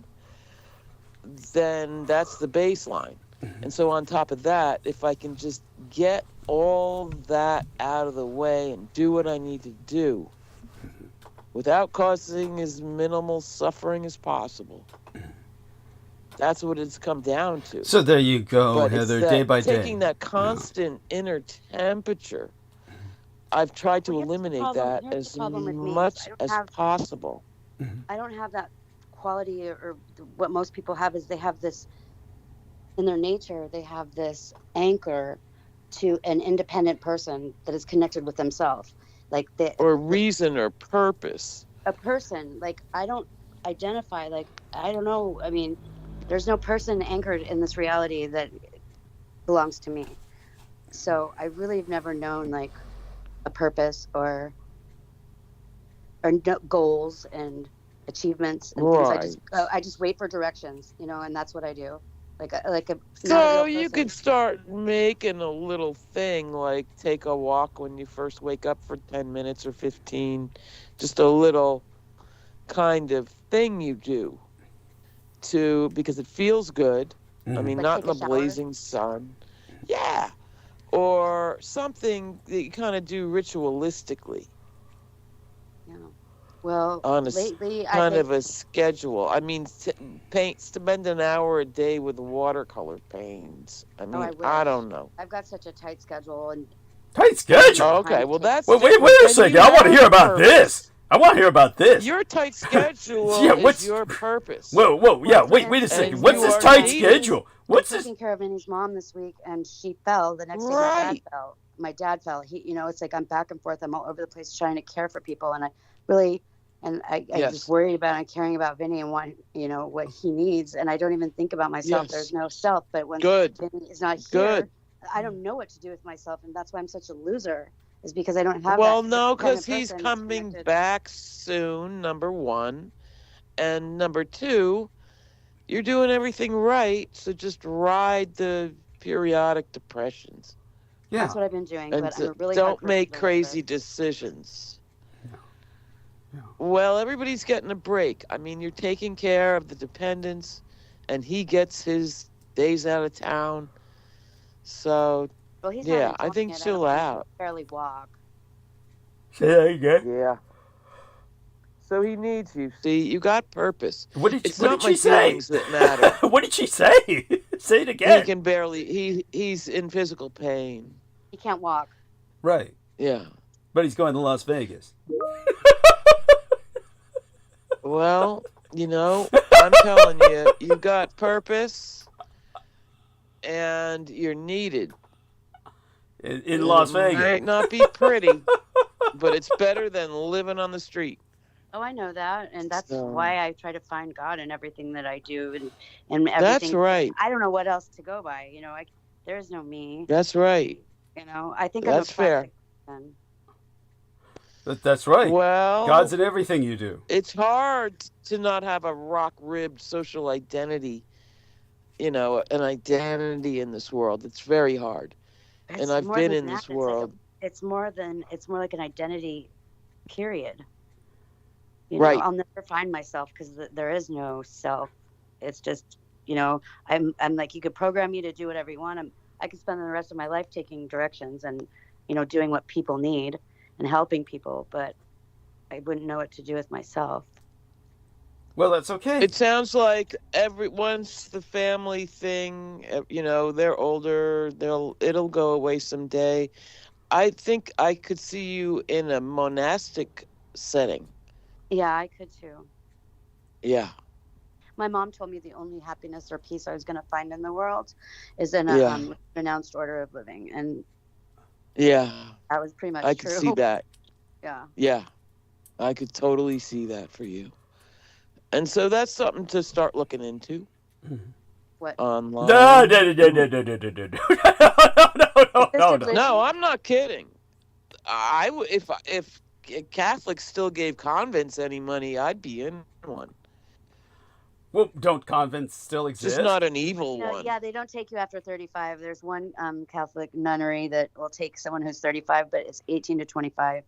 then that's the baseline. And so on top of that, if I can just get all that out of the way and do what I need to do without causing as minimal suffering as possible, that's what it's come down to. So there you go, But Heather, it's day by day. taking that constant inner temperature. I've tried to eliminate that as much as possible. I don't have that quality, or what most people have is they have this in their nature. They have this anchor to an independent person that is connected with themselves, or reason or purpose. A person, I don't identify, I don't know. I mean, there's no person anchored in this reality that belongs to me. So I really have never known a purpose or goals and achievements and things. I just wait for directions, and that's what I do. So you could start making a little thing, like take a walk when you first wake up for 10 minutes or 15, just a little kind of thing you do because it feels good. I mean, not in the blazing sun. Yeah. Or something that you kind of do ritualistically. Yeah. Well, on a lately, I kind think, of a schedule. I mean, spend an hour a day with watercolor paints. I mean, I I wish. don't know. I've got such a tight schedule, and Tight schedule. Oh, okay, well that's Wait different. a Then second. you I want to have hear about purpose. this. I want to hear about this. Your tight schedule Yeah, is your purpose. Whoa, yeah, Well, wait a and second. you What's this are tight needed. schedule? What's I'm this? taking care of Vinny's mom this week, and she fell. The next day, Right. my dad fell. He, it's like I'm back and forth. I'm all over the place trying to care for people, and I really, I Yes. just worry about and caring about Vinny and what he needs, and I don't even think about myself. Yes. There's no self. But when Good. Vinny is not here, Good. I don't know what to do with myself, and that's why I'm such a loser. Is because I don't have. Well, that no, kind of because he's person coming connected. back soon, number one. And number two, you're doing everything right, so just ride the periodic depressions. Yeah. That's what I've been doing, And but I'm a really don't hard person make to live crazy with. decisions. No. Well, everybody's getting a break. I mean, you're taking care of the dependents, and he gets his days out of town. So, Well, he's yeah, not I think enjoying it. chill don't think he out. can barely walk. Say that again. Yeah. So he needs you. See, you got purpose. What did It's what not did my she say? feelings that matter. What did she say? Say it He again. can barely. He's in physical pain. He can't walk. Right. Yeah. But he's going to Las Vegas. Well, I'm telling you, you got purpose, and you're needed. In Las It Vegas. might not be pretty, but it's better than living on the street. Oh, I know that, and that's So- why I try to find God in everything that I do, and everything. That's right. I don't know what else to go by. There's no me. That's right. I think That's I'm a fair. plastic person. That's right. Well, God's in everything you do. it's hard to not have a rock-ribbed social identity, an identity in this world. It's very hard. It's And I've more been than in that. this world. It's more like an identity, period. Right. I'll never find myself because there is no self. It's just, I'm like, you could program me to do whatever you want. I could spend the rest of my life taking directions and, doing what people need and helping people, but I wouldn't know what to do with myself. Well, that's okay. It sounds like once the family thing, they're older, it'll go away someday. I think I could see you in a monastic setting. Yeah, I could too. Yeah. My mom told me the only happiness or peace I was going to find in the world is in a Yeah. renounced order of living. And Yeah. that was pretty much I true. could see that. Yeah. Yeah. I could totally see that for you. And so that's something to start looking into What? online. No. No, I'm not kidding. If Catholics still gave convents any money, I'd be in one. Well, don't convents still exist? Just not an evil one. Yeah, they don't take you after 35. There's one Catholic nunnery that will take someone who's 35, but it's 18 to 25.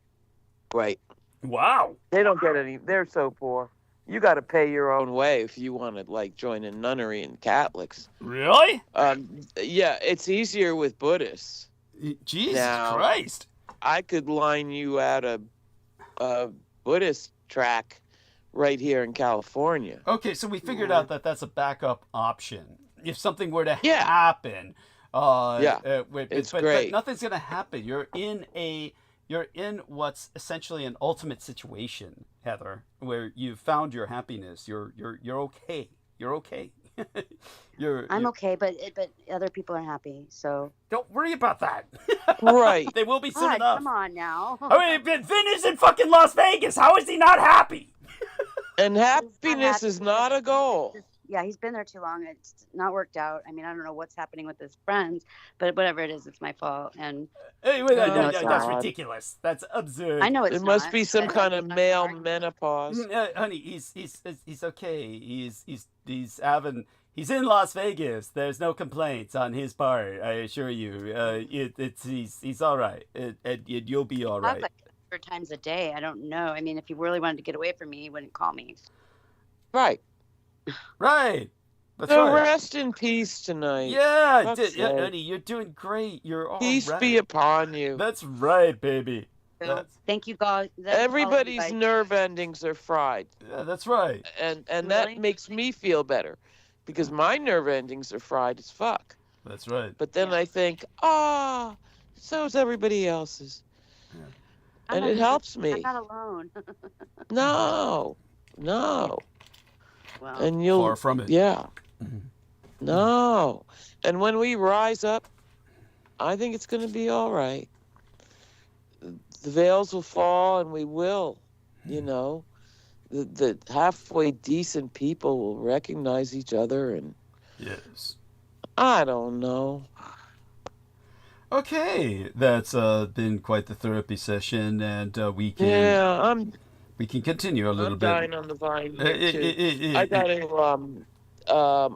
Right. Wow. They don't get any. They're so poor. You got to pay your own way if you want to join a nunnery and Catholics. Really? Yeah, it's easier with Buddhists. Jesus Now- Christ. I could line you out a Buddhist track right here in California. Okay, so we figured out that that's a backup option. If something were to Yeah. happen, It's but great. nothing's going to happen. You're in what's essentially an ultimate situation, Heather, where you've found your happiness. You're okay. You're okay. I'm okay, but other people are happy. So Don't worry about that. Right. They will be soon God, enough. come on now. I mean, Vin is in fucking Las Vegas. How is he not happy? And happiness happy. is not a goal. Yeah, he's been there too long. It's not worked out. I mean, I don't know what's happening with his friends, but whatever it is, it's my fault. And Hey, wait, No, that's God. ridiculous. That's absurd. I know it's There must not, be some but kind of I'm male sorry. menopause. Honey, he's okay. He's in Las Vegas. There's no complaints on his part. I assure you. He's all right. You'll be all I have right. like 100 times a day. I don't know. I mean, if he really wanted to get away from me, he wouldn't call me. Right. Right. That's So right. rest in peace tonight. Yeah, Fuck's sake. honey, you're doing great. You're all Peace right. be upon you. That's right, baby. Thank you, God. Everybody's nerve endings are fried. Yeah, that's right. And Really? that makes me feel better because my nerve endings are fried as fuck. That's right. But then I think, so's everybody else's. Yeah. And it helps me. I'm not alone. No. Well, And you'll Far from it. Yeah. No. And when we rise up, I think it's going to be all right. The veils will fall and we will, the halfway decent people will recognize each other and Yes. I don't know. Okay, that's been quite the therapy session, and we can we can continue a little I'm bit. dying on the vine here too. I got to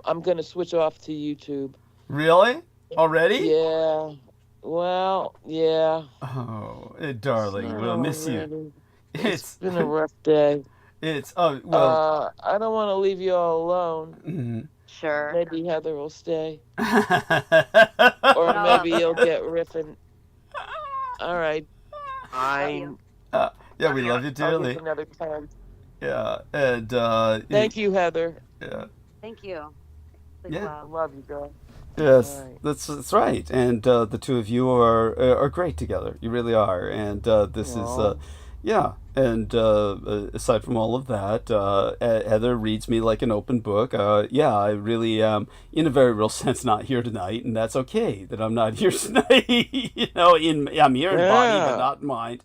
I'm going to switch off to YouTube. Really? Already? Yeah. Well, yeah. Oh, darling, we'll miss you. It's been a rough day. I don't want to leave you all alone. sure. Maybe Heather will stay. Mm-hmm. Or maybe you'll get riffing. All right. Fine. Yeah, we love you I'll dearly. give another 10. Yeah, and Thank you, Heather. Yeah. Thank you. Yeah. I love you, girl. Yes, Right. that's right, and the two of you are great together. You really are, and this Aw. is yeah. And aside from all of that, Heather reads me like an open book. Yeah, I really am, in a very real sense, not here tonight, and that's okay that I'm not here tonight. I'm here in body, but not in mind.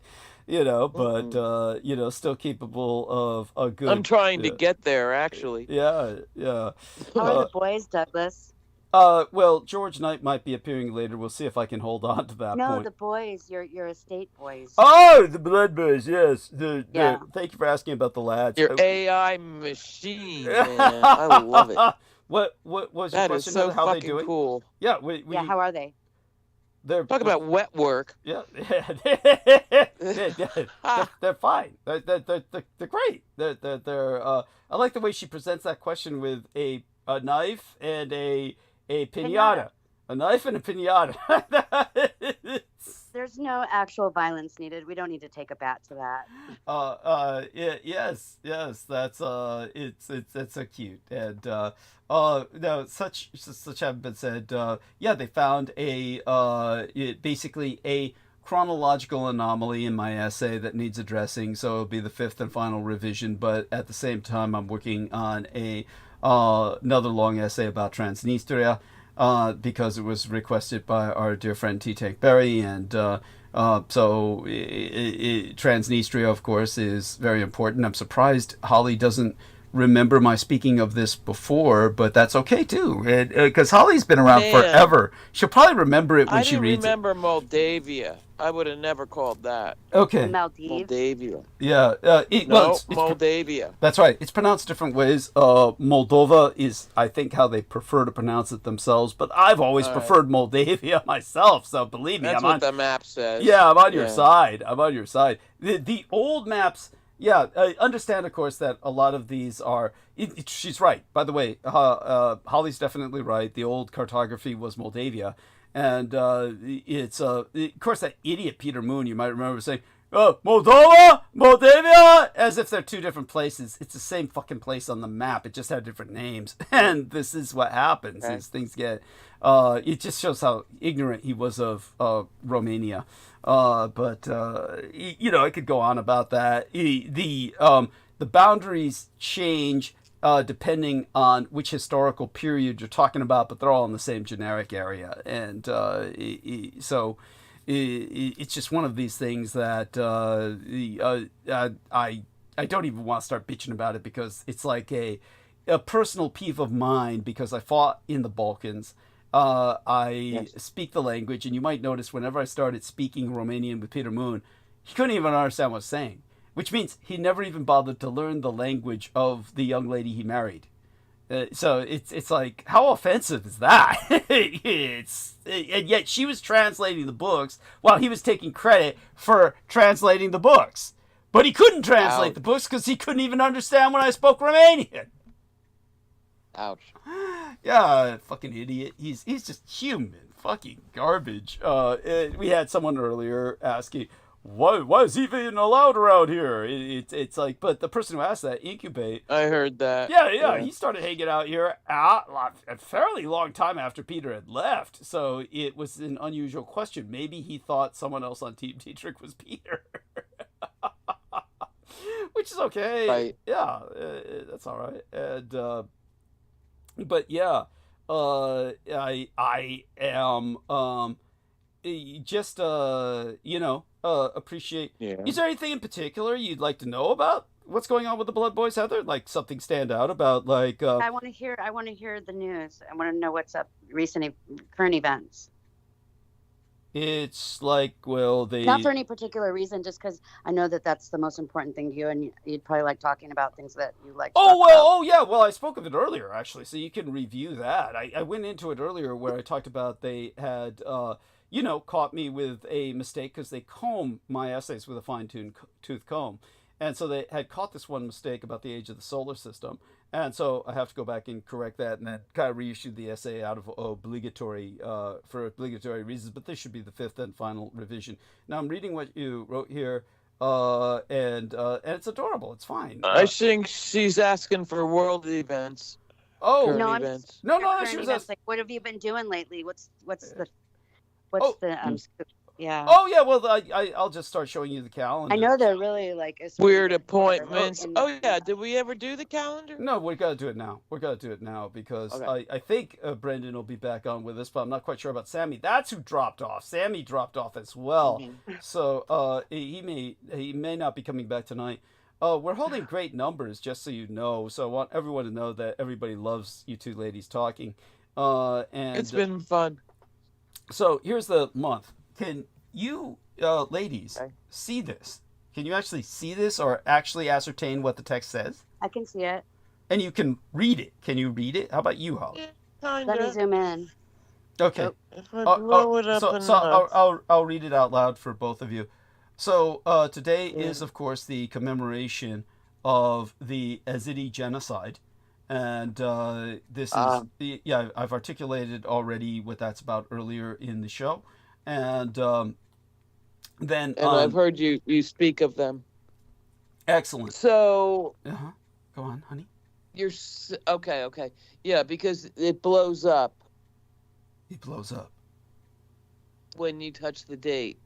But still capable of a good. I'm trying to get there, actually. Yeah. How are the boys, Douglas? Well, George Knight might be appearing later. We'll see if I can hold on to that No, point. the boys, your estate boys. Oh, the blood boys, yes. Yeah. Thank you for asking about the lads. Your AI machine, man. I love it. What was your That is question? so How they fucking doing? cool. Yeah, How are they? they're Talk about wet work. yeah, they're fine. They're great. They're I like the way she presents that question with a knife and a piñata. A knife and a piñata. There's no actual violence needed. We don't need to take a bat to that. Yes. That's it's so cute. And no, such have been said. They found basically a chronological anomaly in my essay that needs addressing. So it'll be the fifth and final revision. But at the same time, I'm working on another long essay about Transnistria. Because it was requested by our dear friend T. Tank Berry, and so Transnistria, of course, is very important. I'm surprised Holly doesn't remember my speaking of this before, but that's okay too, because Holly's been around forever. She'll probably remember it when she reads it. I didn't remember Moldavia. I would have never called that. Okay. Moldavia. Yeah. It's Moldavia. That's right. It's pronounced different ways. Moldova is, I think, how they prefer to pronounce it themselves, but I've always preferred Moldavia myself, so believe me. That's what the map says. Yeah, I'm on your side. The old maps... Yeah, I understand, of course, that a lot of these are... she's right. By the way, Holly's definitely right. The old cartography was Moldavia. And it's, of course, that idiot Peter Moon, you might remember saying, Moldavia, as if they're two different places. It's the same fucking place on the map. It just had different names. And this is what happens, is things get... it just shows how ignorant he was of Romania. But I could go on about that. The boundaries change depending on which historical period you're talking about, but they're all in the same generic area. And so it's just one of these things that I don't even want to start bitching about it, because it's like a personal peeve of mine, because I fought in the Balkans. I speak the language, and you might notice whenever I started speaking Romanian with Peter Moon, he couldn't even understand what I was saying, which means he never even bothered to learn the language of the young lady he married. So it's like, how offensive is that? And yet she was translating the books while he was taking credit for translating the books. But he couldn't translate the books because he couldn't even understand when I spoke Romanian. Ouch. Yeah, fucking idiot. He's just human. Fucking garbage. We had someone earlier asking, why is he even allowed around here? It's like, but the person who asked that, Incubate. I heard that. Yeah, he started hanging out here a fairly long time after Peter had left. So it was an unusual question. Maybe he thought someone else on Team Dietrich was Peter. Which is okay. Right. Yeah, that's all right. And, but yeah, I am, just, appreciate. Yeah. Is there anything in particular you'd like to know about what's going on with the Blood Boys, Heather? Like something stand out about like? I want to hear the news. I want to know what's up, current events. It's like, well, they not for any particular reason, just because I know that that's the most important thing to you, and you'd probably like talking about things that you like. I spoke of it earlier actually, so you can review that. I went into it earlier where I talked about they had caught me with a mistake because they comb my essays with a fine-tooth comb. And so they had caught this one mistake about the age of the solar system. And so I have to go back and correct that and then kind of reissue the essay out of for obligatory reasons. But this should be the fifth and final revision. Now I'm reading what you wrote here, and it's adorable. It's fine. I think she's asking for world events. Oh, current no, events. No, she was like, what have you been doing lately? What's the yeah. Oh yeah, well I'll just start showing you the calendar. I know they're really like weird appointments. Oh yeah, did we ever do the calendar? No, we got to do it now. We're going to do it now because okay. I think Brendan will be back on with us, but I'm not quite sure about Sammy. That's who dropped off. Sammy dropped off as well. Mm-hmm. So he may not be coming back tonight. We're holding great numbers, just so you know. So I want everyone to know that everybody loves you two ladies talking. And it's been fun. So here's the month. Can you ladies see this? Can you actually see this or actually ascertain what the text says? I can see it. And you can read it. Can you read it? How about you, Holly? Yeah, let me zoom in. Okay. If I blow it up I'll read it out loud for both of you. So today is, of course, the commemoration of the Ēzidi genocide. And this is, I've articulated already what that's about earlier in the show. And then... And I've heard you speak of them. Excellent. So... Go on, honey. Okay. Yeah, because it blows up. It blows up. When you touch the date.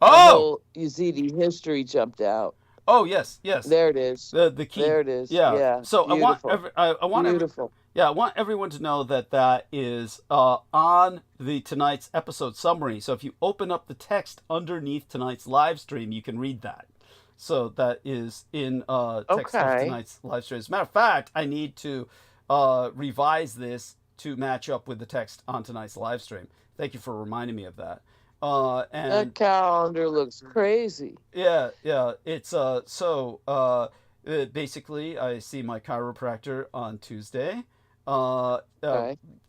Oh! The whole Ēzidi history jumped out. Oh, yes. There it is. The key. There it is. Yeah. So beautiful. I want everyone to know that is on tonight's episode summary. So if you open up the text underneath tonight's live stream, you can read that. So that is in text of tonight's live stream. As a matter of fact, I need to revise this to match up with the text on tonight's live stream. Thank you for reminding me of that. And that calendar looks crazy. Yeah. It's basically I see my chiropractor on Tuesday.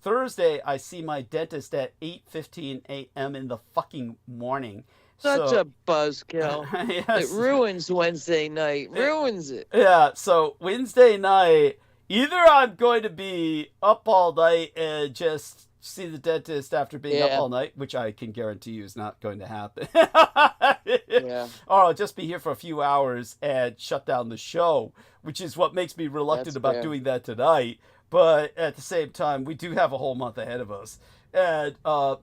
Thursday I see my dentist at 8:15 a.m. in the fucking morning. Such a buzzkill. Yes. It ruins Wednesday night. Ruins it. Yeah. So Wednesday night, either I'm going to be up all night and just see the dentist after being up all night, which I can guarantee you is not going to happen. Or I'll just be here for a few hours and shut down the show, which is what makes me reluctant about doing that tonight. But at the same time, we do have a whole month ahead of us. And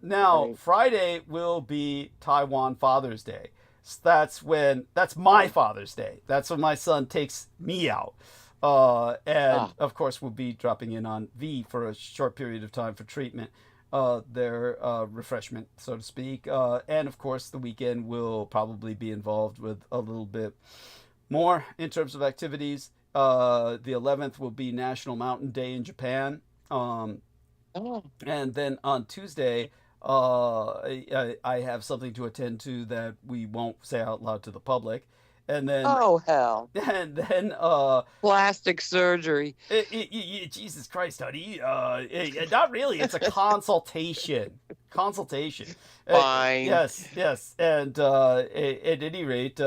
now Friday will be Taiwan Father's Day. So that's my Father's Day. That's when my son takes me out. Of course, we'll be dropping in on V for a short period of time for treatment, their refreshment, so to speak. And of course, the weekend will probably be involved with a little bit more in terms of activities. The 11th will be National Mountain Day in Japan. And then on Tuesday, I have something to attend to that we won't say out loud to the public. And then hell. And then plastic surgery. Jesus Christ, honey. Not really. It's a consultation. Fine. Yes. And at any rate,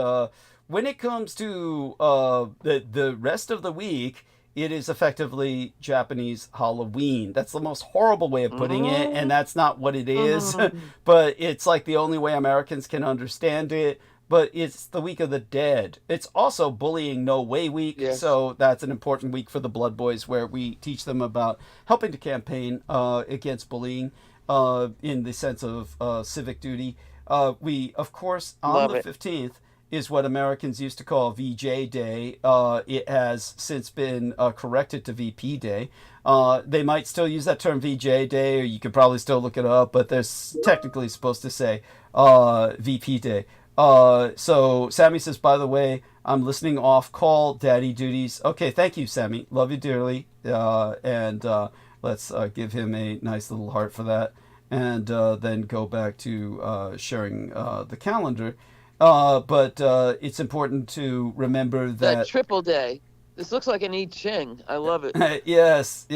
when it comes to the rest of the week, it is effectively Japanese Halloween. That's the most horrible way of putting it, and that's not what it is. But it's like the only way Americans can understand it. but it's the Week of the Dead. It's also Bullying No Way Week, so that's an important week for the Blood Boys, where we teach them about helping to campaign against bullying in the sense of civic duty. We, of course, on the 15th is what Americans used to call VJ Day. It has since been corrected to VP Day. They might still use that term VJ Day, or you could probably still look it up, but they're technically supposed to say VP Day. So Sammy says, by the way, I'm listening off call, daddy duties. Okay, thank you, Sammy. Love you dearly. And let's give him a nice little heart for that. And then go back to sharing the calendar. But it's important to remember that triple day. This looks like an I Ching. I love it. Yes.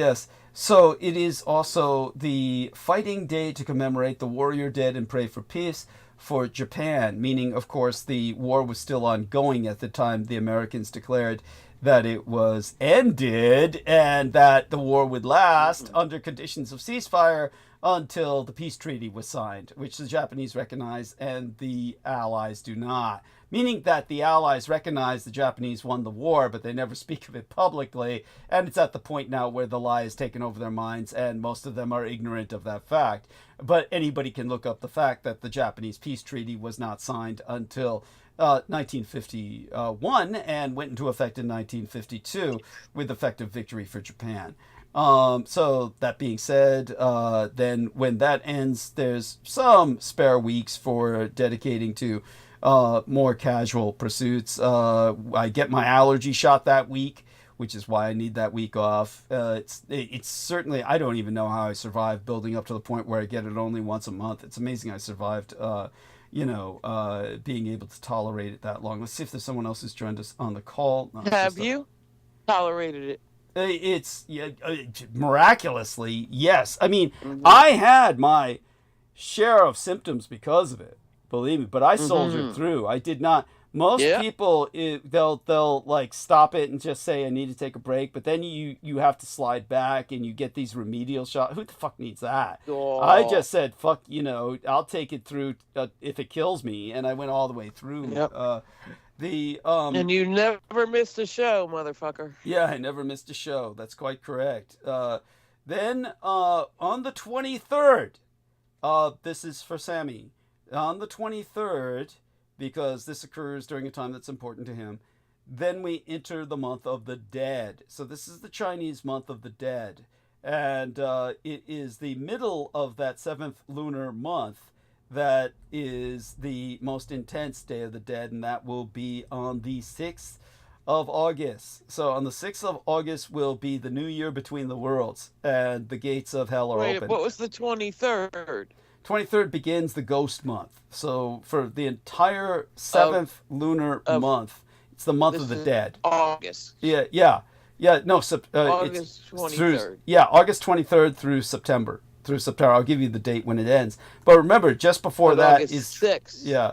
So it is also the fighting day to commemorate the warrior dead and pray for peace for Japan, meaning, of course, the war was still ongoing at the time the Americans declared that it was ended and that the war would last under conditions of ceasefire until the peace treaty was signed, which the Japanese recognize and the Allies do not. Meaning that the Allies recognize the Japanese won the war, but they never speak of it publicly. And it's at the point now where the lie has taken over their minds, and most of them are ignorant of that fact. But anybody can look up the fact that the Japanese peace treaty was not signed until 1951 and went into effect in 1952 with effective victory for Japan. So that being said, then when that ends, there's some spare weeks for dedicating to more casual pursuits. I get my allergy shot that week, which is why I need that week off. It's certainly, I don't even know how I survived building up to the point where I get it only once a month. It's amazing I survived, being able to tolerate it that long. Let's see if there's someone else who's joined us on the call. No, have you tolerated it? It's miraculously, yes. I mean, I had my share of symptoms because of it, believe me, but I soldiered through. I did not. Most people, they'll like stop it and just say, I need to take a break. But then you have to slide back and you get these remedial shots. Who the fuck needs that? Oh. I just said, fuck, I'll take it through if it kills me. And I went all the way through. Yep. And you never missed a show, motherfucker. Yeah, I never missed a show. That's quite correct. Then on the 23rd, this is for Sammy. On the 23rd, because this occurs during a time that's important to him, then we enter the month of the dead. So this is the Chinese month of the dead. And it is the middle of that 7th lunar month that is the most intense Day of the Dead, and that will be on the 6th of August. So on the 6th of August will be the new year between the worlds, and the gates of hell are open. What was the 23rd? 23rd begins the ghost month. So for the entire 7th lunar month, it's the month of the dead. August. Yeah. No, August 23rd. August 23rd through September. I'll give you the date when it ends. But remember, just before that August is 6th. Yeah,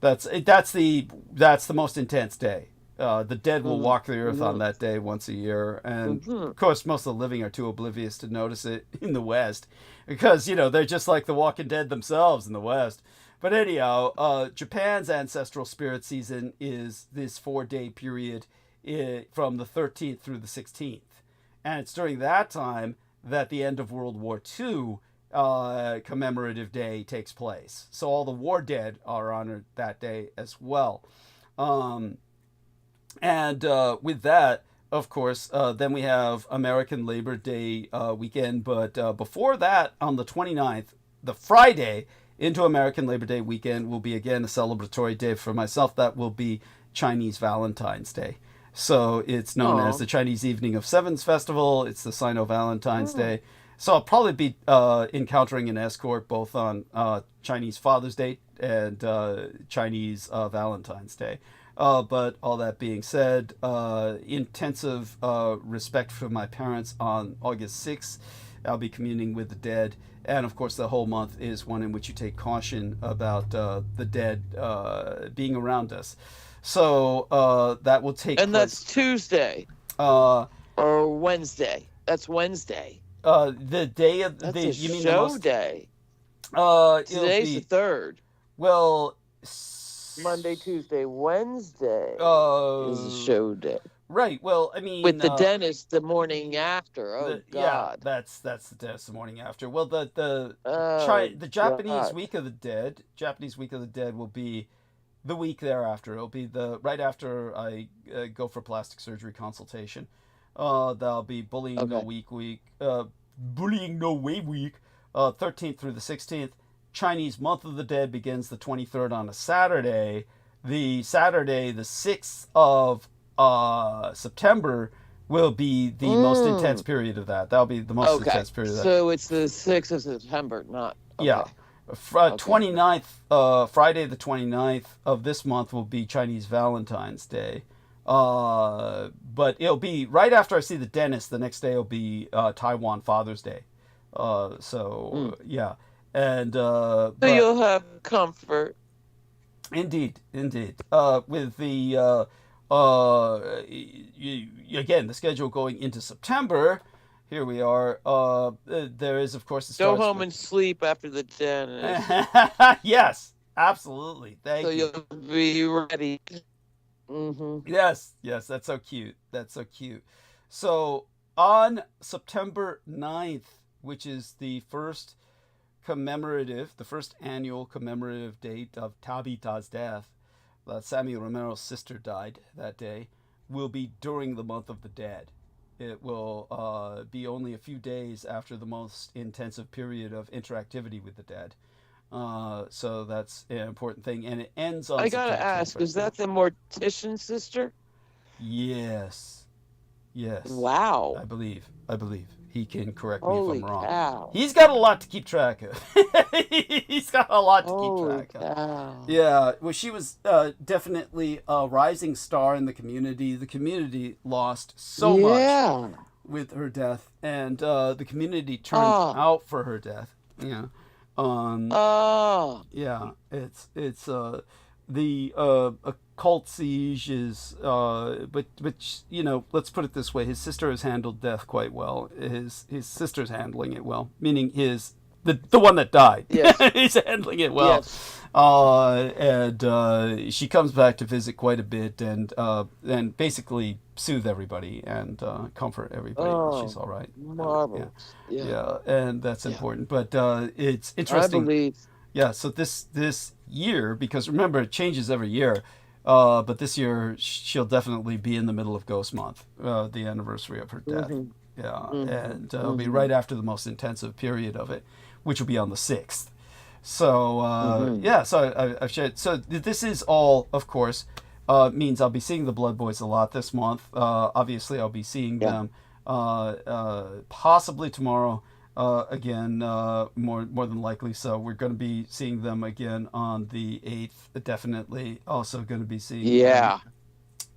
that's the most intense day. The dead will walk the earth on that day once a year, and of course, most of the living are too oblivious to notice it in the West, because they're just like the Walking Dead themselves in the West. But anyhow, Japan's ancestral spirit season is this 4-day period from the 13th through the 16th, and it's during that time that the end of World War II commemorative day takes place. So all the war dead are honored that day as well. And with that, of course, then we have American Labor Day weekend. But before that, on the 29th, the Friday into American Labor Day weekend will be again a celebratory day for myself. That will be Chinese Valentine's Day. So it's known as the Chinese Evening of Sevens Festival. It's the Sino-Valentine's Day. So I'll probably be encountering an escort both on Chinese Father's Day and Chinese Valentine's Day. But all that being said, intensive respect for my parents on August 6th. I'll be communing with the dead. And of course, the whole month is one in which you take caution about the dead being around us. So that will take And that's Tuesday. Or Wednesday. That's Wednesday. The day of That's the a you mean show the most, day. Today's Today's the 3rd. Well, Monday, Tuesday, Wednesday is a show day. Right. Well, I mean, with the dentist the morning after. Oh God. Yeah, that's the dentist the morning after. Well, the Japanese Week of the Dead, will be the week thereafter. It'll be right after I go for plastic surgery consultation. That'll be Bullying No Week, Bullying No Way Week, 13th through the 16th. Chinese Month of the Dead begins the 23rd on a Saturday. The Saturday, the 6th of September, will be the most intense period of that. That'll be the most intense period of that. So it's the 6th of September, not... Yeah. 29th, Friday the 29th of this month will be Chinese Valentine's Day. But it'll be right after I see the dentist. The next day will be Taiwan Father's Day. Yeah. And so you'll have comfort. Indeed. With the again, the schedule going into September. Here we are. There is, of course, go home and sleep after the dentist. Yes, absolutely. Thank you. So you'll be ready. Mm-hmm. Yes, that's so cute. So on September 9th, which is the first annual commemorative date of Tabita's death, Samuel Romero's sister died that day, will be during the month of the dead. It will be only a few days after the most intensive period of interactivity with the dead. So that's an important thing. And it ends on... I gotta ask, is that the mortician sister? Yes. Wow. I believe. He can correct me Holy if I'm wrong. Cow. He's got a lot to keep track of. He's got a lot to keep track of. Yeah, well, she was definitely a rising star in the community. The community lost so much with her death, and the community turned out for her death. Yeah. Yeah, it's the occult siege is, but let's put it this way: his sister has handled death quite well. His sister's handling it well, meaning the one that died. Yes. He's handling it well. Yes. And she comes back to visit quite a bit and basically soothe everybody and comfort everybody. She's all right. Marvelous. Yeah, and that's important. But it's interesting. I believe. Yeah, so this year, because remember, it changes every year, but this year she'll definitely be in the middle of Ghost Month, the anniversary of her death. Mm-hmm. Yeah, and it'll be right after the most intensive period of it, which will be on the 6th. So, so I've shared. So this is all, of course, means I'll be seeing the Blood Boys a lot this month. Obviously, I'll be seeing them possibly tomorrow. Again, more than likely. So we're going to be seeing them again on the 8th. Definitely also going to be seeing them.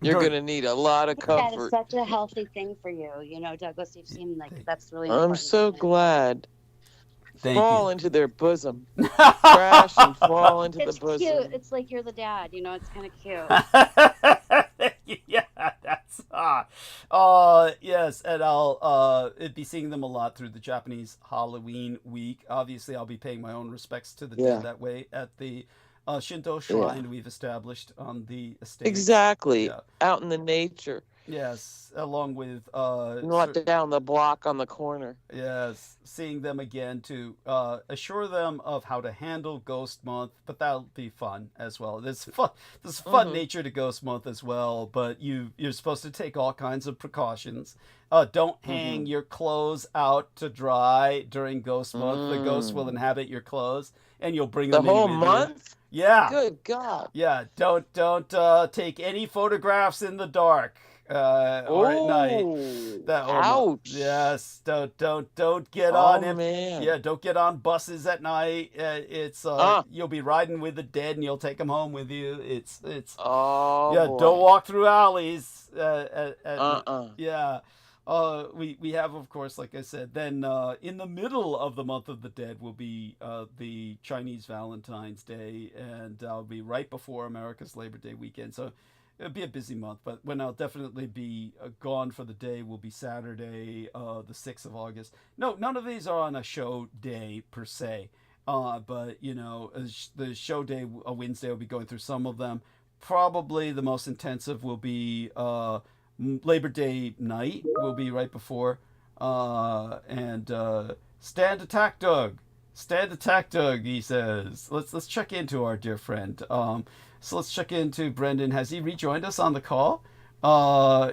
You're going to need a lot of comfort. That is such a healthy thing for you. Douglas, you've seen that's really important. I'm so glad. Thank fall you. Into their bosom. Crash and fall into the bosom. It's cute. It's like you're the dad. It's kind of cute. Yeah, that's yes, and I'll be seeing them a lot through the Japanese Halloween week. Obviously, I'll be paying my own respects to the dead that way at the Shinto shrine we've established on the estate. Exactly, out in the nature. Yes, along with not down the block on the corner. Yes, seeing them again to assure them of how to handle Ghost Month, but that'll be fun as well. There's fun nature to Ghost Month as well, but you're supposed to take all kinds of precautions. Don't hang your clothes out to dry during Ghost Month. The ghosts will inhabit your clothes, and you'll bring them the whole in month. You. Yeah. Good God. Yeah. Don't take any photographs in the dark. Or at night. Ouch. Yes. Don't get on it. Man. Yeah. Don't get on buses at night. It's you'll be riding with the dead and you'll take them home with you. It's boy. Don't walk through alleys. Yeah. We have, of course, like I said, then in the middle of the month of the dead will be the Chinese Valentine's Day, and I'll be right before America's Labor Day weekend. So it'll be a busy month, but when I'll definitely be gone for the day will be Saturday, the 6th of August. No, none of these are on a show day per se. But the show day, a Wednesday, will be going through some of them. Probably the most intensive will be Labor Day night. Will be right before. And stand attack, Doug. Stand attack, Doug. He says. Let's check into our dear friend. So let's check into Brendan. Has he rejoined us on the call?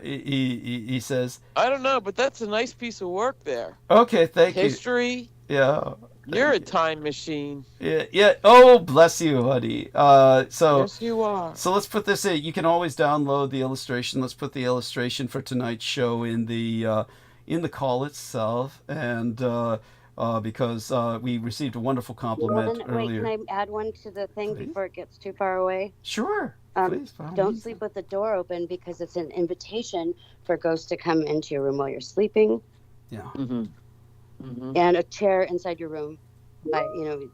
He says. I don't know, but that's a nice piece of work there. Okay, thank you. History. Yeah. You're a time machine. Yeah. Oh, bless you, buddy. So yes, you are. So let's put this in. You can always download the illustration. Let's put the illustration for tonight's show in the call itself, and because we received a wonderful compliment earlier. Wait, can I add one to the thing before it gets too far away? Sure. Please. Don't sleep with the door open, because it's an invitation for ghosts to come into your room while you're sleeping. Yeah. Mm-hmm. Mm-hmm. And a chair inside your room, but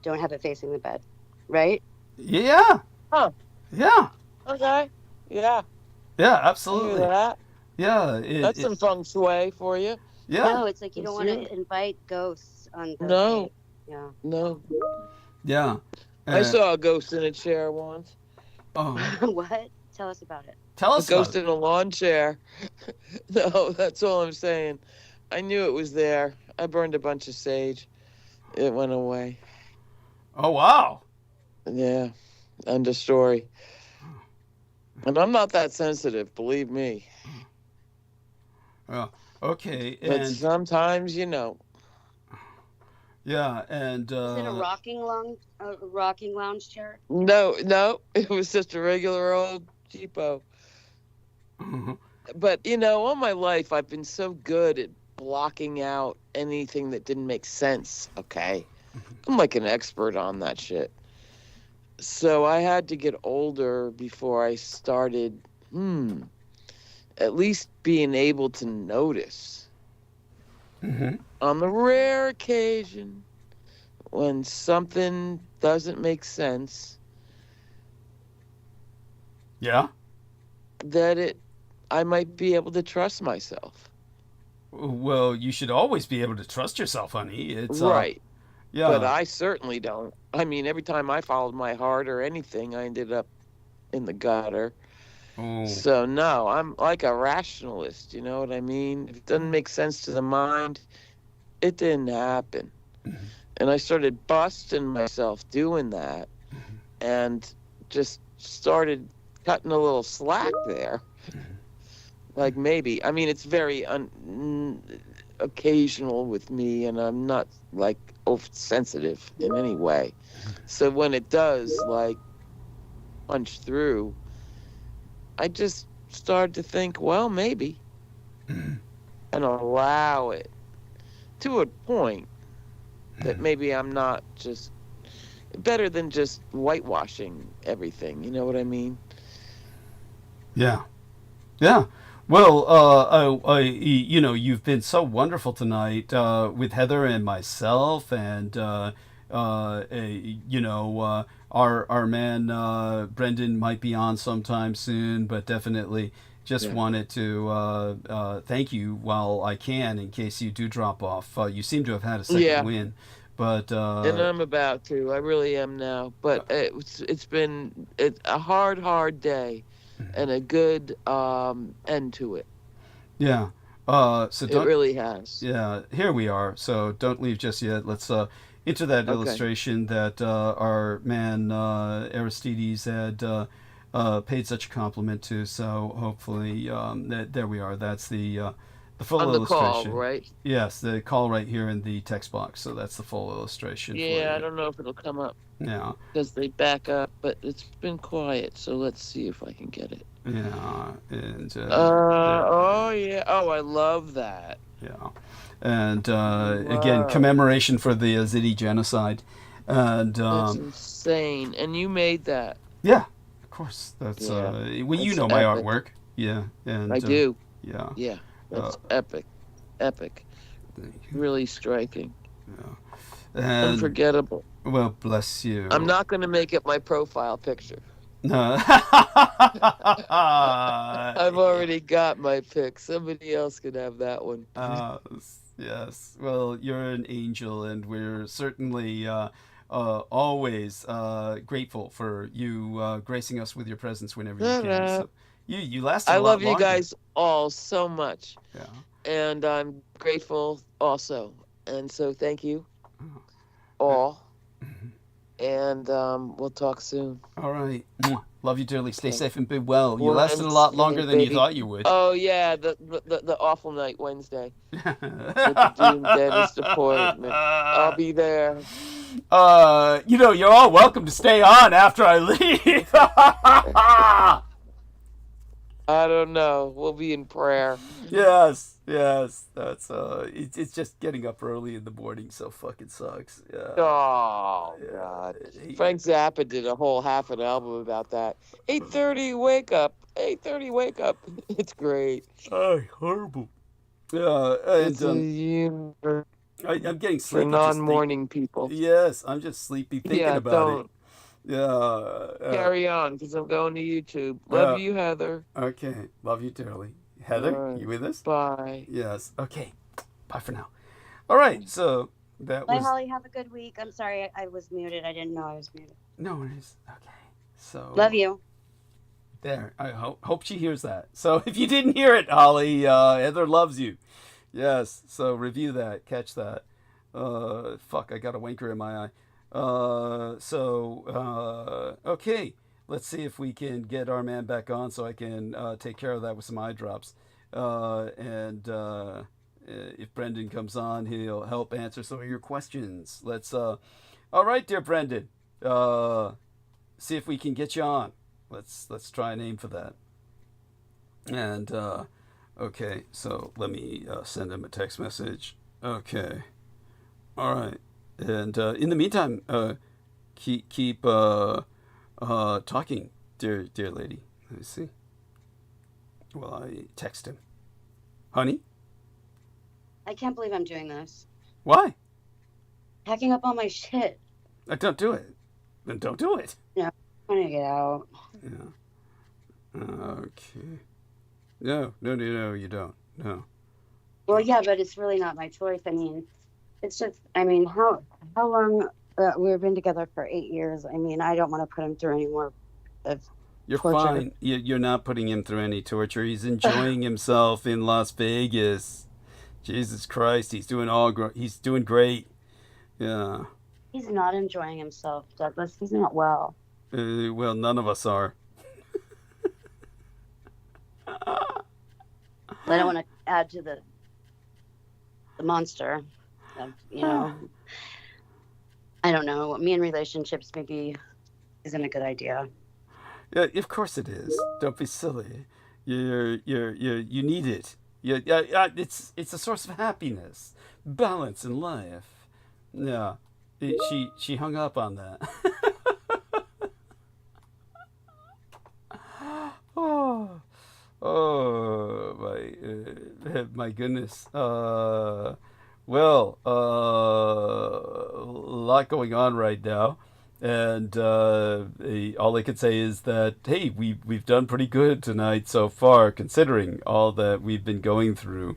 don't have it facing the bed, right? Yeah. Huh. Yeah. Okay. Yeah. Yeah, absolutely. That. Yeah. That's some feng shui for you. Yeah. No, it's like you don't want to invite ghosts on the No. day. Yeah. No. Yeah. I saw a ghost in a chair once. Oh. What? Tell us about it. Tell us a ghost in a lawn chair. No, that's all I'm saying. I knew it was there. I burned a bunch of sage. It went away. Oh, wow. Yeah. End of story. And I'm not that sensitive, believe me. Oh, okay. But sometimes, Yeah, and Is it a rocking lounge chair? No, it was just a regular old cheapo. But all my life I've been so good at blocking out anything that didn't make sense. Okay, I'm like an expert on that shit. So I had to get older before I started at least being able to notice. On the rare occasion when something doesn't make sense, that I might be able to trust myself. Well, you should always be able to trust yourself, honey. It's right. Yeah. But I certainly don't. I mean, every time I followed my heart or anything, I ended up in the gutter. Oh. So no, I'm like a rationalist, you know what I mean? If it doesn't make sense to the mind, it didn't happen. And I started busting myself doing that, and just started cutting a little slack there. Like maybe, I mean, it's very occasional with me, and I'm not like sensitive in any way. So when it does like punch through, I just started to think, well, maybe, and allow it to a point that maybe I'm not just better than just whitewashing everything. You know what I mean? Yeah. Yeah. Well, you've been so wonderful tonight with Heather and myself, and our man Brendan might be on sometime soon, but definitely just wanted to thank you while I can, in case you do drop off. You seem to have had a second win, but and I'm about to. I really am now. But it's been a hard day. And a good end to it. Yeah. So it really has. Yeah. Here we are. So don't leave just yet. Let's into that illustration that our man Aristides had paid such a compliment to. So hopefully, there we are. That's the full on the illustration. Call, right? Yes, the call right here in the text box. So that's the full illustration. Yeah, I don't know if it'll come up. Yeah. Because they back up, but it's been quiet, so let's see if I can get it. Yeah. And, oh, yeah. Oh, I love that. Yeah. And again, commemoration for the Yazidi genocide. And that's insane. And you made that. Yeah, of course. That's well, you know my epic. artwork. Yeah. And I do. Yeah. Yeah. That's epic. Epic. Really striking. Yeah. And, unforgettable. Well, bless you. I'm not going to make it my profile picture. No. I've already got my pic. Somebody else can have that one. Yes. Well, you're an angel, and we're certainly always grateful for you gracing us with your presence whenever you can. So you lasted a lot love longer. you guys all so much. Yeah. And I'm grateful also. And so thank you all. And we'll talk soon. All right. Love you dearly. Stay safe and be well. You Well, lasted a lot longer than you thought you would. Oh yeah, the awful night Wednesday with the doom dentist appointment. I'll be there. You're all welcome to stay on after I leave. I don't know. We'll be in prayer. Yes. That's it's just getting up early in the morning, so fucking sucks. Yeah. Oh God. Frank Zappa did a whole half an album about that. 8:30 wake up. 8:30 wake up. It's great. Oh, horrible. Yeah, and It's a universe I'm getting for sleepy. non-morning people. Yes, I'm just sleepy thinking about it. Yeah. Carry on, because I'm going to YouTube. Love you, Heather. Okay. Love you dearly. Heather, Right. you with us? Bye. Yes. Okay. Bye for now. All right. So that Bye, was. Holly. Have a good week. I'm sorry I was muted. I didn't know I was muted. No worries. Okay. So. Love you. There. I hope she hears that. So if you didn't hear it, Holly, Heather loves you. Yes. So review that. Catch that. Fuck. I got a winker in my eye. Okay. Let's see if we can get our man back on so I can take care of that with some eye drops. If Brendan comes on, he'll help answer some of your questions. All right, dear Brendan. See if we can get you on. Let's try and aim for that. And okay, so let me send him a text message. Okay. All right. And in the meantime, keep talking, dear lady. Let me see. Well, I text him. Honey? I can't believe I'm doing this. Why? Packing up all my shit. Don't do it. Then don't do it. No, I'm gonna get out. Yeah. Okay. No, you don't. No. Well, yeah, but it's really not my choice. I mean, it's just, how long we've been together for 8 years. I mean, I don't want to put him through any more of You're torture. fine. You're not putting him through any torture. He's enjoying himself in Las Vegas. Jesus Christ, he's doing great. Yeah. He's not enjoying himself, Douglas. He's not well. Well, none of us are. I don't want to add to the monster. I don't know. Me in relationships maybe isn't a good idea. Yeah, of course it is. Don't be silly. You need it. It's a source of happiness, balance in life. Yeah, she hung up on that. My goodness. A lot going on right now. And all I could say is that, hey, we've done pretty good tonight so far, considering all that we've been going through.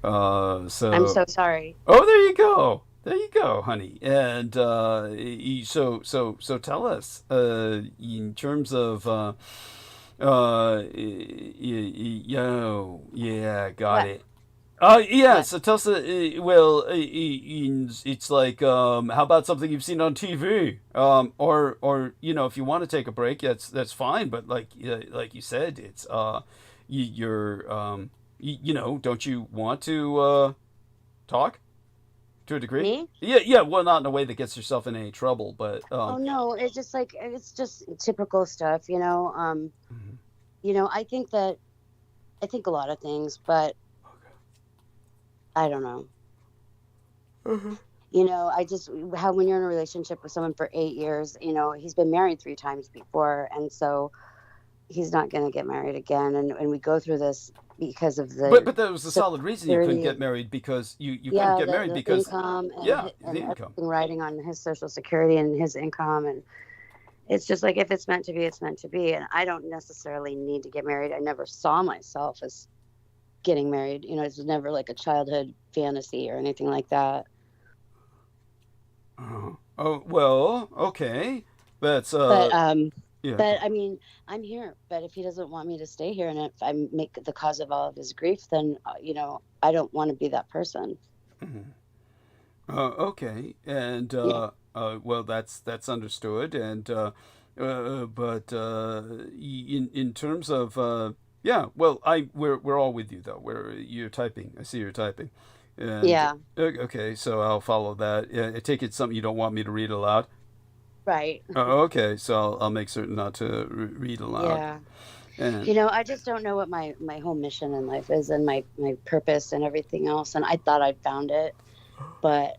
I'm so sorry. Oh, there you go. There you go, honey. And so tell us, in terms of, yeah, got it. Yeah, so tell us, it's like, how about something you've seen on TV? Or if you want to take a break, that's fine. But like you said, it's, you're, don't you want to talk to a degree? Me? Yeah, well, not in a way that gets yourself in any trouble, but... Oh, no, it's just typical stuff, I think a lot of things, but I don't know. Mm-hmm. When you're in a relationship with someone for 8 years, he's been married 3 times before, and so he's not going to get married again. And we go through this because of the... But that was a solid reason you couldn't get married, because you couldn't get married because... income and the income. everything riding on his Social Security and his income, and it's just like, if it's meant to be, it's meant to be. And I don't necessarily need to get married. I never saw myself as getting married. It was never like a childhood fantasy or anything like that. Oh, well, okay. That's yeah. But I mean, I'm here. But if he doesn't want me to stay here, and if I make the cause of all of his grief, then I don't want to be that person. Okay, and well, that's understood. And but in terms of yeah, well, we're all with you though. You're typing. I see you're typing. And, Yeah. Okay, so I'll follow that. I take it something you don't want me to read aloud. Right. Oh, okay, so I'll make certain not to read aloud. Yeah. And, I just don't know what my whole mission in life is, and my purpose and everything else. And I thought I'd found it, but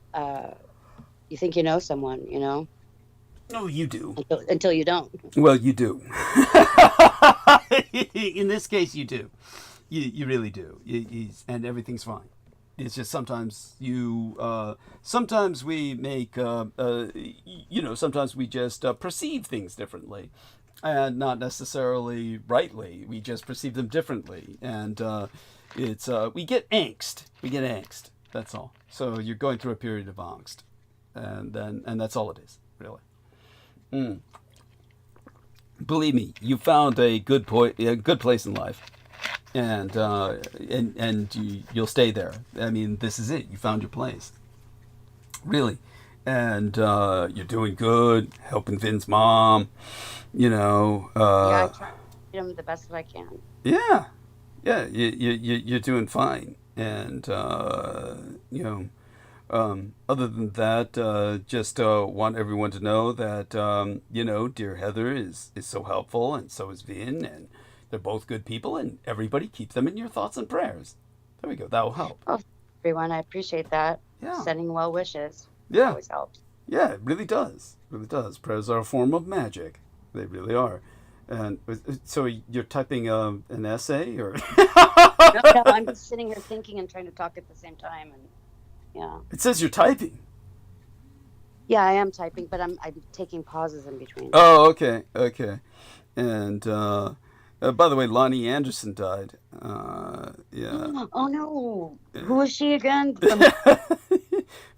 you think you know someone, No, you do. until you don't. Well, you do. In this case, you do. You really do. And everything's fine. It's just sometimes sometimes we make, sometimes we just perceive things differently, and not necessarily rightly. We just perceive them differently, and it's we get angst. That's all. So you're going through a period of angst, and that's all it is, really. Believe me, you found a good place in life. And you'll stay there. I mean, this is it. You found your place, really, and you're doing good. Helping Vin's mom, Yeah, I try to treat him the best that I can. Yeah, you're doing fine, and other than that, just want everyone to know that dear Heather is so helpful, and so is Vin, and they're both good people, and everybody keep them in your thoughts and prayers. There we go. That will help. Oh, everyone, I appreciate that. Yeah. Sending well wishes. Yeah. Always helps. Yeah, it really does. It really does. Prayers are a form of magic. They really are. And so you're typing an essay, or? No, I'm just sitting here thinking and trying to talk at the same time, and yeah. It says you're typing. Yeah, I am typing, but I'm taking pauses in between. Oh, okay. And by the way, Lonnie Anderson died. Yeah. Oh no! Who was she again?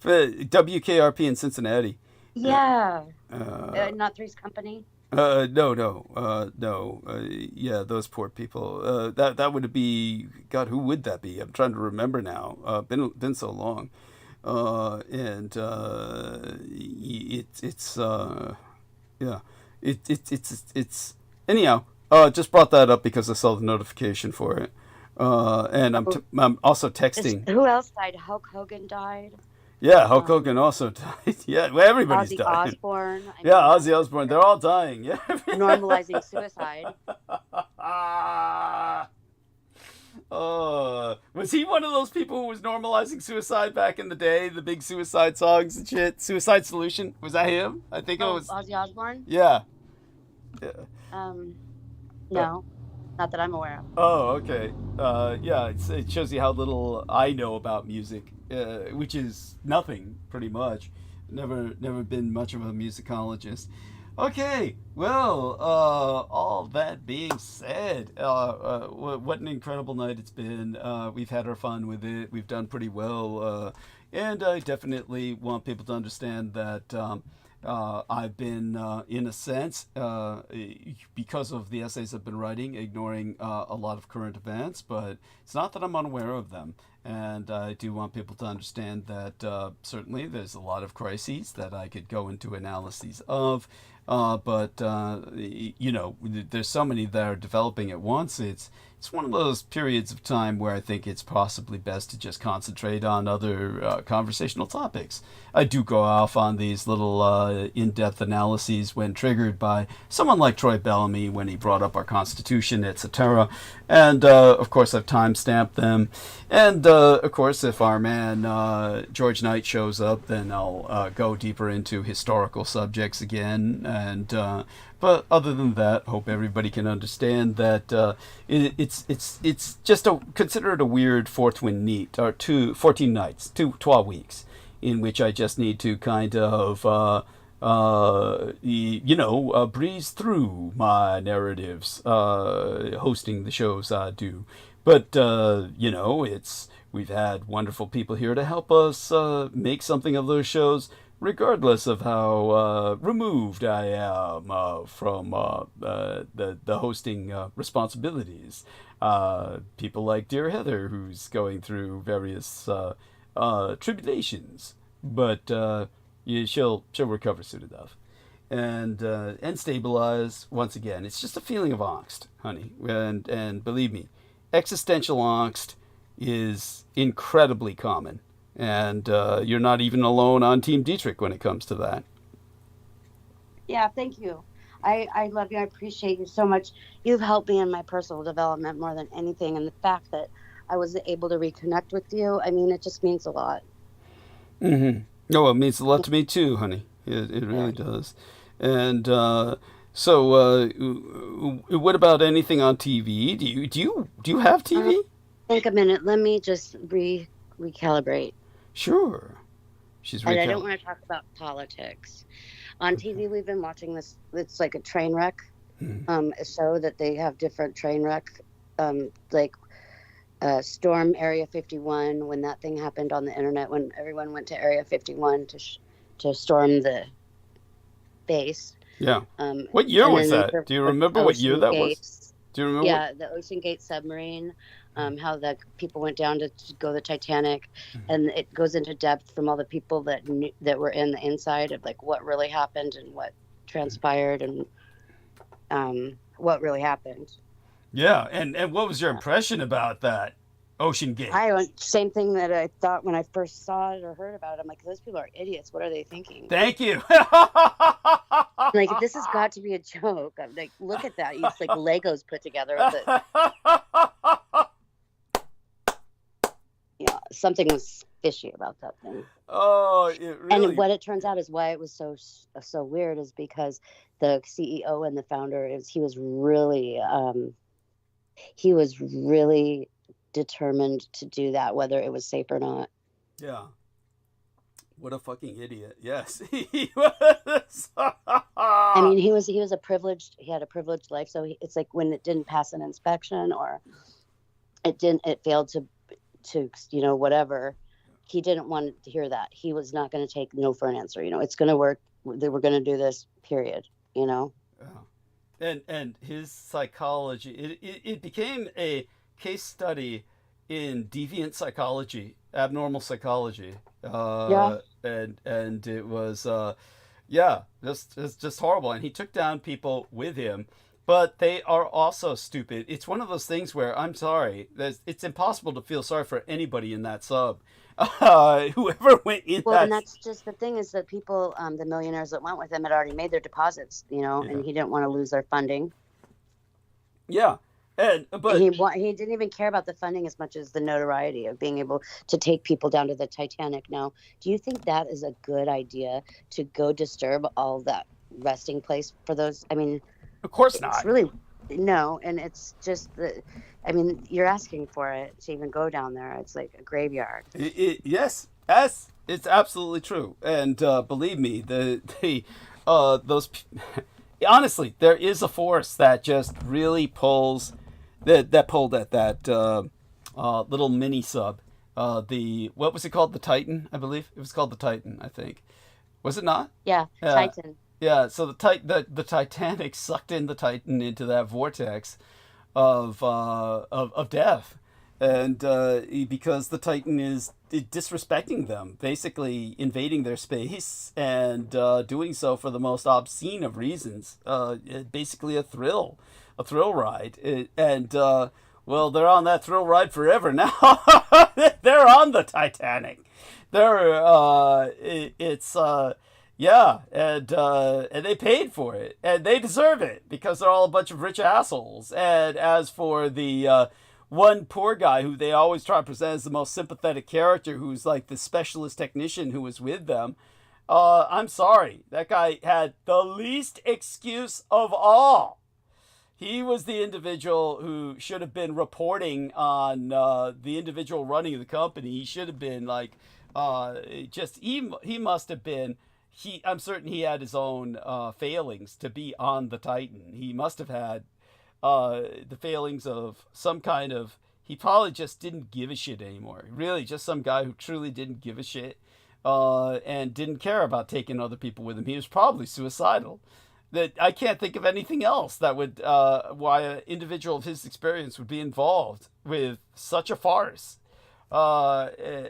WKRP in Cincinnati. Yeah. Not Three's Company. No. Yeah, those poor people. That would be, God, who would that be? I'm trying to remember now. Been so long. And it's anyhow. Just brought that up because I saw the notification for it. And I'm also texting. Who else died? Hulk Hogan died. Yeah, Hulk Hogan also died. Yeah, well, everybody's Ozzy dying. Osbourne. Ozzy Osbourne. They're all dying. Yeah. Normalizing suicide. Was he one of those people who was normalizing suicide back in the day? The big suicide songs and shit. Suicide Solution. Was that him? I think it was. Ozzy Osbourne. Yeah. No, not that I'm aware of. Oh, okay. Yeah, it shows you how little I know about music, which is nothing, pretty much. Never been much of a musicologist. Okay, well, all that being said, what an incredible night it's been. We've had our fun with it. We've done pretty well, and I definitely want people to understand that I've been, in a sense, because of the essays I've been writing, ignoring a lot of current events, but it's not that I'm unaware of them. And I do want people to understand that certainly there's a lot of crises that I could go into analyses of, but there's so many that are developing at once. It's one of those periods of time where I think it's possibly best to just concentrate on other conversational topics. I do go off on these little in-depth analyses when triggered by someone like Troy Bellamy when he brought up our Constitution, etc. And of course I've time-stamped them. And of course if our man George Knight shows up, then I'll go deeper into historical subjects again. And but other than that, hope everybody can understand that it's just consider it a weird fourth wind neat, or 14 nights, 12 weeks, in which I just need to kind of breeze through my narratives, hosting the shows I do. But we've had wonderful people here to help us make something of those shows. regardless of how removed I am from the hosting responsibilities. People like dear Heather, who's going through various tribulations, but she'll recover soon enough, and stabilize once again. It's just a feeling of angst, honey, and believe me, existential angst is incredibly common, and you're not even alone on Team Dietrich when it comes to that. Yeah, thank you. I love you. I appreciate you so much. You've helped me in my personal development more than anything, and the fact that I was able to reconnect with you, I mean, it just means a lot. Mm-hmm. No, it means a lot to me too, honey. It really does. And so, what about anything on TV? Do you have TV? Think a minute. Let me just recalibrate. Sure. And I don't want to talk about politics. On TV, we've been watching this. It's like a train wreck, a show that they have different train wreck, like Storm Area 51. When that thing happened on the internet, when everyone went to Area 51 to storm the base. Yeah. What year was that? Do you remember what year that was? Do you remember? Yeah, the Ocean Gate submarine. How the people went down to go the Titanic, and it goes into depth from all the people that were in the inside of like what really happened and what transpired and what really happened. Yeah, and what was your impression about that Ocean Gate? Same thing that I thought when I first saw it or heard about it. I'm like, those people are idiots. What are they thinking? Thank you. Like, this has got to be a joke. I'm like, look at that. It's like Legos put together. Yeah, something was fishy about that thing. Oh, it really... And what it turns out is why it was so weird is because the CEO and the founder he was really determined to do that, whether it was safe or not. Yeah. What a fucking idiot. Yes, he was. I mean, he had a privileged life. So it's like when it didn't pass an inspection or it failed to whatever, he didn't want to hear that. He was not going to take no for an answer. It's going to work. We're going to do this, period. Yeah. And his psychology, it became a case study in deviant psychology, abnormal psychology. Yeah. And it was, just horrible. And he took down people with him. But they are also stupid. It's one of those things where, I'm sorry, it's impossible to feel sorry for anybody in that sub. Whoever went in that... Well, and that's just the thing is that people, the millionaires that went with him had already made their deposits, and he didn't want to lose their funding. Yeah. But he didn't even care about the funding as much as the notoriety of being able to take people down to the Titanic. Now, do you think that is a good idea to go disturb all that resting place for those? I mean... Of course not. It's really no, and it's just you're asking for it to even go down there. It's like a graveyard. Yes, it's absolutely true. And believe me, those honestly, there is a force that just really pulls that pulled at that little mini sub. What was it called? The Titan, I believe it was called the Titan. I think, was it not? Yeah, Titan. Yeah, so the Titanic sucked in the Titan into that vortex of death, and because the Titan is disrespecting them, basically invading their space and doing so for the most obscene of reasons. Basically a thrill ride, well, they're on that thrill ride forever now. They're on the Titanic. Yeah, and they paid for it, and they deserve it because they're all a bunch of rich assholes. And as for the one poor guy who they always try to present as the most sympathetic character, who's like the specialist technician who was with them, I'm sorry, that guy had the least excuse of all. He was the individual who should have been reporting on the individual running the company. He should have been like, he must have been. I'm certain he had his own failings to be on the Titan. He must have had the failings of some kind of... He probably just didn't give a shit anymore. Really, just some guy who truly didn't give a shit. and didn't care about taking other people with him. He was probably suicidal. That I can't think of anything else that would why an individual of his experience would be involved with such a farce. And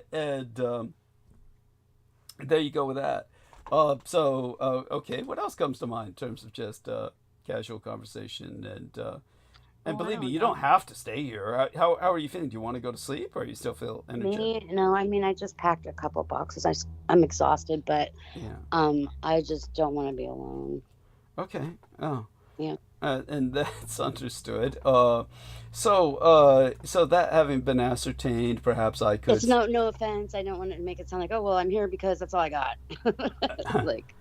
there you go with that. Okay, what else comes to mind in terms of just casual conversation? And believe me, you don't have to stay here. How are you feeling? Do you want to go to sleep, or you still feel energetic? Me? No, I mean, I just packed a couple boxes. I'm exhausted, but I just don't want to be alone. Okay. Oh. Yeah. And that's understood. So that having been ascertained, perhaps I could. It's no offense. I don't want to make it sound like, oh well, I'm here because that's all I got. Like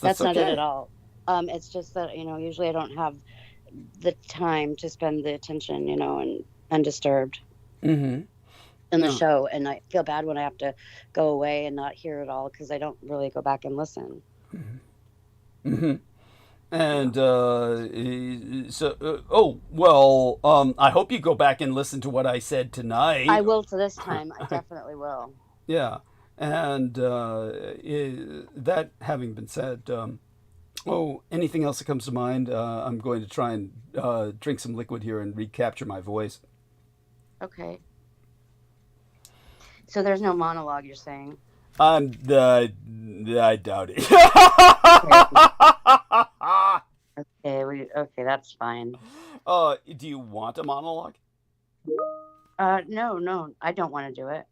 that's not it at all. It's just that usually I don't have the time to spend the attention, and undisturbed in the show, and I feel bad when I have to go away and not hear it all because I don't really go back and listen. And I hope you go back and listen to what I said tonight. I will. For this time, I definitely will. Yeah, and that having been said, anything else that comes to mind? I'm going to try and drink some liquid here and recapture my voice. Okay. So there's no monologue, you're saying? I doubt it. Okay, that's fine. Do you want a monologue? No, I don't want to do it.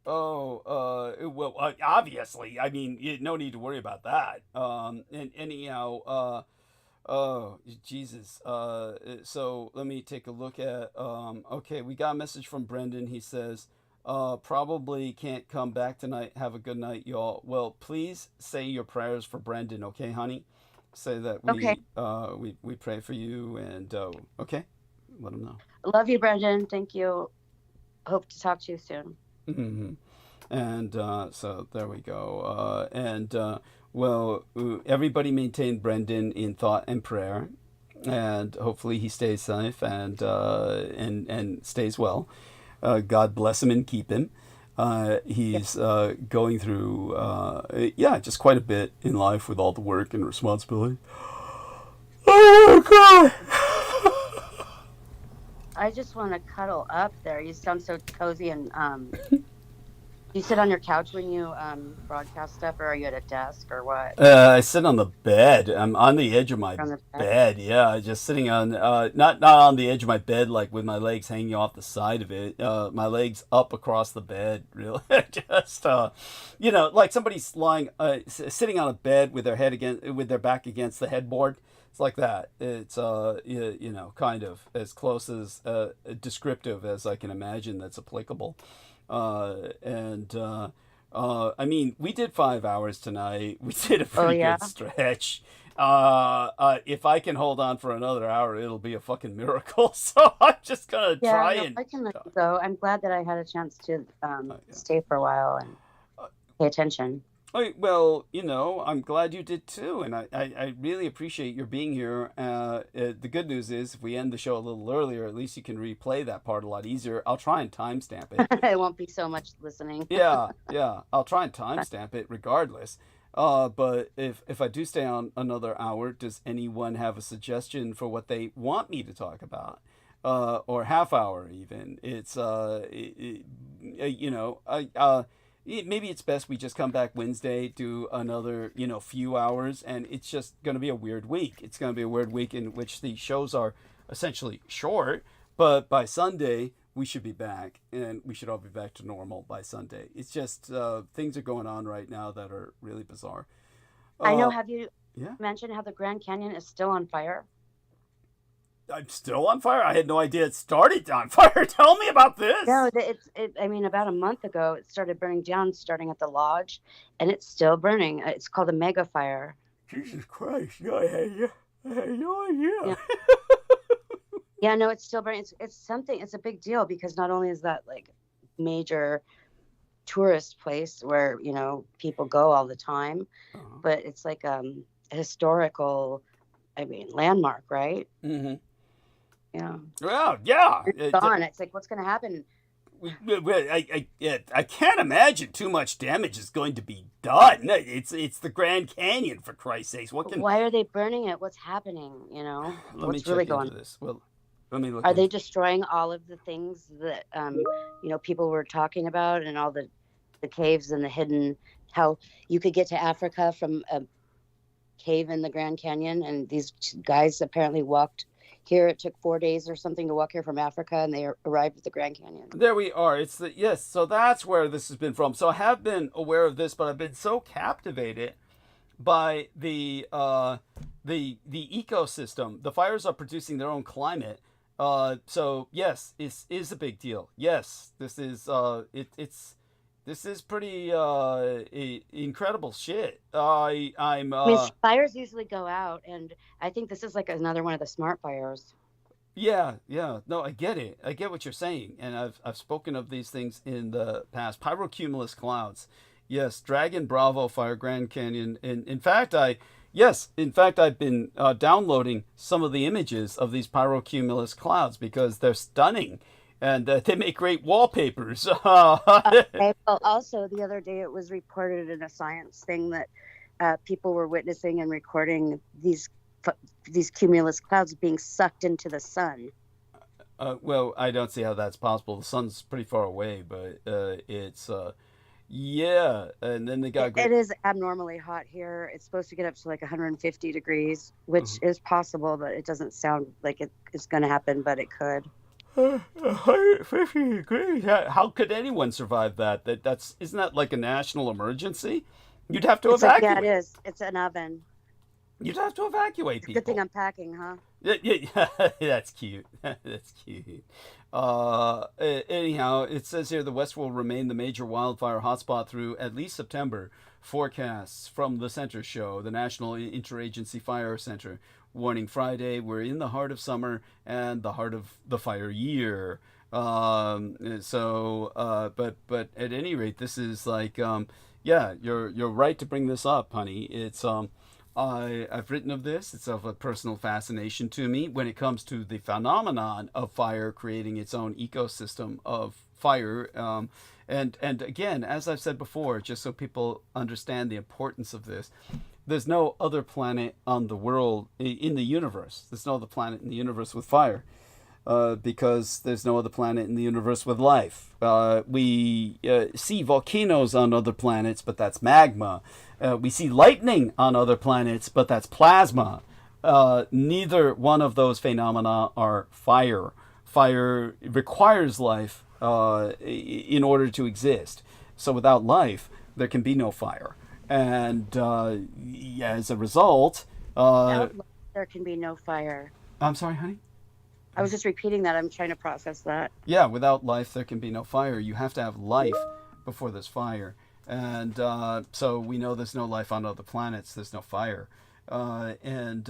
Well, obviously, I mean, no need to worry about that. And anyhow, Jesus. So let me take a look at, okay, we got a message from Brendan. He says, probably can't come back tonight. Have a good night, y'all. Well, please say your prayers for Brendan, okay, honey? Say that we pray for you, and okay, let him know. Love you, Brendan. Thank you. Hope to talk to you soon. And so there we go. Well, everybody maintain Brendan in thought and prayer, and hopefully he stays safe and stays well. God bless him and keep him. He's going through, just quite a bit in life with all the work and responsibility. Oh, God! I just want to cuddle up there. You sound so cozy. And you sit on your couch when you broadcast stuff, or are you at a desk, or what? I sit on the bed. I'm on the edge of my bed. Yeah, just sitting on, not on the edge of my bed, like with my legs hanging off the side of it. My legs up across the bed, really. Just, like somebody's lying, sitting on a bed with their back against the headboard. It's like that. It's, kind of as close as descriptive as I can imagine that's applicable. I mean, we did 5 hours tonight. We did a pretty good stretch. If I can hold on for another hour, it'll be a fucking miracle. So I'm just gonna try and. I can let you go. I'm glad that I had a chance to stay for a while and pay attention. Well, I'm glad you did too, and I really appreciate your being here. The good news is, if we end the show a little earlier, at least you can replay that part a lot easier. I'll try and timestamp it. It won't be so much listening. Yeah, I'll try and timestamp it regardless. But if I do stay on another hour, does anyone have a suggestion for what they want me to talk about? Or half hour even? It's maybe it's best we just come back Wednesday, do another, few hours, and it's just going to be a weird week. It's going to be a weird week in which the shows are essentially short, but by Sunday, we should be back, and we should all be back to normal by Sunday. It's just things are going on right now that are really bizarre. I know. Have you mentioned how the Grand Canyon is still on fire? I'm still on fire? I had no idea it started on fire. Tell me about this. No, about a month ago, it started burning down, starting at the lodge, and it's still burning. It's called a mega fire. Jesus Christ. I had no idea. Yeah, no, it's still burning. It's a big deal because not only is that like major tourist place where, people go all the time, but it's like a historical, landmark, right? Mm-hmm. Yeah. Well, yeah. It's gone. It's like, what's going to happen? I can't imagine too much damage is going to be done. It's the Grand Canyon, for Christ's sakes. Why are they burning it? What's happening? What's really going on? This. Well, let me look. Are they destroying all of the things that people were talking about, and all the caves and the hidden? How you could get to Africa from a cave in the Grand Canyon, and these guys apparently walked here. It took 4 days or something to walk here from Africa, and they arrived at the Grand Canyon. There we are. Yes. So that's where this has been from. So I have been aware of this, but I've been so captivated by the ecosystem. The fires are producing their own climate. So yes, it is a big deal. Yes, this is this is pretty incredible shit. I mean, fires usually go out, and I think this is like another one of the smart fires. Yeah. No, I get it. I get what you're saying, and I've spoken of these things in the past. Pyrocumulus clouds. Yes, Dragon Bravo Fire, Grand Canyon. In fact, I've been downloading some of the images of these pyrocumulus clouds because they're stunning. And they make great wallpapers. Okay. Well, also, the other day it was reported in a science thing that people were witnessing and recording these cumulus clouds being sucked into the sun. Well, I don't see how that's possible. The sun's pretty far away, but it's yeah. And then they got. It is abnormally hot here. It's supposed to get up to like 150 degrees, which is possible, but it doesn't sound like it's going to happen, but it could. 150 degrees. How could anyone survive that? Isn't that like a national emergency? You'd have to evacuate. Yeah, it is. It's an oven. You'd have to evacuate people. Good thing I'm packing, huh? Yeah. That's cute. That's cute. Anyhow, it says here the West will remain the major wildfire hotspot through at least September. Forecasts from the center show, the National Interagency Fire Center, warning Friday, we're in the heart of summer and the heart of the fire year. But at any rate, this is like, yeah, you're right to bring this up, honey. It's, I've written of this. It's of a personal fascination to me when it comes to the phenomenon of fire creating its own ecosystem of fire. And again, as I've said before, just so people understand the importance of this, there's no other planet on the world, in the universe. There's no other planet in the universe with fire, because there's no other planet in the universe with life. We see volcanoes on other planets, but that's magma. We see lightning on other planets, but that's plasma. Neither one of those phenomena are fire. Fire requires life in order to exist. So without life, there can be no fire. And as a result, there can be no fire. I'm sorry, honey? I was just repeating that. I'm trying to process that. Yeah, without life, there can be no fire. You have to have life before there's fire. And so we know there's no life on other planets. There's no fire. And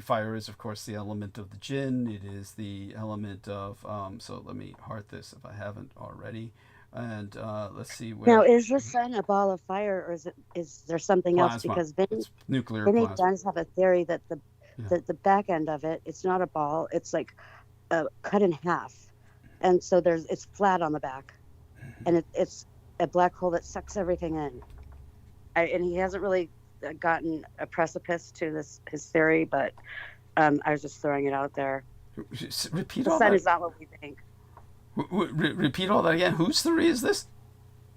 fire is, of course, the element of the jinn. It is the element of... so let me heart this if I haven't already. And let's see. Now, is the sun a ball of fire, or is there something plasma. Else? Because Vinny does have a theory that the back end of it, it's not a ball. It's like cut in half, and so it's flat on the back, and it's a black hole that sucks everything in. And he hasn't really gotten a precipice to his theory, but I was just throwing it out there. Repeat the all sun that. Is not what we think. Repeat all that again. Whose theory is this?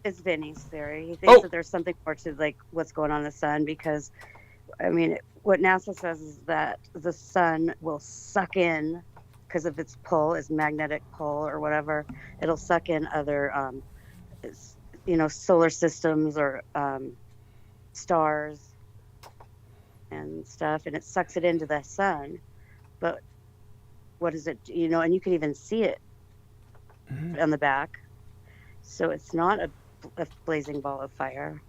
It's Vinny's theory. He thinks that there's something more to like what's going on in the sun, because, I mean, what NASA says is that the sun will suck in, because of its pull, its magnetic pull or whatever. It'll suck in other, solar systems or stars and stuff, and it sucks it into the sun. But what is it? And you can even see it on the back, so it's not a blazing ball of fire.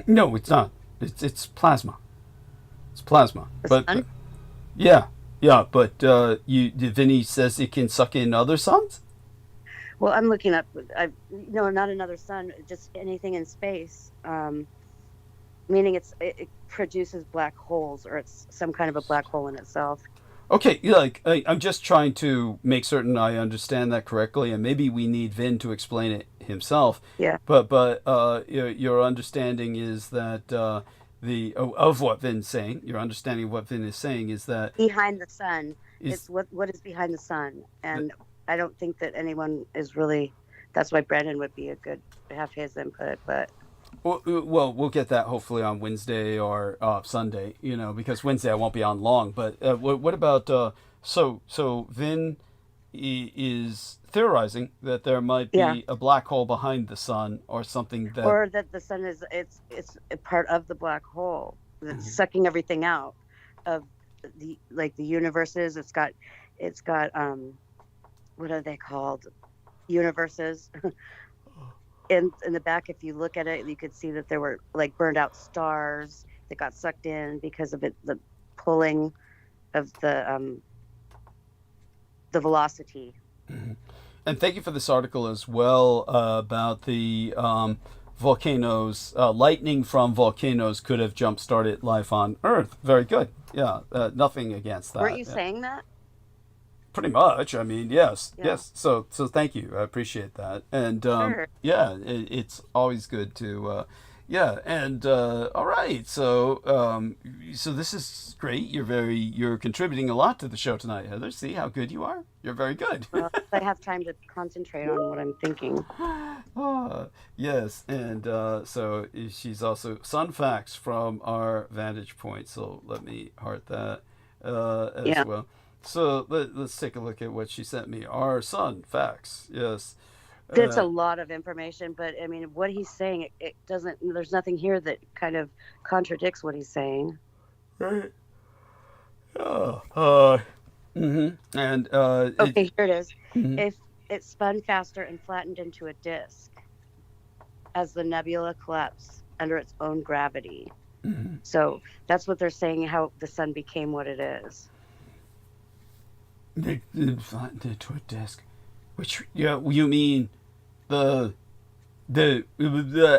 No, it's not. It's plasma. It's plasma. The sun? Yeah. But Vinny says it can suck in other suns. Well, I'm looking up. Not another sun, just anything in space. Meaning it produces black holes, or it's some kind of a black hole in itself. Okay, I'm just trying to make certain I understand that correctly, and maybe we need Vin to explain it himself. Yeah. But your understanding is that of what Vin's saying. Your understanding of what Vin is saying is that behind the sun. It's what is behind the sun, and I don't think that anyone is really. That's why Brandon would be a good have his input, but. Well, we'll get that hopefully on Wednesday or Sunday, because Wednesday I won't be on long. But what about so Vin is theorizing that there might be a black hole behind the sun or something that, or that the sun is it's a part of the black hole that's sucking everything out of the universes. It's got what are they called? Universes. In the back, if you look at it, you could see that there were burned out stars that got sucked in because of the pulling of the velocity. Mm-hmm. And thank you for this article as well about the volcanoes. Lightning from volcanoes could have jump-started life on Earth. Very good. Yeah, nothing against that. Weren't you saying that? Pretty much. I mean, yes. So thank you. I appreciate that. And sure. It's always good to, And all right. So this is great. You're contributing a lot to the show tonight, Heather. See how good you are. You're very good. Well, I have time to concentrate on what I'm thinking. Yes, and so she's also sun facts from our vantage point. So let me heart that as well. So let's take a look at what she sent me. Our sun facts, yes. It's a lot of information, but I mean, what he's saying, it doesn't. There's nothing here that kind of contradicts what he's saying. Right. And okay, here it is. Mm-hmm. If it spun faster and flattened into a disk as the nebula collapsed under its own gravity. Mm-hmm. So that's what they're saying. How the sun became what it is. They flattened into a disk, which you mean the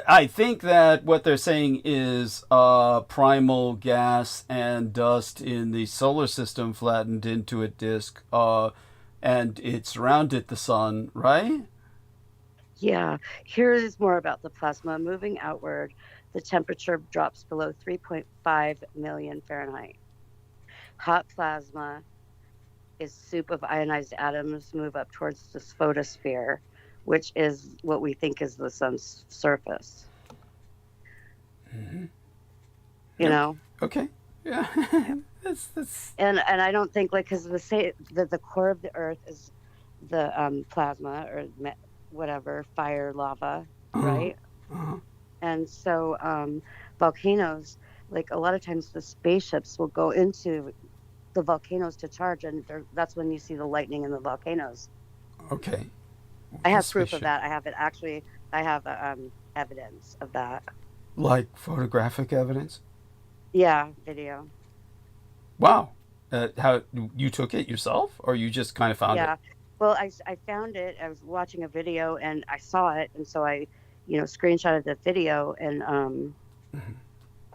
I think that what they're saying is primal gas and dust in the solar system flattened into a disk, and it surrounded the sun, right? Yeah. Here is more about the plasma moving outward. The temperature drops below 3.5 million Fahrenheit. Hot plasma is soup of ionized atoms move up towards the photosphere, which is what we think is the sun's surface. Mm-hmm. You know? Okay. Yeah. that's... And I don't think because they say that the core of the Earth is the plasma or whatever, fire, lava, right? And so volcanoes, a lot of times the spaceships will go into the volcanoes to charge, and that's when you see the lightning in the volcanoes. Okay. I have proof of that. I have it actually. I have evidence of that. Like photographic evidence? Yeah, video. Wow. How you took it yourself, or you just kind of found it? Yeah. Well, I found it. I was watching a video and I saw it, and so I, screenshotted the video and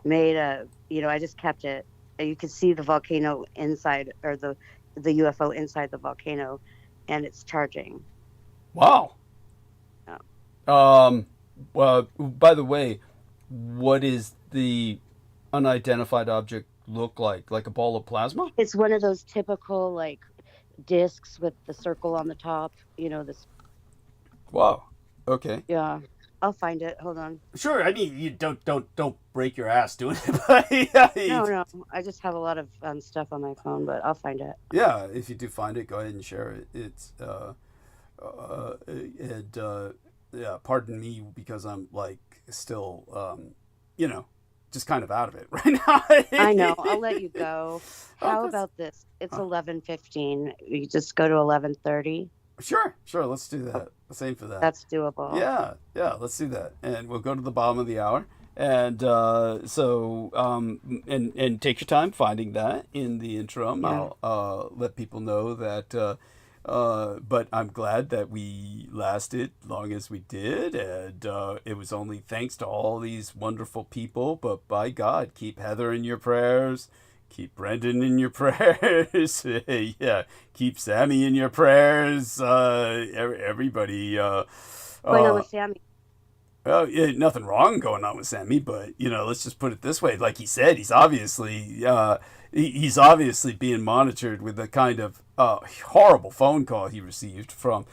made a. I just kept it. You could see the volcano inside, or the UFO inside the volcano, and it's charging. Wow. Yeah. Well, by the way, what is the unidentified object look like? Like a ball of plasma? It's one of those typical discs with the circle on the top. This. Wow. Okay. Yeah. I'll find it. Hold on. Sure. I mean, you don't break your ass doing it. But No. I just have a lot of stuff on my phone, but I'll find it. Yeah. If you do find it, go ahead and share it. It's pardon me because I'm still just kind of out of it right now. I know. I'll let you go. How about this? It's 11:15. You just go to 11:30. Sure. Let's do that. Same for that. That's doable. Yeah. Let's do that, and we'll go to the bottom of the hour, and and take your time finding that in the interim. Yeah. I'll let people know that. But I'm glad that we lasted long as we did, and it was only thanks to all these wonderful people. But by God, keep Heather in your prayers. keep Brendan in your prayers. Yeah, keep Sammy in your prayers. Everybody. Going on with Sammy. Well, yeah, nothing wrong going on with Sammy, but let's just put it this way. Like he said, he's obviously being monitored with the kind of horrible phone call he received from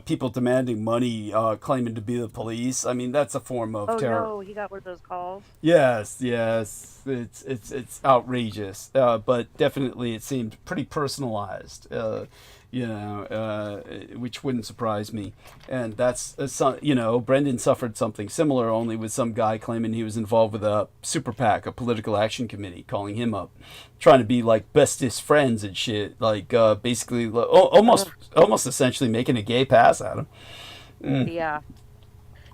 people demanding money, claiming to be the police. I mean, that's a form of terror. Oh no, he got one of those calls. Yes, it's outrageous, but definitely it seemed pretty personalized. Which wouldn't surprise me. And that's, Brendan suffered something similar, only with some guy claiming he was involved with a super PAC, a political action committee, calling him up, trying to be like bestest friends and shit, like basically almost essentially making a gay pass at him.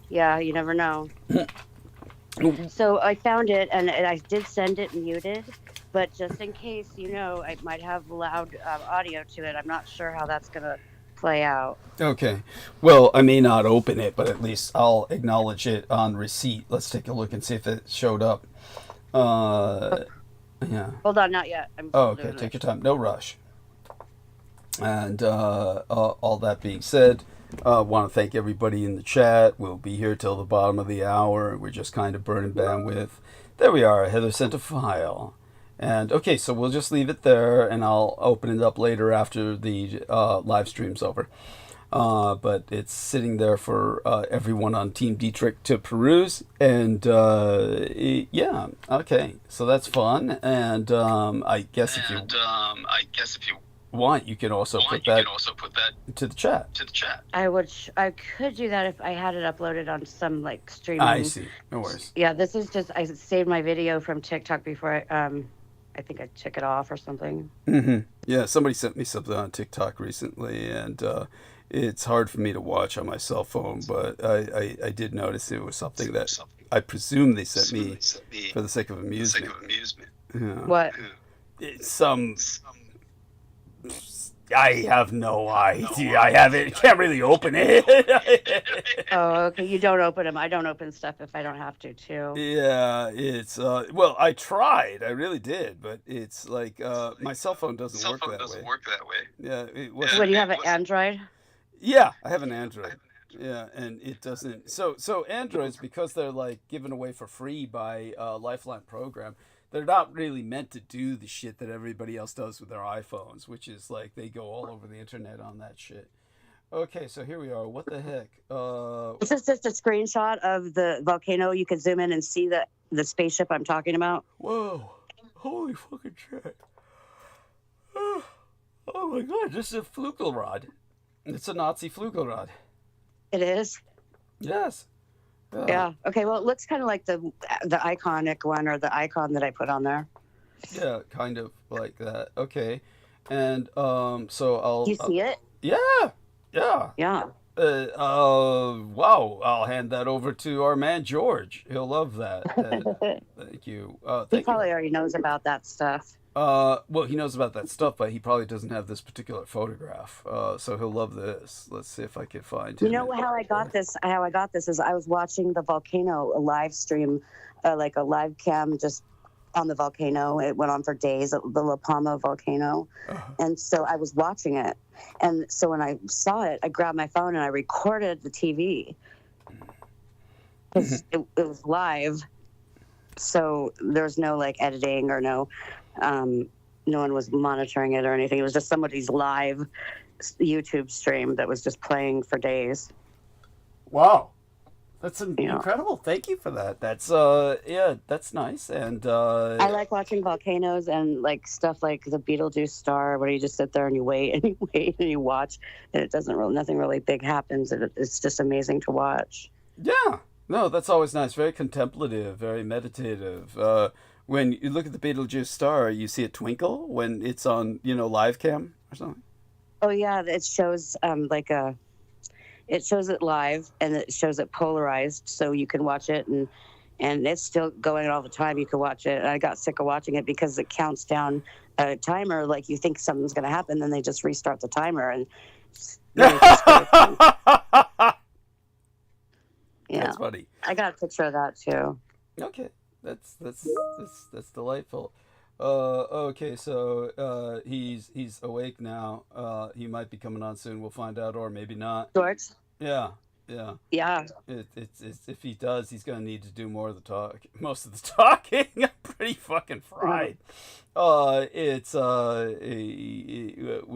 Yeah, you never know. So I found it, and I did send it muted, but just in case, I might have loud audio to it. I'm not sure how that's going to play out. Okay. Well, I may not open it, but at least I'll acknowledge it on receipt. Let's take a look and see if it showed up. Yeah. Hold on, not yet. Okay, take your time. No rush. And all that being said, want to thank everybody in the chat. We'll be here till the bottom of the hour. We're just kind of burning bandwidth. There we are. Heather sent a file. And okay, so we'll just leave it there, and I'll open it up later after the live stream's over. But it's sitting there for everyone on Team Dietrich to peruse. And yeah, okay, so that's fun. And I guess if you want, you can also put that to the chat. I could do that if I had it uploaded on some streaming. I see. No worries. Yeah, this is just, I saved my video from TikTok before I think I took it off or something. Mm-hmm. Yeah, somebody sent me something on TikTok recently, and it's hard for me to watch on my cell phone, but I did notice it was something that I presume they sent me for the sake of amusement. Yeah. What? It's some... I have no idea. I can't really open it. Oh, okay. You don't open them. I don't open stuff if I don't have to, too. Yeah, it's well, I tried. I really did, but it's like my cell phone doesn't work that way. Yeah, it wasn't. What, do you have an Android? Yeah, I have an Android. Yeah, and it doesn't. So Androids, because they're given away for free by Lifeline program, they're not really meant to do the shit that everybody else does with their iPhones, which is they go all over the internet on that shit. Okay, so here we are. What the heck? This is just a screenshot of the volcano. You can zoom in and see the spaceship I'm talking about. Whoa. Holy fucking shit. Oh my god, this is a Flügelrad. It's a Nazi Flügelrad. It is? Yes. Yeah. Okay. Well, it looks kind of like the iconic one, or the icon that I put on there. Yeah, kind of like that. Okay. And so I'll. You see it? Yeah. Yeah. Yeah. Wow. I'll hand that over to our man George. He'll love that. Thank you. He probably already knows about that stuff. Well, he knows about that stuff, but he probably doesn't have this particular photograph. So he'll love this. Let's see if I can find him. You know how I got this? How I got this is I was watching the volcano, a live stream, like a live cam just on the volcano. It went on for days, the La Palma volcano. And so I was watching it. And so when I saw it, I grabbed my phone and I recorded the TV. Because it was live. So there's no editing or no one was monitoring it or anything. It was just somebody's live YouTube stream that was just playing for days. Wow. That's incredible. Thank you for that. That's that's nice. And I like watching volcanoes and stuff like the Betelgeuse star, where you just sit there and you wait and you wait and you watch, and nothing really big happens. It's just amazing to watch. Yeah. No, that's always nice. Very contemplative, very meditative. When you look at the Betelgeuse star, you see it twinkle when it's on, live cam or something. Oh yeah, it shows it shows it live, and it shows it polarized, so you can watch it, and it's still going all the time. You can watch it. And I got sick of watching it because it counts down a timer. You think something's going to happen, then they just restart the timer, and yeah, that's funny. I got a picture of that too. Okay, that's delightful. Okay, so he's awake now. He might be coming on soon. We'll find out, or maybe not. George? Yeah, yeah. Yeah. It's if he does, he's gonna need to do more of the talk. Most of the talking. I'm pretty fucking fried. We'll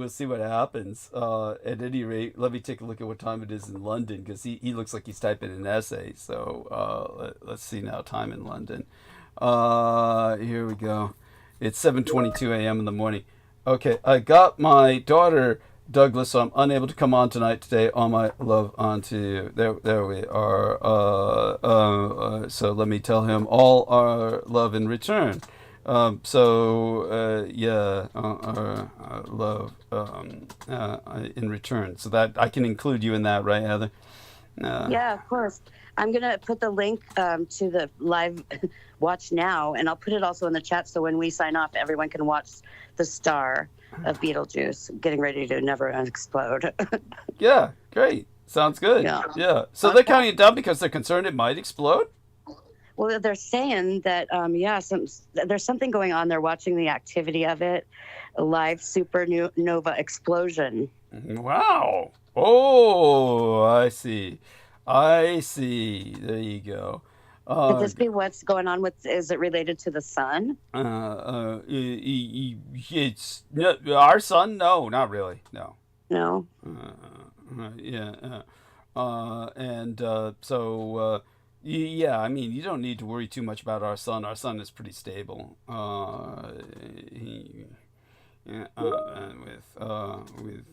see what happens. At any rate, let me take a look at what time it is in London, because he looks like he's typing an essay. So let's see now. Time in London. Here we go. It's 7:22 a.m. in the morning. Okay, I got my daughter Douglas, so I'm unable to come on today. All my love onto you. There we are. So let me tell him all our love in return. Our love in return. So that I can include you in that, right, Heather? Yeah, of course. I'm going to put the link to the live watch now, and I'll put it also in the chat so when we sign off, everyone can watch the star of Beetlejuice getting ready to never explode. Yeah, great. Sounds good. Yeah. So they're counting it down because they're concerned it might explode? Well, they're saying that, there's something going on. They're watching the activity of it, a live supernova explosion. Wow. Oh, I see. There you go. Could this be what's going on with? Is it related to the sun? It's our sun. No, not really. No. No. Yeah. I mean, you don't need to worry too much about our sun. Our sun is pretty stable. With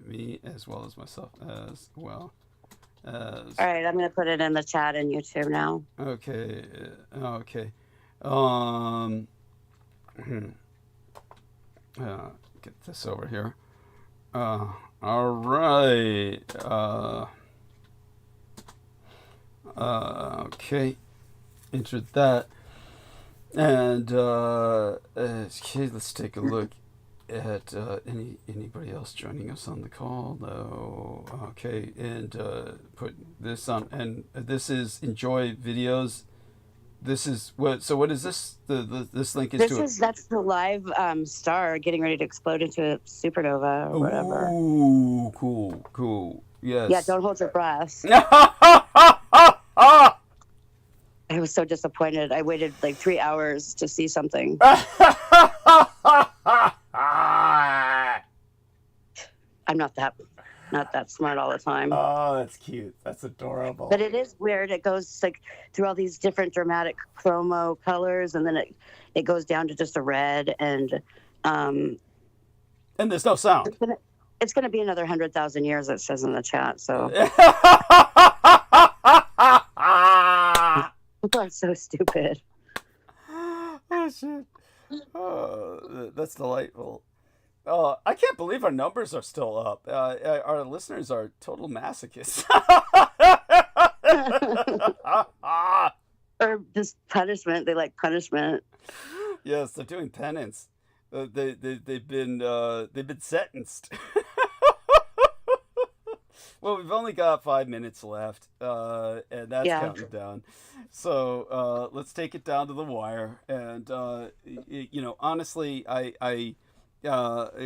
me as well as myself as well. All right, I'm going to put it in the chat in YouTube now. Okay. Get this over here. All right. Okay. Entered that. And okay, let's take a look at anybody else joining us on the call. No. Okay, and put this on, and this is enjoy videos. This is what? So what is this? This link is that's the live star getting ready to explode into a supernova or whatever. Ooh, cool. Yes. Yeah, don't hold your breath. I was so disappointed. I waited like 3 hours to see something. I'm not that smart all the time. Oh, that's cute. That's adorable. But it is weird. It goes like through all these different dramatic chromo colors, and then it goes down to just a red, and there's no sound. It's gonna be another 100,000 years. It says in the chat. So. People are so stupid. Oh shit. Oh, that's delightful. I can't believe our numbers are still up. Our listeners are total masochists. Or just punishment. They like punishment. Yes, they're doing penance. They've been sentenced. Well, we've only got 5 minutes left, and that's counting down. So let's take it down to the wire. And honestly,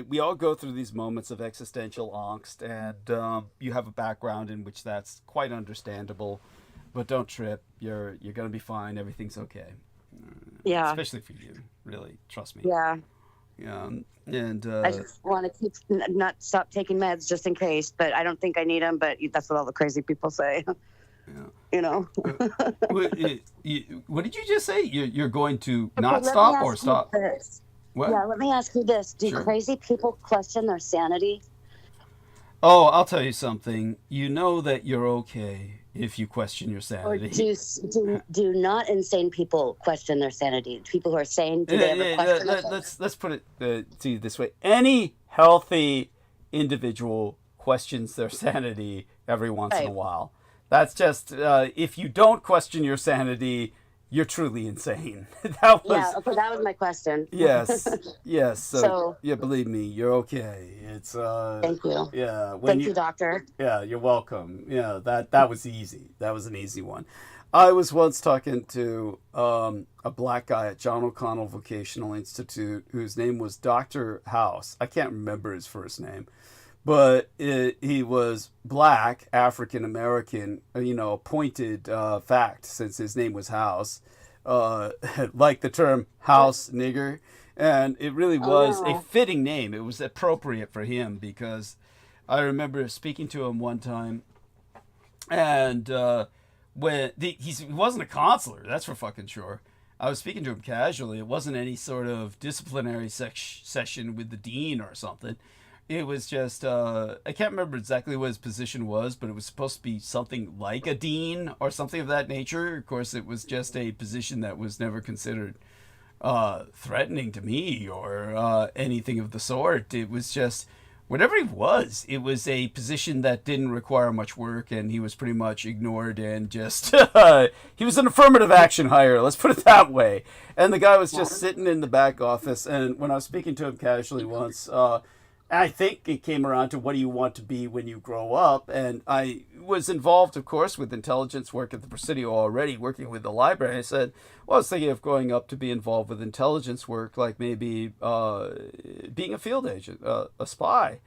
we all go through these moments of existential angst, and you have a background in which that's quite understandable. But don't trip. You're gonna be fine. Everything's okay. Yeah. Especially for you, really. Trust me. Yeah. Yeah. And I just want to not stop taking meds just in case, but I don't think I need them. But that's what all the crazy people say. Yeah. What did you just say? You're going to not stop or stop? What? Yeah, let me ask you this. Do crazy people question their sanity? Oh, I'll tell you something. You know that you're okay if you question your sanity. Or do not insane people question their sanity? People who are sane, do they ever question their sanity? Let's put it to you this way. Any healthy individual questions their sanity every once in a while. That's just, if you don't question your sanity, you're truly insane. That was my question. Yes. So yeah, believe me, you're okay. It's Thank you. Yeah. Thank you, doctor. Yeah, you're welcome. Yeah, that was easy. That was an easy one. I was once talking to a black guy at John O'Connell Vocational Institute whose name was Dr. House. I can't remember his first name, but he was black, African American, pointed fact since his name was House, like the term house nigger. And it really was a fitting name. It was appropriate for him because I remember speaking to him one time, and he wasn't a consular, that's for fucking sure. I was speaking to him casually. It wasn't any sort of disciplinary session with the dean or something. It was just, I can't remember exactly what his position was, but it was supposed to be something like a dean or something of that nature. Of course, it was just a position that was never considered threatening to me or anything of the sort. It was just, whatever he was, it was a position that didn't require much work, and he was pretty much ignored and just, he was an affirmative action hire, let's put it that way. And the guy was just sitting in the back office, and when I was speaking to him casually once, I think it came around to what do you want to be when you grow up, and I was involved, of course, with intelligence work at the Presidio already, working with the library. I said, well, I was thinking of growing up to be involved with intelligence work, like maybe being a field agent, a spy.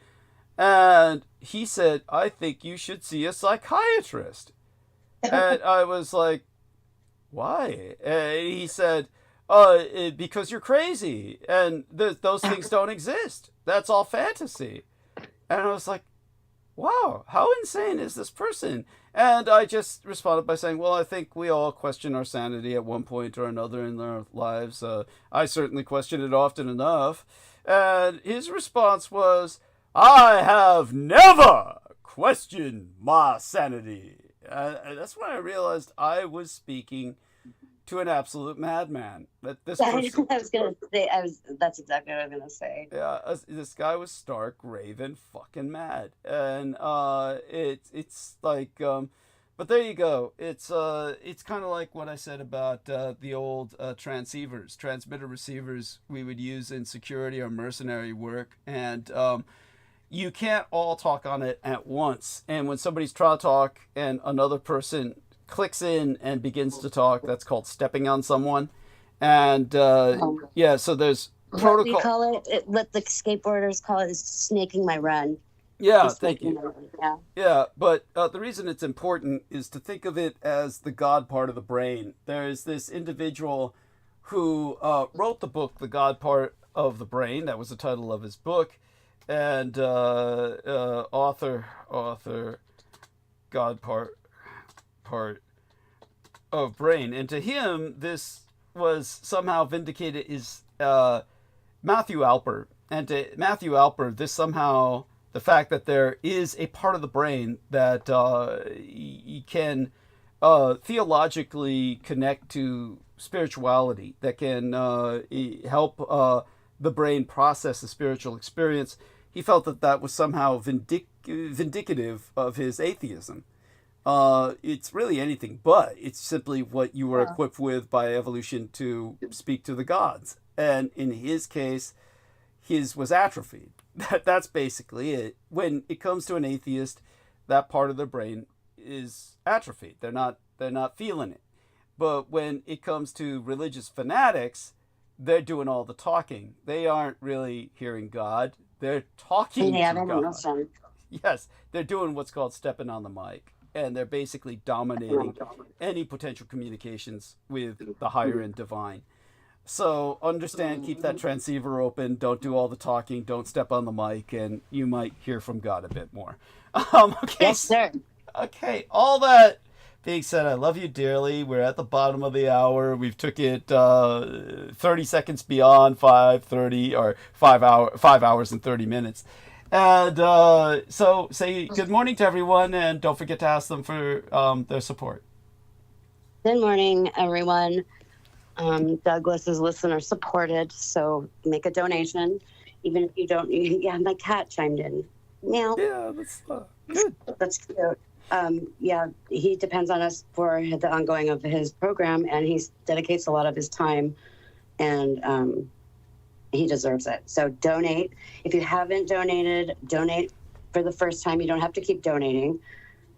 And he said, I think you should see a psychiatrist. And I was like, why? And he said, because you're crazy, and those things don't exist. That's all fantasy. And I was like, wow, how insane is this person? And I just responded by saying, well, I think we all question our sanity at one point or another in our lives. I certainly question it often enough. And his response was, I have never questioned my sanity. And that's when I realized I was speaking to an absolute madman. That this person, I was gonna say, that's exactly what I was gonna say. Yeah, this guy was stark raving fucking mad, and it's like, but there you go. It's kind of like what I said about the old transmitter receivers we would use in security or mercenary work, and you can't all talk on it at once. And when somebody's trying to talk and another person clicks in and begins to talk, that's called stepping on someone. And yeah, so there's protocol. What we call it, what the skateboarders call it, is snaking my run. Yeah, thank you. Yeah, but the reason it's important is to think of it as the God part of the brain. There's this individual who wrote the book, The God Part of the Brain. That was the title of his book. And author, God part of brain. And to him, this was somehow vindicated, is Matthew Alper. And to Matthew Alper, this somehow, the fact that there is a part of the brain that you can theologically connect to spirituality, that can help the brain process the spiritual experience. He felt that that was somehow vindicative of his atheism. It's really anything but. It's simply what you were equipped with by evolution to speak to the gods. And in his case, his was atrophied. That's basically it. When it comes to an atheist, that part of their brain is atrophied. They're not feeling it. But when it comes to religious fanatics, they're doing all the talking. They aren't really hearing God. They're talking to God. Yes, they're doing what's called stepping on the mic. And they're basically dominating any potential communications with the higher end divine. So understand, keep that transceiver open. Don't do all the talking. Don't step on the mic. And you might hear from God a bit more. Okay. Yes, sir. Okay, all that being said, I love you dearly. We're at the bottom of the hour. We've took it 30 seconds beyond 5:30 or 5 hours and 30 minutes. And so say good morning to everyone, and don't forget to ask them for their support. Good morning, everyone. Douglas is listener supported, so make a donation, even if you don't. Yeah, my cat chimed in. Meow. Yeah, that's good. That's cute. Yeah, he depends on us for the ongoing of his program, and he dedicates a lot of his time, and he deserves it. So donate. If you haven't donated, donate for the first time. You don't have to keep donating.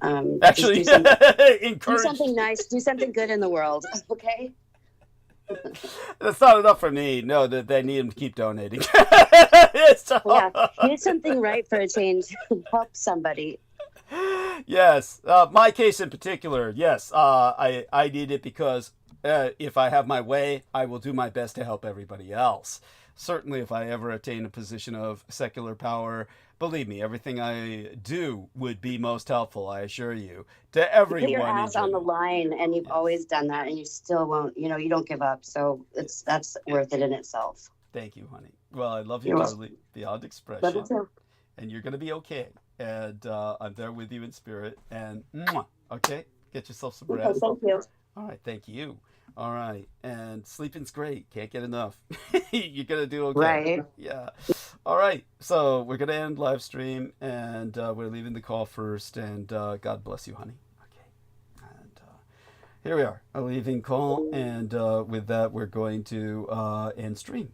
Actually, just do encourage. something nice, do something good in the world, okay? That's not enough for me. No, that they need him to keep donating. Yeah, do something right for a change. Help somebody. Yes, my case in particular, yes, I need it because if I have my way, I will do my best to help everybody else. Certainly, if I ever attain a position of secular power, believe me, everything I do would be most helpful, I assure you, to everyone. You put your ass on the line, and you've always done that, and you still won't, you don't give up, so that's worth it in itself. Thank you, honey. Well, I love you totally beyond expression. Love you too. And you're going to be okay. And I'm there with you in spirit. And, okay? Get yourself some rest. Okay, thank you. All right, thank you. All right, and sleeping's great. Can't get enough. You're going to do okay. Right. Yeah. All right, so we're going to end live stream, and we're leaving the call first, and God bless you, honey. Okay. And here we are, a leaving call, and with that, we're going to end stream.